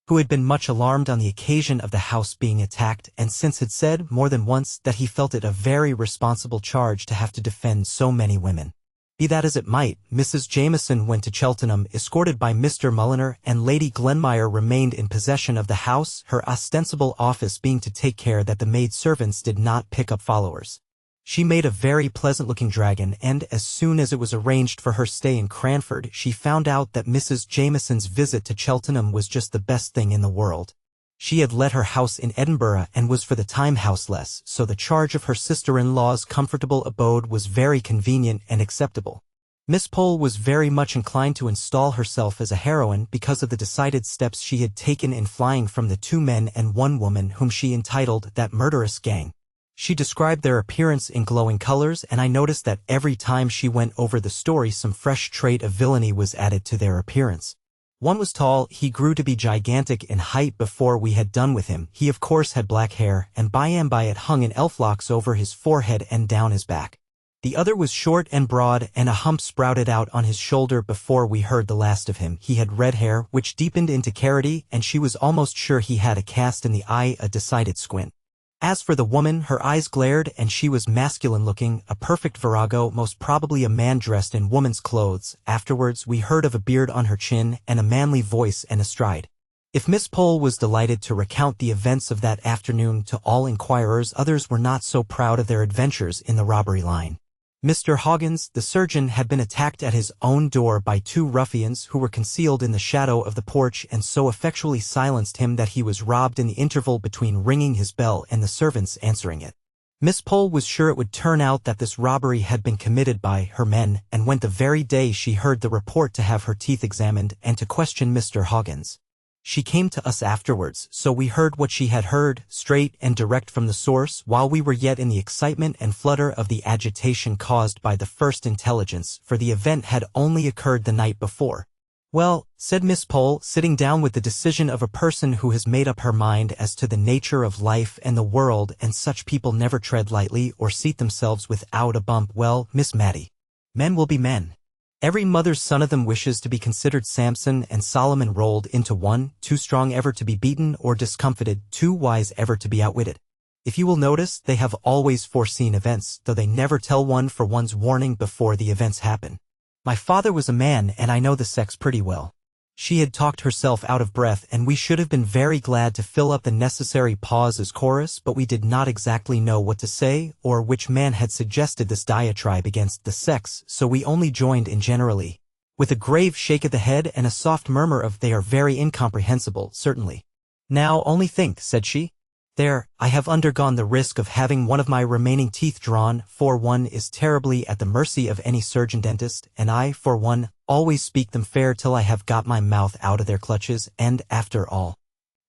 who had been much alarmed on the occasion of the house being attacked, and since had said more than once that he felt it a very responsible charge to have to defend so many women. Be that as it might, Mrs. Jameson went to Cheltenham escorted by Mr. Mulliner, and Lady Glenmire remained in possession of the house, her ostensible office being to take care that the maid-servants did not pick up followers. She made a very pleasant-looking dragon, and as soon as it was arranged for her stay in Cranford, she found out that Mrs. Jameson's visit to Cheltenham was just the best thing in the world. She had let her house in Edinburgh and was for the time houseless, so the charge of her sister-in-law's comfortable abode was very convenient and acceptable. Miss Pole was very much inclined to install herself as a heroine because of the decided steps she had taken in flying from the 2 men and 1 woman whom she entitled that murderous gang. She described their appearance in glowing colors, and I noticed that every time she went over the story some fresh trait of villainy was added to their appearance. One was tall. He grew to be gigantic in height before we had done with him. He of course had black hair, and by and by it hung in elf locks over his forehead and down his back. The other was short and broad, and a hump sprouted out on his shoulder before we heard the last of him. He had red hair, which deepened into carroty, and she was almost sure he had a cast in the eye, a decided squint. As for the woman, her eyes glared, and she was masculine-looking, a perfect virago, most probably a man dressed in woman's clothes. Afterwards, we heard of a beard on her chin, and a manly voice and a stride. If Miss Pole was delighted to recount the events of that afternoon to all inquirers, others were not so proud of their adventures in the robbery line. Mr. Hoggins, the surgeon, had been attacked at his own door by two ruffians who were concealed in the shadow of the porch and so effectually silenced him that he was robbed in the interval between ringing his bell and the servants answering it. Miss Pole was sure it would turn out that this robbery had been committed by her men, and went the very day she heard the report to have her teeth examined and to question Mr. Hoggins. She came to us afterwards, so we heard what she had heard, straight and direct from the source, while we were yet in the excitement and flutter of the agitation caused by the first intelligence, for the event had only occurred the night before. "Well," said Miss Pole, sitting down with the decision of a person who has made up her mind as to the nature of life and the world, and such people never tread lightly or seat themselves without a bump. "Well, Miss Mattie, men will be men. Every mother's son of them wishes to be considered Samson and Solomon rolled into one, too strong ever to be beaten or discomfited, too wise ever to be outwitted. If you will notice, they have always foreseen events, though they never tell one for one's warning before the events happen. My father was a man, and I know the sex pretty well." She had talked herself out of breath, and we should have been very glad to fill up the necessary pause as chorus, but we did not exactly know what to say, or which man had suggested this diatribe against the sex, so we only joined in generally, with a grave shake of the head and a soft murmur of, "They are very incomprehensible, certainly." "Now only think," said she. "There, I have undergone the risk of having one of my remaining teeth drawn, for one is terribly at the mercy of any surgeon-dentist, and I, for one, always speak them fair till I have got my mouth out of their clutches, and, after all,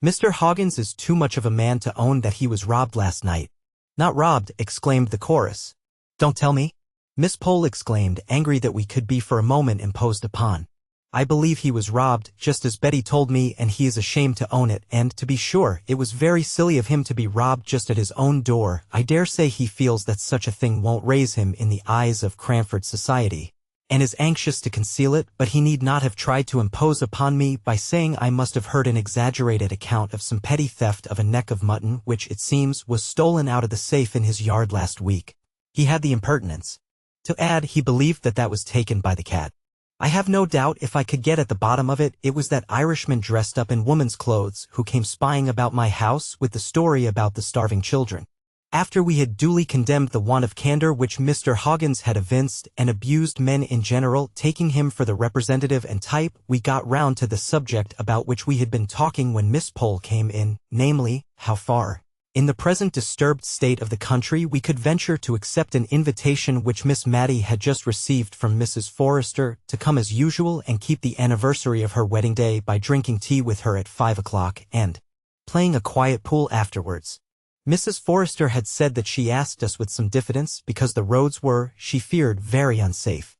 Mr. Hoggins is too much of a man to own that he was robbed last night." "Not robbed," exclaimed the chorus. "Don't tell me?" Miss Pole exclaimed, angry that we could be for a moment imposed upon. "I believe he was robbed, just as Betty told me, and he is ashamed to own it, and, to be sure, it was very silly of him to be robbed just at his own door. I dare say he feels that such a thing won't raise him in the eyes of Cranford society, and is anxious to conceal it, but he need not have tried to impose upon me by saying I must have heard an exaggerated account of some petty theft of a neck of mutton which, it seems, was stolen out of the safe in his yard last week. He had the impertinence to add he believed that that was taken by the cat. I have no doubt if I could get at the bottom of it, it was that Irishman dressed up in woman's clothes who came spying about my house with the story about the starving children. After we had duly condemned the want of candor which Mr. Hoggins had evinced and abused men in general, taking him for the representative and type, we got round to the subject about which we had been talking when Miss Pole came in, namely, how far, in the present disturbed state of the country, we could venture to accept an invitation which Miss Mattie had just received from Mrs. Forrester to come as usual and keep the anniversary of her wedding day by drinking tea with her at 5 o'clock and playing a quiet pool afterwards. Mrs. Forrester had said that she asked us with some diffidence because the roads were, she feared, very unsafe.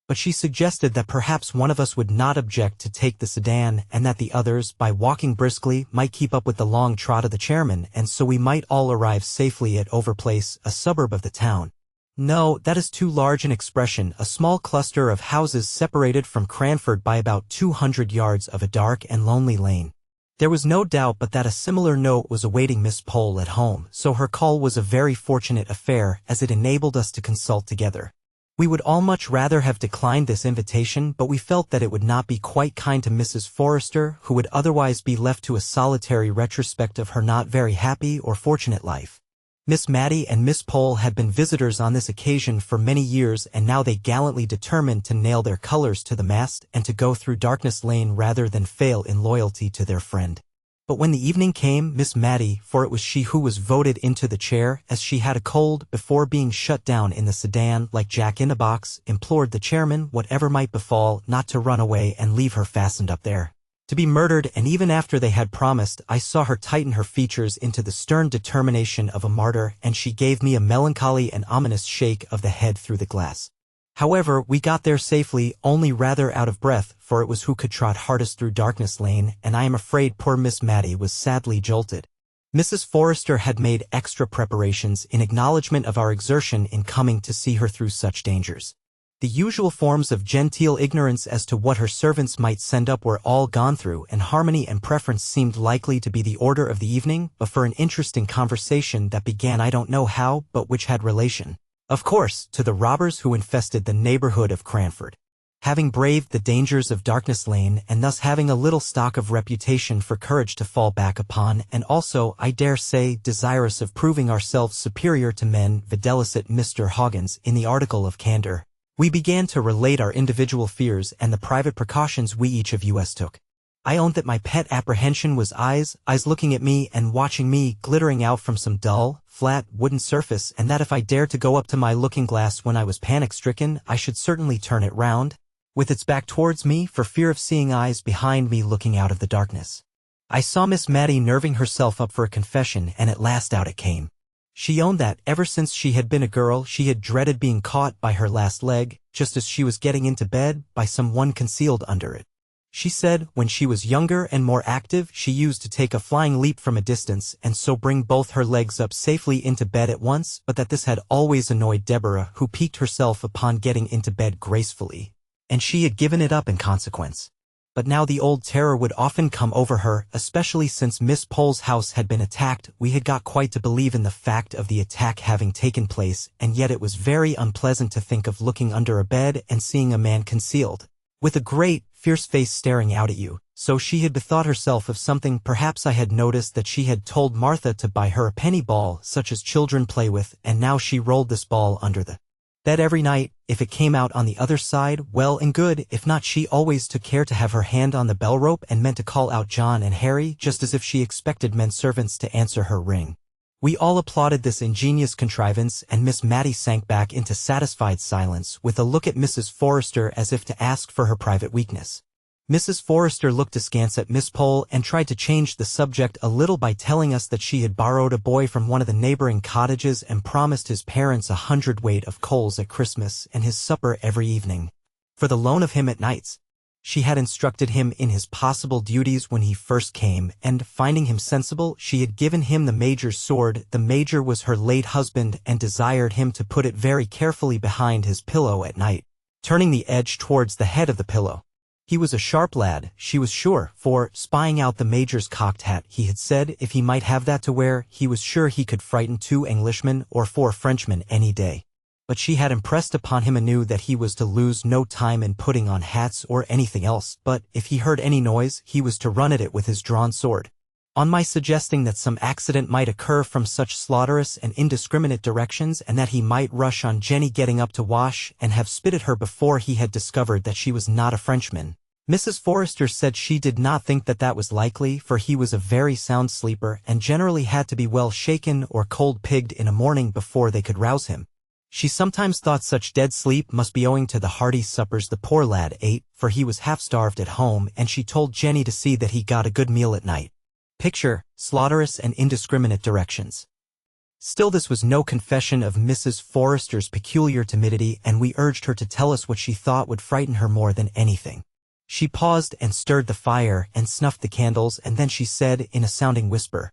But she suggested that perhaps one of us would not object to take the sedan and that the others, by walking briskly, might keep up with the long trot of the chairman, and so we might all arrive safely at Overplace, a suburb of the town. No, that is too large an expression, a small cluster of houses separated from Cranford by about 200 yards of a dark and lonely lane. There was no doubt but that a similar note was awaiting Miss Pole at home, so her call was a very fortunate affair, as it enabled us to consult together. We would all much rather have declined this invitation, but we felt that it would not be quite kind to Mrs. Forrester, who would otherwise be left to a solitary retrospect of her not very happy or fortunate life. Miss Mattie and Miss Pole had been visitors on this occasion for many years, and now they gallantly determined to nail their colors to the mast and to go through Darkness Lane rather than fail in loyalty to their friend. But when the evening came, Miss Mattie, for it was she who was voted into the chair, as she had a cold, before being shut down in the sedan like Jack in a box, implored the chairman, whatever might befall, not to run away and leave her fastened up there to be murdered, and even after they had promised, I saw her tighten her features into the stern determination of a martyr, and she gave me a melancholy and ominous shake of the head through the glass. However, we got there safely, only rather out of breath, for it was who could trot hardest through Darkness Lane, and I am afraid poor Miss Mattie was sadly jolted. Mrs. Forrester had made extra preparations in acknowledgement of our exertion in coming to see her through such dangers. The usual forms of genteel ignorance as to what her servants might send up were all gone through, and harmony and preference seemed likely to be the order of the evening, but for an interesting conversation that began I don't know how, but which had relation, of course, to the robbers who infested the neighborhood of Cranford. Having braved the dangers of Darkness Lane and thus having a little stock of reputation for courage to fall back upon, and also, I dare say, desirous of proving ourselves superior to men, videlicet Mr. Hoggins in the article of candor, we began to relate our individual fears and the private precautions we each of us took. I owned that my pet apprehension was eyes looking at me and watching me glittering out from some dull, flat, wooden surface, and that if I dared to go up to my looking-glass when I was panic-stricken, I should certainly turn it round, with its back towards me, for fear of seeing eyes behind me looking out of the darkness. I saw Miss Mattie nerving herself up for a confession, and at last out it came. She owned that, ever since she had been a girl, she had dreaded being caught by her last leg, just as she was getting into bed, by some one concealed under it. She said, when she was younger and more active, she used to take a flying leap from a distance, and so bring both her legs up safely into bed at once, but that this had always annoyed Deborah, who piqued herself upon getting into bed gracefully, and she had given it up in consequence. But now the old terror would often come over her, especially since Miss Pole's house had been attacked. We had got quite to believe in the fact of the attack having taken place, and yet it was very unpleasant to think of looking under a bed and seeing a man concealed, with a great, fierce face staring out at you. So she had bethought herself of something. Perhaps I had noticed that she had told Martha to buy her a penny ball, such as children play with, and now she rolled this ball under the bed every night. If it came out on the other side, well and good. If not, she always took care to have her hand on the bell rope and meant to call out John and Harry, just as if she expected men servants to answer her ring. We all applauded this ingenious contrivance, and Miss Mattie sank back into satisfied silence, with a look at Mrs. Forrester as if to ask for her private weakness. Mrs. Forrester looked askance at Miss Pole and tried to change the subject a little by telling us that she had borrowed a boy from one of the neighboring cottages and promised his parents 100 weight of coals at Christmas and his supper every evening, for the loan of him at nights. She had instructed him in his possible duties when he first came, and, finding him sensible, she had given him the Major's sword. The Major was her late husband, and desired him to put it very carefully behind his pillow at night, turning the edge towards the head of the pillow. He was a sharp lad, she was sure, for, spying out the Major's cocked hat, he had said if he might have that to wear, he was sure he could frighten 2 Englishmen or 4 Frenchmen any day. But she had impressed upon him anew that he was to lose no time in putting on hats or anything else, but, if he heard any noise, he was to run at it with his drawn sword. On my suggesting that some accident might occur from such slaughterous and indiscriminate directions, and that he might rush on Jenny getting up to wash, and have spit at her before he had discovered that she was not a Frenchman, Mrs. Forrester said she did not think that that was likely, for he was a very sound sleeper, and generally had to be well shaken or cold-pigged in a morning before they could rouse him. She sometimes thought such dead sleep must be owing to the hearty suppers the poor lad ate, for he was half-starved at home, and she told Jenny to see that he got a good meal at night. Picture, slaughterous and indiscriminate directions. Still, this was no confession of Mrs. Forrester's peculiar timidity, and we urged her to tell us what she thought would frighten her more than anything. She paused and stirred the fire and snuffed the candles, and then she said in a sounding whisper,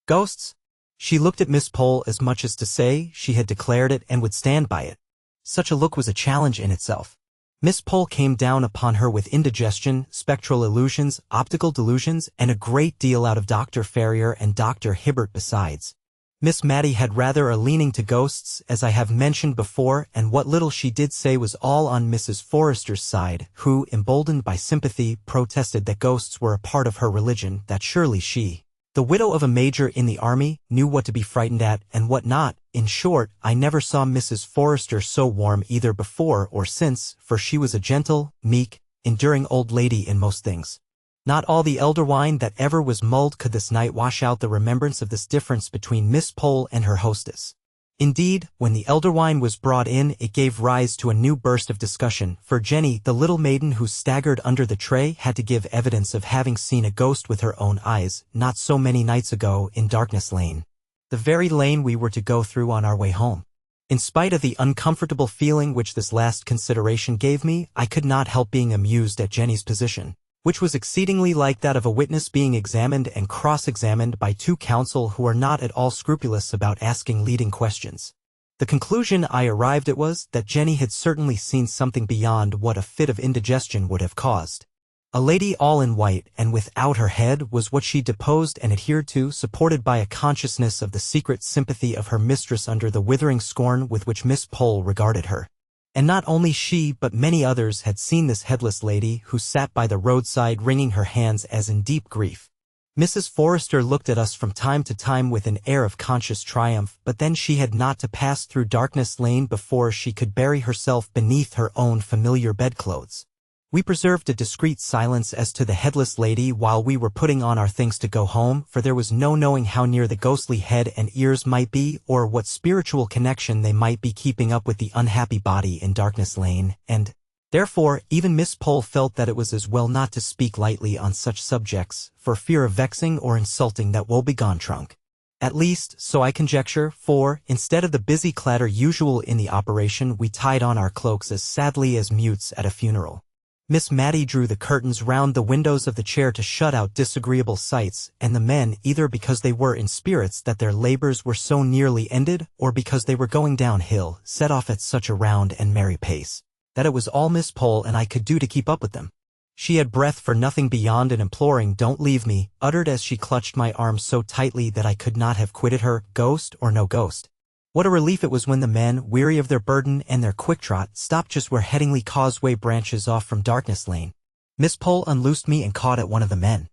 "Ghosts?" She looked at Miss Pole as much as to say she had declared it and would stand by it. Such a look was a challenge in itself. Miss Pole came down upon her with indigestion, spectral illusions, optical delusions, and a great deal out of Dr. Ferrier and Dr. Hibbert besides. Miss Mattie had rather a leaning to ghosts, as I have mentioned before, and what little she did say was all on Mrs. Forrester's side, who, emboldened by sympathy, protested that ghosts were a part of her religion, that surely she, the widow of a major in the army, knew what to be frightened at and what not. In short, I never saw Mrs. Forrester so warm either before or since, for she was a gentle, meek, enduring old lady in most things. Not all the elder wine that ever was mulled could this night wash out the remembrance of this difference between Miss Pole and her hostess. Indeed, when the elder wine was brought in, it gave rise to a new burst of discussion, for Jenny, the little maiden who staggered under the tray, had to give evidence of having seen a ghost with her own eyes, not so many nights ago, in Darkness Lane, the very lane we were to go through on our way home. In spite of the uncomfortable feeling which this last consideration gave me, I could not help being amused at Jenny's position. which was exceedingly like that of a witness being examined and cross-examined by two counsel who are not at all scrupulous about asking leading questions. The conclusion I arrived at was that Jenny had certainly seen something beyond what a fit of indigestion would have caused. A lady all in white and without her head was what she deposed and adhered to, supported by a consciousness of the secret sympathy of her mistress under the withering scorn with which Miss Pole regarded her. And not only she but many others had seen this headless lady who sat by the roadside wringing her hands as in deep grief. Mrs. Forrester looked at us from time to time with an air of conscious triumph, but then she had not to pass through Darkness Lane before she could bury herself beneath her own familiar bedclothes. We preserved a discreet silence as to the headless lady while we were putting on our things to go home, for there was no knowing how near the ghostly head and ears might be, or what spiritual connection they might be keeping up with the unhappy body in Darkness Lane, and therefore, even Miss Pole felt that it was as well not to speak lightly on such subjects, for fear of vexing or insulting that woebegone trunk. At least, so I conjecture, for, instead of the busy clatter usual in the operation, we tied on our cloaks as sadly as mutes at a funeral. Miss Mattie drew the curtains round the windows of the chair to shut out disagreeable sights, and the men, either because they were in spirits that their labors were so nearly ended, or because they were going downhill, set off at such a round and merry pace that it was all Miss Pole and I could do to keep up with them. She had breath for nothing beyond an imploring "Don't leave me," uttered as she clutched my arm so tightly that I could not have quitted her, ghost or no ghost. What a relief it was when the men, weary of their burden and their quick trot, stopped just where Headingley Causeway branches off from Darkness Lane. Miss Pole unloosed me and caught at one of the men.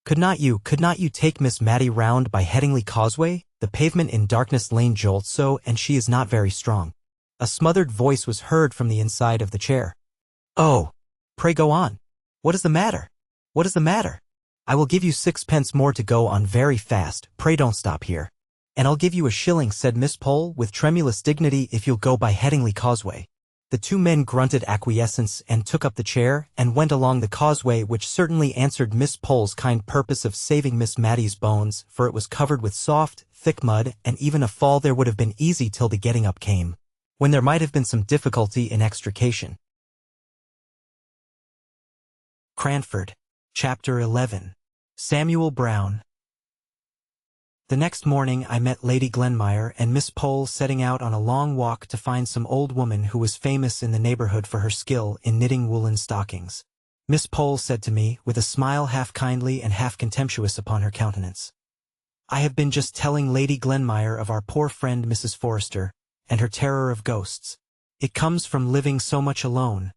Could not you take Miss Mattie round by Headingley Causeway? The pavement in Darkness Lane jolts so, and she is not very strong." A smothered voice was heard from the inside of the chair. "Oh, pray go on. What is the matter? What is the matter? I will give you 6 pence more to go on very fast, pray don't stop here. And I'll give you a shilling," said Miss Pole with tremulous dignity, "if you'll go by Headingley Causeway." The two men grunted acquiescence and took up the chair and went along the causeway, which certainly answered Miss Pole's kind purpose of saving Miss Mattie's bones, for it was covered with soft, thick mud, and even a fall there would have been easy till the getting up came, when there might have been some difficulty in extrication. Cranford. Chapter 11. Samuel Brown. The next morning I met Lady Glenmire and Miss Pole setting out on a long walk to find some old woman who was famous in the neighborhood for her skill in knitting woolen stockings. Miss Pole said to me, with a smile half kindly and half contemptuous upon her countenance, "I have been just telling Lady Glenmire of our poor friend Mrs. Forrester, and her terror of ghosts. It comes from living so much alone,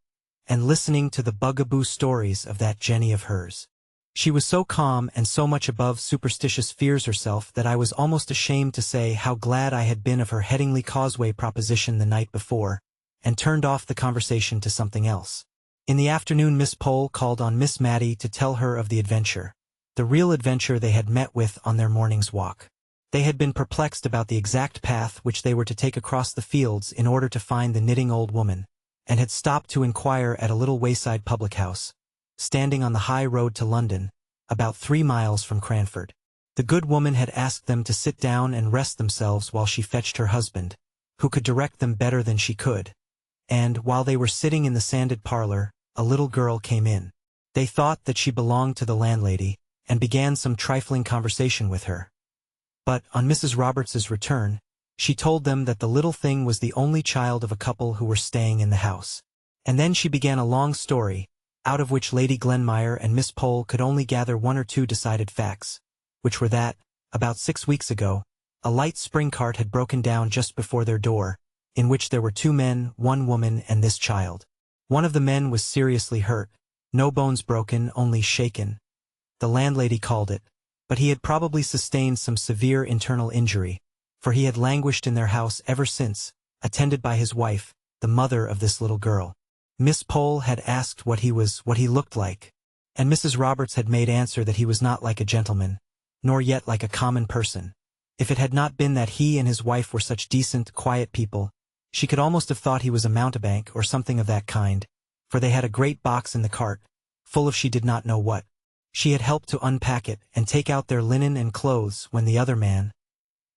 and listening to the bugaboo stories of that Jenny of hers. She was so calm and so much above superstitious fears herself that I was almost ashamed to say how glad I had been of her Headingley Causeway proposition the night before, and turned off the conversation to something else. In the afternoon Miss Pole called on Miss Mattie to tell her of the adventure, the real adventure they had met with on their morning's walk. They had been perplexed about the exact path which they were to take across the fields in order to find the knitting old woman, and had stopped to inquire at a little wayside public house, standing on the high road to London, about 3 miles from Cranford. The good woman had asked them to sit down and rest themselves while she fetched her husband, who could direct them better than she could, and, while they were sitting in the sanded parlor, a little girl came in. They thought that she belonged to the landlady, and began some trifling conversation with her. But, on Mrs. Roberts's return, she told them that the little thing was the only child of a couple who were staying in the house. And then she began a long story, out of which Lady Glenmire and Miss Pole could only gather 1 or 2 decided facts, which were that, about 6 weeks ago, a light spring cart had broken down just before their door, in which there were 2 men, 1 woman, and this child. One of the men was seriously hurt, no bones broken, only shaken, the landlady called it, but he had probably sustained some severe internal injury, for he had languished in their house ever since, attended by his wife, the mother of this little girl. Miss Pole had asked what he looked like, and Mrs. Roberts had made answer that he was not like a gentleman, nor yet like a common person. If it had not been that he and his wife were such decent, quiet people, she could almost have thought he was a mountebank or something of that kind, for they had a great box in the cart, full of she did not know what. She had helped to unpack it and take out their linen and clothes when the other man,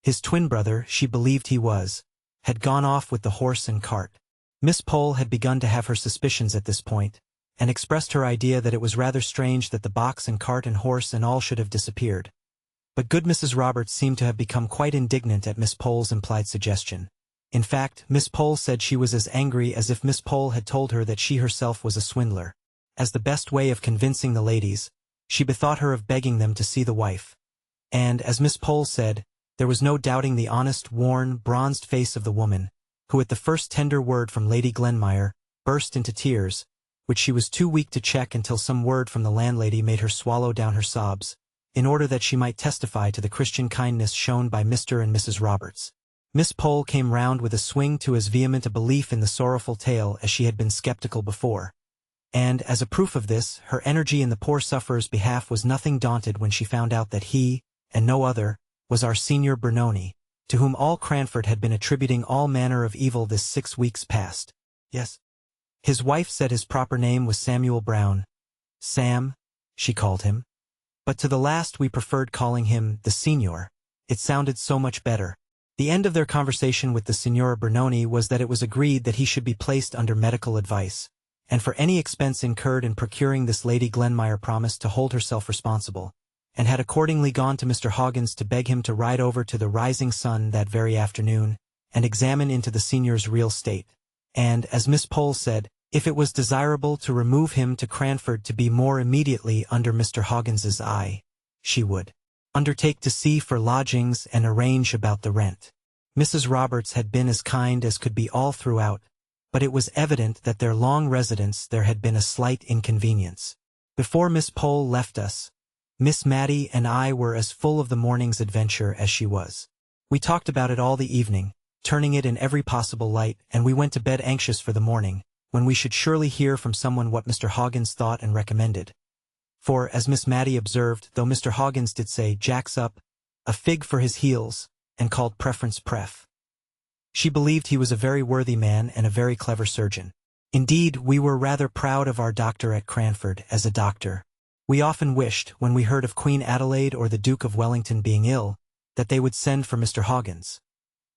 his twin brother she believed he was, had gone off with the horse and cart. Miss Pole had begun to have her suspicions at this point, and expressed her idea that it was rather strange that the box and cart and horse and all should have disappeared. But good Mrs. Roberts seemed to have become quite indignant at Miss Pole's implied suggestion. In fact, Miss Pole said she was as angry as if Miss Pole had told her that she herself was a swindler. As the best way of convincing the ladies, she bethought her of begging them to see the wife. And, as Miss Pole said, there was no doubting the honest, worn, bronzed face of the woman, who at the first tender word from Lady Glenmire, burst into tears, which she was too weak to check until some word from the landlady made her swallow down her sobs, in order that she might testify to the Christian kindness shown by Mr. and Mrs. Roberts. Miss Pole came round with a swing to as vehement a belief in the sorrowful tale as she had been skeptical before. And, as a proof of this, her energy in the poor sufferer's behalf was nothing daunted when she found out that he, and no other, was our Signor Bernoni, to whom all Cranford had been attributing all manner of evil this 6 weeks past. Yes. His wife said his proper name was Samuel Brown. Sam, she called him. But to the last we preferred calling him the Signor. It sounded so much better. The end of their conversation with the Signora Bernoni was that it was agreed that he should be placed under medical advice, and for any expense incurred in procuring this Lady Glenmire promised to hold herself responsible, and had accordingly gone to Mr. Hoggins to beg him to ride over to the Rising Sun that very afternoon, and examine into the Signor's real state, and, as Miss Pole said, if it was desirable to remove him to Cranford to be more immediately under Mr. Hoggins's eye, she would undertake to see for lodgings and arrange about the rent. Mrs. Roberts had been as kind as could be all throughout, but it was evident that their long residence there had been a slight inconvenience. Before Miss Pole left us, Miss Mattie and I were as full of the morning's adventure as she was. We talked about it all the evening, turning it in every possible light, and we went to bed anxious for the morning, when we should surely hear from someone what Mr. Hoggins thought and recommended. For, as Miss Mattie observed, though Mr. Hoggins did say "Jack's up, a fig for his heels," and called preference pref, she believed he was a very worthy man and a very clever surgeon. Indeed, we were rather proud of our doctor at Cranford as a doctor. We often wished, when we heard of Queen Adelaide or the Duke of Wellington being ill, that they would send for Mr. Hoggins.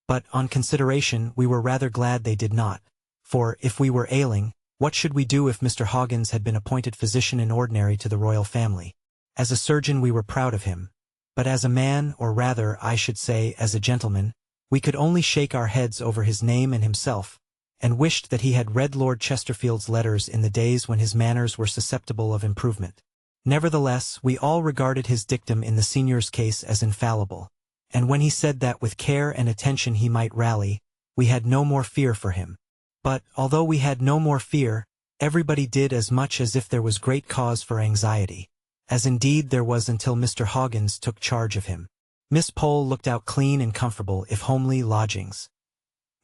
But, on consideration, we were rather glad they did not, for, if we were ailing, what should we do if Mr. Hoggins had been appointed physician in ordinary to the royal family? As a surgeon we were proud of him, but as a man, or rather, I should say, as a gentleman, we could only shake our heads over his name and himself, and wished that he had read Lord Chesterfield's letters in the days when his manners were susceptible of improvement. Nevertheless, we all regarded his dictum in the Signor's case as infallible, and when he said that with care and attention he might rally, we had no more fear for him. But, although we had no more fear, everybody did as much as if there was great cause for anxiety, as indeed there was until Mr. Hoggins took charge of him. Miss Pole looked out clean and comfortable, if homely, lodgings.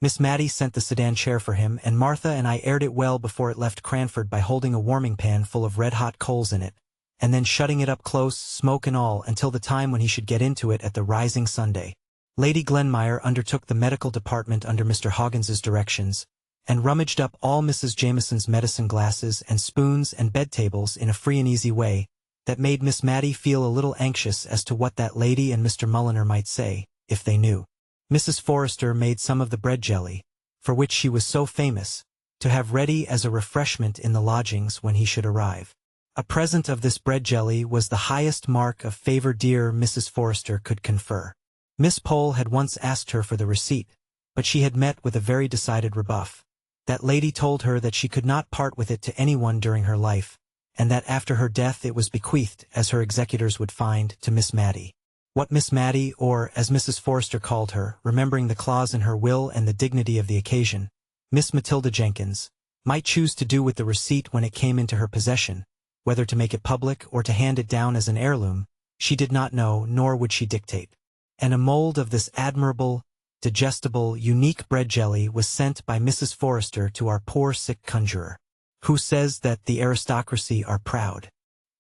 Miss Mattie sent the sedan chair for him, and Martha and I aired it well before it left Cranford by holding a warming pan full of red-hot coals in it, and then shutting it up close, smoke and all, until the time when he should get into it at the Rising Sunday. Lady Glenmire undertook the medical department under Mr. Hoggins's directions, and rummaged up all Mrs. Jameson's medicine glasses and spoons and bed-tables in a free and easy way, that made Miss Mattie feel a little anxious as to what that lady and Mr. Mulliner might say, if they knew. Mrs. Forrester made some of the bread jelly, for which she was so famous, to have ready as a refreshment in the lodgings when he should arrive. A present of this bread jelly was the highest mark of favor dear Mrs. Forrester could confer. Miss Pole had once asked her for the receipt, but she had met with a very decided rebuff. That lady told her that she could not part with it to anyone during her life, and that after her death it was bequeathed, as her executors would find, to Miss Mattie. What Miss Mattie, or, as Mrs. Forrester called her, remembering the clause in her will and the dignity of the occasion, Miss Matilda Jenkins, might choose to do with the receipt when it came into her possession, whether to make it public or to hand it down as an heirloom, she did not know, nor would she dictate. And a mold of this admirable, digestible, unique bread jelly was sent by Mrs. Forrester to our poor sick conjurer, who says that the aristocracy are proud.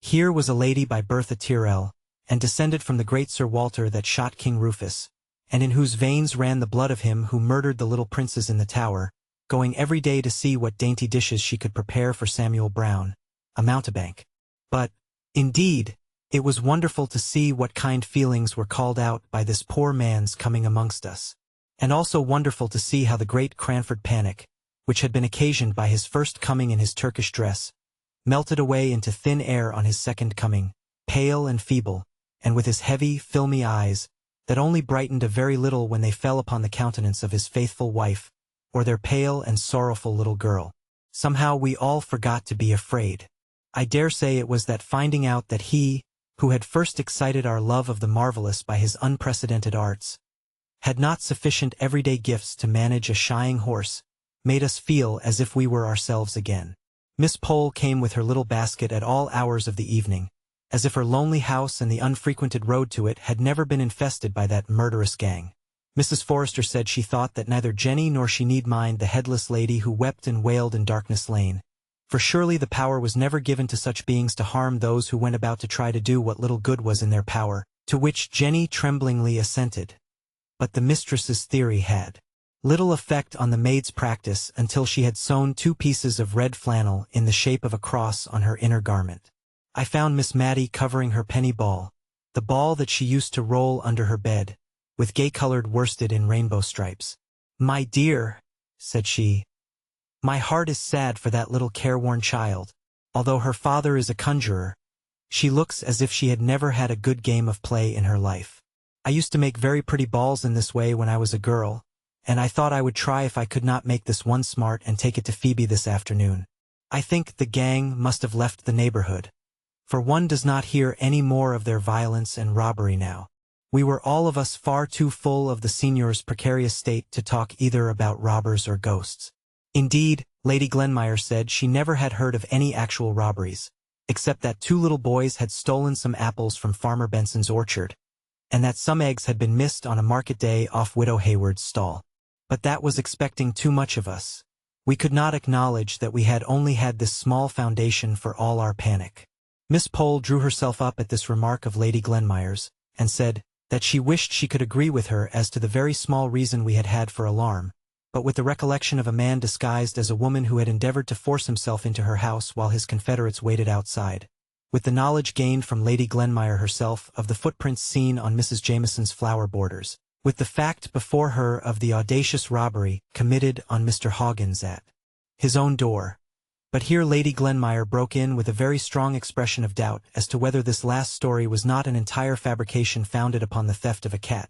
Here was a lady by birth a Tyrrell, and descended from the great Sir Walter that shot King Rufus, and in whose veins ran the blood of him who murdered the little princes in the Tower, going every day to see what dainty dishes she could prepare for Samuel Brown, a mountebank. But, indeed, it was wonderful to see what kind feelings were called out by this poor man's coming amongst us, and also wonderful to see how the great Cranford panic, which had been occasioned by his first coming in his Turkish dress, melted away into thin air on his second coming, pale and feeble, and with his heavy, filmy eyes, that only brightened a very little when they fell upon the countenance of his faithful wife, or their pale and sorrowful little girl. Somehow we all forgot to be afraid. I dare say it was that finding out that he, who had first excited our love of the marvelous by his unprecedented arts, had not sufficient everyday gifts to manage a shying horse, made us feel as if we were ourselves again. Miss Pole came with her little basket at all hours of the evening, as if her lonely house and the unfrequented road to it had never been infested by that murderous gang. Mrs. Forrester said she thought that neither Jenny nor she need mind the headless lady who wept and wailed in Darkness Lane, for surely the power was never given to such beings to harm those who went about to try to do what little good was in their power, to which Jenny tremblingly assented. But the mistress's theory had little effect on the maid's practice until she had sewn 2 pieces of red flannel in the shape of a cross on her inner garment. I found Miss Mattie covering her penny ball, the ball that she used to roll under her bed, with gay-colored worsted in rainbow stripes. "My dear," said she, "my heart is sad for that little careworn child. Although her father is a conjurer, she looks as if she had never had a good game of play in her life. I used to make very pretty balls in this way when I was a girl, and I thought I would try if I could not make this one smart and take it to Phoebe this afternoon. I think the gang must have left the neighborhood, for one does not hear any more of their violence and robbery now. We were all of us far too full of the seigneur's precarious state to talk either about robbers or ghosts. Indeed, Lady Glenmire said she never had heard of any actual robberies, except that 2 little boys had stolen some apples from Farmer Benson's orchard, and that some eggs had been missed on a market day off Widow Hayward's stall. But that was expecting too much of us. We could not acknowledge that we had only had this small foundation for all our panic. Miss Pole drew herself up at this remark of Lady Glenmire's, and said that she wished she could agree with her as to the very small reason we had had for alarm, but with the recollection of a man disguised as a woman who had endeavored to force himself into her house while his confederates waited outside, with the knowledge gained from Lady Glenmire herself of the footprints seen on Mrs. Jameson's flower borders, with the fact before her of the audacious robbery committed on Mr. Hoggins at his own door. But here Lady Glenmire broke in with a very strong expression of doubt as to whether this last story was not an entire fabrication founded upon the theft of a cat.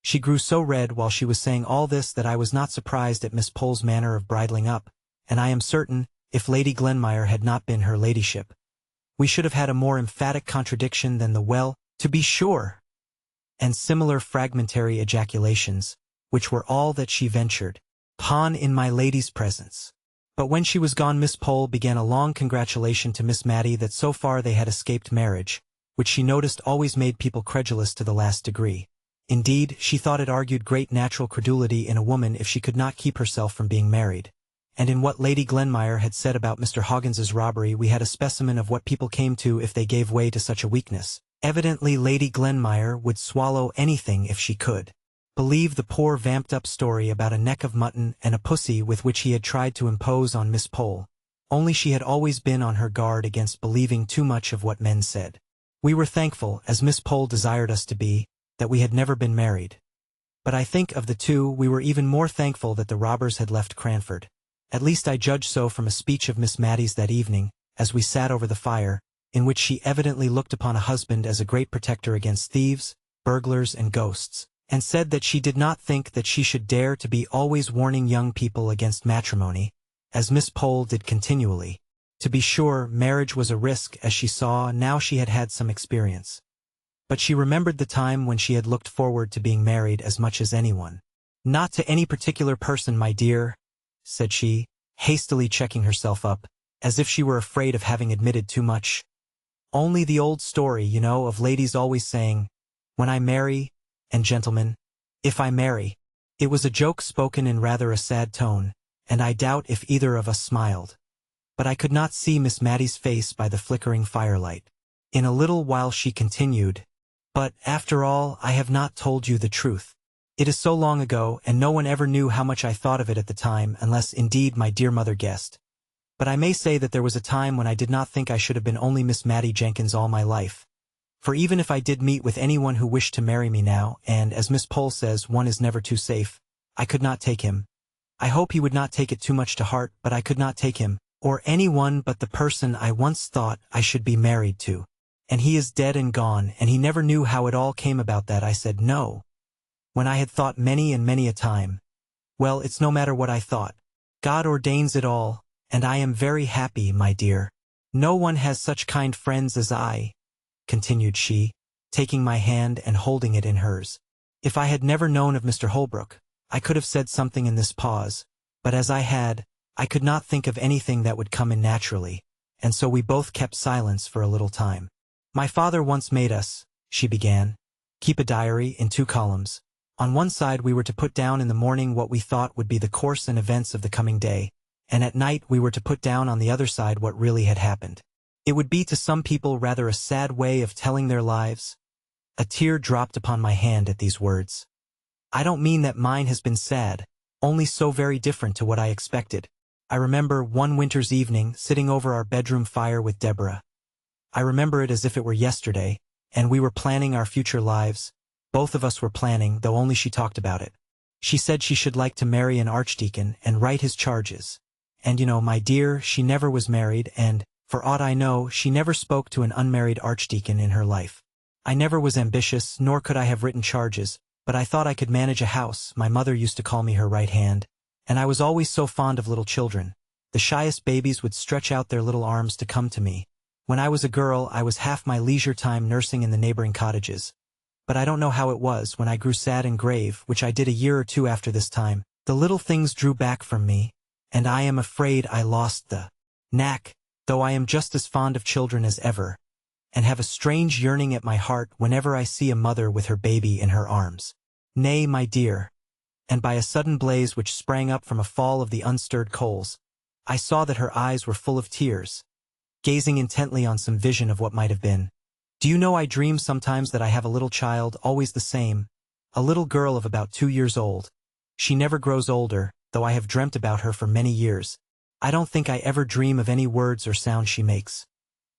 She grew so red while she was saying all this that I was not surprised at Miss Pole's manner of bridling up, and I am certain, if Lady Glenmire had not been her ladyship, we should have had a more emphatic contradiction than the "well, to be sure," and similar fragmentary ejaculations, which were all that she ventured upon in my lady's presence. But when she was gone, Miss Pole began a long congratulation to Miss Mattie that so far they had escaped marriage, which she noticed always made people credulous to the last degree. Indeed, she thought it argued great natural credulity in a woman if she could not keep herself from being married. And in what Lady Glenmire had said about Mr. Hoggins's robbery we had a specimen of what people came to if they gave way to such a weakness. Evidently Lady Glenmire would swallow anything if she could believe the poor vamped-up story about a neck of mutton and a pussy with which he had tried to impose on Miss Pole, only she had always been on her guard against believing too much of what men said. We were thankful, as Miss Pole desired us to be, that we had never been married. But I think of the 2 we were even more thankful that the robbers had left Cranford. At least I judge so from a speech of Miss Mattie's that evening, as we sat over the fire, in which she evidently looked upon a husband as a great protector against thieves, burglars, and ghosts, and said that she did not think that she should dare to be always warning young people against matrimony, as Miss Pole did continually. To be sure, marriage was a risk, as she saw now she had had some experience. But she remembered the time when she had looked forward to being married as much as anyone. "Not to any particular person, my dear," said she, hastily checking herself up, as if she were afraid of having admitted too much. "Only the old story, you know, of ladies always saying, 'When I marry,' and gentlemen, 'if I marry.'" It was a joke spoken in rather a sad tone, and I doubt if either of us smiled. But I could not see Miss Mattie's face by the flickering firelight. In a little while she continued, "But, after all, I have not told you the truth. It is so long ago, and no one ever knew how much I thought of it at the time, unless, indeed, my dear mother guessed. But I may say that there was a time when I did not think I should have been only Miss Mattie Jenkins all my life. For even if I did meet with anyone who wished to marry me now, and, as Miss Pole says, one is never too safe, I could not take him. I hope he would not take it too much to heart, but I could not take him, or anyone but the person I once thought I should be married to. And he is dead and gone, and he never knew how it all came about that I said no. When I had thought many and many a time, well, it's no matter what I thought. God ordains it all, and I am very happy, my dear. No one has such kind friends as I, continued she, taking my hand and holding it in hers. If I had never known of Mr. Holbrook, I could have said something in this pause, but as I had, I could not think of anything that would come in naturally, and so we both kept silence for a little time. My father once made us, she began, keep a diary in 2 columns. On one side we were to put down in the morning what we thought would be the course and events of the coming day, and at night we were to put down on the other side what really had happened. It would be to some people rather a sad way of telling their lives. A tear dropped upon my hand at these words. I don't mean that mine has been sad, only so very different to what I expected. I remember one winter's evening sitting over our bedroom fire with Deborah. I remember it as if it were yesterday, and we were planning our future lives. Both of us were planning, though only she talked about it. She said she should like to marry an archdeacon and write his charges. And my dear, she never was married, and, for aught I know, she never spoke to an unmarried archdeacon in her life. I never was ambitious, nor could I have written charges, but I thought I could manage a house. My mother used to call me her right hand, and I was always so fond of little children. The shyest babies would stretch out their little arms to come to me. When I was a girl, I was half my leisure time nursing in the neighboring cottages. But I don't know how it was, when I grew sad and grave, which I did a year or 2 after this time, the little things drew back from me, and I am afraid I lost the knack, though I am just as fond of children as ever, and have a strange yearning at my heart whenever I see a mother with her baby in her arms. Nay, my dear. And by a sudden blaze which sprang up from a fall of the unstirred coals, I saw that her eyes were full of tears, gazing intently on some vision of what might have been. Do you know, I dream sometimes that I have a little child, always the same, a little girl of about 2 years old. She never grows older, though I have dreamt about her for many years. I don't think I ever dream of any words or sounds she makes.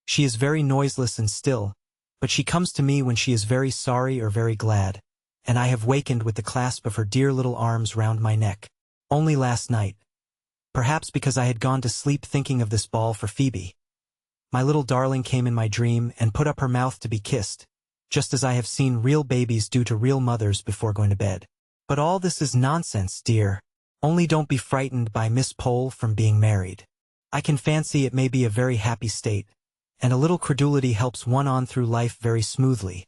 She is very noiseless and still, but she comes to me when she is very sorry or very glad, and I have wakened with the clasp of her dear little arms round my neck. Only last night. Perhaps because I had gone to sleep thinking of this ball for Phoebe. My little darling came in my dream and put up her mouth to be kissed, just as I have seen real babies do to real mothers before going to bed. But all this is nonsense, dear. Only don't be frightened by Miss Pole from being married. I can fancy it may be a very happy state, and a little credulity helps one on through life very smoothly.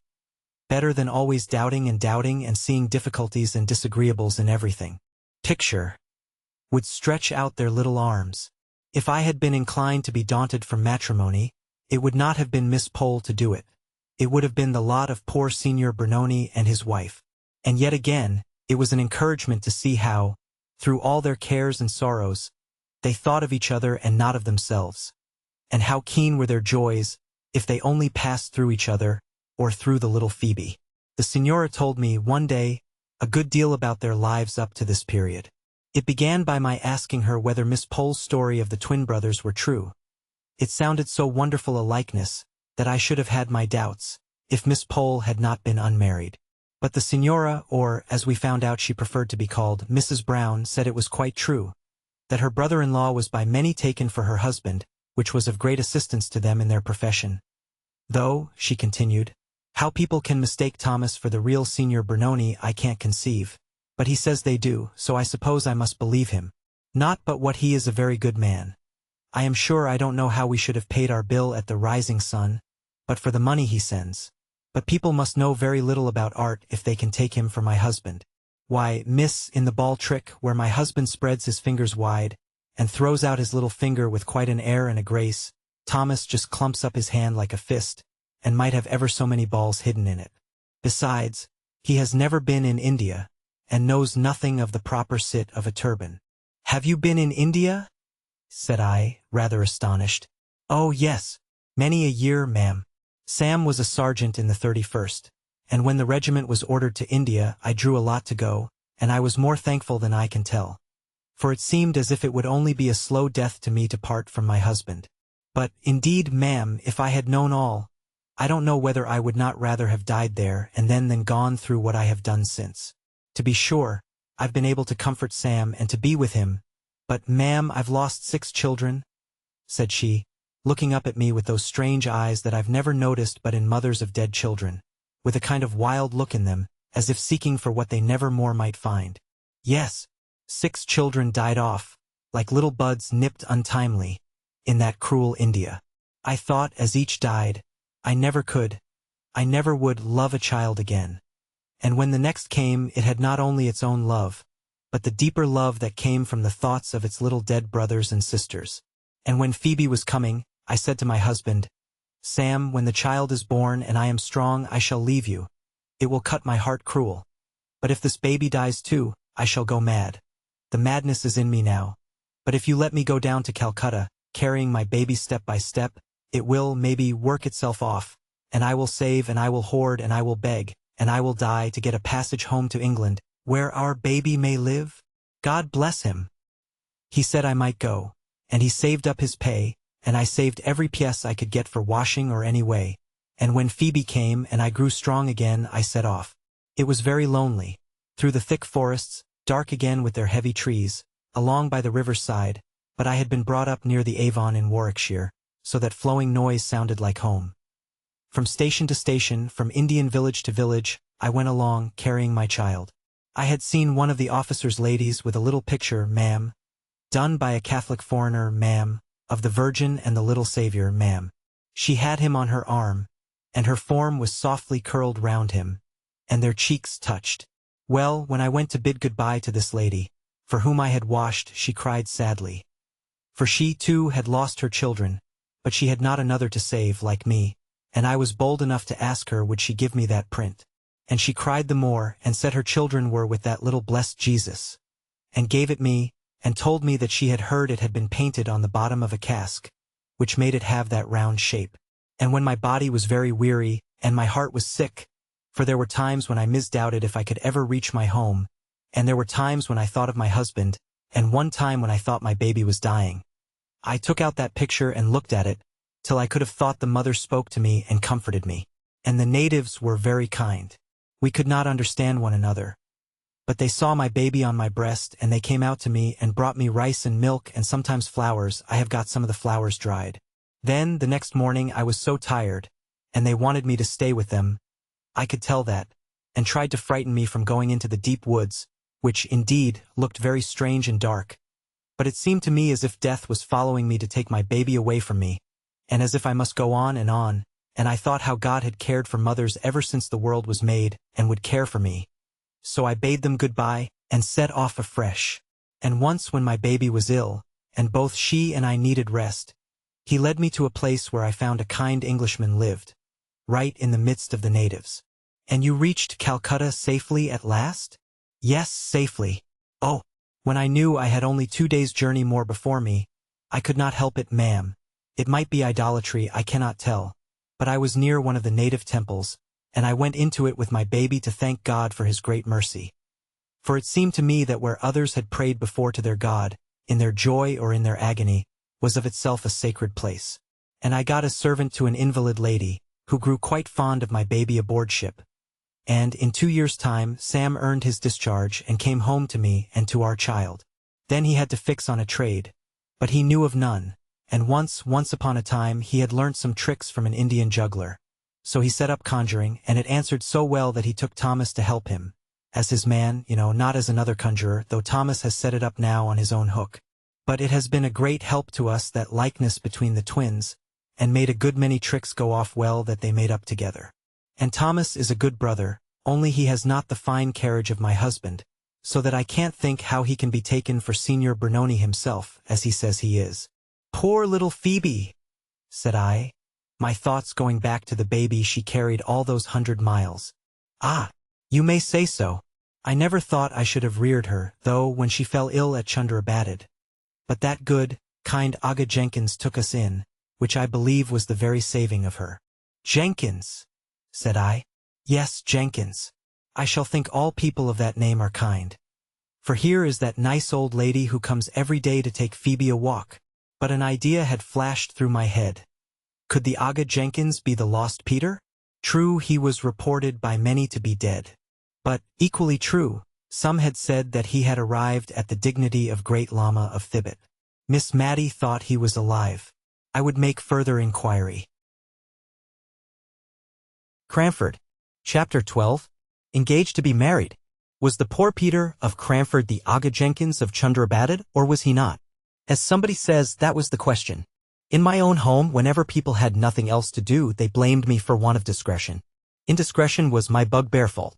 Better than always doubting and seeing difficulties and disagreeables in everything. Picture would stretch out their little arms. If I had been inclined to be daunted from matrimony, it would not have been Miss Pole to do it. It would have been the lot of poor Signor Bernoni and his wife. And yet again, it was an encouragement to see how, through all their cares and sorrows, they thought of each other and not of themselves. And how keen were their joys, if they only passed through each other, or through the little Phoebe. The Signora told me, one day, a good deal about their lives up to this period. It began by my asking her whether Miss Pole's story of the twin brothers were true. It sounded so wonderful a likeness, that I should have had my doubts, if Miss Pole had not been unmarried. But the Signora, or, as we found out she preferred to be called, Mrs. Brown, said it was quite true, that her brother-in-law was by many taken for her husband, which was of great assistance to them in their profession. Though, she continued, how people can mistake Thomas for the real Signor Bernoni I can't conceive. But he says they do, so I suppose I must believe him. Not but what he is a very good man. I am sure I don't know how we should have paid our bill at the Rising Sun, but for the money he sends. But people must know very little about art if they can take him for my husband. Why, miss, in the ball trick, where my husband spreads his fingers wide, and throws out his little finger with quite an air and a grace, Thomas just clumps up his hand like a fist, and might have ever so many balls hidden in it. Besides, he has never been in India, and knows nothing of the proper sit of a turban. Have you been in India? Said I, rather astonished. Oh, yes, many a year, ma'am. Sam was a sergeant in the 31st, and when the regiment was ordered to India I drew a lot to go, and I was more thankful than I can tell. For it seemed as if it would only be a slow death to me to part from my husband. But, indeed, ma'am, if I had known all, I don't know whether I would not rather have died there and then than gone through what I have done since. To be sure, I've been able to comfort Sam and to be with him, but, ma'am, I've lost 6 children, said she, looking up at me with those strange eyes that I've never noticed but in mothers of dead children, with a kind of wild look in them, as if seeking for what they never more might find. Yes, 6 children died off, like little buds nipped untimely, in that cruel India. I thought, as each died, I never would love a child again. And when the next came, it had not only its own love, but the deeper love that came from the thoughts of its little dead brothers and sisters. And when Phoebe was coming, I said to my husband, "Sam, when the child is born and I am strong, I shall leave you. It will cut my heart cruel. But if this baby dies too, I shall go mad. The madness is in me now. But if you let me go down to Calcutta, carrying my baby step by step, it will, maybe, work itself off, and I will save and I will hoard and I will beg, and I will die to get a passage home to England, where our baby may live." God bless him. He said I might go, and he saved up his pay, and I saved every pièce I could get for washing or any way, and when Phoebe came and I grew strong again, I set off. It was very lonely, through the thick forests, dark again with their heavy trees, along by the river's side, but I had been brought up near the Avon in Warwickshire, so that flowing noise sounded like home. From station to station, from Indian village to village, I went along, carrying my child. I had seen one of the officers' ladies with a little picture, ma'am, done by a Catholic foreigner, ma'am, of the Virgin and the little Saviour, ma'am. She had him on her arm, and her form was softly curled round him, and their cheeks touched. Well, when I went to bid goodbye to this lady, for whom I had washed, she cried sadly. For she, too, had lost her children, but she had not another to save, like me, and I was bold enough to ask her would she give me that print. And she cried the more, and said her children were with that little blessed Jesus, and gave it me, and told me that she had heard it had been painted on the bottom of a cask, which made it have that round shape. And when my body was very weary, and my heart was sick, for there were times when I misdoubted if I could ever reach my home, and there were times when I thought of my husband, and one time when I thought my baby was dying, I took out that picture and looked at it, till I could have thought the mother spoke to me and comforted me. And the natives were very kind. We could not understand one another, but they saw my baby on my breast, and they came out to me and brought me rice and milk and sometimes flowers. I have got some of the flowers dried. Then, the next morning, I was so tired, and they wanted me to stay with them. I could tell that, and tried to frighten me from going into the deep woods, which, indeed, looked very strange and dark. But it seemed to me as if death was following me to take my baby away from me, and as if I must go on, and I thought how God had cared for mothers ever since the world was made, and would care for me. So I bade them goodbye, and set off afresh. And once when my baby was ill, and both she and I needed rest, he led me to a place where I found a kind Englishman lived, right in the midst of the natives. And you reached Calcutta safely at last? Yes, safely. Oh, when I knew I had only 2 days' journey more before me, I could not help it, ma'am. It might be idolatry, I cannot tell, but I was near one of the native temples, and I went into it with my baby to thank God for his great mercy. For it seemed to me that where others had prayed before to their God, in their joy or in their agony, was of itself a sacred place. And I got as servant to an invalid lady, who grew quite fond of my baby aboard ship. And, in 2 years' time, Sam earned his discharge and came home to me and to our child. Then he had to fix on a trade, but he knew of none, and once upon a time he had learnt some tricks from an Indian juggler. So he set up conjuring, and it answered so well that he took Thomas to help him, as his man, not as another conjurer, though Thomas has set it up now on his own hook. But it has been a great help to us, that likeness between the twins, and made a good many tricks go off well that they made up together. And Thomas is a good brother, only he has not the fine carriage of my husband, so that I can't think how he can be taken for Signor Bernoni himself, as he says he is. Poor little Phoebe, said I, my thoughts going back to the baby she carried all those 100 miles. Ah, you may say so. I never thought I should have reared her, though, when she fell ill at Chunderabatted. But that good, kind Aga Jenkins took us in, which I believe was the very saving of her. Jenkins, said I. Yes, Jenkins. I shall think all people of that name are kind. For here is that nice old lady who comes every day to take Phoebe a walk. But an idea had flashed through my head. Could the Aga Jenkins be the lost Peter? True, he was reported by many to be dead. But, equally true, some had said that he had arrived at the dignity of Great Lama of Thibet. Miss Matty thought he was alive. I would make further inquiry. Cranford. Chapter 12. Engaged to be married. Was the poor Peter of Cranford the Aga Jenkins of Chundrabadad, or was he not? As somebody says, that was the question. In my own home, whenever people had nothing else to do, they blamed me for want of discretion. Indiscretion was my bugbear fault.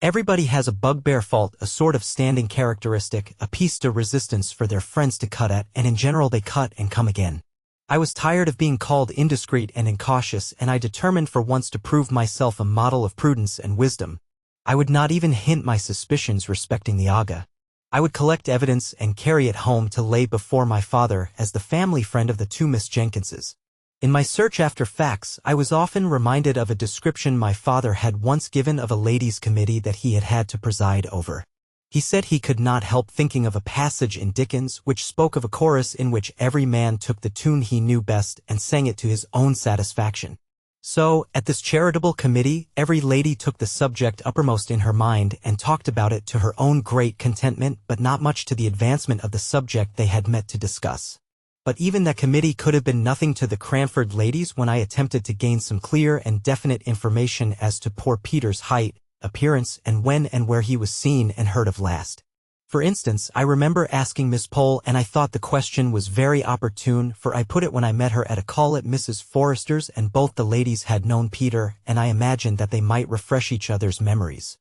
Everybody has a bugbear fault, a sort of standing characteristic, a piece de resistance for their friends to cut at, and in general they cut and come again. I was tired of being called indiscreet and incautious, and I determined for once to prove myself a model of prudence and wisdom. I would not even hint my suspicions respecting the Aga. I would collect evidence and carry it home to lay before my father as the family friend of the two Miss Jenkinses. In my search after facts, I was often reminded of a description my father had once given of a ladies' committee that he had had to preside over. He said he could not help thinking of a passage in Dickens which spoke of a chorus in which every man took the tune he knew best and sang it to his own satisfaction. So, at this charitable committee, every lady took the subject uppermost in her mind and talked about it to her own great contentment, but not much to the advancement of the subject they had met to discuss. But even that committee could have been nothing to the Cranford ladies when I attempted to gain some clear and definite information as to poor Peter's height, appearance, and when and where he was seen and heard of last. For instance, I remember asking Miss Pole, and I thought the question was very opportune, for I put it when I met her at a call at Mrs. Forrester's, and both the ladies had known Peter, and I imagined that they might refresh each other's memories.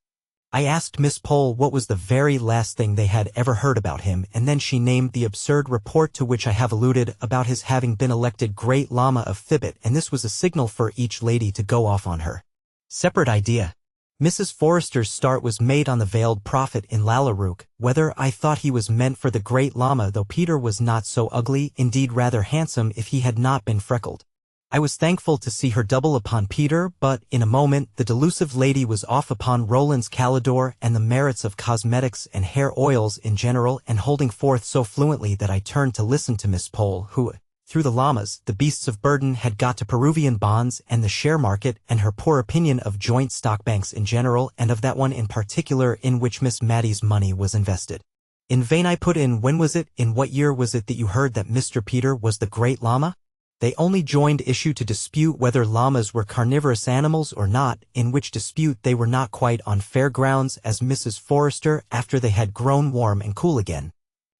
I asked Miss Pole what was the very last thing they had ever heard about him, and then she named the absurd report to which I have alluded about his having been elected Great Lama of Thibet, and this was a signal for each lady to go off on her separate idea. Mrs. Forrester's start was made on the veiled prophet in Lalarook, whether I thought he was meant for the Great Lama, though Peter was not so ugly, indeed rather handsome if he had not been freckled. I was thankful to see her double upon Peter, but, in a moment, the delusive lady was off upon Roland's Calidore and the merits of cosmetics and hair oils in general, and holding forth so fluently that I turned to listen to Miss Pole, who, through the llamas, the beasts of burden, had got to Peruvian bonds and the share market, and her poor opinion of joint stock banks in general, and of that one in particular in which Miss Mattie's money was invested. In vain I put in, when was it, in what year was it that you heard that Mr. Peter was the Great Lama? They only joined issue to dispute whether llamas were carnivorous animals or not, in which dispute they were not quite on fair grounds, as Mrs. Forrester, after they had grown warm and cool again,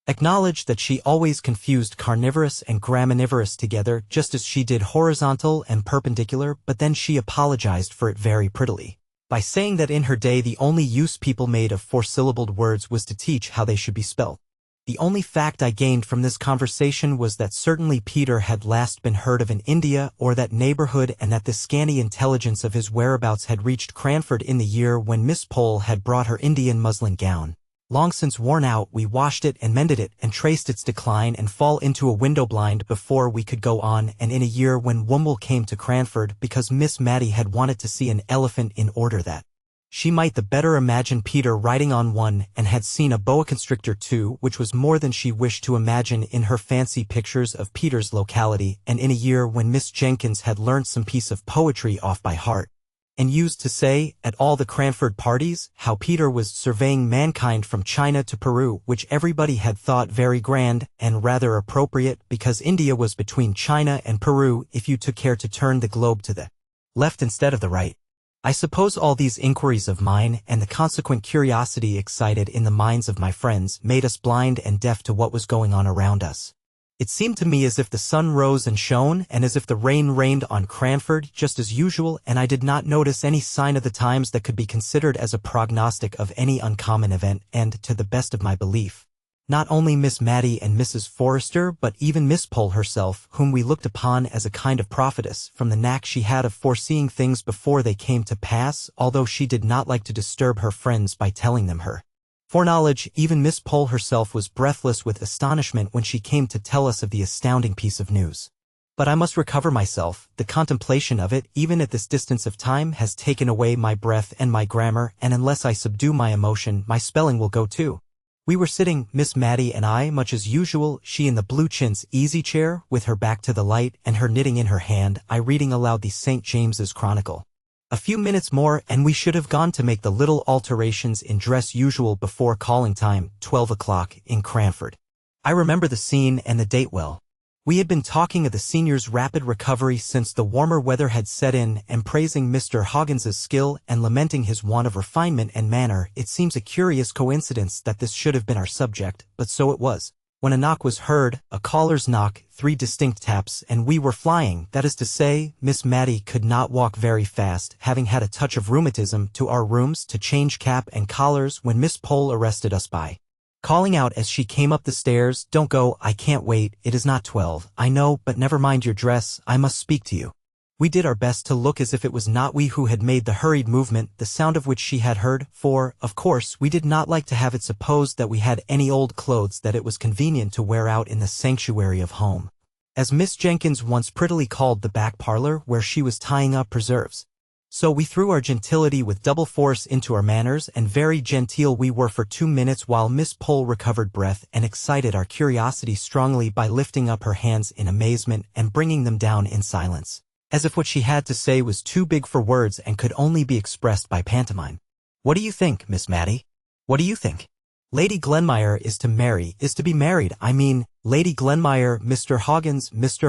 acknowledged that she always confused carnivorous and graminivorous together, just as she did horizontal and perpendicular, but then she apologized for it very prettily, by saying that in her day the only use people made of four-syllabled words was to teach how they should be spelt. The only fact I gained from this conversation was that certainly Peter had last been heard of in India or that neighborhood, and that the scanty intelligence of his whereabouts had reached Cranford in the year when Miss Pole had brought her Indian muslin gown. Long since worn out, we washed it and mended it and traced its decline and fall into a window blind before we could go on, and in a year when Womble came to Cranford because Miss Mattie had wanted to see an elephant in order that she might the better imagine Peter riding on one, and had seen a boa constrictor too, which was more than she wished to imagine in her fancy pictures of Peter's locality, and in a year when Miss Jenkins had learnt some piece of poetry off by heart, and used to say, at all the Cranford parties, how Peter was surveying mankind from China to Peru, which everybody had thought very grand, and rather appropriate, because India was between China and Peru if you took care to turn the globe to the left instead of the right. I suppose all these inquiries of mine, and the consequent curiosity excited in the minds of my friends, made us blind and deaf to what was going on around us. It seemed to me as if the sun rose and shone, and as if the rain rained on Cranford just as usual, and I did not notice any sign of the times that could be considered as a prognostic of any uncommon event, and, to the best of my belief, not only Miss Mattie and Mrs. Forrester, but even Miss Pole herself, whom we looked upon as a kind of prophetess, from the knack she had of foreseeing things before they came to pass, although she did not like to disturb her friends by telling them her foreknowledge. Even Miss Pole herself was breathless with astonishment when she came to tell us of the astounding piece of news. But I must recover myself. The contemplation of it, even at this distance of time, has taken away my breath and my grammar, and unless I subdue my emotion, my spelling will go too. We were sitting, Miss Mattie and I, much as usual, she in the blue chintz easy-chair, with her back to the light and her knitting in her hand, I reading aloud the St. James's Chronicle. A few minutes more, and we should have gone to make the little alterations in dress usual before calling time, 12 o'clock, in Cranford. I remember the scene and the date well. We had been talking of the senior's rapid recovery since the warmer weather had set in and praising Mr. Hoggins's skill and lamenting his want of refinement and manner. It seems a curious coincidence that this should have been our subject, but so it was. When a knock was heard, a caller's knock, 3 distinct taps, and we were flying, that is to say, Miss Mattie could not walk very fast, having had a touch of rheumatism, to our rooms to change cap and collars when Miss Pole arrested us by calling out as she came up the stairs, "Don't go, I can't wait, it is not 12, I know, but never mind your dress, I must speak to you." We did our best to look as if it was not we who had made the hurried movement, the sound of which she had heard, for, of course, we did not like to have it supposed that we had any old clothes that it was convenient to wear out in the sanctuary of home, as Miss Jenkins once prettily called the back parlor where she was tying up preserves. So we threw our gentility with double force into our manners, and very genteel we were for 2 minutes while Miss Pole recovered breath and excited our curiosity strongly by lifting up her hands in amazement and bringing them down in silence, as if what she had to say was too big for words and could only be expressed by pantomime. "What do you think, Miss Mattie? What do you think? Lady Glenmire is to be married, I mean, Lady Glenmire, Mr.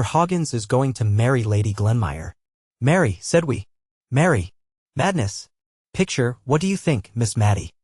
Hoggins is going to marry Lady Glenmire." "Marry," said we. "Marry. Madness. Picture, what do you think, Miss Mattie?"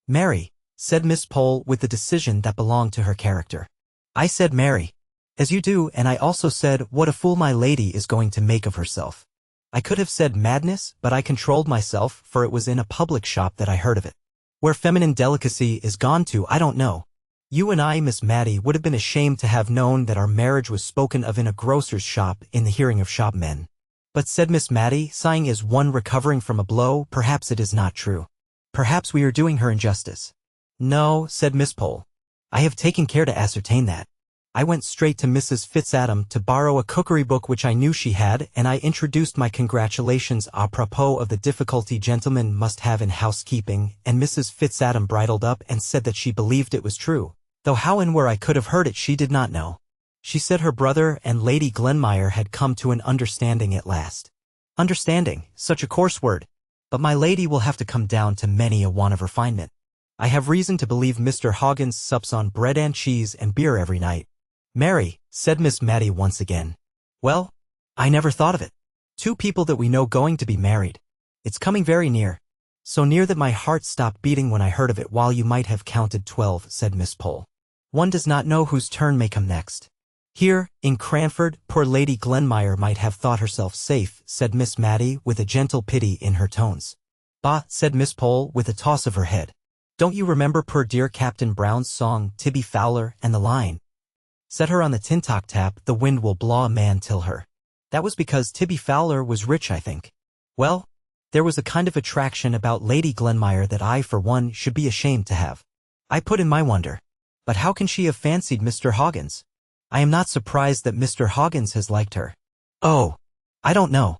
"Marry," said Miss Pole with the decision that belonged to her character. I said marry, as you do, and I also said, "What a fool my lady is going to make of herself." I could have said madness, but I controlled myself, for it was in a public shop that I heard of it. Where feminine delicacy is gone to, I don't know. You and I, Miss Mattie, would have been ashamed to have known that our marriage was spoken of in a grocer's shop in the hearing of shopmen. "But," said Miss Mattie, sighing as one recovering from a blow, "perhaps it is not true. Perhaps we are doing her injustice." "No," said Miss Pole. "I have taken care to ascertain that. I went straight to Mrs. Fitzadam to borrow a cookery book which I knew she had, and I introduced my congratulations à propos of the difficulty gentlemen must have in housekeeping, and Mrs. Fitzadam bridled up and said that she believed it was true, though how and where I could have heard it she did not know. She said her brother and Lady Glenmire had come to an understanding at last." Understanding, such a coarse word. But my lady will have to come down to many a want of refinement. I have reason to believe Mr. Hoggins sups on bread and cheese and beer every night. "Marry," said Miss Mattie once again. "Well, I never thought of it. 2 people that we know going to be married. It's coming very near. So near that my heart stopped beating when I heard of it, while you might have counted 12, said Miss Pole. "One does not know whose turn may come next. Here, in Cranford, poor Lady Glenmire might have thought herself safe," said Miss Mattie with a gentle pity in her tones. "Bah," said Miss Pole with a toss of her head. "Don't you remember poor dear Captain Brown's song, Tibby Fowler, and the line, 'Set her on the tintock tap, the wind will blaw a man till her'? That was because Tibby Fowler was rich, I think. Well, there was a kind of attraction about Lady Glenmire that I, for one, should be ashamed to have." I put in my wonder. "But how can she have fancied Mr. Hoggins? I am not surprised that Mr. Hoggins has liked her." "Oh, I don't know.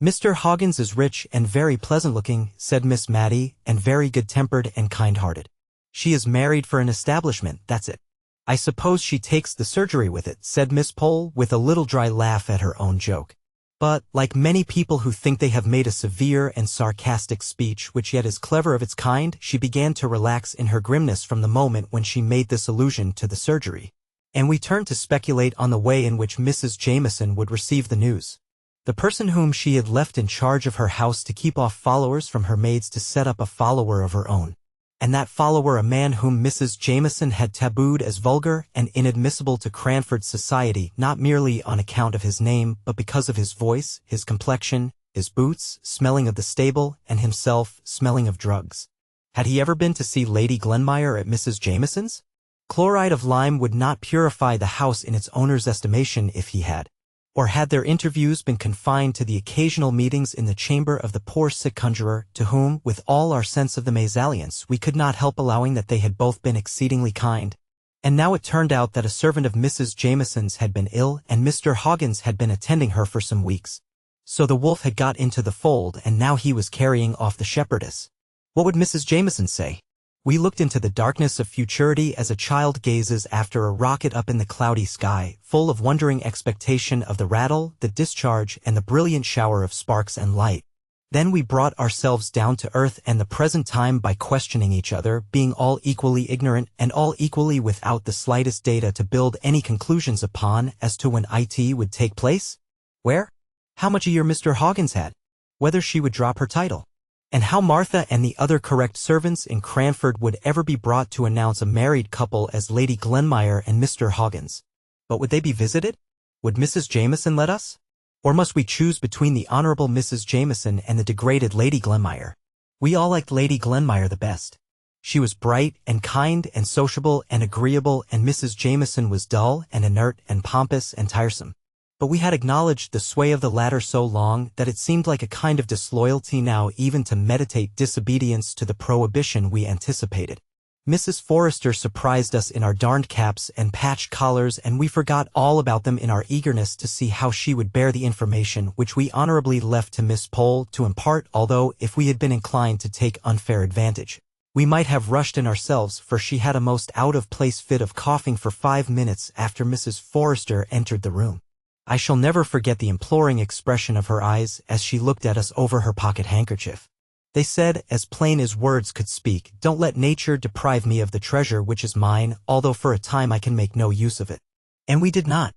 Mr. Hoggins is rich and very pleasant-looking," said Miss Mattie, "and very good-tempered and kind-hearted. She is married for an establishment, that's it." "I suppose she takes the surgery with it," said Miss Pole with a little dry laugh at her own joke. But, like many people who think they have made a severe and sarcastic speech which yet is clever of its kind, she began to relax in her grimness from the moment when she made this allusion to the surgery. And we turned to speculate on the way in which Mrs. Jameson would receive the news. The person whom she had left in charge of her house to keep off followers from her maids to set up a follower of her own. And that follower a man whom Mrs. Jameson had tabooed as vulgar and inadmissible to Cranford society, not merely on account of his name, but because of his voice, his complexion, his boots, smelling of the stable, and himself, smelling of drugs. Had he ever been to see Lady Glenmire at Mrs. Jameson's? Chloride of lime would not purify the house in its owner's estimation if he had. Or had their interviews been confined to the occasional meetings in the chamber of the poor sick conjurer, to whom, with all our sense of the mésalliance, we could not help allowing that they had both been exceedingly kind? And now it turned out that a servant of Mrs. Jameson's had been ill, and Mr. Hoggins had been attending her for some weeks. So the wolf had got into the fold, and now he was carrying off the shepherdess. What would Mrs. Jameson say? We looked into the darkness of futurity as a child gazes after a rocket up in the cloudy sky, full of wondering expectation of the rattle, the discharge, and the brilliant shower of sparks and light. Then we brought ourselves down to earth and the present time by questioning each other, being all equally ignorant and all equally without the slightest data to build any conclusions upon as to when IT would take place, where, how much a year Mr. Hoggins had, whether she would drop her title, and how Martha and the other correct servants in Cranford would ever be brought to announce a married couple as Lady Glenmire and Mr. Hoggins. But would they be visited? Would Mrs. Jameson let us? Or must we choose between the Honorable Mrs. Jameson and the degraded Lady Glenmire? We all liked Lady Glenmire the best. She was bright and kind and sociable and agreeable, and Mrs. Jameson was dull and inert and pompous and tiresome. But we had acknowledged the sway of the latter so long that it seemed like a kind of disloyalty now even to meditate disobedience to the prohibition we anticipated. Mrs. Forrester surprised us in our darned caps and patched collars, and we forgot all about them in our eagerness to see how she would bear the information which we honorably left to Miss Pole to impart, although if we had been inclined to take unfair advantage, we might have rushed in ourselves, for she had a most out-of-place fit of coughing for 5 minutes after Mrs. Forrester entered the room. I shall never forget the imploring expression of her eyes as she looked at us over her pocket handkerchief. They said, as plain as words could speak, "Don't let nature deprive me of the treasure which is mine, although for a time I can make no use of it." And we did not.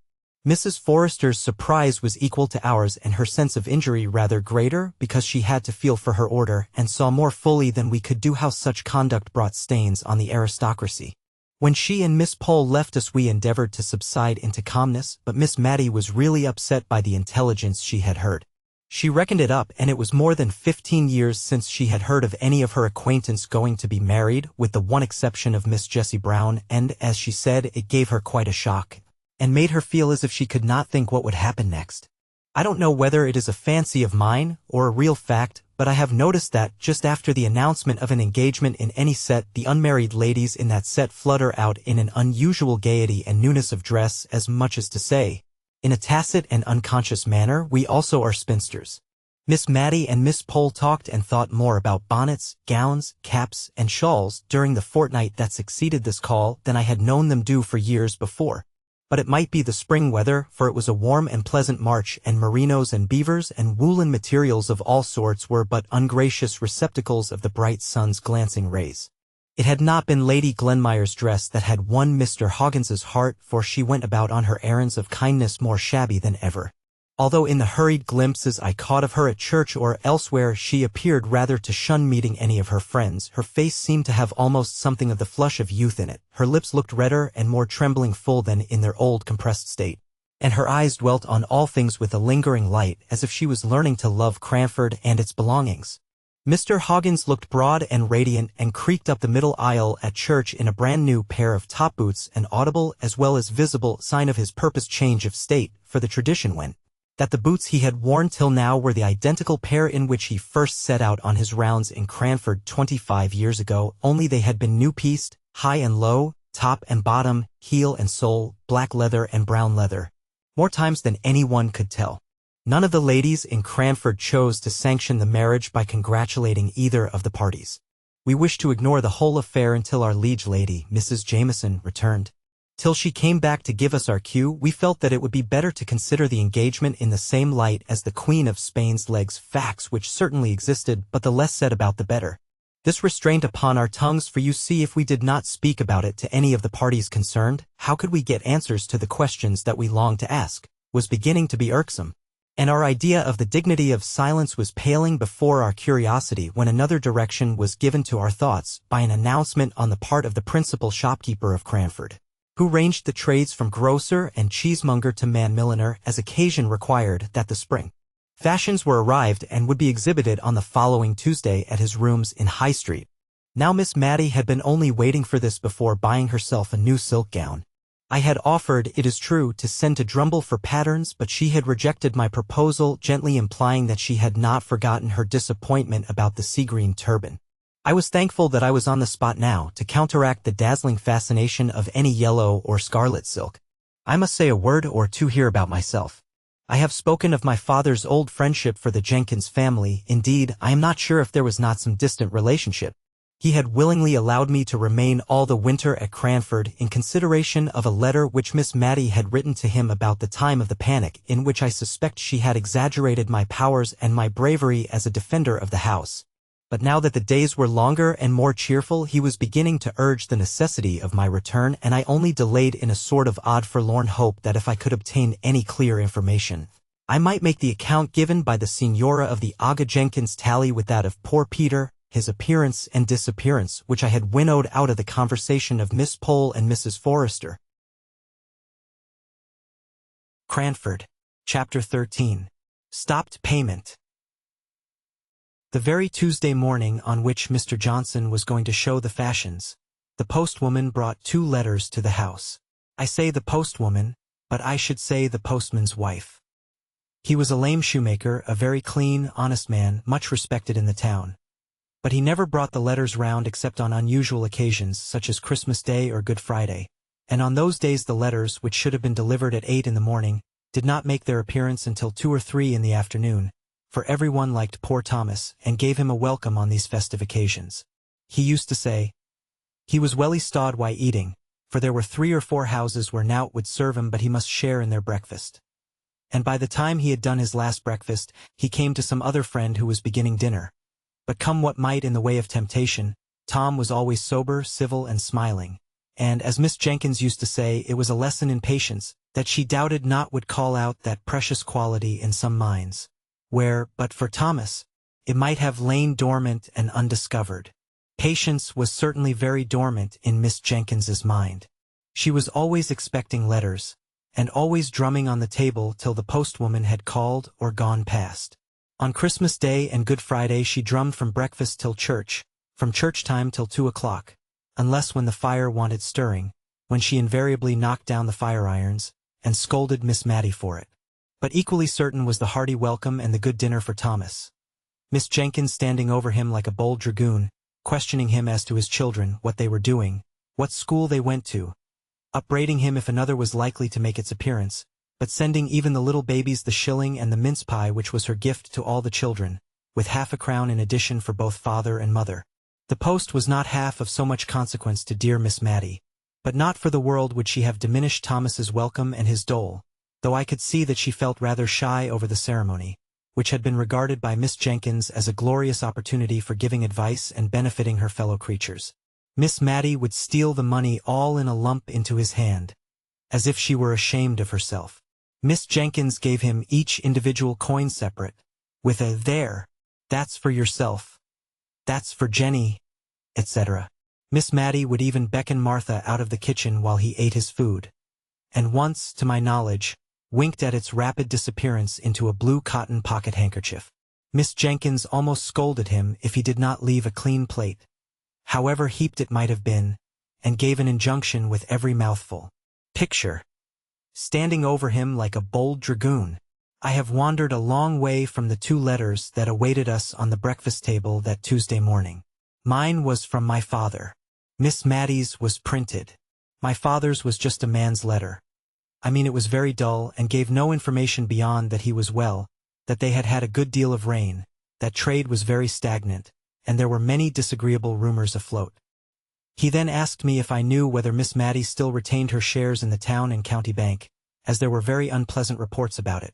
Mrs. Forrester's surprise was equal to ours, and her sense of injury rather greater, because she had to feel for her order, and saw more fully than we could do how such conduct brought stains on the aristocracy. When she and Miss Pole left us we endeavored to subside into calmness, but Miss Mattie was really upset by the intelligence she had heard. She reckoned it up, and it was more than 15 years since she had heard of any of her acquaintance going to be married, with the one exception of Miss Jessie Brown, and, as she said, it gave her quite a shock, and made her feel as if she could not think what would happen next. I don't know whether it is a fancy of mine, or a real fact, but I have noticed that, just after the announcement of an engagement in any set, the unmarried ladies in that set flutter out in an unusual gaiety and newness of dress, as much as to say, in a tacit and unconscious manner, we also are spinsters. Miss Mattie and Miss Pole talked and thought more about bonnets, gowns, caps, and shawls during the fortnight that succeeded this call than I had known them do for years before. But it might be the spring weather, for it was a warm and pleasant March, and merinos and beavers and woolen materials of all sorts were but ungracious receptacles of the bright sun's glancing rays. It had not been Lady Glenmire's dress that had won Mr. Hoggins's heart, for she went about on her errands of kindness more shabby than ever. Although in the hurried glimpses I caught of her at church or elsewhere she appeared rather to shun meeting any of her friends, her face seemed to have almost something of the flush of youth in it, her lips looked redder and more trembling full than in their old compressed state, and her eyes dwelt on all things with a lingering light, as if she was learning to love Cranford and its belongings. Mr. Hoggins looked broad and radiant and creaked up the middle aisle at church in a brand-new pair of top boots, an audible as well as visible sign of his purposed change of state, for the tradition went that the boots he had worn till now were the identical pair in which he first set out on his rounds in Cranford 25 years ago, only they had been new-pieced, high and low, top and bottom, heel and sole, black leather and brown leather, more times than anyone could tell. None of the ladies in Cranford chose to sanction the marriage by congratulating either of the parties. We wished to ignore the whole affair until our liege lady, Mrs. Jameson, returned. Till she came back to give us our cue, we felt that it would be better to consider the engagement in the same light as the Queen of Spain's legs, facts which certainly existed, but the less said about the better. This restraint upon our tongues, for you see if we did not speak about it to any of the parties concerned, how could we get answers to the questions that we longed to ask, was beginning to be irksome. And our idea of the dignity of silence was paling before our curiosity when another direction was given to our thoughts by an announcement on the part of the principal shopkeeper of Cranford, who ranged the trades from grocer and cheesemonger to man-milliner as occasion required, that the spring fashions were arrived and would be exhibited on the following Tuesday at his rooms in High Street. Now Miss Mattie had been only waiting for this before buying herself a new silk gown. I had offered, it is true, to send to Drumble for patterns, but she had rejected my proposal, gently implying that she had not forgotten her disappointment about the sea-green turban. I was thankful that I was on the spot now to counteract the dazzling fascination of any yellow or scarlet silk. I must say a word or two here about myself. I have spoken of my father's old friendship for the Jenkins family. Indeed, I am not sure if there was not some distant relationship. He had willingly allowed me to remain all the winter at Cranford in consideration of a letter which Miss Matty had written to him about the time of the panic, in which I suspect she had exaggerated my powers and my bravery as a defender of the house. But now that the days were longer and more cheerful, he was beginning to urge the necessity of my return, and I only delayed in a sort of odd forlorn hope that if I could obtain any clear information, I might make the account given by the Signora of the Aga Jenkins tally with that of poor Peter, his appearance and disappearance, which I had winnowed out of the conversation of Miss Pole and Mrs. Forrester. Cranford. Chapter 13. Stopped Payment. The very Tuesday morning on which Mr. Johnson was going to show the fashions, the postwoman brought 2 letters to the house. I say the postwoman, but I should say the postman's wife. He was a lame shoemaker, a very clean, honest man, much respected in the town. But he never brought the letters round except on unusual occasions, such as Christmas Day or Good Friday, and on those days the letters, which should have been delivered at 8 in the morning, did not make their appearance until 2 or 3 in the afternoon, for everyone liked poor Thomas, and gave him a welcome on these festive occasions. He used to say, he was welly stawed while eating, for there were 3 or 4 houses where nowt would serve him but he must share in their breakfast. And by the time he had done his last breakfast, he came to some other friend who was beginning dinner. But come what might in the way of temptation, Tom was always sober, civil, and smiling, and, as Miss Jenkins used to say, it was a lesson in patience, that she doubted not would call out that precious quality in some minds, where, but for Thomas, it might have lain dormant and undiscovered. Patience was certainly very dormant in Miss Jenkins's mind. She was always expecting letters, and always drumming on the table till the postwoman had called or gone past. On Christmas Day and Good Friday she drummed from breakfast till church, from church time till 2 o'clock, unless when the fire wanted stirring, when she invariably knocked down the fire irons, and scolded Miss Matty for it. But equally certain was the hearty welcome and the good dinner for Thomas. Miss Jenkins standing over him like a bold dragoon, questioning him as to his children, what they were doing, what school they went to, upbraiding him if another was likely to make its appearance, but sending even the little babies the shilling and the mince pie which was her gift to all the children, with half a crown in addition for both father and mother. The post was not half of so much consequence to dear Miss Matty, but not for the world would she have diminished Thomas's welcome and his dole, though I could see that she felt rather shy over the ceremony, which had been regarded by Miss Jenkins as a glorious opportunity for giving advice and benefiting her fellow creatures. Miss Matty would steal the money all in a lump into his hand, as if she were ashamed of herself. Miss Jenkins gave him each individual coin separate, with a "There, that's for yourself, that's for Jenny," etc. Miss Matty would even beckon Martha out of the kitchen while he ate his food, and once, to my knowledge, winked at its rapid disappearance into a blue cotton pocket-handkerchief. Miss Jenkins almost scolded him if he did not leave a clean plate, however heaped it might have been, and gave an injunction with every mouthful. Picture. Standing over him like a bold dragoon. I have wandered a long way from the 2 letters that awaited us on the breakfast table that Tuesday morning. Mine was from my father. Miss Matty's was printed. My father's was just a man's letter. I mean, it was very dull and gave no information beyond that he was well, that they had had a good deal of rain, that trade was very stagnant, and there were many disagreeable rumors afloat. He then asked me if I knew whether Miss Matty still retained her shares in the town and county bank, as there were very unpleasant reports about it,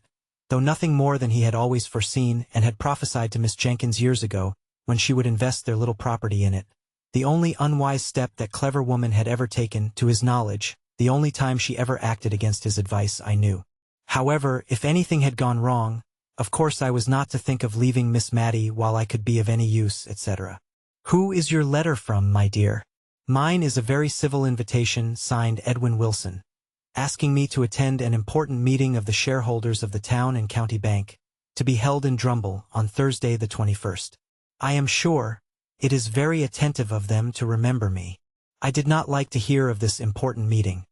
though nothing more than he had always foreseen and had prophesied to Miss Jenkins years ago, when she would invest their little property in it. The only unwise step that clever woman had ever taken, to his knowledge, the only time she ever acted against his advice, I knew. However, if anything had gone wrong, of course I was not to think of leaving Miss Matty while I could be of any use, etc. Who is your letter from, my dear? Mine is a very civil invitation, signed Edwin Wilson, asking me to attend an important meeting of the shareholders of the town and county bank, to be held in Drumble on Thursday the 21st. I am sure it is very attentive of them to remember me. I did not like to hear of this important meeting,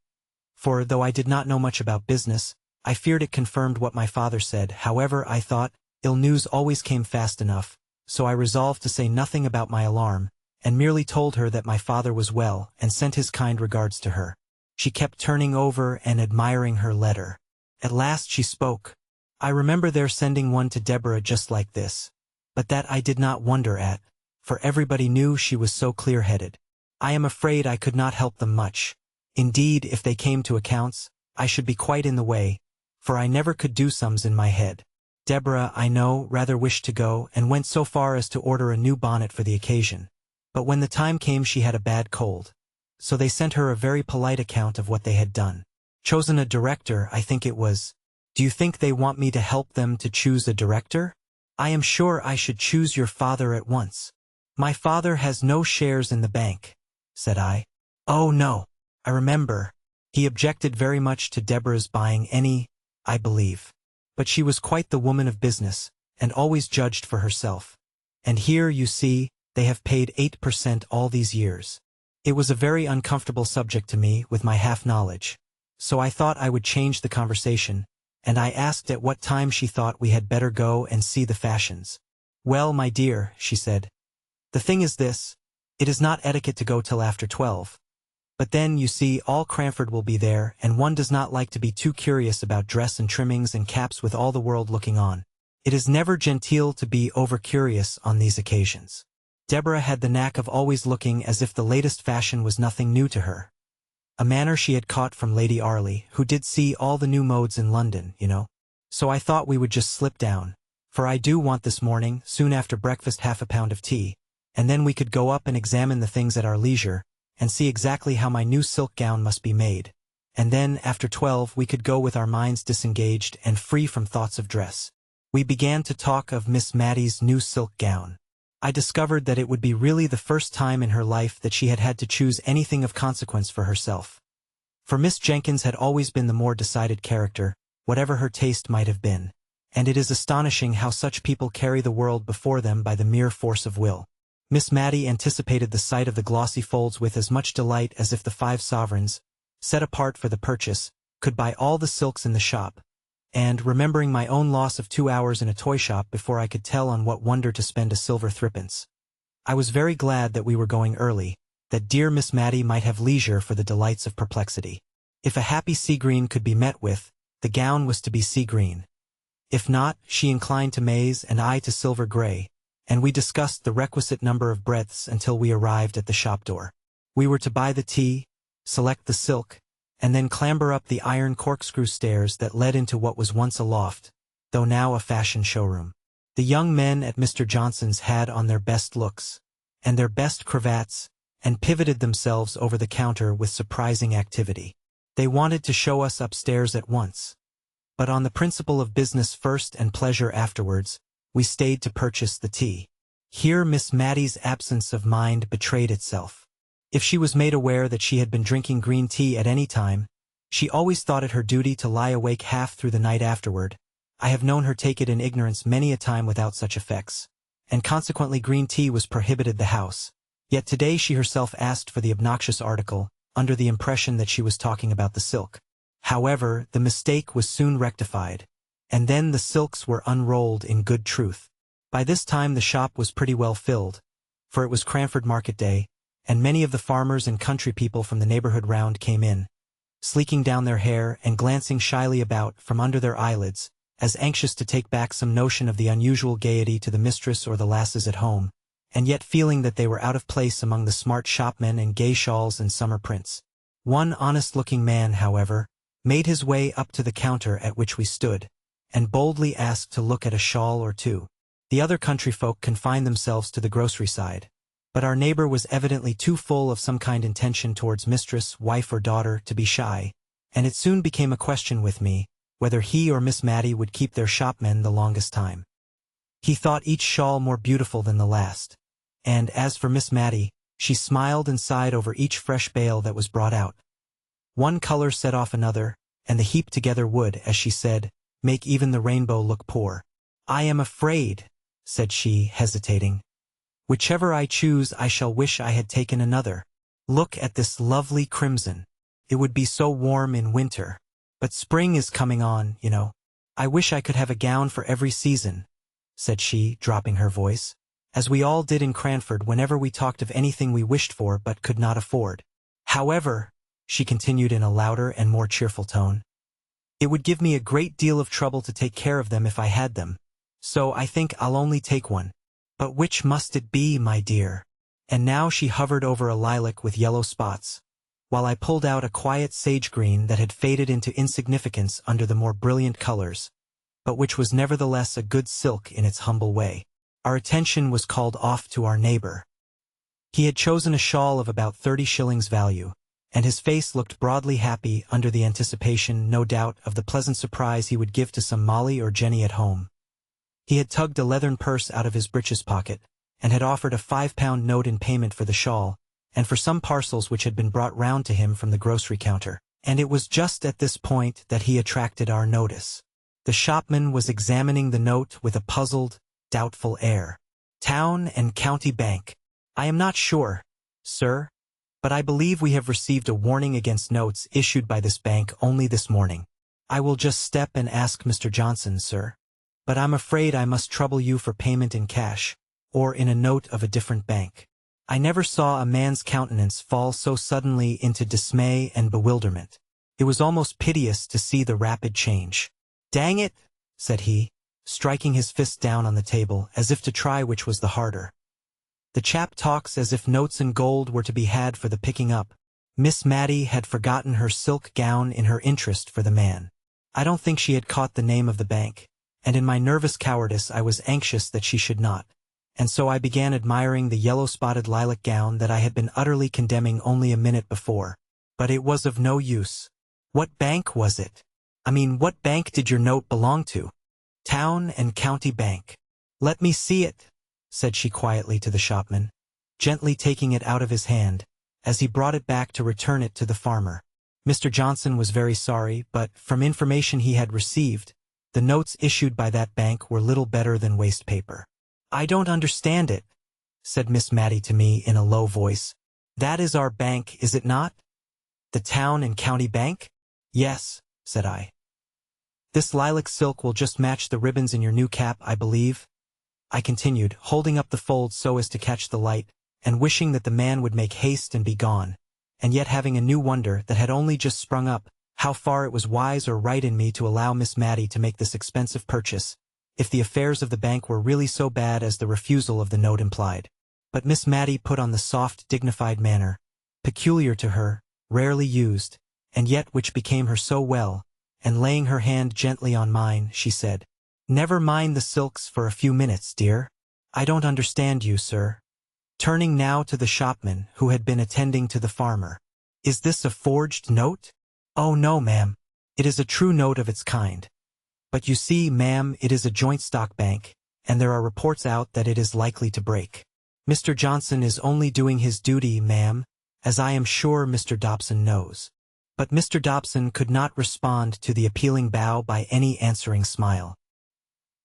for, though I did not know much about business, I feared it confirmed what my father said. However, I thought, ill news always came fast enough, so I resolved to say nothing about my alarm, and merely told her that my father was well, and sent his kind regards to her. She kept turning over and admiring her letter. At last she spoke. I remember their sending one to Deborah just like this, but that I did not wonder at, for everybody knew she was so clear-headed. I am afraid I could not help them much. Indeed, if they came to accounts, I should be quite in the way, for I never could do sums in my head. Deborah, I know, rather wished to go, and went so far as to order a new bonnet for the occasion. But when the time came she had a bad cold. So they sent her a very polite account of what they had done. Chosen a director, I think it was. Do you think they want me to help them to choose a director? I am sure I should choose your father at once. My father has no shares in the bank, said I. Oh no, I remember. He objected very much to Deborah's buying any, I believe. But she was quite the woman of business, and always judged for herself. And here, you see, they have paid 8% all these years. It was a very uncomfortable subject to me, with my half-knowledge. So I thought I would change the conversation, and I asked at what time she thought we had better go and see the fashions. Well, my dear, she said, the thing is this, it is not etiquette to go till after 12. But then, you see, all Cranford will be there, and one does not like to be too curious about dress and trimmings and caps with all the world looking on. It is never genteel to be over-curious on these occasions. Deborah had the knack of always looking as if the latest fashion was nothing new to her. A manner she had caught from Lady Arley, who did see all the new modes in London, you know. So I thought we would just slip down, for I do want this morning, soon after breakfast, half a pound of tea, and then we could go up and examine the things at our leisure, and see exactly how my new silk gown must be made. And then, after 12, we could go with our minds disengaged and free from thoughts of dress. We began to talk of Miss Mattie's new silk gown. I discovered that it would be really the first time in her life that she had had to choose anything of consequence for herself. For Miss Jenkins had always been the more decided character, whatever her taste might have been, and it is astonishing how such people carry the world before them by the mere force of will. Miss Mattie anticipated the sight of the glossy folds with as much delight as if the 5 sovereigns, set apart for the purchase, could buy all the silks in the shop, and, remembering my own loss of 2 hours in a toy shop before I could tell on what wonder to spend a silver threepence, I was very glad that we were going early, that dear Miss Mattie might have leisure for the delights of perplexity. If a happy sea green could be met with, the gown was to be sea green. If not, she inclined to maize and I to silver gray, and we discussed the requisite number of breadths until we arrived at the shop door. We were to buy the tea, select the silk, and then clamber up the iron corkscrew stairs that led into what was once a loft, though now a fashion showroom. The young men at Mr. Johnson's had on their best looks, and their best cravats, and pivoted themselves over the counter with surprising activity. They wanted to show us upstairs at once. But on the principle of business first and pleasure afterwards, we stayed to purchase the tea. Here Miss Mattie's absence of mind betrayed itself. If she was made aware that she had been drinking green tea at any time, she always thought it her duty to lie awake half through the night afterward. I have known her take it in ignorance many a time without such effects, and consequently green tea was prohibited the house. Yet today she herself asked for the obnoxious article, under the impression that she was talking about the silk. However, the mistake was soon rectified, and then the silks were unrolled in good truth. By this time the shop was pretty well filled, for it was Cranford market day, and many of the farmers and country people from the neighborhood round came in, sleeking down their hair and glancing shyly about from under their eyelids, as anxious to take back some notion of the unusual gaiety to the mistress or the lasses at home, and yet feeling that they were out of place among the smart shopmen and gay shawls and summer prints. One honest-looking man, however, made his way up to the counter at which we stood, and boldly asked to look at a shawl or two. The other country folk confined themselves to the grocery side, but our neighbor was evidently too full of some kind intention towards mistress, wife or daughter to be shy, and it soon became a question with me, whether he or Miss Mattie would keep their shopmen the longest time. He thought each shawl more beautiful than the last, and as for Miss Mattie, she smiled and sighed over each fresh bale that was brought out. One color set off another, and the heap together would, as she said, make even the rainbow look poor. I am afraid, said she, hesitating. Whichever I choose I shall wish I had taken another. Look at this lovely crimson. It would be so warm in winter. But spring is coming on, you know. I wish I could have a gown for every season, said she, dropping her voice, as we all did in Cranford whenever we talked of anything we wished for but could not afford. However, she continued in a louder and more cheerful tone, it would give me a great deal of trouble to take care of them if I had them, so I think I'll only take one. But which must it be, my dear? And now she hovered over a lilac with yellow spots, while I pulled out a quiet sage green that had faded into insignificance under the more brilliant colors, but which was nevertheless a good silk in its humble way. Our attention was called off to our neighbor. He had chosen a shawl of about 30 shillings value, and his face looked broadly happy under the anticipation, no doubt, of the pleasant surprise he would give to some Molly or Jenny at home. He had tugged a leathern purse out of his breeches pocket, and had offered a £5 note in payment for the shawl, and for some parcels which had been brought round to him from the grocery counter. And it was just at this point that he attracted our notice. The shopman was examining the note with a puzzled, doubtful air. Town and County Bank. I am not sure, sir, but I believe we have received a warning against notes issued by this bank only this morning. I will just step and ask Mr. Johnson, sir. But I'm afraid I must trouble you for payment in cash, or in a note of a different bank. I never saw a man's countenance fall so suddenly into dismay and bewilderment. It was almost piteous to see the rapid change. "Dang it," said he, striking his fist down on the table as if to try which was the harder. "The chap talks as if notes and gold were to be had for the picking up." Miss Matty had forgotten her silk gown in her interest for the man. I don't think she had caught the name of the bank, and in my nervous cowardice I was anxious that she should not, and so I began admiring the yellow-spotted lilac gown that I had been utterly condemning only a minute before. But it was of no use. What bank was it? I mean, what bank did your note belong to? Town and County Bank. "Let me see it," said she quietly to the shopman, gently taking it out of his hand, as he brought it back to return it to the farmer. Mr. Johnson was very sorry, but from information he had received, the notes issued by that bank were little better than waste paper. "I don't understand it," said Miss Matty to me in a low voice. "That is our bank, is it not? The Town and County Bank?" "Yes," said I. "This lilac silk will just match the ribbons in your new cap, I believe," I continued, holding up the fold so as to catch the light, and wishing that the man would make haste and be gone, and yet having a new wonder that had only just sprung up, how far it was wise or right in me to allow Miss Matty to make this expensive purchase, if the affairs of the bank were really so bad as the refusal of the note implied. But Miss Matty put on the soft, dignified manner, peculiar to her, rarely used, and yet which became her so well, and laying her hand gently on mine, she said, "Never mind the silks for a few minutes, dear. I don't understand you, sir." Turning now to the shopman, who had been attending to the farmer. "Is this a forged note?" "Oh no, ma'am. It is a true note of its kind. But you see, ma'am, it is a joint stock bank, and there are reports out that it is likely to break. Mr. Johnson is only doing his duty, ma'am, as I am sure Mr. Dobson knows." But Mr. Dobson could not respond to the appealing bow by any answering smile.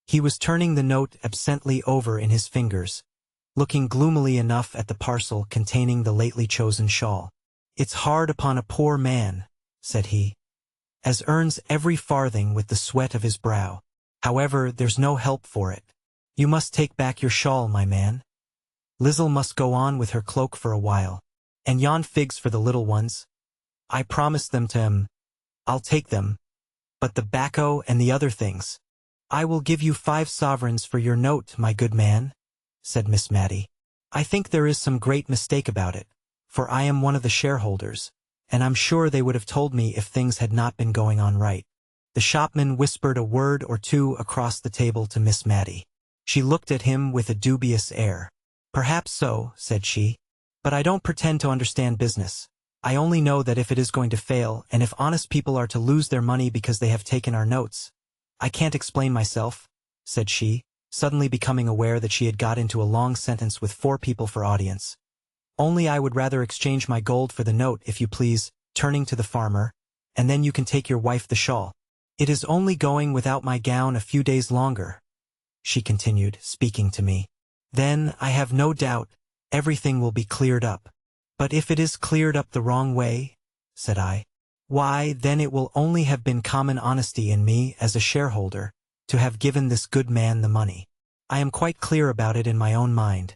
He was turning the note absently over in his fingers, looking gloomily enough at the parcel containing the lately chosen shawl. "It's hard upon a poor man," said he, "as earns every farthing with the sweat of his brow. However, there's no help for it. You must take back your shawl, my man. Lizzle must go on with her cloak for a while. And yon figs for the little ones. I promised them to him. I'll take them. But the bacco and the other things. I will give you 5 sovereigns for your note, my good man," said Miss Matty. "I think there is some great mistake about it, for I am one of the shareholders, and I'm sure they would have told me if things had not been going on right." The shopman whispered a word or two across the table to Miss Matty. She looked at him with a dubious air. "Perhaps so," said she, "but I don't pretend to understand business. I only know that if it is going to fail, and if honest people are to lose their money because they have taken our notes, I can't explain myself," said she, suddenly becoming aware that she had got into a long sentence with 4 people for audience. "Only I would rather exchange my gold for the note, if you please," turning to the farmer, "and then you can take your wife the shawl. It is only going without my gown a few days longer," she continued, speaking to me. "Then, I have no doubt, everything will be cleared up." "But if it is cleared up the wrong way," said I, "why, then it will only have been common honesty in me, as a shareholder, to have given this good man the money. I am quite clear about it in my own mind.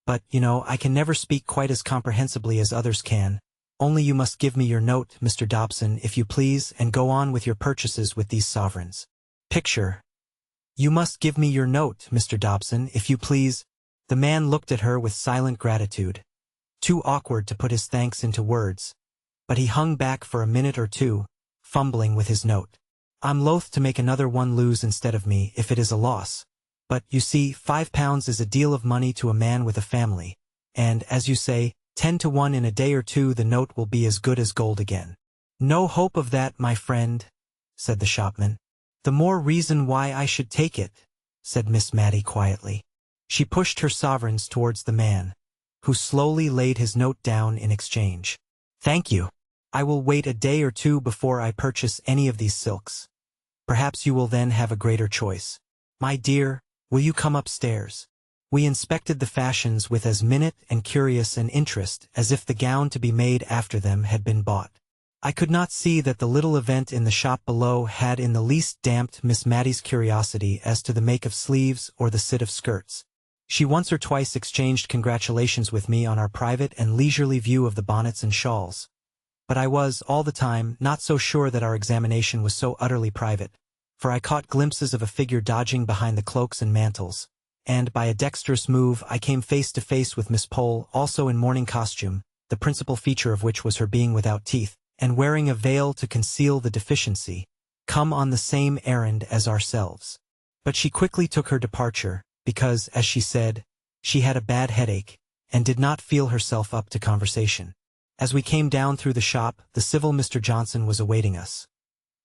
But, you know, I can never speak quite as comprehensibly as others can. Only you must give me your note, Mr. Dobson, if you please, and go on with your purchases with these sovereigns." Picture. "You must give me your note, Mr. Dobson, if you please," The man looked at her with silent gratitude, too awkward to put his thanks into words, but he hung back for a minute or two, fumbling with his note. I'm loath to make another one lose instead of me if it is a loss. But, you see, £5 is a deal of money to a man with a family, and, as you say, 10 to 1 in a day or two the note will be as good as gold again. No hope of that, my friend, said the shopman. The more reason why I should take it, said Miss Matty quietly. She pushed her sovereigns towards the man, who slowly laid his note down in exchange. Thank you. I will wait a day or two before I purchase any of these silks. Perhaps you will then have a greater choice. My dear, will you come upstairs? We inspected the fashions with as minute and curious an interest as if the gown to be made after them had been bought. I could not see that the little event in the shop below had in the least damped Miss Matty's curiosity as to the make of sleeves or the sit of skirts. She once or twice exchanged congratulations with me on our private and leisurely view of the bonnets and shawls. But I was, all the time, not so sure that our examination was so utterly private, for I caught glimpses of a figure dodging behind the cloaks and mantles, and by a dexterous move I came face to face with Miss Pole, also in morning costume, the principal feature of which was her being without teeth, and wearing a veil to conceal the deficiency, come on the same errand as ourselves. But she quickly took her departure, because, as she said, she had a bad headache, and did not feel herself up to conversation. As we came down through the shop, the civil Mr. Johnson was awaiting us.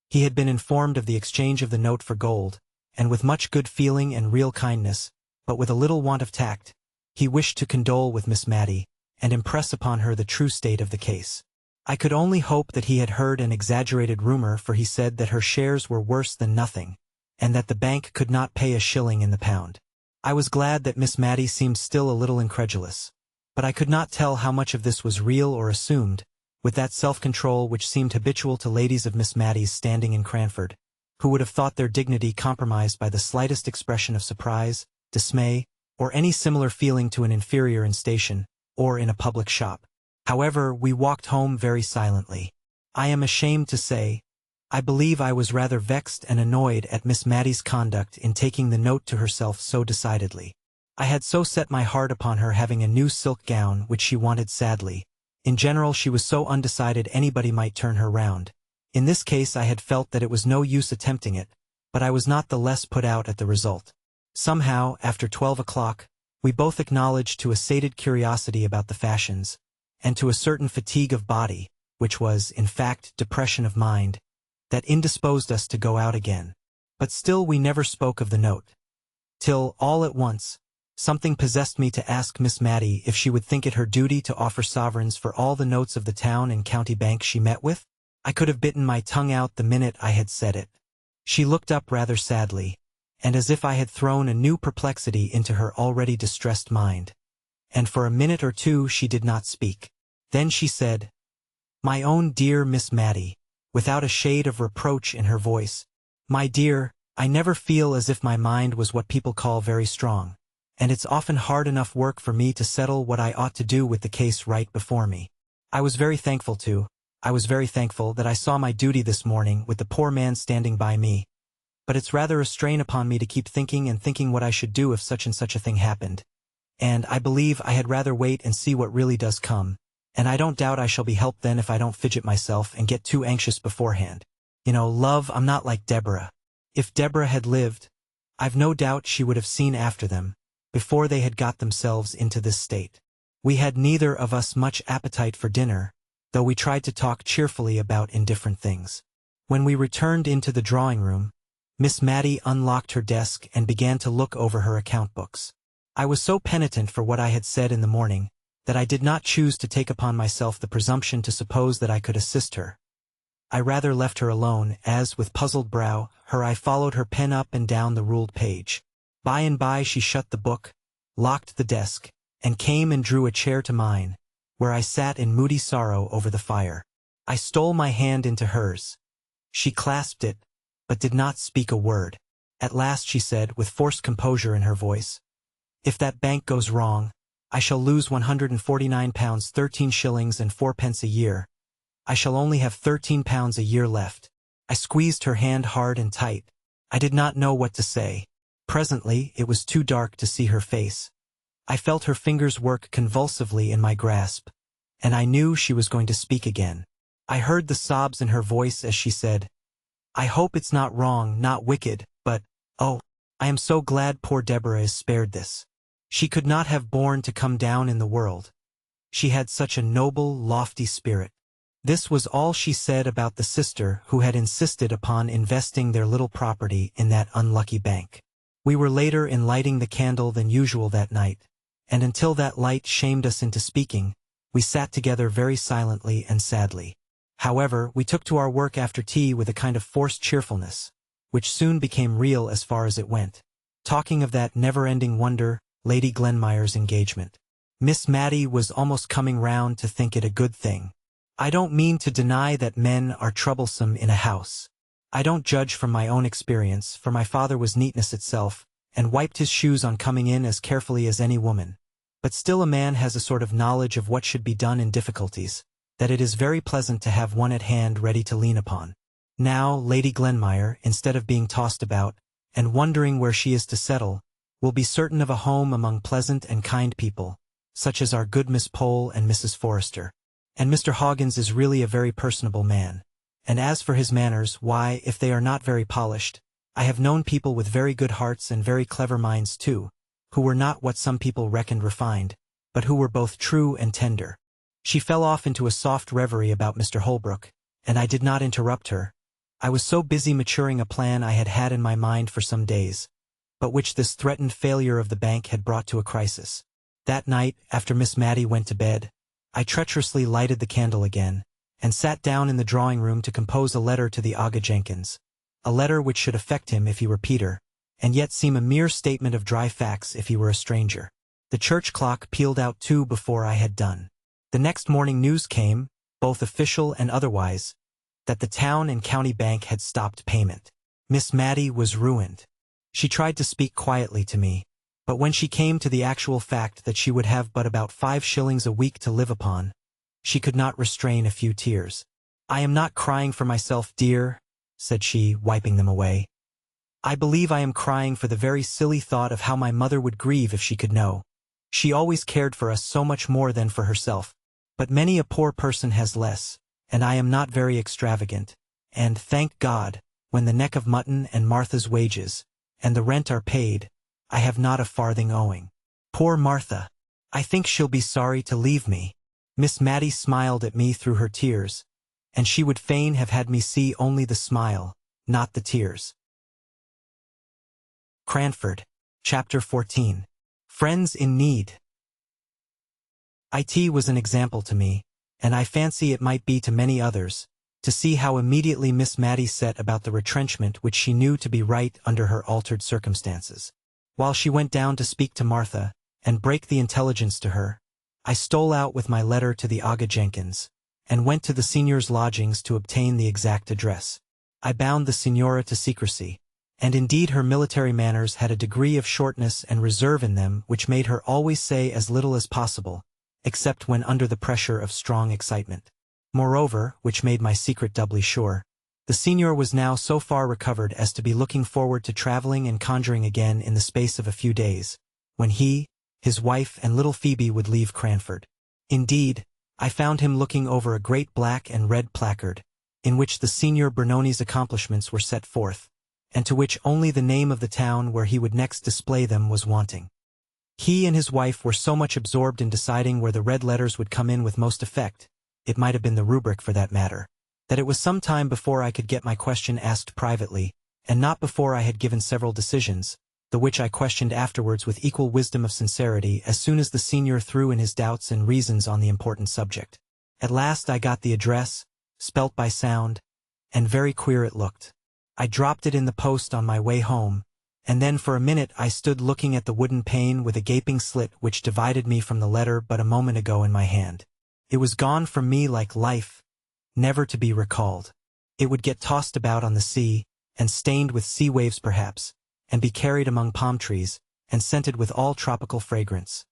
He had been informed of the exchange of the note for gold, and with much good feeling and real kindness, but with a little want of tact, he wished to condole with Miss Matty, and impress upon her the true state of the case. I could only hope that he had heard an exaggerated rumor, for he said that her shares were worse than nothing, and that the bank could not pay a shilling in the pound. I was glad that Miss Matty seemed still a little incredulous, but I could not tell how much of this was real or assumed, with that self-control which seemed habitual to ladies of Miss Matty's standing in Cranford, who would have thought their dignity compromised by the slightest expression of surprise, dismay, or any similar feeling to an inferior in station, or in a public shop. However, we walked home very silently. I am ashamed to say, I believe I was rather vexed and annoyed at Miss Matty's conduct in taking the note to herself so decidedly. I had so set my heart upon her having a new silk gown which she wanted sadly. In general she was so undecided anybody might turn her round. In this case I had felt that it was no use attempting it, but I was not the less put out at the result. Somehow, after 12 o'clock, we both acknowledged to a sated curiosity about the fashions, and to a certain fatigue of body, which was, in fact, depression of mind, that indisposed us to go out again. But still we never spoke of the note. Till, all at once, something possessed me to ask Miss Matty if she would think it her duty to offer sovereigns for all the notes of the town and county bank she met with. I could have bitten my tongue out the minute I had said it. She looked up rather sadly, and as if I had thrown a new perplexity into her already distressed mind. And for a minute or two she did not speak. Then she said, "My own dear Miss Matty," without a shade of reproach in her voice, "My dear, I never feel as if my mind was what people call very strong, and it's often hard enough work for me to settle what I ought to do with the case right before me. I was very thankful that I saw my duty this morning with the poor man standing by me, but it's rather a strain upon me to keep thinking and thinking what I should do if such and such a thing happened, and I believe I had rather wait and see what really does come, and I don't doubt I shall be helped then if I don't fidget myself and get too anxious beforehand. You know, love, I'm not like Deborah. If Deborah had lived, I've no doubt she would have seen after them, before they had got themselves into this state. We had neither of us much appetite for dinner, though we tried to talk cheerfully about indifferent things. When we returned into the drawing-room, Miss Matty unlocked her desk and began to look over her account books. I was so penitent for what I had said in the morning, that I did not choose to take upon myself the presumption to suppose that I could assist her. I rather left her alone, as, with puzzled brow, her eye followed her pen up and down the ruled page. By and by she shut the book, locked the desk, and came and drew a chair to mine, where I sat in moody sorrow over the fire. I stole my hand into hers. She clasped it, but did not speak a word. At last she said, with forced composure in her voice, "If that bank goes wrong, I shall lose £149 13 shillings and 4 pence a year. I shall only have £13 a year left." I squeezed her hand hard and tight. I did not know what to say. Presently it was too dark to see her face. I felt her fingers work convulsively in my grasp, and I knew she was going to speak again. I heard the sobs in her voice as she said, "I hope it's not wrong, not wicked, but, oh, I am so glad poor Deborah is spared this. She could not have borne to come down in the world. She had such a noble, lofty spirit." This was all she said about the sister who had insisted upon investing their little property in that unlucky bank. We were later in lighting the candle than usual that night, and until that light shamed us into speaking, we sat together very silently and sadly. However, we took to our work after tea with a kind of forced cheerfulness, which soon became real as far as it went, talking of that never-ending wonder, Lady Glenmire's engagement. Miss Matty was almost coming round to think it a good thing. I don't mean to deny that men are troublesome in a house. I don't judge from my own experience, for my father was neatness itself, and wiped his shoes on coming in as carefully as any woman. But still a man has a sort of knowledge of what should be done in difficulties, that it is very pleasant to have one at hand ready to lean upon. Now, Lady Glenmire, instead of being tossed about, and wondering where she is to settle, will be certain of a home among pleasant and kind people, such as our good Miss Pole and Mrs. Forrester. And Mr. Hoggins is really a very personable man. And as for his manners, why, if they are not very polished, I have known people with very good hearts and very clever minds too, who were not what some people reckoned refined, but who were both true and tender. She fell off into a soft reverie about Mr. Holbrook, and I did not interrupt her. I was so busy maturing a plan I had had in my mind for some days, but which this threatened failure of the bank had brought to a crisis. That night, after Miss Matty went to bed, I treacherously lighted the candle again, and sat down in the drawing-room to compose a letter to the Aga Jenkins, a letter which should affect him if he were Peter, and yet seem a mere statement of dry facts if he were a stranger. The church clock pealed out 2 before I had done. The next morning news came, both official and otherwise, that the town and county bank had stopped payment. Miss Matty was ruined. She tried to speak quietly to me, but when she came to the actual fact that she would have but about 5 shillings a week to live upon, she could not restrain a few tears. "I am not crying for myself, dear," said she, wiping them away. "I believe I am crying for the very silly thought of how my mother would grieve if she could know. She always cared for us so much more than for herself, but many a poor person has less, and I am not very extravagant, and, thank God, when the neck of mutton and Martha's wages, and the rent are paid, I have not a farthing owing. Poor Martha! I think she'll be sorry to leave me." Miss Matty smiled at me through her tears, and she would fain have had me see only the smile, not the tears. Cranford, Chapter 14. Friends in Need. It was an example to me, and I fancy it might be to many others, to see how immediately Miss Matty set about the retrenchment which she knew to be right under her altered circumstances. While she went down to speak to Martha, and break the intelligence to her, I stole out with my letter to the Aga Jenkins, and went to the senior's lodgings to obtain the exact address. I bound the signora to secrecy, and indeed her military manners had a degree of shortness and reserve in them which made her always say as little as possible, except when under the pressure of strong excitement. Moreover, which made my secret doubly sure, the senior was now so far recovered as to be looking forward to traveling and conjuring again in the space of a few days, when he, his wife and little Phoebe would leave Cranford. Indeed, I found him looking over a great black and red placard, in which the Signor Bernoni's accomplishments were set forth, and to which only the name of the town where he would next display them was wanting. He and his wife were so much absorbed in deciding where the red letters would come in with most effect, it might have been the rubric for that matter, that it was some time before I could get my question asked privately, and not before I had given several decisions, the which I questioned afterwards with equal wisdom of sincerity as soon as the senior threw in his doubts and reasons on the important subject. At last I got the address, spelt by sound, and very queer it looked. I dropped it in the post on my way home, and then for a minute I stood looking at the wooden pane with a gaping slit which divided me from the letter but a moment ago in my hand. It was gone from me like life, never to be recalled. It would get tossed about on the sea, and stained with sea waves perhaps, and be carried among palm trees, and scented with all tropical fragrance.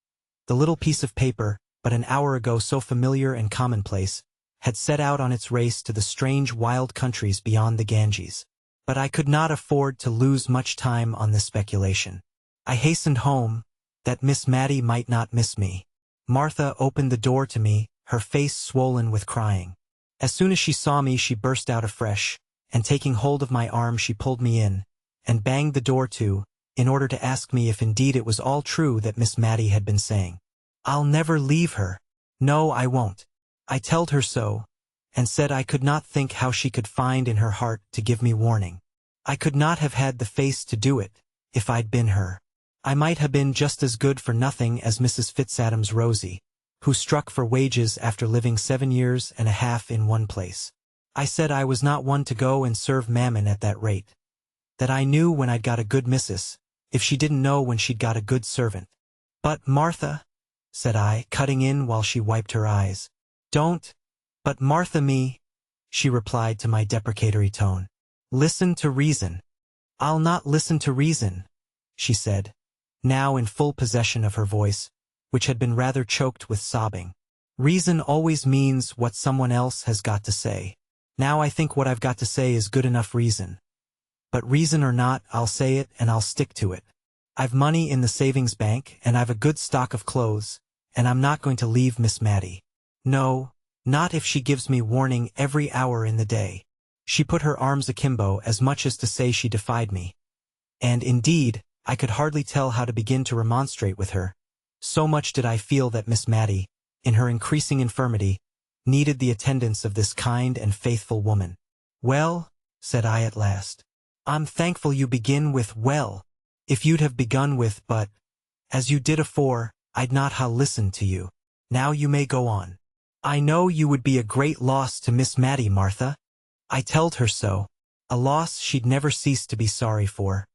The little piece of paper, but an hour ago so familiar and commonplace, had set out on its race to the strange wild countries beyond the Ganges. But I could not afford to lose much time on this speculation. I hastened home, that Miss Matty might not miss me. Martha opened the door to me, her face swollen with crying. As soon as she saw me she burst out afresh, and taking hold of my arm she pulled me in, and banged the door to, in order to ask me if indeed it was all true that Miss Matty had been saying. "I'll never leave her. No, I won't." I told her so, and said I could not think how she could find in her heart to give me warning. I could not have had the face to do it, if I'd been her. I might have been just as good for nothing as Mrs. Fitzadam's Rosie, who struck for wages after living 7 years and a half in one place. I said I was not one to go and serve mammon at that rate. That I knew when I'd got a good missus, if she didn't know when she'd got a good servant. "But, Martha," said I, cutting in while she wiped her eyes. "Don't, but Martha me," she replied to my deprecatory tone. "Listen to reason." "I'll not listen to reason," she said, now in full possession of her voice, which had been rather choked with sobbing. "Reason always means what someone else has got to say. Now I think what I've got to say is good enough reason. But reason or not, I'll say it and I'll stick to it. I've money in the savings bank and I've a good stock of clothes, and I'm not going to leave Miss Matty. No, not if she gives me warning every hour in the day." She put her arms akimbo as much as to say she defied me. And indeed, I could hardly tell how to begin to remonstrate with her. So much did I feel that Miss Matty, in her increasing infirmity, needed the attendance of this kind and faithful woman. "Well," said I at last, "I'm thankful you begin with 'well.' If you'd have begun with 'but,' as you did afore, I'd not ha' listened to you. Now you may go on." "I know you would be a great loss to Miss Matty, Martha." I telled her so, a loss she'd never cease to be sorry for.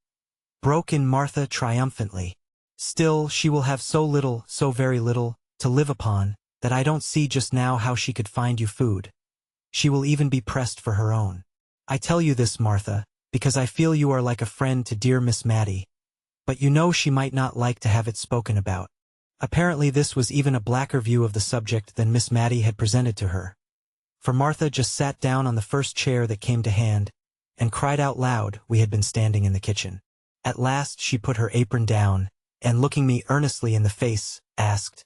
Broke in Martha triumphantly. "Still, she will have so little, so very little, to live upon, that I don't see just now how she could find you food. She will even be pressed for her own. I tell you this, Martha, because I feel you are like a friend to dear Miss Matty, but you know she might not like to have it spoken about." Apparently this was even a blacker view of the subject than Miss Matty had presented to her. For Martha just sat down on the first chair that came to hand, and cried out loud. We had been standing in the kitchen. At last she put her apron down, and looking me earnestly in the face, asked,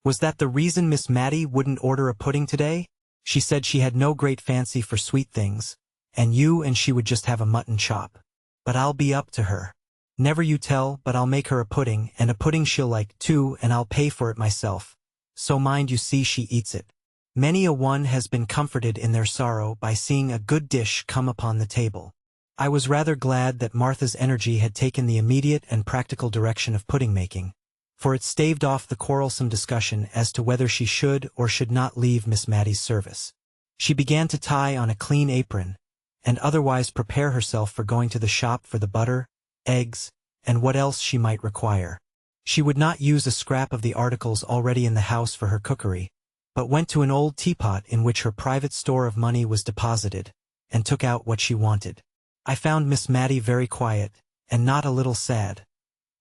"Was that the reason Miss Matty wouldn't order a pudding today? She said she had no great fancy for sweet things, and you and she would just have a mutton chop. But I'll be up to her. Never you tell, but I'll make her a pudding, and a pudding she'll like too, and I'll pay for it myself. So mind you see she eats it." Many a one has been comforted in their sorrow by seeing a good dish come upon the table. I was rather glad that Martha's energy had taken the immediate and practical direction of pudding making, for it staved off the quarrelsome discussion as to whether she should or should not leave Miss Matty's service. She began to tie on a clean apron, and otherwise prepare herself for going to the shop for the butter, eggs, and what else she might require. She would not use a scrap of the articles already in the house for her cookery, but went to an old teapot in which her private store of money was deposited, and took out what she wanted. I found Miss Matty very quiet, and not a little sad.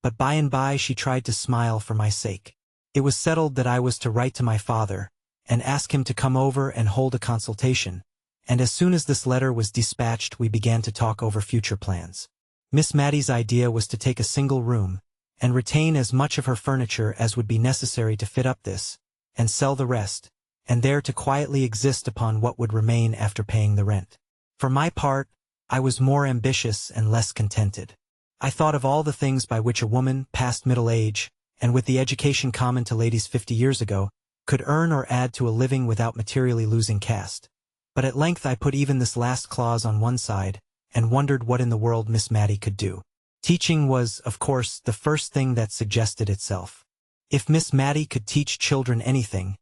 But by and by she tried to smile for my sake. It was settled that I was to write to my father, and ask him to come over and hold a consultation, and as soon as this letter was dispatched we began to talk over future plans. Miss Matty's idea was to take a single room, and retain as much of her furniture as would be necessary to fit up this, and sell the rest, and there to quietly exist upon what would remain after paying the rent. For my part, I was more ambitious and less contented. I thought of all the things by which a woman, past middle age, and with the education common to ladies 50 years ago, could earn or add to a living without materially losing caste. But at length I put even this last clause on one side, and wondered what in the world Miss Matty could do. Teaching was, of course, the first thing that suggested itself. If Miss Matty could teach children anything,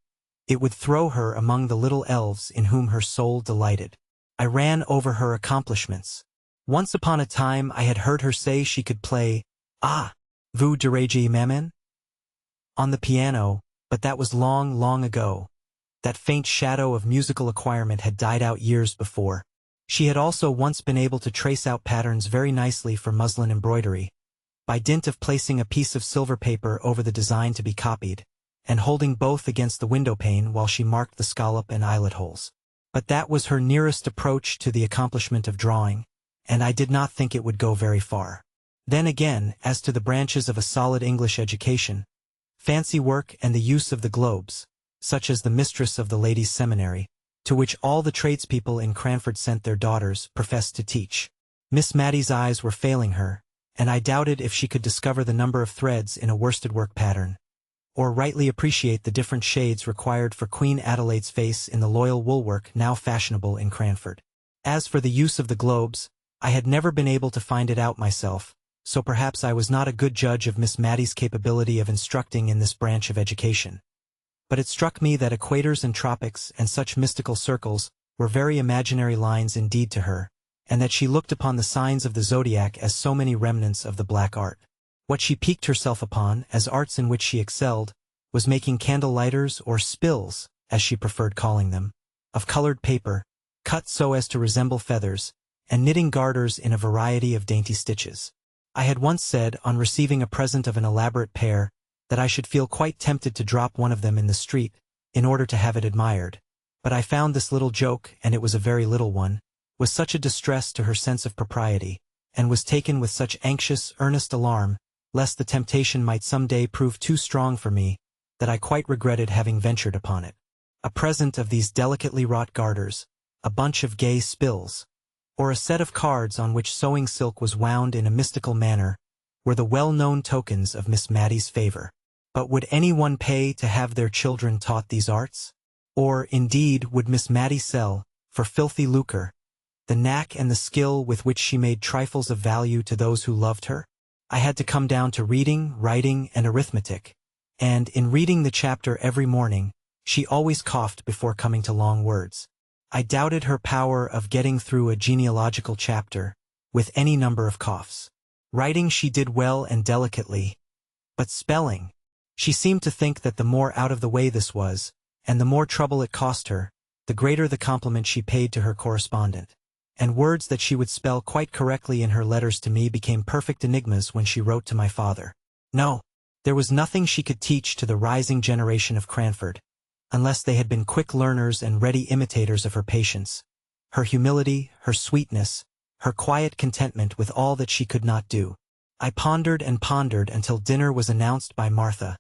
it would throw her among the little elves in whom her soul delighted. I ran over her accomplishments. Once upon a time I had heard her say she could play, "Ah, vous dirigez maman?" on the piano, but that was long, long ago. That faint shadow of musical acquirement had died out years before. She had also once been able to trace out patterns very nicely for muslin embroidery, by dint of placing a piece of silver paper over the design to be copied, and holding both against the window pane while she marked the scallop and eyelet holes. But that was her nearest approach to the accomplishment of drawing, and I did not think it would go very far. Then again, as to the branches of a solid English education, fancy work and the use of the globes, such as the mistress of the ladies' seminary, to which all the tradespeople in Cranford sent their daughters, professed to teach. Miss Maddie's eyes were failing her, and I doubted if she could discover the number of threads in a worsted-work pattern, or rightly appreciate the different shades required for Queen Adelaide's face in the loyal woolwork now fashionable in Cranford. As for the use of the globes, I had never been able to find it out myself, so perhaps I was not a good judge of Miss Maddie's capability of instructing in this branch of education. But it struck me that equators and tropics and such mystical circles were very imaginary lines indeed to her, and that she looked upon the signs of the zodiac as so many remnants of the black art. What she piqued herself upon, as arts in which she excelled, was making candle-lighters or spills, as she preferred calling them, of colored paper, cut so as to resemble feathers, and knitting garters in a variety of dainty stitches. I had once said, on receiving a present of an elaborate pair, that I should feel quite tempted to drop one of them in the street, in order to have it admired. But I found this little joke, and it was a very little one, was such a distress to her sense of propriety, and was taken with such anxious, earnest alarm, lest the temptation might some day prove too strong for me, that I quite regretted having ventured upon it. A present of these delicately wrought garters, a bunch of gay spills, or a set of cards on which sewing silk was wound in a mystical manner, were the well-known tokens of Miss Maddie's favor. But would anyone pay to have their children taught these arts? Or, indeed, would Miss Maddie sell, for filthy lucre, the knack and the skill with which she made trifles of value to those who loved her? I had to come down to reading, writing, and arithmetic, and, in reading the chapter every morning, she always coughed before coming to long words. I doubted her power of getting through a genealogical chapter, with any number of coughs. Writing she did well and delicately, but spelling, she seemed to think that the more out of the way this was, and the more trouble it cost her, the greater the compliment she paid to her correspondent. And words that she would spell quite correctly in her letters to me became perfect enigmas when she wrote to my father. No, there was nothing she could teach to the rising generation of Cranford, unless they had been quick learners and ready imitators of her patience, her humility, her sweetness, her quiet contentment with all that she could not do. I pondered and pondered until dinner was announced by Martha,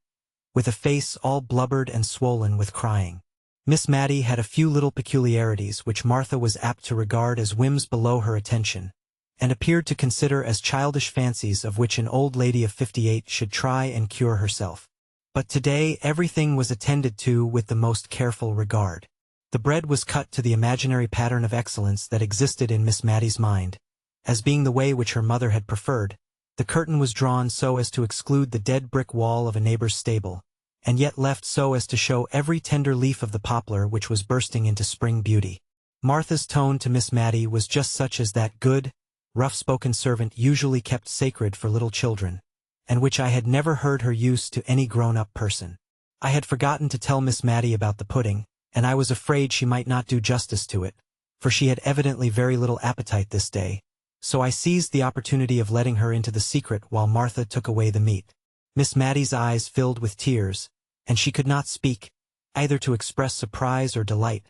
with a face all blubbered and swollen with crying. Miss Maddie had a few little peculiarities which Martha was apt to regard as whims below her attention, and appeared to consider as childish fancies of which an old lady of 58 should try and cure herself. But today everything was attended to with the most careful regard. The bread was cut to the imaginary pattern of excellence that existed in Miss Maddie's mind, as being the way which her mother had preferred. The curtain was drawn so as to exclude the dead brick wall of a neighbor's stable, and yet left so as to show every tender leaf of the poplar which was bursting into spring beauty. Martha's tone to Miss Maddie was just such as that good, rough-spoken servant usually kept sacred for little children, and which I had never heard her use to any grown-up person. I had forgotten to tell Miss Maddie about the pudding, and I was afraid she might not do justice to it, for she had evidently very little appetite this day, so I seized the opportunity of letting her into the secret while Martha took away the meat. Miss Maddie's eyes filled with tears, and she could not speak, either to express surprise or delight,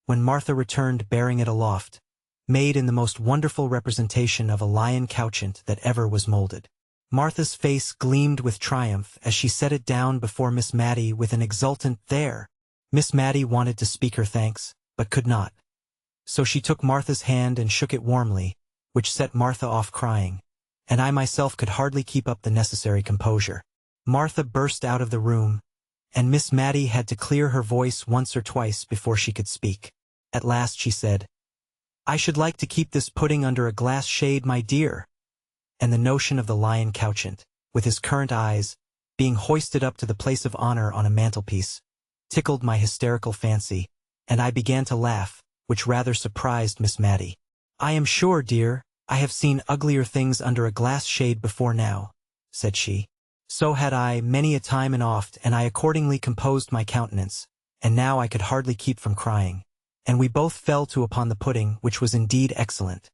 when Martha returned bearing it aloft, made in the most wonderful representation of a lion couchant that ever was molded. Martha's face gleamed with triumph as she set it down before Miss Maddie with an exultant "There!" Miss Maddie wanted to speak her thanks, but could not. So she took Martha's hand and shook it warmly, which set Martha off crying, and I myself could hardly keep up the necessary composure. Martha burst out of the room, and Miss Maddie had to clear her voice once or twice before she could speak. At last she said, "I should like to keep this pudding under a glass shade, my dear." And the notion of the lion couchant, with his currant eyes, being hoisted up to the place of honor on a mantelpiece, tickled my hysterical fancy, and I began to laugh, which rather surprised Miss Maddie. "I am sure, dear, I have seen uglier things under a glass shade before now," said she. "So had I, many a time and oft, and I accordingly composed my countenance, and now I could hardly keep from crying. And we both fell to upon the pudding, which was indeed excellent.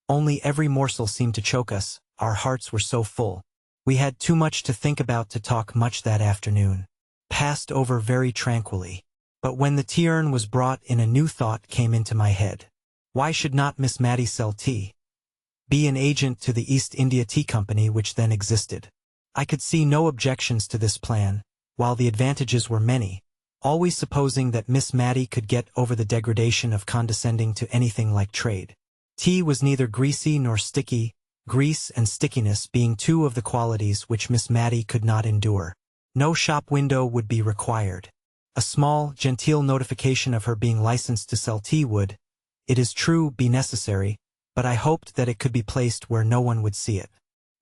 Only every morsel seemed to choke us, our hearts were so full. We had too much to think about to talk much that afternoon. Passed over very tranquilly. But when the tea-urn was brought in, a new thought came into my head. Why should not Miss Maddie sell tea? be an agent to the East India Tea Company which then existed. I could see no objections to this plan, while the advantages were many, always supposing that Miss Matty could get over the degradation of condescending to anything like trade. Tea was neither greasy nor sticky, grease and stickiness being two of the qualities which Miss Matty could not endure. No shop window would be required. A small, genteel notification of her being licensed to sell tea would, it is true, be necessary, but I hoped that it could be placed where no one would see it.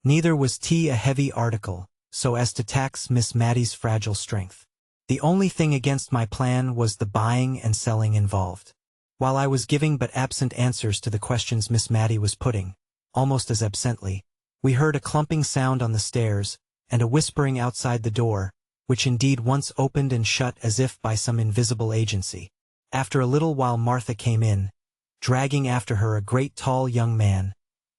Neither was tea a heavy article, so as to tax Miss Matty's fragile strength. The only thing against my plan was the buying and selling involved. While I was giving but absent answers to the questions Miss Matty was putting, almost as absently, we heard a clumping sound on the stairs, and a whispering outside the door, which indeed once opened and shut as if by some invisible agency. After a little while Martha came in, dragging after her a great tall young man,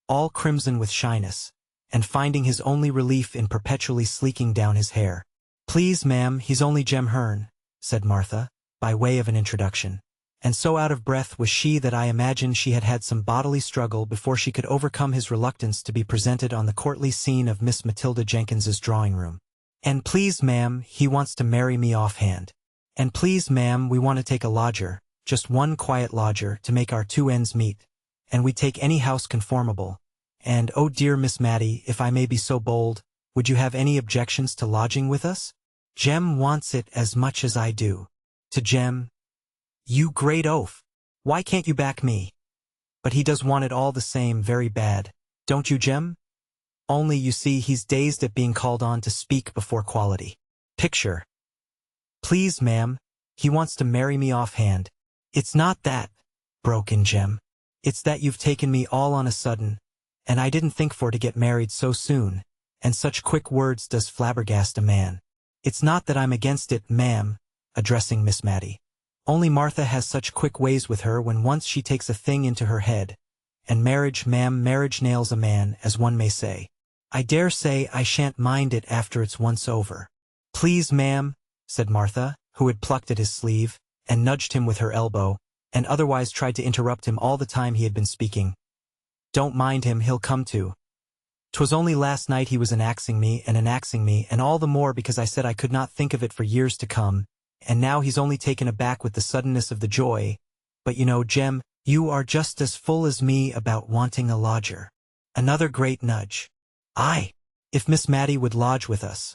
all crimson with shyness, and finding his only relief in perpetually sleeking down his hair. "Please, ma'am, he's only Jem Hearn," said Martha, by way of an introduction. And so out of breath was she that I imagined she had had some bodily struggle before she could overcome his reluctance to be presented on the courtly scene of Miss Matilda Jenkins's drawing-room. "And please, ma'am, he wants to marry me offhand. And please, ma'am, we want to take a lodger, just one quiet lodger, to make our two ends meet. And we take any house conformable. And, oh dear Miss Matty, if I may be so bold, would you have any objections to lodging with us? Jem wants it as much as I do." To Jem, "You great oaf! Why can't you back me? But he does want it all the same very bad, don't you, Jem? Only, you see, he's dazed at being called on to speak before quality. Picture. Please, ma'am, he wants to marry me offhand." "It's not that," broke in Jem. "It's that you've taken me all on a sudden, and I didn't think for to get married so soon, and such quick words does flabbergast a man. It's not that I'm against it, ma'am," addressing Miss Matty. "Only Martha has such quick ways with her when once she takes a thing into her head. And marriage, ma'am, marriage nails a man, as one may say. I dare say I shan't mind it after it's once over." "Please, ma'am," said Martha, who had plucked at his sleeve, and nudged him with her elbow, and otherwise tried to interrupt him all the time he had been speaking. "Don't mind him, he'll come to. 'Twas only last night he was annexing me, and all the more because I said I could not think of it for years to come, and now he's only taken aback with the suddenness of the joy. But you know, Jem, you are just as full as me about wanting a lodger." Another great nudge. "Aye, if Miss Matty would lodge with us.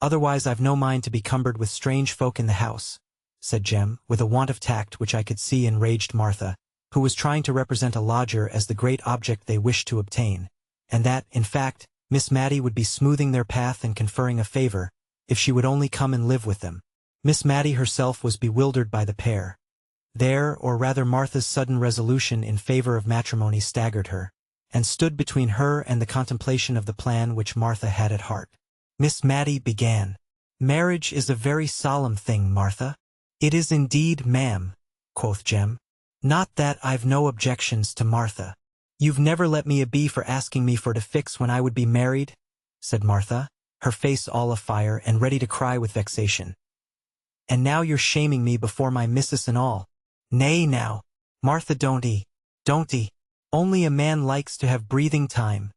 Otherwise I've no mind to be cumbered with strange folk in the house," said Jem, with a want of tact which I could see enraged Martha, who was trying to represent a lodger as the great object they wished to obtain, and that, in fact, Miss Matty would be smoothing their path and conferring a favor, if she would only come and live with them. Miss Matty herself was bewildered by the pair. Their, or rather Martha's sudden resolution in favor of matrimony staggered her, and stood between her and the contemplation of the plan which Martha had at heart. Miss Matty began. "Marriage is a very solemn thing, Martha." "It is indeed, ma'am," quoth Jem. "Not that I've no objections to Martha. You've never let me a be for asking me for to fix when I would be married," said Martha, her face all afire and ready to cry with vexation. "And now you're shaming me before my missus and all." "Nay now, Martha, don't 'ee. Only a man likes to have breathing time,"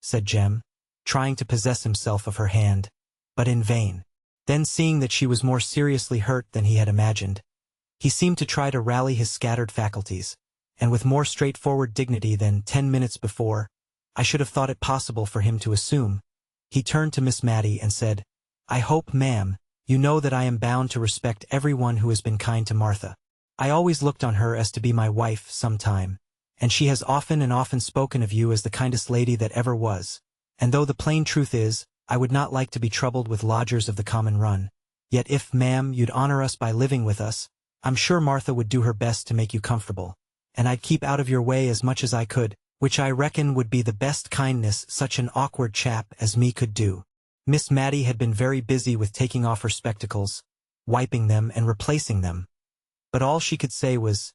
said Jem, trying to possess himself of her hand, but in vain. Then, seeing that she was more seriously hurt than he had imagined, he seemed to try to rally his scattered faculties, and with more straightforward dignity than 10 minutes before I should have thought it possible for him to assume, he turned to Miss Matty and said, "I hope, ma'am, you know that I am bound to respect everyone who has been kind to Martha. I always looked on her as to be my wife some time, and she has often and often spoken of you as the kindest lady that ever was, and though the plain truth is, I would not like to be troubled with lodgers of the common run, yet if, ma'am, you'd honor us by living with us, I'm sure Martha would do her best to make you comfortable, and I'd keep out of your way as much as I could, which I reckon would be the best kindness such an awkward chap as me could do." Miss Matty had been very busy with taking off her spectacles, wiping them and replacing them, but all she could say was,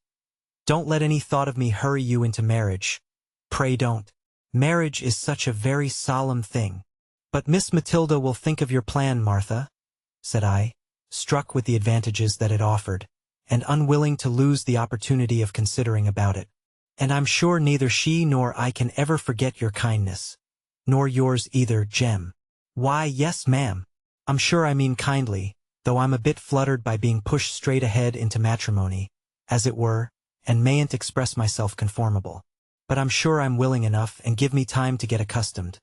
"Don't let any thought of me hurry you into marriage. Pray don't. Marriage is such a very solemn thing." "But Miss Matilda will think of your plan, Martha," said I, struck with the advantages that it offered, and unwilling to lose the opportunity of considering about it. And I'm sure neither she nor I can ever forget your kindness. Nor yours either, Jem. Why, yes, ma'am. I'm sure I mean kindly, though I'm a bit fluttered by being pushed straight ahead into matrimony, as it were, and mayn't express myself conformable. But I'm sure I'm willing enough, and give me time to get accustomed.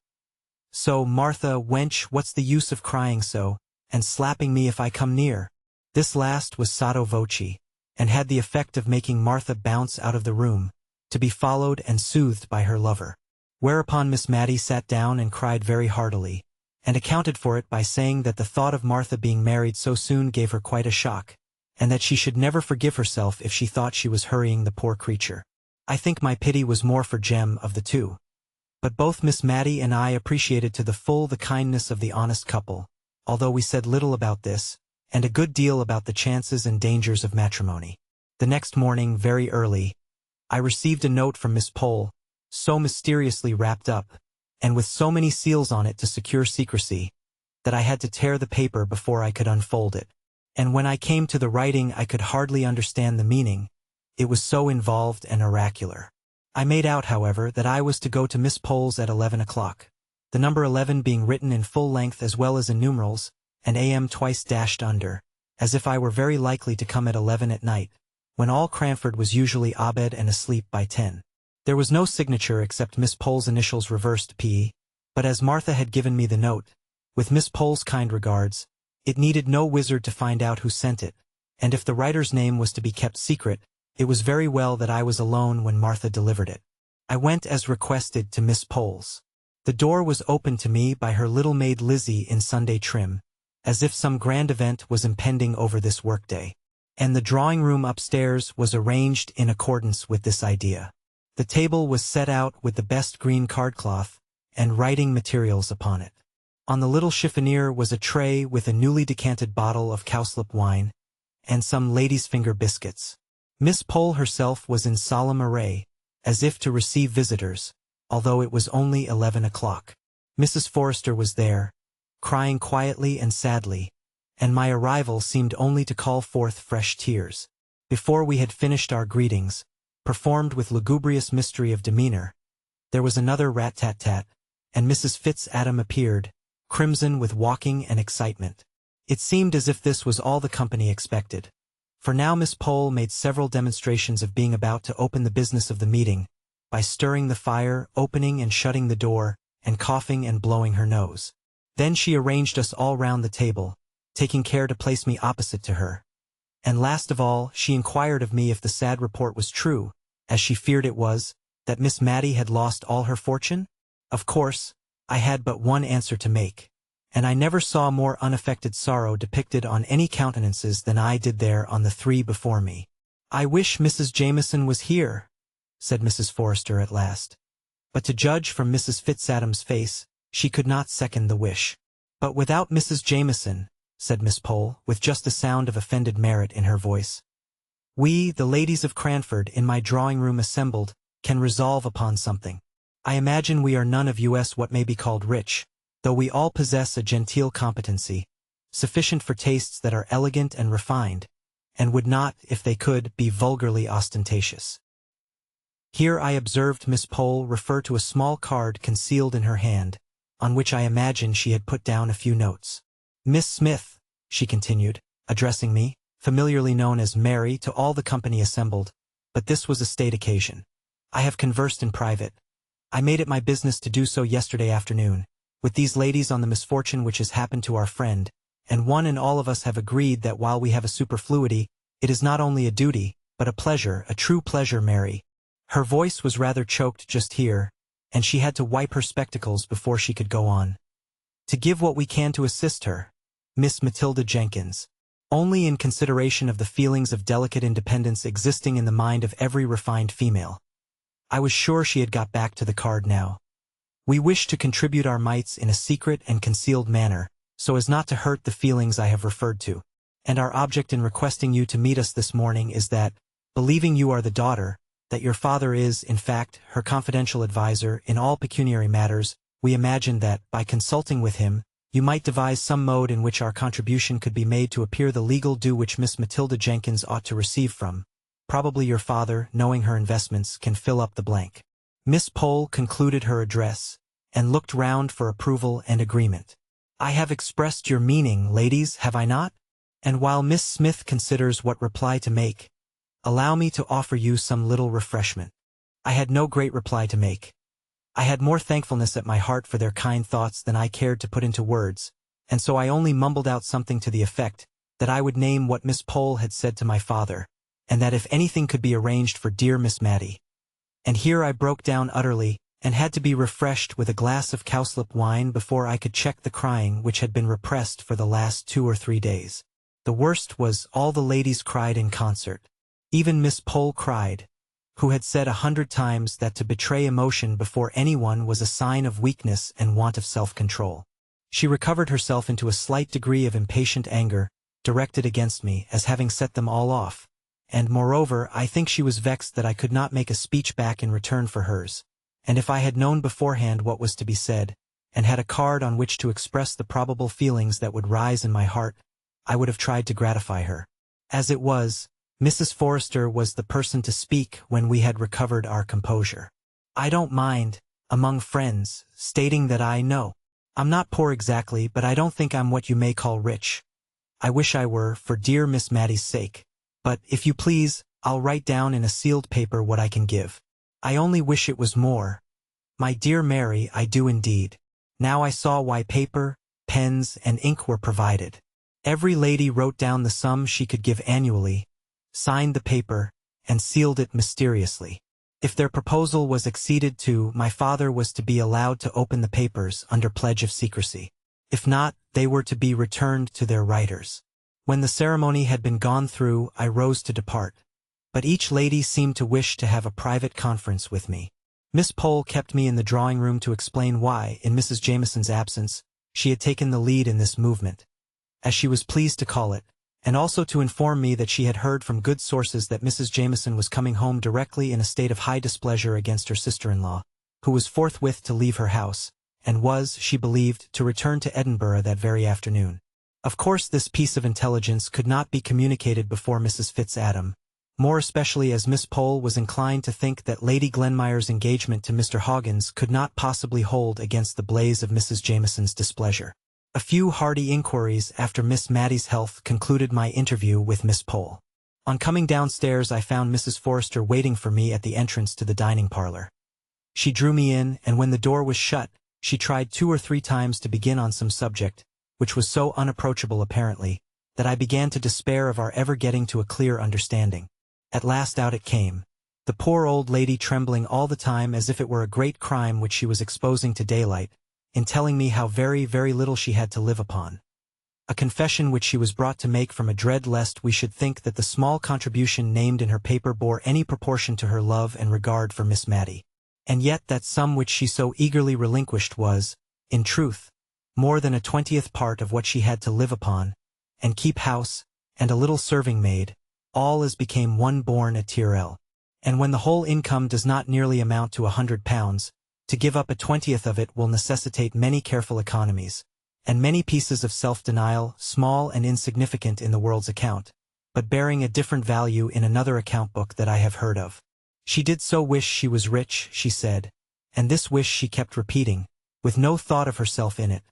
So, Martha, wench, what's the use of crying so, and slapping me if I come near? This last was sotto voce, and had the effect of making Martha bounce out of the room, to be followed and soothed by her lover. Whereupon Miss Matty sat down and cried very heartily, and accounted for it by saying that the thought of Martha being married so soon gave her quite a shock, and that she should never forgive herself if she thought she was hurrying the poor creature. I think my pity was more for Jem of the two. But both Miss Matty and I appreciated to the full the kindness of the honest couple, although we said little about this, and a good deal about the chances and dangers of matrimony. The next morning, very early, I received a note from Miss Pole, so mysteriously wrapped up, and with so many seals on it to secure secrecy, that I had to tear the paper before I could unfold it. And when I came to the writing I could hardly understand the meaning, it was so involved and oracular. I made out, however, that I was to go to Miss Pole's at 11 o'clock, the number 11 being written in full length as well as in numerals, and AM twice dashed under, as if I were very likely to come at 11 at night, when all Cranford was usually abed and asleep by 10. There was no signature except Miss Pole's initials reversed P, but as Martha had given me the note, with Miss Pole's kind regards, it needed no wizard to find out who sent it, and if the writer's name was to be kept secret, it was very well that I was alone when Martha delivered it. I went as requested to Miss Pole's. The door was opened to me by her little maid Lizzie in Sunday trim, as if some grand event was impending over this workday. And the drawing-room upstairs was arranged in accordance with this idea. The table was set out with the best green cardcloth, and writing materials upon it. On the little chiffonier was a tray with a newly decanted bottle of cowslip wine, and some lady's finger biscuits. Miss Pole herself was in solemn array, as if to receive visitors, although it was only 11 o'clock. Mrs. Forrester was there, crying quietly and sadly, and my arrival seemed only to call forth fresh tears. Before we had finished our greetings, performed with lugubrious mystery of demeanor, there was another rat-tat-tat, and Mrs. Fitz-Adam appeared, crimson with walking and excitement. It seemed as if this was all the company expected. For now Miss Pole made several demonstrations of being about to open the business of the meeting, by stirring the fire, opening and shutting the door, and coughing and blowing her nose. Then she arranged us all round the table, taking care to place me opposite to her. And last of all, she inquired of me if the sad report was true, as she feared it was, that Miss Matty had lost all her fortune? Of course, I had but one answer to make, and I never saw more unaffected sorrow depicted on any countenances than I did there on the three before me. "I wish Mrs. Jameson was here," said Mrs. Forrester at last. But to judge from Mrs. Fitz-Adam's face, she could not second the wish. "But without Mrs. Jameson," said Miss Pole, with just a sound of offended merit in her voice, "we, the ladies of Cranford, in my drawing-room assembled, can resolve upon something. I imagine we are none of us what may be called rich, though we all possess a genteel competency, sufficient for tastes that are elegant and refined, and would not, if they could, be vulgarly ostentatious." Here I observed Miss Pole refer to a small card concealed in her hand, on which I imagine she had put down a few notes. "Miss Smith," she continued, addressing me, familiarly known as Mary to all the company assembled, but this was a state occasion. "I have conversed in private. I made it my business to do so yesterday afternoon, with these ladies on the misfortune which has happened to our friend, and one and all of us have agreed that while we have a superfluity, it is not only a duty, but a pleasure, a true pleasure, Mary." Her voice was rather choked just here, and she had to wipe her spectacles before she could go on. "To give what we can to assist her, Miss Matilda Jenkins, only in consideration of the feelings of delicate independence existing in the mind of every refined female." I was sure she had got back to the card now. "We wish to contribute our mites in a secret and concealed manner, so as not to hurt the feelings I have referred to, and our object in requesting you to meet us this morning is that, believing you are the daughter, that your father is, in fact, her confidential adviser in all pecuniary matters, we imagine that, by consulting with him, you might devise some mode in which our contribution could be made to appear the legal due which Miss Matilda Jenkins ought to receive from, Probably your father, knowing her investments, can fill up the blank. Miss Pole concluded her address, and looked round for approval and agreement. I have expressed your meaning, ladies, have I not? And while Miss Smith considers what reply to make, allow me to offer you some little refreshment. I had no great reply to make. I had more thankfulness at my heart for their kind thoughts than I cared to put into words, and so I only mumbled out something to the effect that I would name what Miss Pole had said to my father, and that if anything could be arranged for dear Miss Mattie. And here I broke down utterly, and had to be refreshed with a glass of cowslip wine before I could check the crying which had been repressed for the last 2 or 3 days. The worst was all the ladies cried in concert. Even Miss Pole cried, who had said 100 times that to betray emotion before anyone was a sign of weakness and want of self-control. She recovered herself into a slight degree of impatient anger, directed against me as having set them all off, and moreover I think she was vexed that I could not make a speech back in return for hers, and if I had known beforehand what was to be said, and had a card on which to express the probable feelings that would rise in my heart, I would have tried to gratify her. As it was, Mrs. Forrester was the person to speak when we had recovered our composure. I don't mind, among friends, stating that I'm not poor exactly, but I don't think I'm what you may call rich. I wish I were, for dear Miss Mattie's sake. But, if you please, I'll write down in a sealed paper what I can give. I only wish it was more. My dear Mary, I do indeed. Now I saw why paper, pens, and ink were provided. Every lady wrote down the sum she could give annually, signed the paper, and sealed it mysteriously. If their proposal was acceded to, my father was to be allowed to open the papers under pledge of secrecy. If not, they were to be returned to their writers. When the ceremony had been gone through, I rose to depart. But each lady seemed to wish to have a private conference with me. Miss Pole kept me in the drawing-room to explain why, in Mrs. Jameson's absence, she had taken the lead in this movement, as she was pleased to call it, and also to inform me that she had heard from good sources that Mrs. Jameson was coming home directly in a state of high displeasure against her sister-in-law, who was forthwith to leave her house, and was, she believed, to return to Edinburgh that very afternoon. Of course this piece of intelligence could not be communicated before Mrs. Fitzadam, more especially as Miss Pole was inclined to think that Lady Glenmire's engagement to Mr. Hoggins could not possibly hold against the blaze of Mrs. Jameson's displeasure. A few hearty inquiries after Miss Mattie's health concluded my interview with Miss Pole. On coming downstairs I found Mrs. Forrester waiting for me at the entrance to the dining parlor. She drew me in, and when the door was shut, she tried 2 or 3 times to begin on some subject, which was so unapproachable apparently, that I began to despair of our ever getting to a clear understanding. At last out it came, the poor old lady trembling all the time as if it were a great crime which she was exposing to daylight, in telling me how very, very little she had to live upon. A confession which she was brought to make from a dread lest we should think that the small contribution named in her paper bore any proportion to her love and regard for Miss Mattie. And yet that sum which she so eagerly relinquished was, in truth, more than a 20th part of what she had to live upon, and keep house, and a little serving maid, all as became one born at Tyrrell. And when the whole income does not nearly amount to £100, to give up a 20th of it will necessitate many careful economies, and many pieces of self-denial, small and insignificant in the world's account, but bearing a different value in another account book that I have heard of. She did so wish she was rich, she said, and this wish she kept repeating, with no thought of herself in it,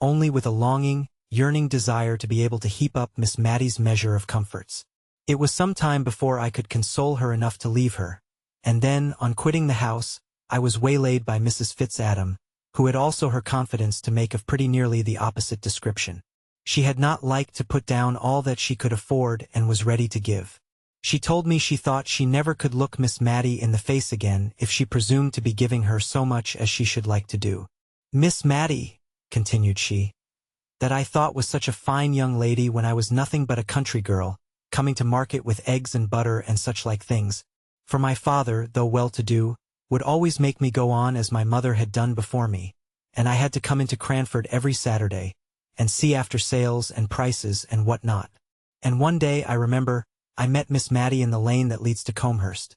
only with a longing, yearning desire to be able to heap up Miss Mattie's measure of comforts. It was some time before I could console her enough to leave her, and then, on quitting the house, I was waylaid by Mrs. Fitzadam, who had also her confidence to make of pretty nearly the opposite description. She had not liked to put down all that she could afford and was ready to give. She told me she thought she never could look Miss Mattie in the face again if she presumed to be giving her so much as she should like to do. Miss Mattie, continued she, that I thought was such a fine young lady when I was nothing but a country girl, coming to market with eggs and butter and such like things, for my father, though well-to-do, would always make me go on as my mother had done before me, and I had to come into Cranford every Saturday, and see after sales and prices and what not. And one day, I remember, I met Miss Mattie in the lane that leads to Comhurst.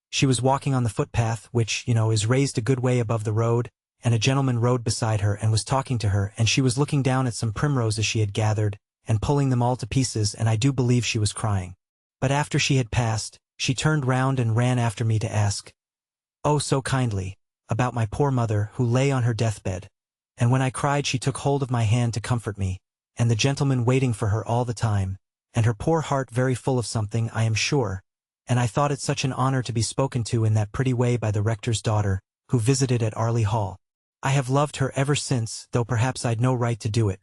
She was walking on the footpath, which, is raised a good way above the road, and a gentleman rode beside her and was talking to her, and she was looking down at some primroses she had gathered, and pulling them all to pieces, and I do believe she was crying. But after she had passed, she turned round and ran after me to ask, oh so kindly, about my poor mother who lay on her deathbed, and when I cried she took hold of my hand to comfort me, and the gentleman waiting for her all the time, and her poor heart very full of something, I am sure, and I thought it such an honor to be spoken to in that pretty way by the rector's daughter, who visited at Arley Hall. I have loved her ever since, though perhaps I'd no right to do it.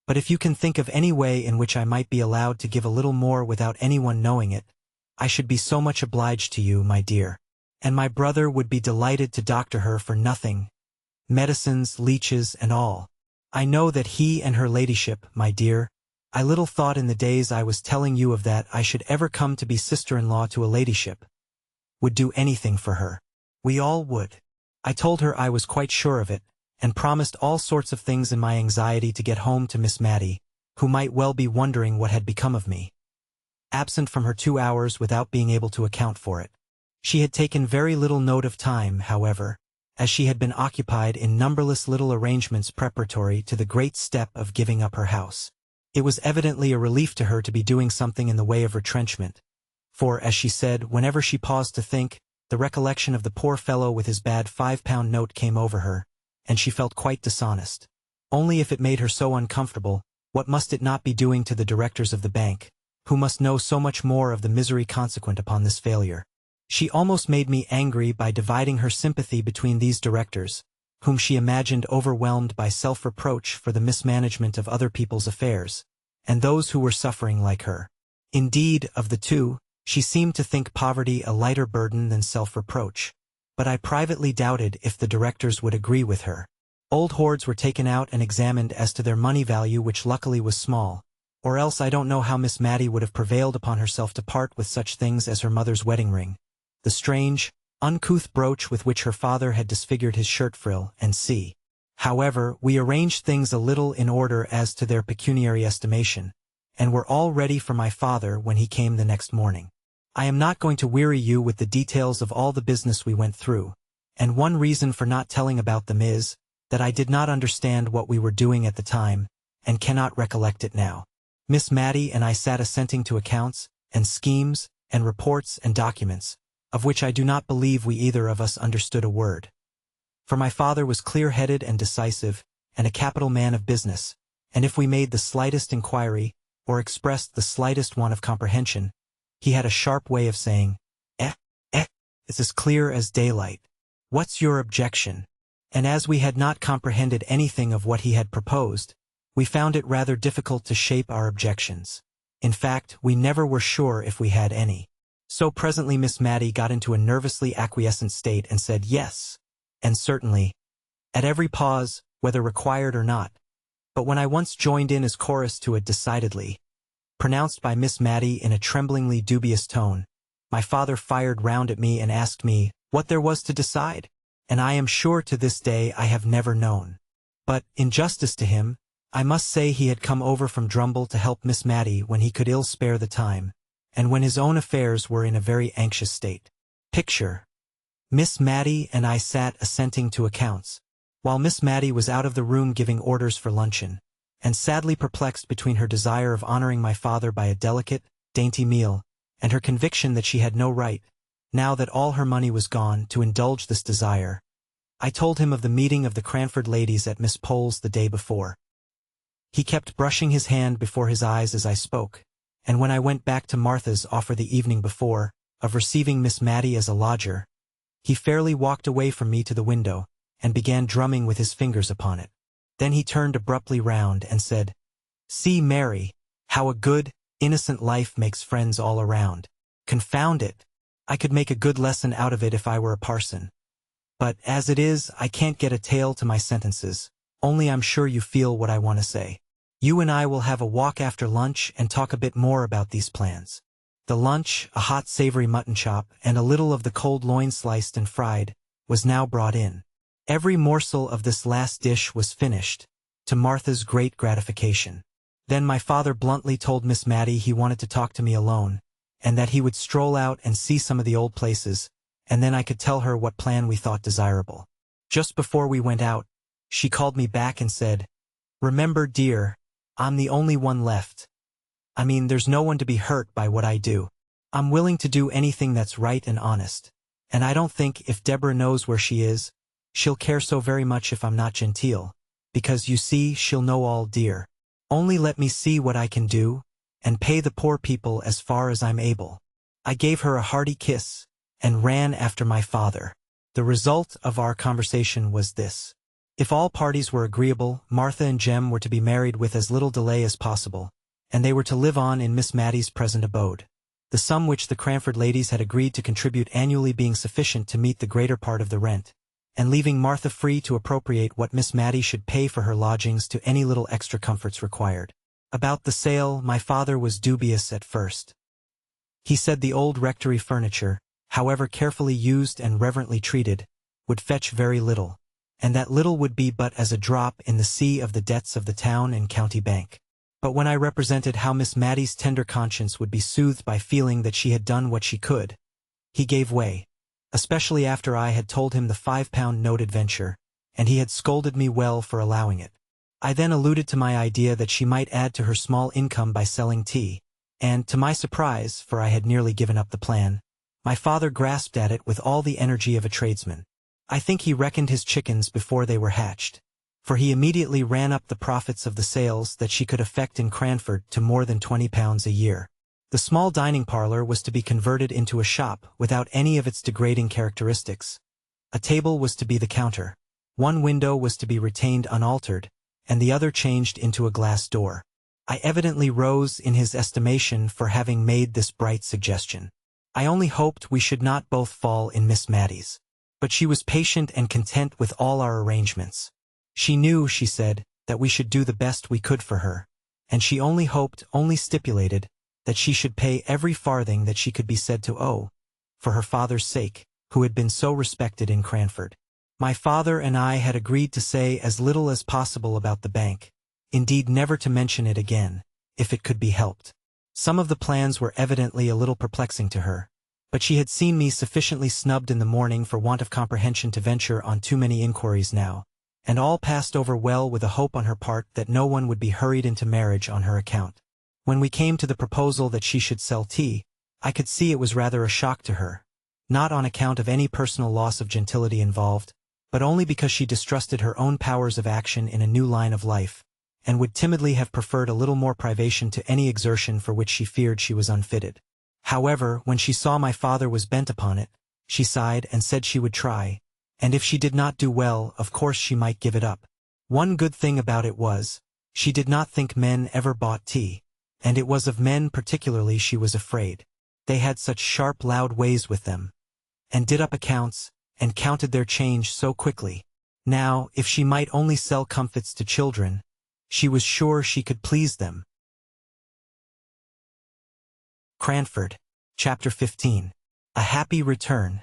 But if you can think of any way in which I might be allowed to give a little more without anyone knowing it, I should be so much obliged to you, my dear. And my brother would be delighted to doctor her for nothing. Medicines, leeches, and all. I know that he and her ladyship, my dear, I little thought in the days I was telling you of that I should ever come to be sister-in-law to a ladyship, would do anything for her. We all would. I told her I was quite sure of it, and promised all sorts of things in my anxiety to get home to Miss Matty, who might well be wondering what had become of me. Absent from her 2 hours without being able to account for it. She had taken very little note of time, however, as she had been occupied in numberless little arrangements preparatory to the great step of giving up her house. It was evidently a relief to her to be doing something in the way of retrenchment, for, as she said, whenever she paused to think, the recollection of the poor fellow with his bad £5 note came over her, and she felt quite dishonest. Only if it made her so uncomfortable, what must it not be doing to the directors of the bank, who must know so much more of the misery consequent upon this failure? She almost made me angry by dividing her sympathy between these directors, whom she imagined overwhelmed by self-reproach for the mismanagement of other people's affairs, and those who were suffering like her. Indeed, of the two, she seemed to think poverty a lighter burden than self-reproach, but I privately doubted if the directors would agree with her. Old hoards were taken out and examined as to their money value, which luckily was small, or else I don't know how Miss Matty would have prevailed upon herself to part with such things as her mother's wedding ring, the strange, uncouth brooch with which her father had disfigured his shirt frill, and see. However, we arranged things a little in order as to their pecuniary estimation, and were all ready for my father when he came the next morning. I am not going to weary you with the details of all the business we went through, and one reason for not telling about them is, that I did not understand what we were doing at the time, and cannot recollect it now. Miss Matty and I sat assenting to accounts, and schemes, and reports, and documents, of which I do not believe we either of us understood a word. For my father was clear-headed and decisive, and a capital man of business, and if we made the slightest inquiry, or expressed the slightest want of comprehension, he had a sharp way of saying, it's as clear as daylight. What's your objection? And as we had not comprehended anything of what he had proposed, we found it rather difficult to shape our objections. In fact, we never were sure if we had any. So presently Miss Matty got into a nervously acquiescent state and said yes, and certainly, at every pause, whether required or not. But when I once joined in as chorus to a decidedly, pronounced by Miss Matty in a tremblingly dubious tone, my father fired round at me and asked me what there was to decide, and I am sure to this day I have never known. But, in justice to him, I must say he had come over from Drumble to help Miss Matty when he could ill spare the time, and when his own affairs were in a very anxious state. Picture. Miss Matty and I sat assenting to accounts, while Miss Matty was out of the room giving orders for luncheon, and sadly perplexed between her desire of honoring my father by a delicate, dainty meal, and her conviction that she had no right, now that all her money was gone, to indulge this desire. I told him of the meeting of the Cranford ladies at Miss Pole's the day before. He kept brushing his hand before his eyes as I spoke, and when I went back to Martha's offer the evening before, of receiving Miss Matty as a lodger, he fairly walked away from me to the window, and began drumming with his fingers upon it. Then he turned abruptly round and said, "See, Mary, how a good, innocent life makes friends all around. Confound it! I could make a good lesson out of it if I were a parson. But, as it is, I can't get a tail to my sentences, only I'm sure you feel what I want to say. You and I will have a walk after lunch and talk a bit more about these plans." The lunch, a hot savory mutton chop, and a little of the cold loin sliced and fried, was now brought in. Every morsel of this last dish was finished, to Martha's great gratification. Then my father bluntly told Miss Matty he wanted to talk to me alone, and that he would stroll out and see some of the old places, and then I could tell her what plan we thought desirable. Just before we went out, she called me back and said, "Remember, dear, I'm the only one left. I mean, there's no one to be hurt by what I do. I'm willing to do anything that's right and honest. And I don't think if Deborah knows where she is, she'll care so very much if I'm not genteel. Because you see, she'll know all, dear. Only let me see what I can do, and pay the poor people as far as I'm able. I gave her a hearty kiss, and ran after my father. The result of our conversation was this. If all parties were agreeable, Martha and Jem were to be married with as little delay as possible, and they were to live on in Miss Mattie's present abode. The sum which the Cranford ladies had agreed to contribute annually being sufficient to meet the greater part of the rent, and leaving Martha free to appropriate what Miss Mattie should pay for her lodgings to any little extra comforts required. About the sale, my father was dubious at first. He said the old rectory furniture, however carefully used and reverently treated, would fetch very little, and that little would be but as a drop in the sea of the debts of the town and county bank. But when I represented how Miss Mattie's tender conscience would be soothed by feeling that she had done what she could, he gave way, especially after I had told him the £5 note adventure, and he had scolded me well for allowing it. I then alluded to my idea that she might add to her small income by selling tea, and, to my surprise, for I had nearly given up the plan, my father grasped at it with all the energy of a tradesman. I think he reckoned his chickens before they were hatched, for he immediately ran up the profits of the sales that she could effect in Cranford to more than £20 a year. The small dining parlor was to be converted into a shop without any of its degrading characteristics. A table was to be the counter. One window was to be retained unaltered, and the other changed into a glass door. I evidently rose in his estimation for having made this bright suggestion. I only hoped we should not both fall in Miss Mattie's. But she was patient and content with all our arrangements. She knew, she said, that we should do the best we could for her, and she only stipulated, that she should pay every farthing that she could be said to owe, for her father's sake, who had been so respected in Cranford. My father and I had agreed to say as little as possible about the bank, indeed never to mention it again, if it could be helped. Some of the plans were evidently a little perplexing to her, but she had seen me sufficiently snubbed in the morning for want of comprehension to venture on too many inquiries now, and all passed over well with a hope on her part that no one would be hurried into marriage on her account. When we came to the proposal that she should sell tea, I could see it was rather a shock to her, not on account of any personal loss of gentility involved, but only because she distrusted her own powers of action in a new line of life, and would timidly have preferred a little more privation to any exertion for which she feared she was unfitted. However, when she saw my father was bent upon it, she sighed and said she would try, and if she did not do well, of course she might give it up. One good thing about it was, she did not think men ever bought tea, and it was of men particularly she was afraid. They had such sharp, loud ways with them, and did up accounts, and counted their change so quickly. Now, if she might only sell comfits to children, she was sure she could please them. Cranford, Chapter 15. A Happy Return.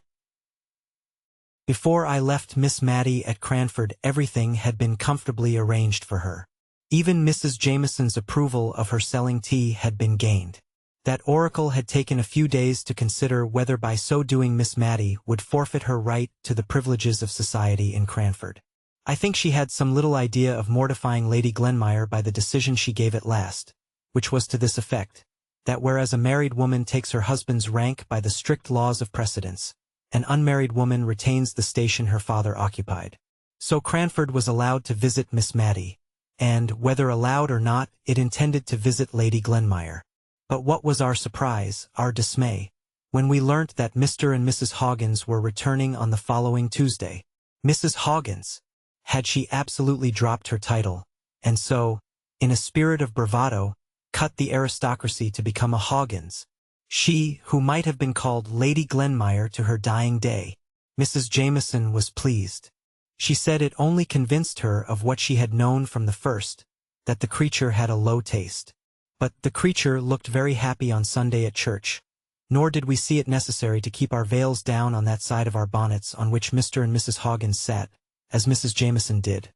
Before I left Miss Mattie at Cranford, everything had been comfortably arranged for her. Even Mrs. Jameson's approval of her selling tea had been gained. That oracle had taken a few days to consider whether by so doing Miss Mattie would forfeit her right to the privileges of society in Cranford. I think she had some little idea of mortifying Lady Glenmire by the decision she gave at last, which was to this effect, that whereas a married woman takes her husband's rank by the strict laws of precedence, an unmarried woman retains the station her father occupied. So Cranford was allowed to visit Miss Mattie, and, whether allowed or not, it intended to visit Lady Glenmire. But what was our surprise, our dismay, when we learnt that Mr. and Mrs. Hoggins were returning on the following Tuesday. Mrs. Hoggins! Had she absolutely dropped her title, and so, in a spirit of bravado, cut the aristocracy to become a Hoggins? She, who might have been called Lady Glenmire to her dying day. Mrs. Jameson was pleased. She said it only convinced her of what she had known from the first, that the creature had a low taste. But the creature looked very happy on Sunday at church, nor did we see it necessary to keep our veils down on that side of our bonnets on which Mr. and Mrs. Hoggins sat, as Mrs. Jameson did,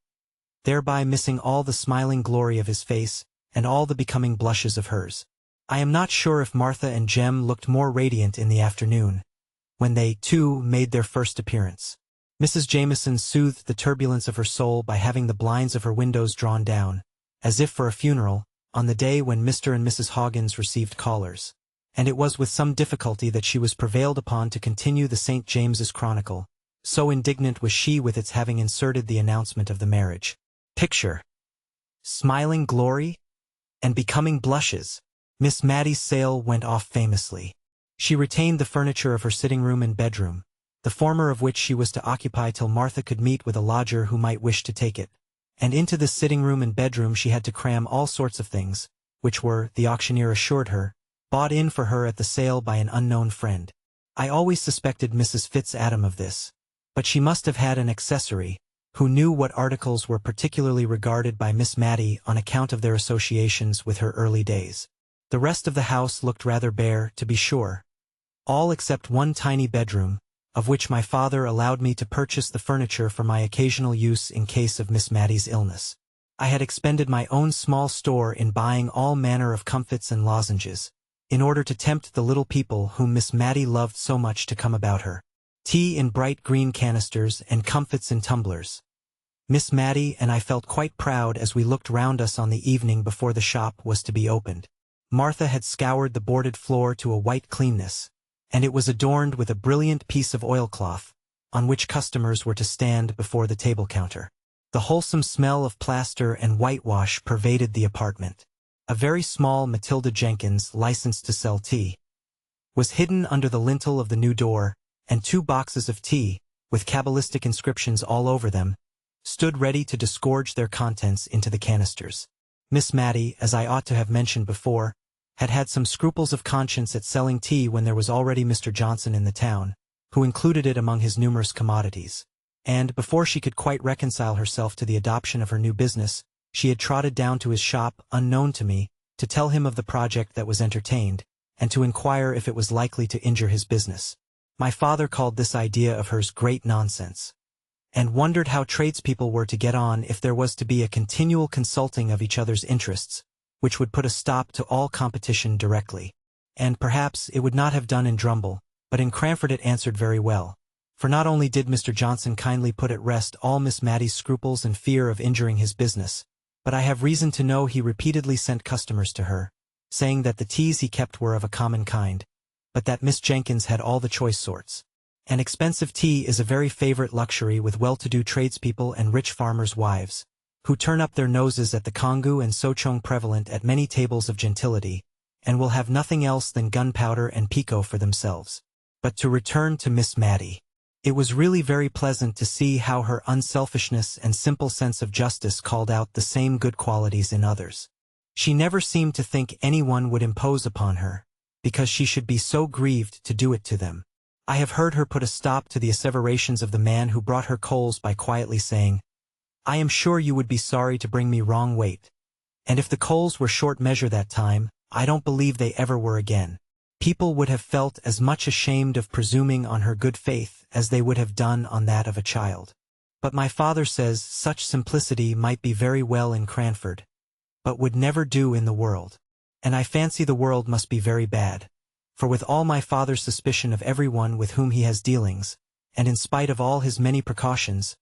thereby missing all the smiling glory of his face and all the becoming blushes of hers. I am not sure if Martha and Jem looked more radiant in the afternoon, when they, too, made their first appearance. Mrs. Jameson soothed the turbulence of her soul by having the blinds of her windows drawn down, as if for a funeral, on the day when Mr. and Mrs. Hoggins received callers. and it was with some difficulty that she was prevailed upon to continue the St. James's Chronicle, so indignant was she with its having inserted the announcement of the marriage. Picture. Smiling glory? And becoming blushes. Miss Maddie's sale went off famously. She retained the furniture of her sitting room and bedroom, the former of which she was to occupy till Martha could meet with a lodger who might wish to take it. And into this sitting room and bedroom she had to cram all sorts of things, which were, the auctioneer assured her, bought in for her at the sale by an unknown friend. I always suspected Mrs. Fitz-Adam of this, but she must have had an accessory, who knew what articles were particularly regarded by Miss Maddie on account of their associations with her early days. The rest of the house looked rather bare, to be sure. All except one tiny bedroom, of which my father allowed me to purchase the furniture for my occasional use in case of Miss Maddie's illness. I had expended my own small store in buying all manner of comfits and lozenges, in order to tempt the little people whom Miss Maddie loved so much to come about her. Tea in bright green canisters and comfits in tumblers. Miss Maddie and I felt quite proud as we looked round us on the evening before the shop was to be opened. Martha had scoured the boarded floor to a white cleanness, and it was adorned with a brilliant piece of oilcloth, on which customers were to stand before the table counter. The wholesome smell of plaster and whitewash pervaded the apartment. A very small Matilda Jenkins, licensed to sell tea, was hidden under the lintel of the new door, and 2 boxes of tea, with cabalistic inscriptions all over them, stood ready to disgorge their contents into the canisters. Miss Maddie, as I ought to have mentioned before, had had some scruples of conscience at selling tea when there was already Mr. Johnson in the town, who included it among his numerous commodities. And, before she could quite reconcile herself to the adoption of her new business, she had trotted down to his shop, unknown to me, to tell him of the project that was entertained, and to inquire if it was likely to injure his business. My father called this idea of hers great nonsense, and wondered how tradespeople were to get on if there was to be a continual consulting of each other's interests, which would put a stop to all competition directly. And perhaps it would not have done in Drumble, but in Cranford it answered very well. For not only did Mr. Johnson kindly put at rest all Miss Maddie's scruples and fear of injuring his business, but I have reason to know he repeatedly sent customers to her, saying that the teas he kept were of a common kind, but that Miss Jenkins had all the choice sorts. An expensive tea is a very favorite luxury with well-to-do tradespeople and rich farmers' wives, who turn up their noses at the kongu and sochong prevalent at many tables of gentility, and will have nothing else than gunpowder and pekoe for themselves. But to return to Miss Maddie. It was really very pleasant to see how her unselfishness and simple sense of justice called out the same good qualities in others. She never seemed to think anyone would impose upon her, because she should be so grieved to do it to them. I have heard her put a stop to the asseverations of the man who brought her coals by quietly saying, "I am sure you would be sorry to bring me wrong weight. And if the coals were short measure that time, I don't believe they ever were again." People would have felt as much ashamed of presuming on her good faith as they would have done on that of a child. But my father says such simplicity might be very well in Cranford, but would never do in the world. And I fancy the world must be very bad, for with all my father's suspicion of everyone with whom he has dealings, and in spite of all his many precautions,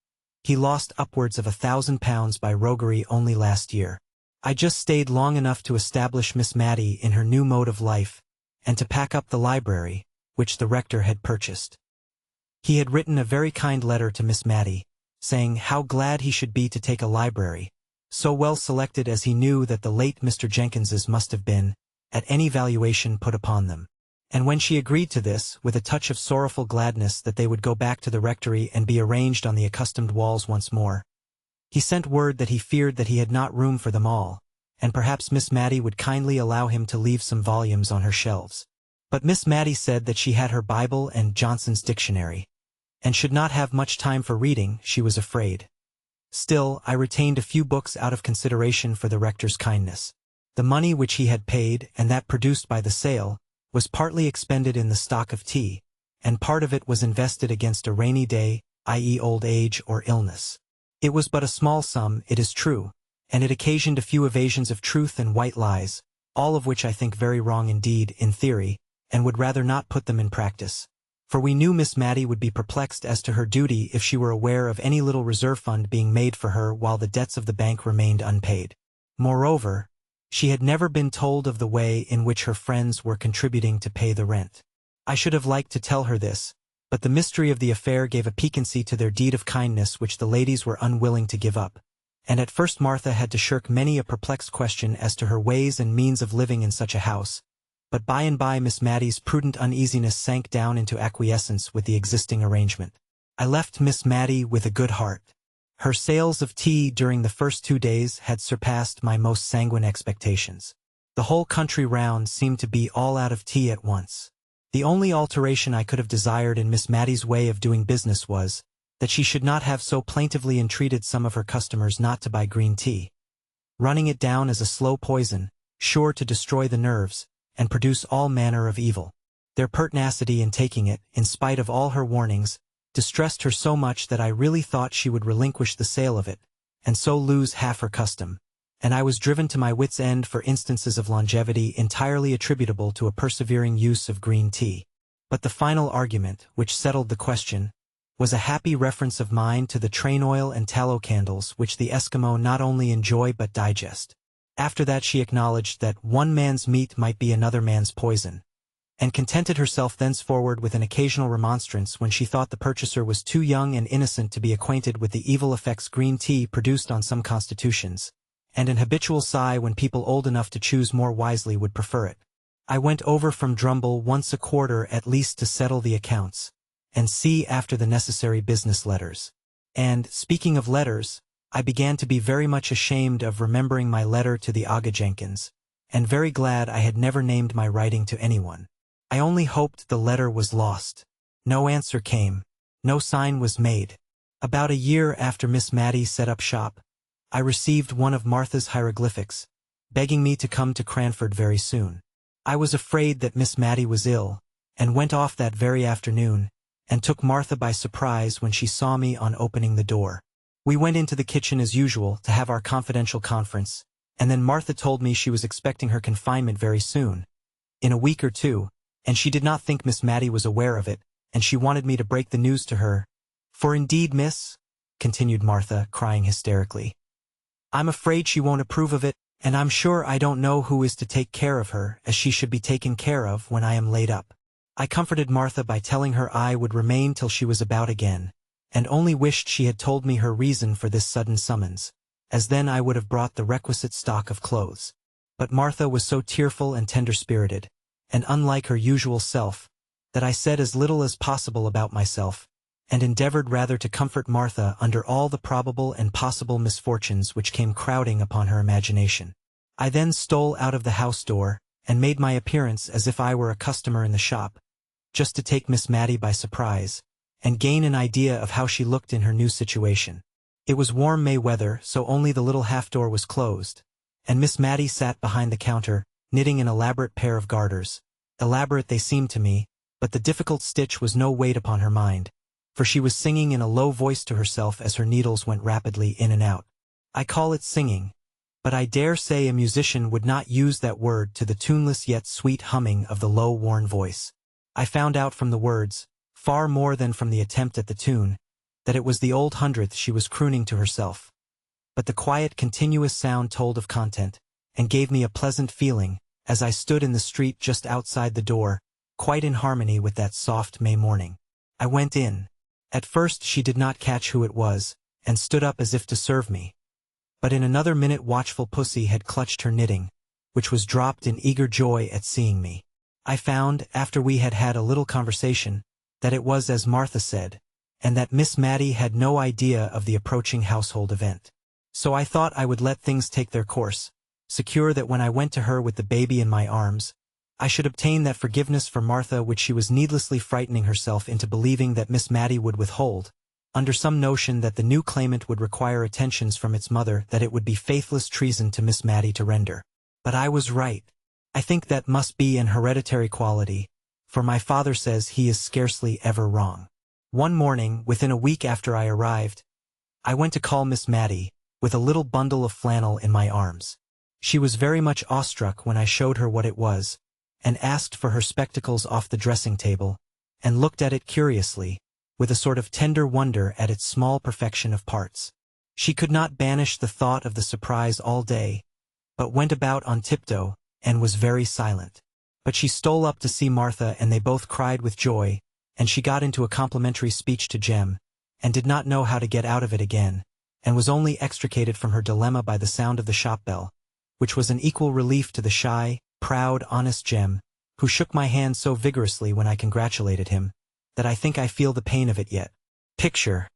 he lost upwards of £1,000 by roguery only last year. I just stayed long enough to establish Miss Maddie in her new mode of life, and to pack up the library, which the rector had purchased. He had written a very kind letter to Miss Maddie, saying how glad he should be to take a library, so well selected as he knew that the late Mr. Jenkins's must have been, at any valuation put upon them. And when she agreed to this, with a touch of sorrowful gladness that they would go back to the rectory and be arranged on the accustomed walls once more, he sent word that he feared that he had not room for them all, and perhaps Miss Maddie would kindly allow him to leave some volumes on her shelves. But Miss Maddie said that she had her Bible and Johnson's dictionary, and should not have much time for reading, she was afraid. Still, I retained a few books out of consideration for the rector's kindness. The money which he had paid, and that produced by the sale, was partly expended in the stock of tea, and part of it was invested against a rainy day, i.e. old age or illness. It was but a small sum, it is true, and it occasioned a few evasions of truth and white lies, all of which I think very wrong indeed, in theory, and would rather not put them in practice. For we knew Miss Maddie would be perplexed as to her duty if she were aware of any little reserve fund being made for her while the debts of the bank remained unpaid. Moreover, She had never been told of the way in which her friends were contributing to pay the rent. I should have liked to tell her this, but the mystery of the affair gave a piquancy to their deed of kindness which the ladies were unwilling to give up, and at first Martha had to shirk many a perplexed question as to her ways and means of living in such a house, but by and by Miss Mattie's prudent uneasiness sank down into acquiescence with the existing arrangement. I left Miss Mattie with a good heart. Her sales of tea during the first 2 days had surpassed my most sanguine expectations. The whole country round seemed to be all out of tea at once. The only alteration I could have desired in Miss Mattie's way of doing business was that she should not have so plaintively entreated some of her customers not to buy green tea, running it down as a slow poison, sure to destroy the nerves, and produce all manner of evil. Their pertinacity in taking it, in spite of all her warnings, distressed her so much that I really thought she would relinquish the sale of it, and so lose half her custom, and I was driven to my wits' end for instances of longevity entirely attributable to a persevering use of green tea. But the final argument, which settled the question, was a happy reference of mine to the train oil and tallow candles which the Eskimo not only enjoy but digest. After that she acknowledged that one man's meat might be another man's poison, and contented herself thenceforward with an occasional remonstrance when she thought the purchaser was too young and innocent to be acquainted with the evil effects green tea produced on some constitutions, and an habitual sigh when people old enough to choose more wisely would prefer it. I went over from Drumble once a quarter at least to settle the accounts, and see after the necessary business letters. And, speaking of letters, I began to be very much ashamed of remembering my letter to the Aga Jenkins, and very glad I had never named my writing to anyone. I only hoped the letter was lost. No answer came. No sign was made. About a year after Miss Mattie set up shop, I received one of Martha's hieroglyphics, begging me to come to Cranford very soon. I was afraid that Miss Mattie was ill, and went off that very afternoon, and took Martha by surprise when she saw me on opening the door. We went into the kitchen as usual to have our confidential conference, and then Martha told me she was expecting her confinement very soon, in a week or two, and she did not think Miss Mattie was aware of it, and she wanted me to break the news to her. For indeed, miss, continued Martha, crying hysterically, I'm afraid she won't approve of it, and I'm sure I don't know who is to take care of her as she should be taken care of when I am laid up. I comforted Martha by telling her I would remain till she was about again, and only wished she had told me her reason for this sudden summons, as then I would have brought the requisite stock of clothes. But Martha was so tearful and tender-spirited, and unlike her usual self, that I said as little as possible about myself, and endeavored rather to comfort Martha under all the probable and possible misfortunes which came crowding upon her imagination. I then stole out of the house door, and made my appearance as if I were a customer in the shop, just to take Miss Mattie by surprise, and gain an idea of how she looked in her new situation. It was warm May weather, so only the little half-door was closed, and Miss Mattie sat behind the counter, knitting an elaborate pair of garters. Elaborate they seemed to me, but the difficult stitch was no weight upon her mind, for she was singing in a low voice to herself as her needles went rapidly in and out. I call it singing, but I dare say a musician would not use that word to the tuneless yet sweet humming of the low, worn voice. I found out from the words, far more than from the attempt at the tune, that it was the old hundredth she was crooning to herself. But the quiet, continuous sound told of content, and gave me a pleasant feeling, as I stood in the street just outside the door, quite in harmony with that soft May morning. I went in. At first she did not catch who it was, and stood up as if to serve me. But in another minute watchful pussy had clutched her knitting, which was dropped in eager joy at seeing me. I found, after we had had a little conversation, that it was as Martha said, and that Miss Mattie had no idea of the approaching household event. So I thought I would let things take their course, secure that when I went to her with the baby in my arms, I should obtain that forgiveness for Martha which she was needlessly frightening herself into believing that Miss Mattie would withhold, under some notion that the new claimant would require attentions from its mother that it would be faithless treason to Miss Mattie to render. But I was right. I think that must be an hereditary quality, for my father says he is scarcely ever wrong. One morning, within a week after I arrived, I went to call Miss Mattie, with a little bundle of flannel in my arms. She was very much awestruck when I showed her what it was, and asked for her spectacles off the dressing table, and looked at it curiously, with a sort of tender wonder at its small perfection of parts. She could not banish the thought of the surprise all day, but went about on tiptoe, and was very silent. But she stole up to see Martha, and they both cried with joy, and she got into a complimentary speech to Jem, and did not know how to get out of it again, and was only extricated from her dilemma by the sound of the shop bell, which was an equal relief to the shy, proud, honest Jem, who shook my hand so vigorously when I congratulated him, that I think I feel the pain of it yet. Picture.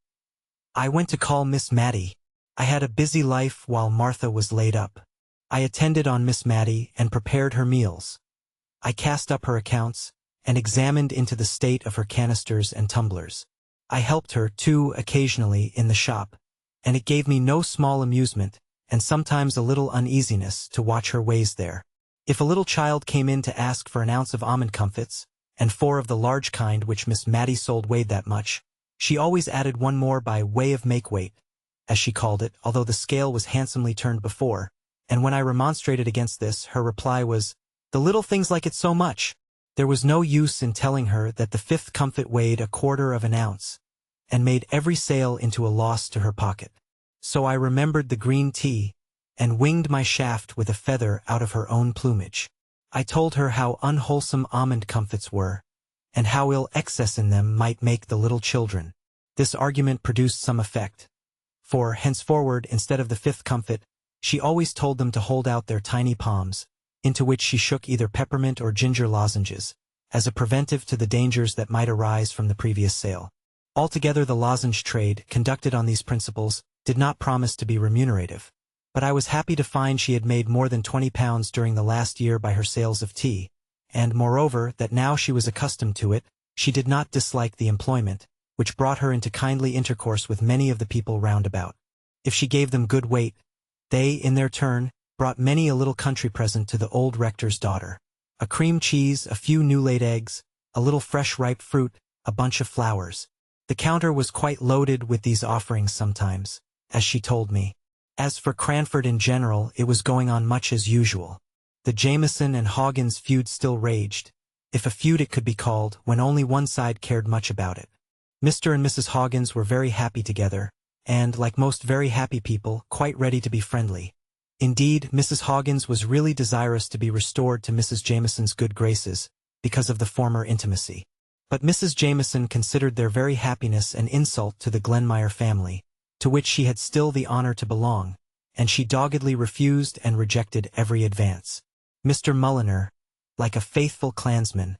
I went to call Miss Mattie. I had a busy life while Martha was laid up. I attended on Miss Mattie and prepared her meals. I cast up her accounts, and examined into the state of her canisters and tumblers. I helped her, too, occasionally in the shop, and it gave me no small amusement, and sometimes a little uneasiness, to watch her ways there. If a little child came in to ask for an ounce of almond comfits, and 4 of the large kind which Miss Mattie sold weighed that much, she always added 1 more by way of make-weight, as she called it, although the scale was handsomely turned before, and when I remonstrated against this, her reply was, "The little things like it so much." There was no use in telling her that the 5th comfit weighed 1/4 of an ounce, and made every sale into a loss to her pocket. So I remembered the green tea, and winged my shaft with a feather out of her own plumage. I told her how unwholesome almond comfits were, and how ill excess in them might make the little children. This argument produced some effect, for henceforward, instead of the 5th comfit, she always told them to hold out their tiny palms, into which she shook either peppermint or ginger lozenges, as a preventive to the dangers that might arise from the previous sale. Altogether the lozenge trade, conducted on these principles, did not promise to be remunerative, but I was happy to find she had made more than £20 during the last year by her sales of tea, and, moreover, that now she was accustomed to it, she did not dislike the employment, which brought her into kindly intercourse with many of the people round about. If she gave them good weight, they, in their turn, brought many a little country present to the old rector's daughter. A cream cheese, a few new-laid eggs, a little fresh ripe fruit, a bunch of flowers. The counter was quite loaded with these offerings sometimes, as she told me. As for Cranford in general, it was going on much as usual. The Jameson and Hoggins feud still raged, if a feud it could be called, when only one side cared much about it. Mr. and Mrs. Hoggins were very happy together, and, like most very happy people, quite ready to be friendly. Indeed, Mrs. Hoggins was really desirous to be restored to Mrs. Jameson's good graces, because of the former intimacy. But Mrs. Jameson considered their very happiness an insult to the Glenmire family, to which she had still the honor to belong, and she doggedly refused and rejected every advance. Mr. Mulliner, like a faithful clansman,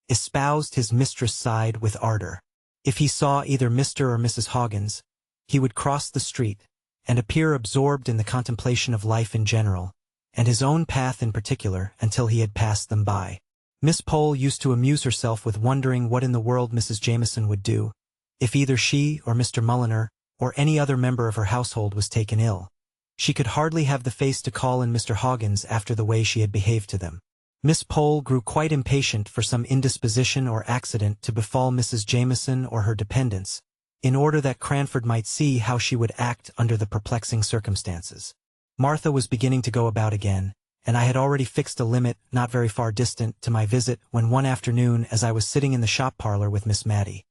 espoused his mistress' side with ardor. If he saw either Mr. or Mrs. Hoggins, he would cross the street, and appear absorbed in the contemplation of life in general, and his own path in particular, until he had passed them by. Miss Pole used to amuse herself with wondering what in the world Mrs. Jameson would do, if either she or Mr. Mulliner or any other member of her household was taken ill. She could hardly have the face to call in Mr. Hoggins after the way she had behaved to them. Miss Pole grew quite impatient for some indisposition or accident to befall Mrs. Jameson or her dependents, in order that Cranford might see how she would act under the perplexing circumstances. Martha was beginning to go about again, and I had already fixed a limit, not very far distant, to my visit, when one afternoon, as I was sitting in the shop parlor with Miss Mattie.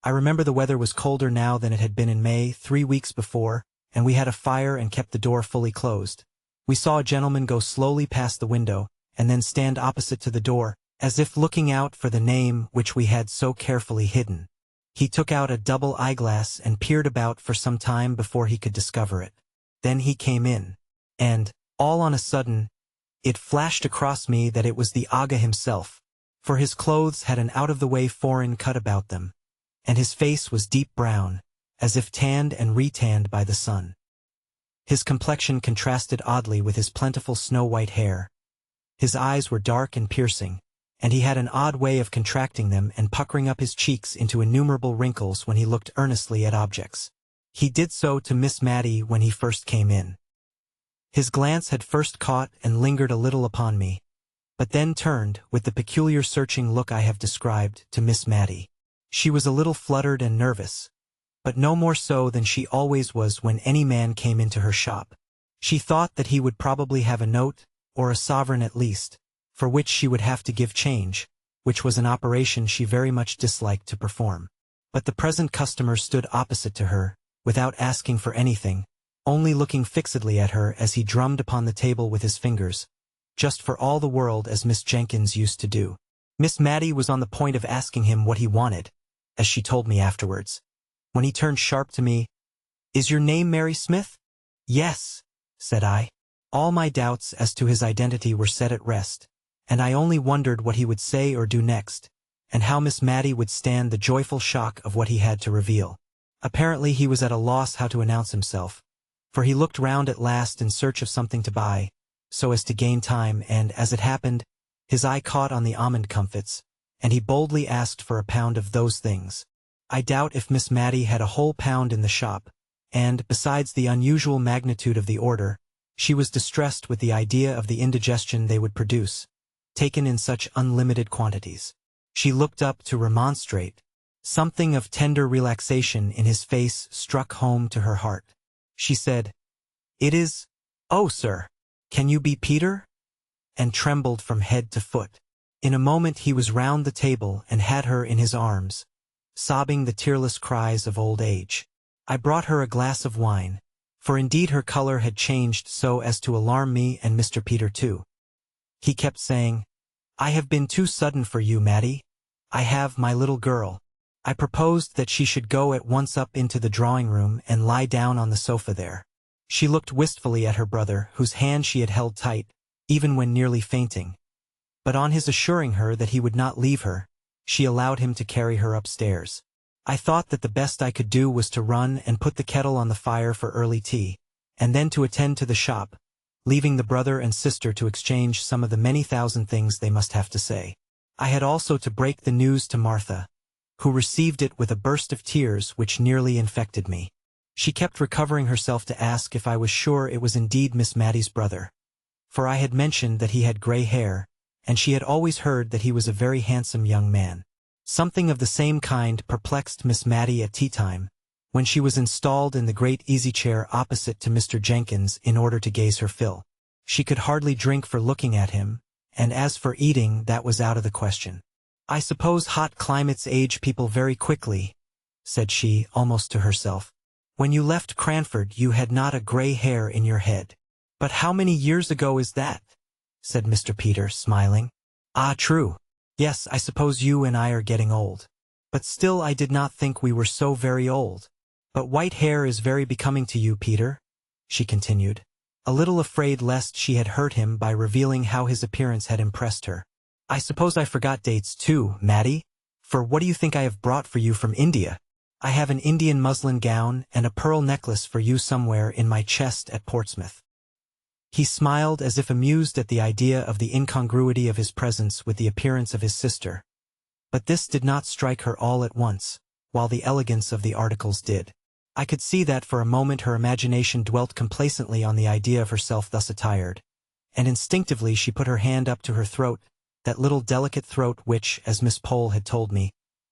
I remember the weather was colder now than it had been in May, 3 weeks before, and we had a fire and kept the door fully closed. We saw a gentleman go slowly past the window, and then stand opposite to the door, as if looking out for the name which we had so carefully hidden. He took out a double eyeglass and peered about for some time before he could discover it. Then he came in, and, all on a sudden, it flashed across me that it was the Aga himself, for his clothes had an out-of-the-way foreign cut about them, and his face was deep brown, as if tanned and retanned by the sun. His complexion contrasted oddly with his plentiful snow-white hair. His eyes were dark and piercing, and he had an odd way of contracting them and puckering up his cheeks into innumerable wrinkles when he looked earnestly at objects. He did so to Miss Mattie when he first came in. His glance had first caught and lingered a little upon me, but then turned, with the peculiar searching look I have described, to Miss Mattie. She was a little fluttered and nervous, but no more so than she always was when any man came into her shop. She thought that he would probably have a note, or a sovereign at least, for which she would have to give change, which was an operation she very much disliked to perform. But the present customer stood opposite to her, without asking for anything, only looking fixedly at her as he drummed upon the table with his fingers, just for all the world as Miss Jenkins used to do. Miss Mattie was on the point of asking him what he wanted, as she told me afterwards, when he turned sharp to me. "Is your name Mary Smith?" "Yes," said I. All my doubts as to his identity were set at rest, and I only wondered what he would say or do next, and how Miss Mattie would stand the joyful shock of what he had to reveal. Apparently he was at a loss how to announce himself, for he looked round at last in search of something to buy, so as to gain time, and, as it happened, his eye caught on the almond comfits, and he boldly asked for a pound of those things. I doubt if Miss Mattie had a whole pound in the shop, and, besides the unusual magnitude of the order, she was distressed with the idea of the indigestion they would produce, taken in such unlimited quantities. She looked up to remonstrate. Something of tender relaxation in his face struck home to her heart. She said, "It is, oh, sir, can you be Peter?" and trembled from head to foot. In a moment he was round the table and had her in his arms, sobbing the tearless cries of old age. I brought her a glass of wine, for indeed her color had changed so as to alarm me and Mr. Peter too. He kept saying, "I have been too sudden for you, Mattie. I have my little girl." I proposed that she should go at once up into the drawing-room and lie down on the sofa there. She looked wistfully at her brother, whose hand she had held tight, even when nearly fainting. But on his assuring her that he would not leave her, she allowed him to carry her upstairs. I thought that the best I could do was to run and put the kettle on the fire for early tea, and then to attend to the shop, leaving the brother and sister to exchange some of the many thousand things they must have to say. I had also to break the news to Martha, who received it with a burst of tears which nearly infected me. She kept recovering herself to ask if I was sure it was indeed Miss Mattie's brother, for I had mentioned that he had gray hair, and she had always heard that he was a very handsome young man. Something of the same kind perplexed Miss Mattie at tea-time, when she was installed in the great easy-chair opposite to Mr. Jenkins in order to gaze her fill. She could hardly drink for looking at him, and as for eating, that was out of the question. "I suppose hot climates age people very quickly," said she, almost to herself. "When you left Cranford you had not a gray hair in your head." "But how many years ago is that?" said Mr. Peter, smiling. "Ah, true. Yes, I suppose you and I are getting old. But still I did not think we were so very old. But white hair is very becoming to you, Peter," she continued, a little afraid lest she had hurt him by revealing how his appearance had impressed her. "I suppose I forgot dates too, Mattie, for what do you think I have brought for you from India? I have an Indian muslin gown and a pearl necklace for you somewhere in my chest at Portsmouth." He smiled as if amused at the idea of the incongruity of his presence with the appearance of his sister. But this did not strike her all at once, while the elegance of the articles did. I could see that for a moment her imagination dwelt complacently on the idea of herself thus attired, and instinctively she put her hand up to her throat, that little delicate throat which, as Miss Pole had told me,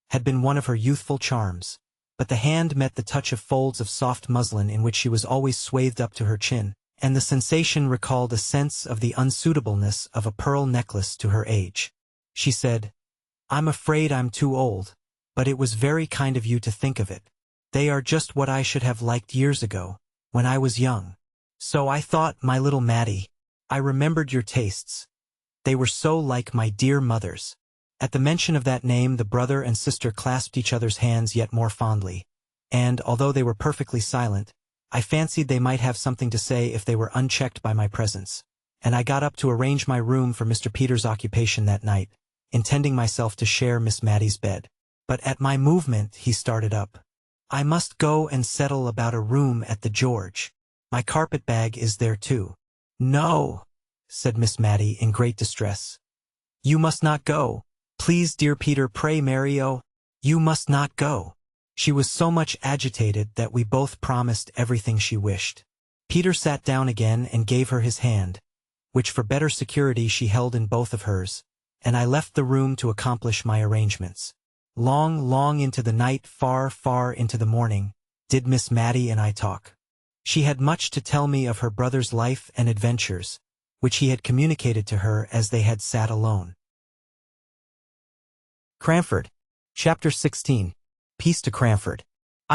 had been one of her youthful charms. But the hand met the touch of folds of soft muslin in which she was always swathed up to her chin, and the sensation recalled a sense of the unsuitableness of a pearl necklace to her age. She said, "I'm afraid I'm too old, but it was very kind of you to think of it. They are just what I should have liked years ago, when I was young. So I thought, my little Mattie, I remembered your tastes. They were so like my dear mother's." At the mention of that name the brother and sister clasped each other's hands yet more fondly, and, although they were perfectly silent, I fancied they might have something to say if they were unchecked by my presence, and I got up to arrange my room for Mr. Peter's occupation that night, intending myself to share Miss Mattie's bed. But at my movement he started up. "I must go and settle about a room at the George. My carpet-bag is there too." "No," said Miss Mattie in great distress. "You must not go. Please, dear Peter, pray, Mary, oh, you must not go." She was so much agitated that we both promised everything she wished. Peter sat down again and gave her his hand, which for better security she held in both of hers, and I left the room to accomplish my arrangements. Long into the night, far into the morning, did Miss Mattie and I talk. She had much to tell me of her brother's life and adventures, which he had communicated to her as they had sat alone. Cranford. Chapter 16. Peace to Cranford.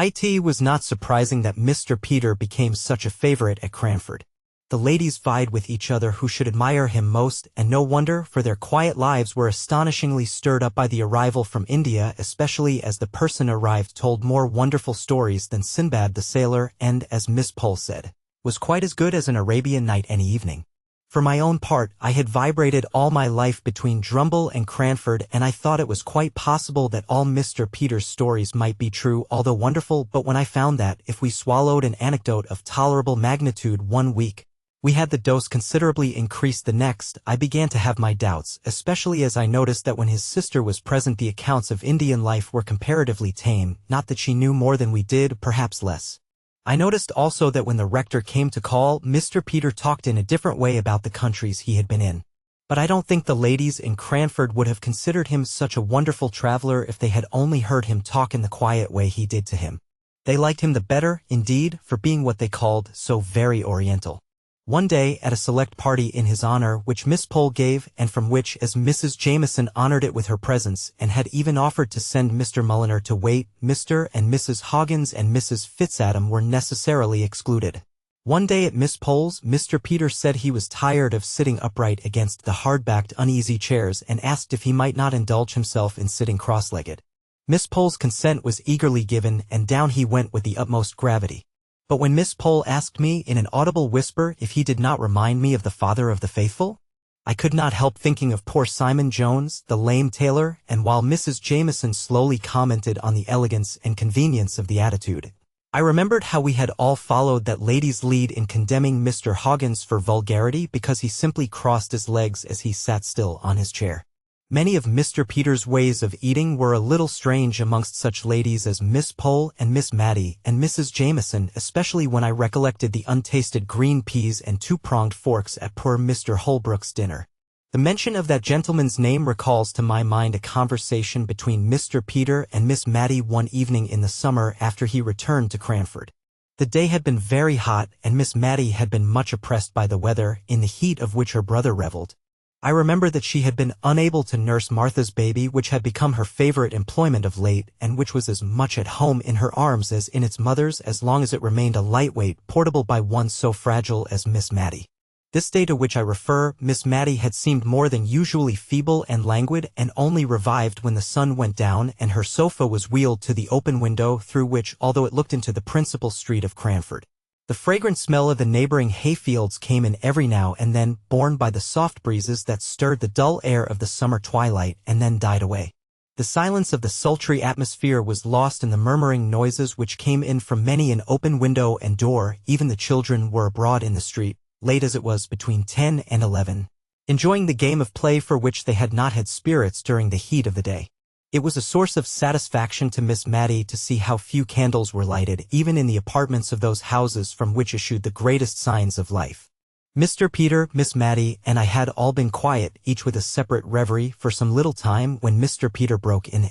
It was not surprising that Mr. Peter became such a favorite at Cranford. The ladies vied with each other who should admire him most, and no wonder, for their quiet lives were astonishingly stirred up by the arrival from India, especially as the person arrived told more wonderful stories than Sinbad the sailor and, as Miss Pole said, was quite as good as an Arabian night any evening. For my own part, I had vibrated all my life between Drumble and Cranford, and I thought it was quite possible that all Mr. Peter's stories might be true, although wonderful, but when I found that, if we swallowed an anecdote of tolerable magnitude one week, we had the dose considerably increased the next, I began to have my doubts, especially as I noticed that when his sister was present the accounts of Indian life were comparatively tame, not that she knew more than we did, perhaps less. I noticed also that when the rector came to call, Mr. Peter talked in a different way about the countries he had been in. But I don't think the ladies in Cranford would have considered him such a wonderful traveler if they had only heard him talk in the quiet way he did to him. They liked him the better, indeed, for being what they called so very oriental. One day, at a select party in his honor which Miss Pole gave, and from which as Mrs. Jameson honored it with her presence, and had even offered to send Mr. Mulliner to wait, Mr. and Mrs. Hoggins and Mrs. Fitzadam were necessarily excluded. One day at Miss Pole's, Mr. Peter said he was tired of sitting upright against the hard-backed uneasy chairs and asked if he might not indulge himself in sitting cross-legged. Miss Pole's consent was eagerly given, and down he went with the utmost gravity. But when Miss Pole asked me in an audible whisper if he did not remind me of the father of the faithful, I could not help thinking of poor Simon Jones, the lame tailor, and while Mrs. Jameson slowly commented on the elegance and convenience of the attitude, I remembered how we had all followed that lady's lead in condemning Mr. Hoggins for vulgarity because he simply crossed his legs as he sat still on his chair. Many of Mr. Peter's ways of eating were a little strange amongst such ladies as Miss Pole and Miss Mattie and Mrs. Jameson, especially when I recollected the untasted green peas and two-pronged forks at poor Mr. Holbrook's dinner. The mention of that gentleman's name recalls to my mind a conversation between Mr. Peter and Miss Mattie one evening in the summer after he returned to Cranford. The day had been very hot, and Miss Mattie had been much oppressed by the weather, in the heat of which her brother reveled. I remember that she had been unable to nurse Martha's baby, which had become her favorite employment of late, and which was as much at home in her arms as in its mother's as long as it remained a lightweight, portable by one so fragile as Miss Mattie. This day to which I refer, Miss Mattie had seemed more than usually feeble and languid, and only revived when the sun went down and her sofa was wheeled to the open window through which, although it looked into the principal street of Cranford, the fragrant smell of the neighboring hayfields came in every now and then, borne by the soft breezes that stirred the dull air of the summer twilight and then died away. The silence of the sultry atmosphere was lost in the murmuring noises which came in from many an open window and door. Even the children were abroad in the street, late as it was between 10 and 11, enjoying the game of play for which they had not had spirits during the heat of the day. It was a source of satisfaction to Miss Mattie to see how few candles were lighted, even in the apartments of those houses from which issued the greatest signs of life. Mr. Peter, Miss Mattie, and I had all been quiet, each with a separate reverie, for some little time, when Mr. Peter broke in.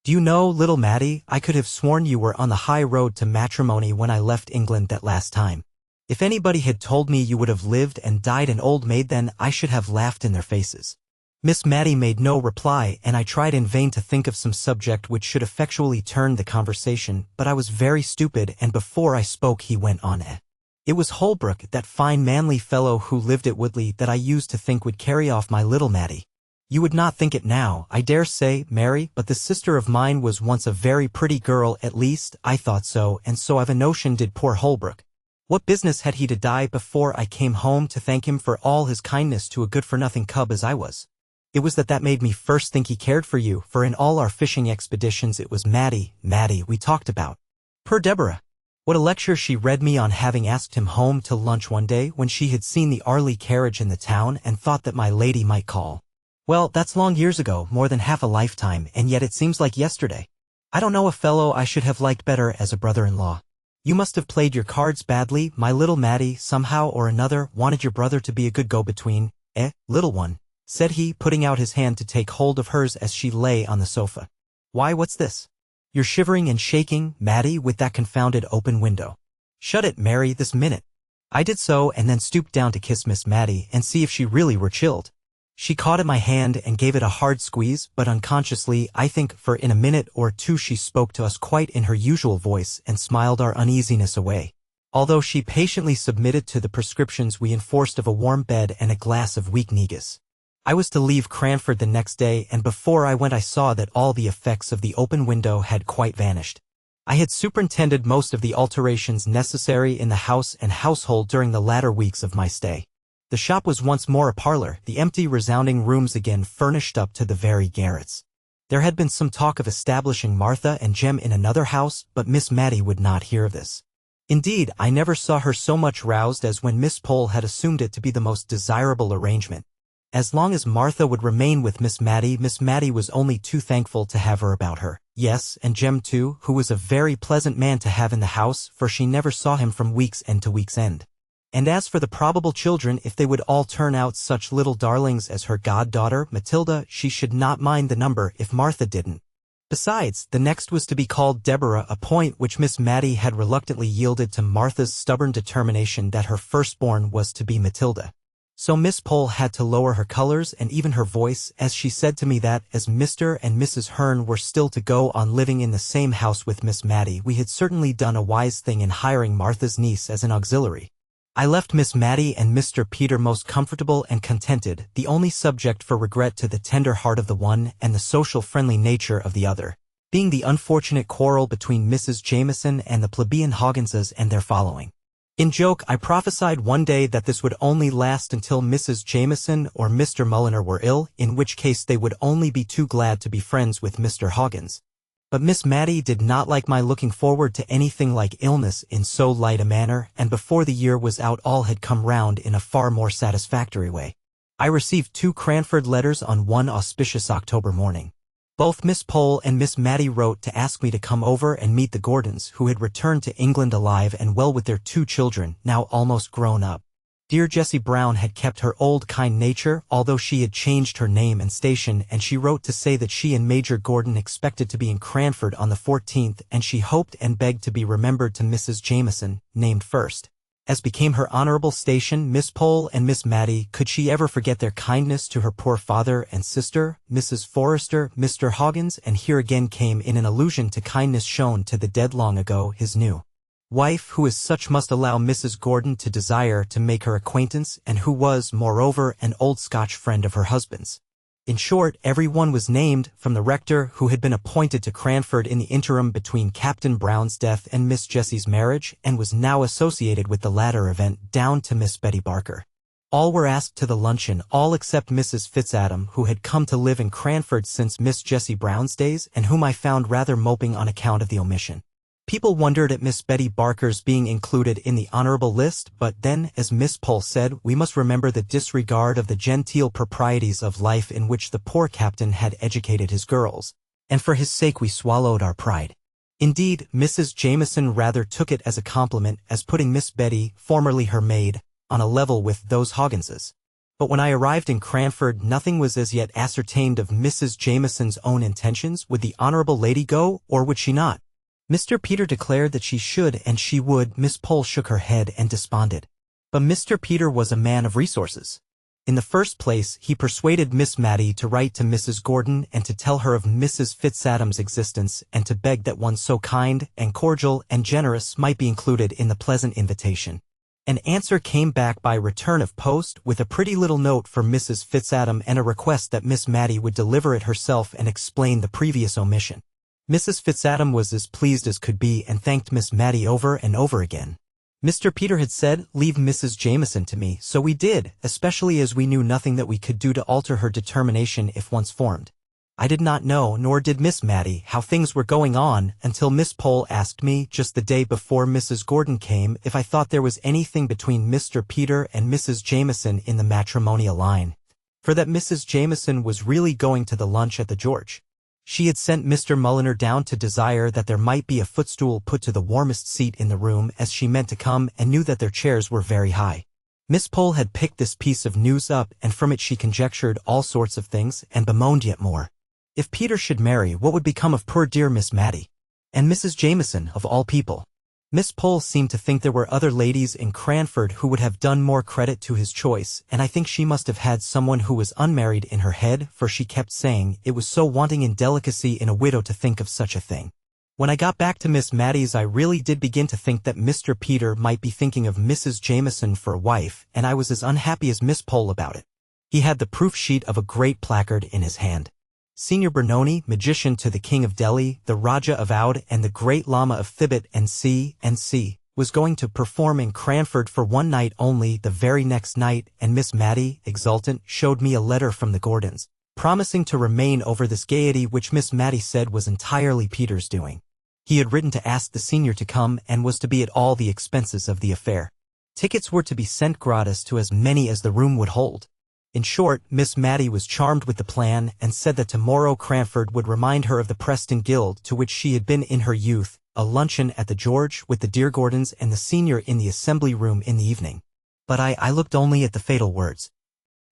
"Do you know, little Mattie, I could have sworn you were on the high road to matrimony when I left England that last time. If anybody had told me you would have lived and died an old maid then, I should have laughed in their faces." Miss Mattie made no reply, and I tried in vain to think of some subject which should effectually turn the conversation, but I was very stupid, and before I spoke he went on. "It was Holbrook, that fine manly fellow who lived at Woodley, that I used to think would carry off my little Mattie. You would not think it now, I dare say, Mary, but this sister of mine was once a very pretty girl, at least, I thought so, and so I've a notion did poor Holbrook. What business had he to die before I came home to thank him for all his kindness to a good-for-nothing cub as I was? It was that made me first think he cared for you, for in all our fishing expeditions it was Mattie we talked about. Poor Deborah! What a lecture she read me on having asked him home to lunch one day when she had seen the Arley carriage in the town and thought that my lady might call. Well, that's long years ago, more than half a lifetime, and yet it seems like yesterday. I don't know a fellow I should have liked better as a brother-in-law. You must have played your cards badly, my little Mattie, somehow or another wanted your brother to be a good go-between, little one," said he, putting out his hand to take hold of hers as she lay on the sofa. "Why, what's this? You're shivering and shaking, Mattie, with that confounded open window. Shut it, Mary, this minute." I did so, and then stooped down to kiss Miss Mattie and see if she really were chilled. She caught at my hand and gave it a hard squeeze, but unconsciously, I think, for in a minute or two she spoke to us quite in her usual voice and smiled our uneasiness away. Although she patiently submitted to the prescriptions we enforced of a warm bed and a glass of weak negus. I was to leave Cranford the next day, and before I went I saw that all the effects of the open window had quite vanished. I had superintended most of the alterations necessary in the house and household during the latter weeks of my stay. The shop was once more a parlor, the empty resounding rooms again furnished up to the very garrets. There had been some talk of establishing Martha and Jem in another house, but Miss Matty would not hear of this. Indeed, I never saw her so much roused as when Miss Pole had assumed it to be the most desirable arrangement. As long as Martha would remain with Miss Matty was only too thankful to have her about her. Yes, and Jem too, who was a very pleasant man to have in the house, for she never saw him from week's end to week's end. And as for the probable children, if they would all turn out such little darlings as her goddaughter, Matilda, she should not mind the number if Martha didn't. Besides, the next was to be called Deborah, a point which Miss Matty had reluctantly yielded to Martha's stubborn determination that her firstborn was to be Matilda. So Miss Pole had to lower her colors and even her voice as she said to me that, as Mr. and Mrs. Hearn were still to go on living in the same house with Miss Matty, we had certainly done a wise thing in hiring Martha's niece as an auxiliary. I left Miss Matty and Mr. Peter most comfortable and contented, the only subject for regret to the tender heart of the one and the social friendly nature of the other, being the unfortunate quarrel between Mrs. Jameson and the plebeian Hogginses and their following. In joke, I prophesied one day that this would only last until Mrs. Jameson or Mr. Mulliner were ill, in which case they would only be too glad to be friends with Mr. Hoggins. But Miss Matty did not like my looking forward to anything like illness in so light a manner, and before the year was out all had come round in a far more satisfactory way. I received 2 Cranford letters on one auspicious October morning. Both Miss Pole and Miss Matty wrote to ask me to come over and meet the Gordons, who had returned to England alive and well with their 2 children, now almost grown up. Dear Jessie Brown had kept her old kind nature, although she had changed her name and station, and she wrote to say that she and Major Gordon expected to be in Cranford on the 14th, and she hoped and begged to be remembered to Mrs. Jameson, named first. As became her honorable station, Miss Pole and Miss Matty, could she ever forget their kindness to her poor father and sister, Mrs. Forrester, Mr. Hoggins, and here again came in an allusion to kindness shown to the dead long ago, his new wife, who as such must allow Mrs. Gordon to desire to make her acquaintance, and who was, moreover, an old Scotch friend of her husband's. In short, every one was named, from the rector, who had been appointed to Cranford in the interim between Captain Brown's death and Miss Jessie's marriage, and was now associated with the latter event, down to Miss Betty Barker. All were asked to the luncheon, all except Mrs. Fitzadam, who had come to live in Cranford since Miss Jessie Brown's days, and whom I found rather moping on account of the omission. People wondered at Miss Betty Barker's being included in the honorable list, but then, as Miss Pole said, we must remember the disregard of the genteel proprieties of life in which the poor captain had educated his girls, and for his sake we swallowed our pride. Indeed, Mrs. Jameson rather took it as a compliment, as putting Miss Betty, formerly her maid, on a level with those Hogginses. But when I arrived in Cranford, nothing was as yet ascertained of Mrs. Jameson's own intentions. Would the honorable lady go, or would she not? Mr. Peter declared that she should and she would. Miss Pole shook her head and desponded. But Mr. Peter was a man of resources. In the first place, he persuaded Miss Matty to write to Mrs. Gordon and to tell her of Mrs. Fitzadam's existence and to beg that one so kind and cordial and generous might be included in the pleasant invitation. An answer came back by return of post with a pretty little note for Mrs. Fitzadam and a request that Miss Matty would deliver it herself and explain the previous omission. Mrs. Fitzadam was as pleased as could be and thanked Miss Matty over and over again. Mr. Peter had said, "Leave Mrs. Jameson to me," so we did, especially as we knew nothing that we could do to alter her determination if once formed. I did not know, nor did Miss Matty, how things were going on until Miss Pole asked me, just the day before Mrs. Gordon came, if I thought there was anything between Mr. Peter and Mrs. Jameson in the matrimonial line, for that Mrs. Jameson was really going to the lunch at the George. She had sent Mr. Mulliner down to desire that there might be a footstool put to the warmest seat in the room, as she meant to come and knew that their chairs were very high. Miss Pole had picked this piece of news up, and from it she conjectured all sorts of things, and bemoaned yet more. If Peter should marry, what would become of poor dear Miss Matty? And Mrs. Jameson, of all people? Miss Pole seemed to think there were other ladies in Cranford who would have done more credit to his choice, and I think she must have had someone who was unmarried in her head, for she kept saying it was so wanting in delicacy in a widow to think of such a thing. When I got back to Miss Maddie's, I really did begin to think that Mr. Peter might be thinking of Mrs. Jameson for a wife, and I was as unhappy as Miss Pole about it. He had the proof sheet of a great placard in his hand. Senior Bernoni, magician to the King of Delhi, the Raja of Oudh, and the great Lama of Thibet and C, was going to perform in Cranford for one night only the very next night, and Miss Maddie, exultant, showed me a letter from the Gordons, promising to remain over this gaiety which Miss Maddie said was entirely Peter's doing. He had written to ask the senior to come and was to be at all the expenses of the affair. Tickets were to be sent gratis to as many as the room would hold. In short, Miss Maddie was charmed with the plan and said that tomorrow Cranford would remind her of the Preston Guild to which she had been in her youth, a luncheon at the George with the dear Gordons and the senior in the assembly room in the evening. But I looked only at the fatal words.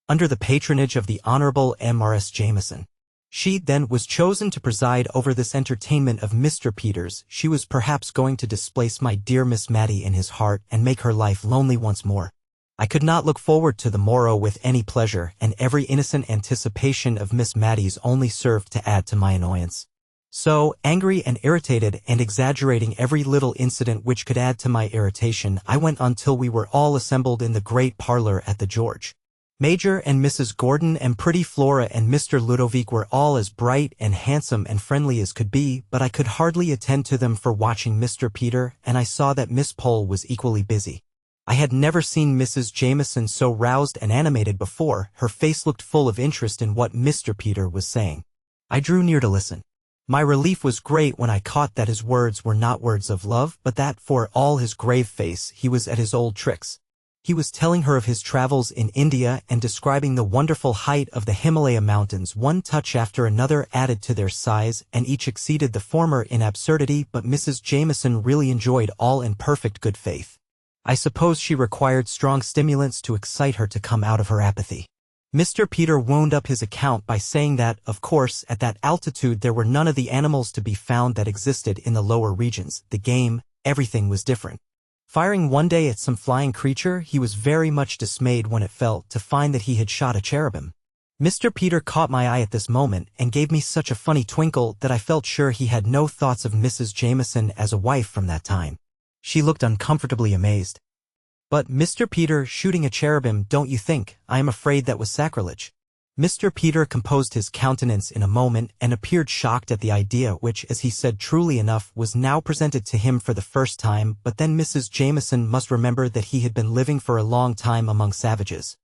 Under the patronage of the Honorable M.R.S. Jameson. She then was chosen to preside over this entertainment of Mr. Peters. She was perhaps going to displace my dear Miss Maddie in his heart and make her life lonely once more. I could not look forward to the morrow with any pleasure, and every innocent anticipation of Miss Maddie's only served to add to my annoyance. So, angry and irritated and exaggerating every little incident which could add to my irritation, I went on till we were all assembled in the great parlor at the George. Major and Mrs. Gordon and pretty Flora and Mr. Ludovic were all as bright and handsome and friendly as could be, but I could hardly attend to them for watching Mr. Peter, and I saw that Miss Pole was equally busy. I had never seen Mrs. Jameson so roused and animated before. Her face looked full of interest in what Mr. Peter was saying. I drew near to listen. My relief was great when I caught that his words were not words of love, but that, for all his grave face, he was at his old tricks. He was telling her of his travels in India and describing the wonderful height of the Himalaya mountains. One touch after another added to their size, and each exceeded the former in absurdity, but Mrs. Jameson really enjoyed all in perfect good faith. I suppose she required strong stimulants to excite her to come out of her apathy. Mr. Peter wound up his account by saying that, of course, at that altitude there were none of the animals to be found that existed in the lower regions. The game, everything was different. Firing one day at some flying creature, he was very much dismayed when it fell to find that he had shot a cherubim. Mr. Peter caught my eye at this moment and gave me such a funny twinkle that I felt sure he had no thoughts of Mrs. Jameson as a wife from that time. She looked uncomfortably amazed. But, Mr. Peter, shooting a cherubim, don't you think? I am afraid that was sacrilege. Mr. Peter composed his countenance in a moment and appeared shocked at the idea which, as he said truly enough, was now presented to him for the first time, but then Mrs. Jameson must remember that he had been living for a long time among savages,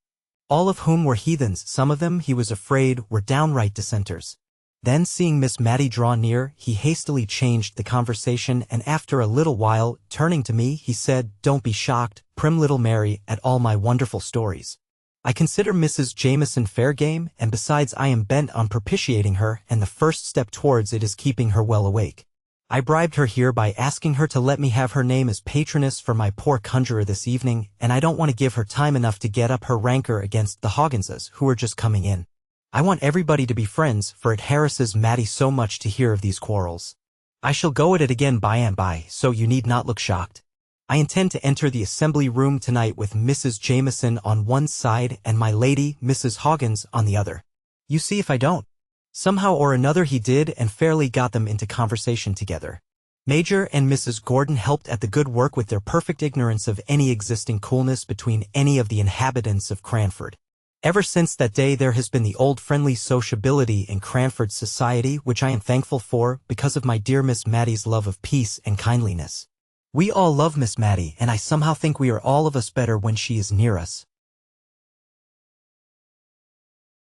all of whom were heathens. Some of them, he was afraid, were downright dissenters. Then, seeing Miss Maddie draw near, he hastily changed the conversation, and after a little while, turning to me, he said, "Don't be shocked, prim little Mary, at all my wonderful stories. I consider Mrs. Jameson fair game, and besides I am bent on propitiating her, and the first step towards it is keeping her well awake. I bribed her here by asking her to let me have her name as patroness for my poor conjurer this evening, and I don't want to give her time enough to get up her rancor against the Hogginses, who are just coming in. I want everybody to be friends, for it harasses Maddie so much to hear of these quarrels. I shall go at it again by and by, so you need not look shocked. I intend to enter the assembly room tonight with Mrs. Jameson on one side and my lady, Mrs. Hoggins, on the other. You see if I don't." Somehow or another he did, and fairly got them into conversation together. Major and Mrs. Gordon helped at the good work with their perfect ignorance of any existing coolness between any of the inhabitants of Cranford. Ever since that day there has been the old friendly sociability in Cranford society, which I am thankful for, because of my dear Miss Maddie's love of peace and kindliness. We all love Miss Maddie, and I somehow think we are all of us better when she is near us.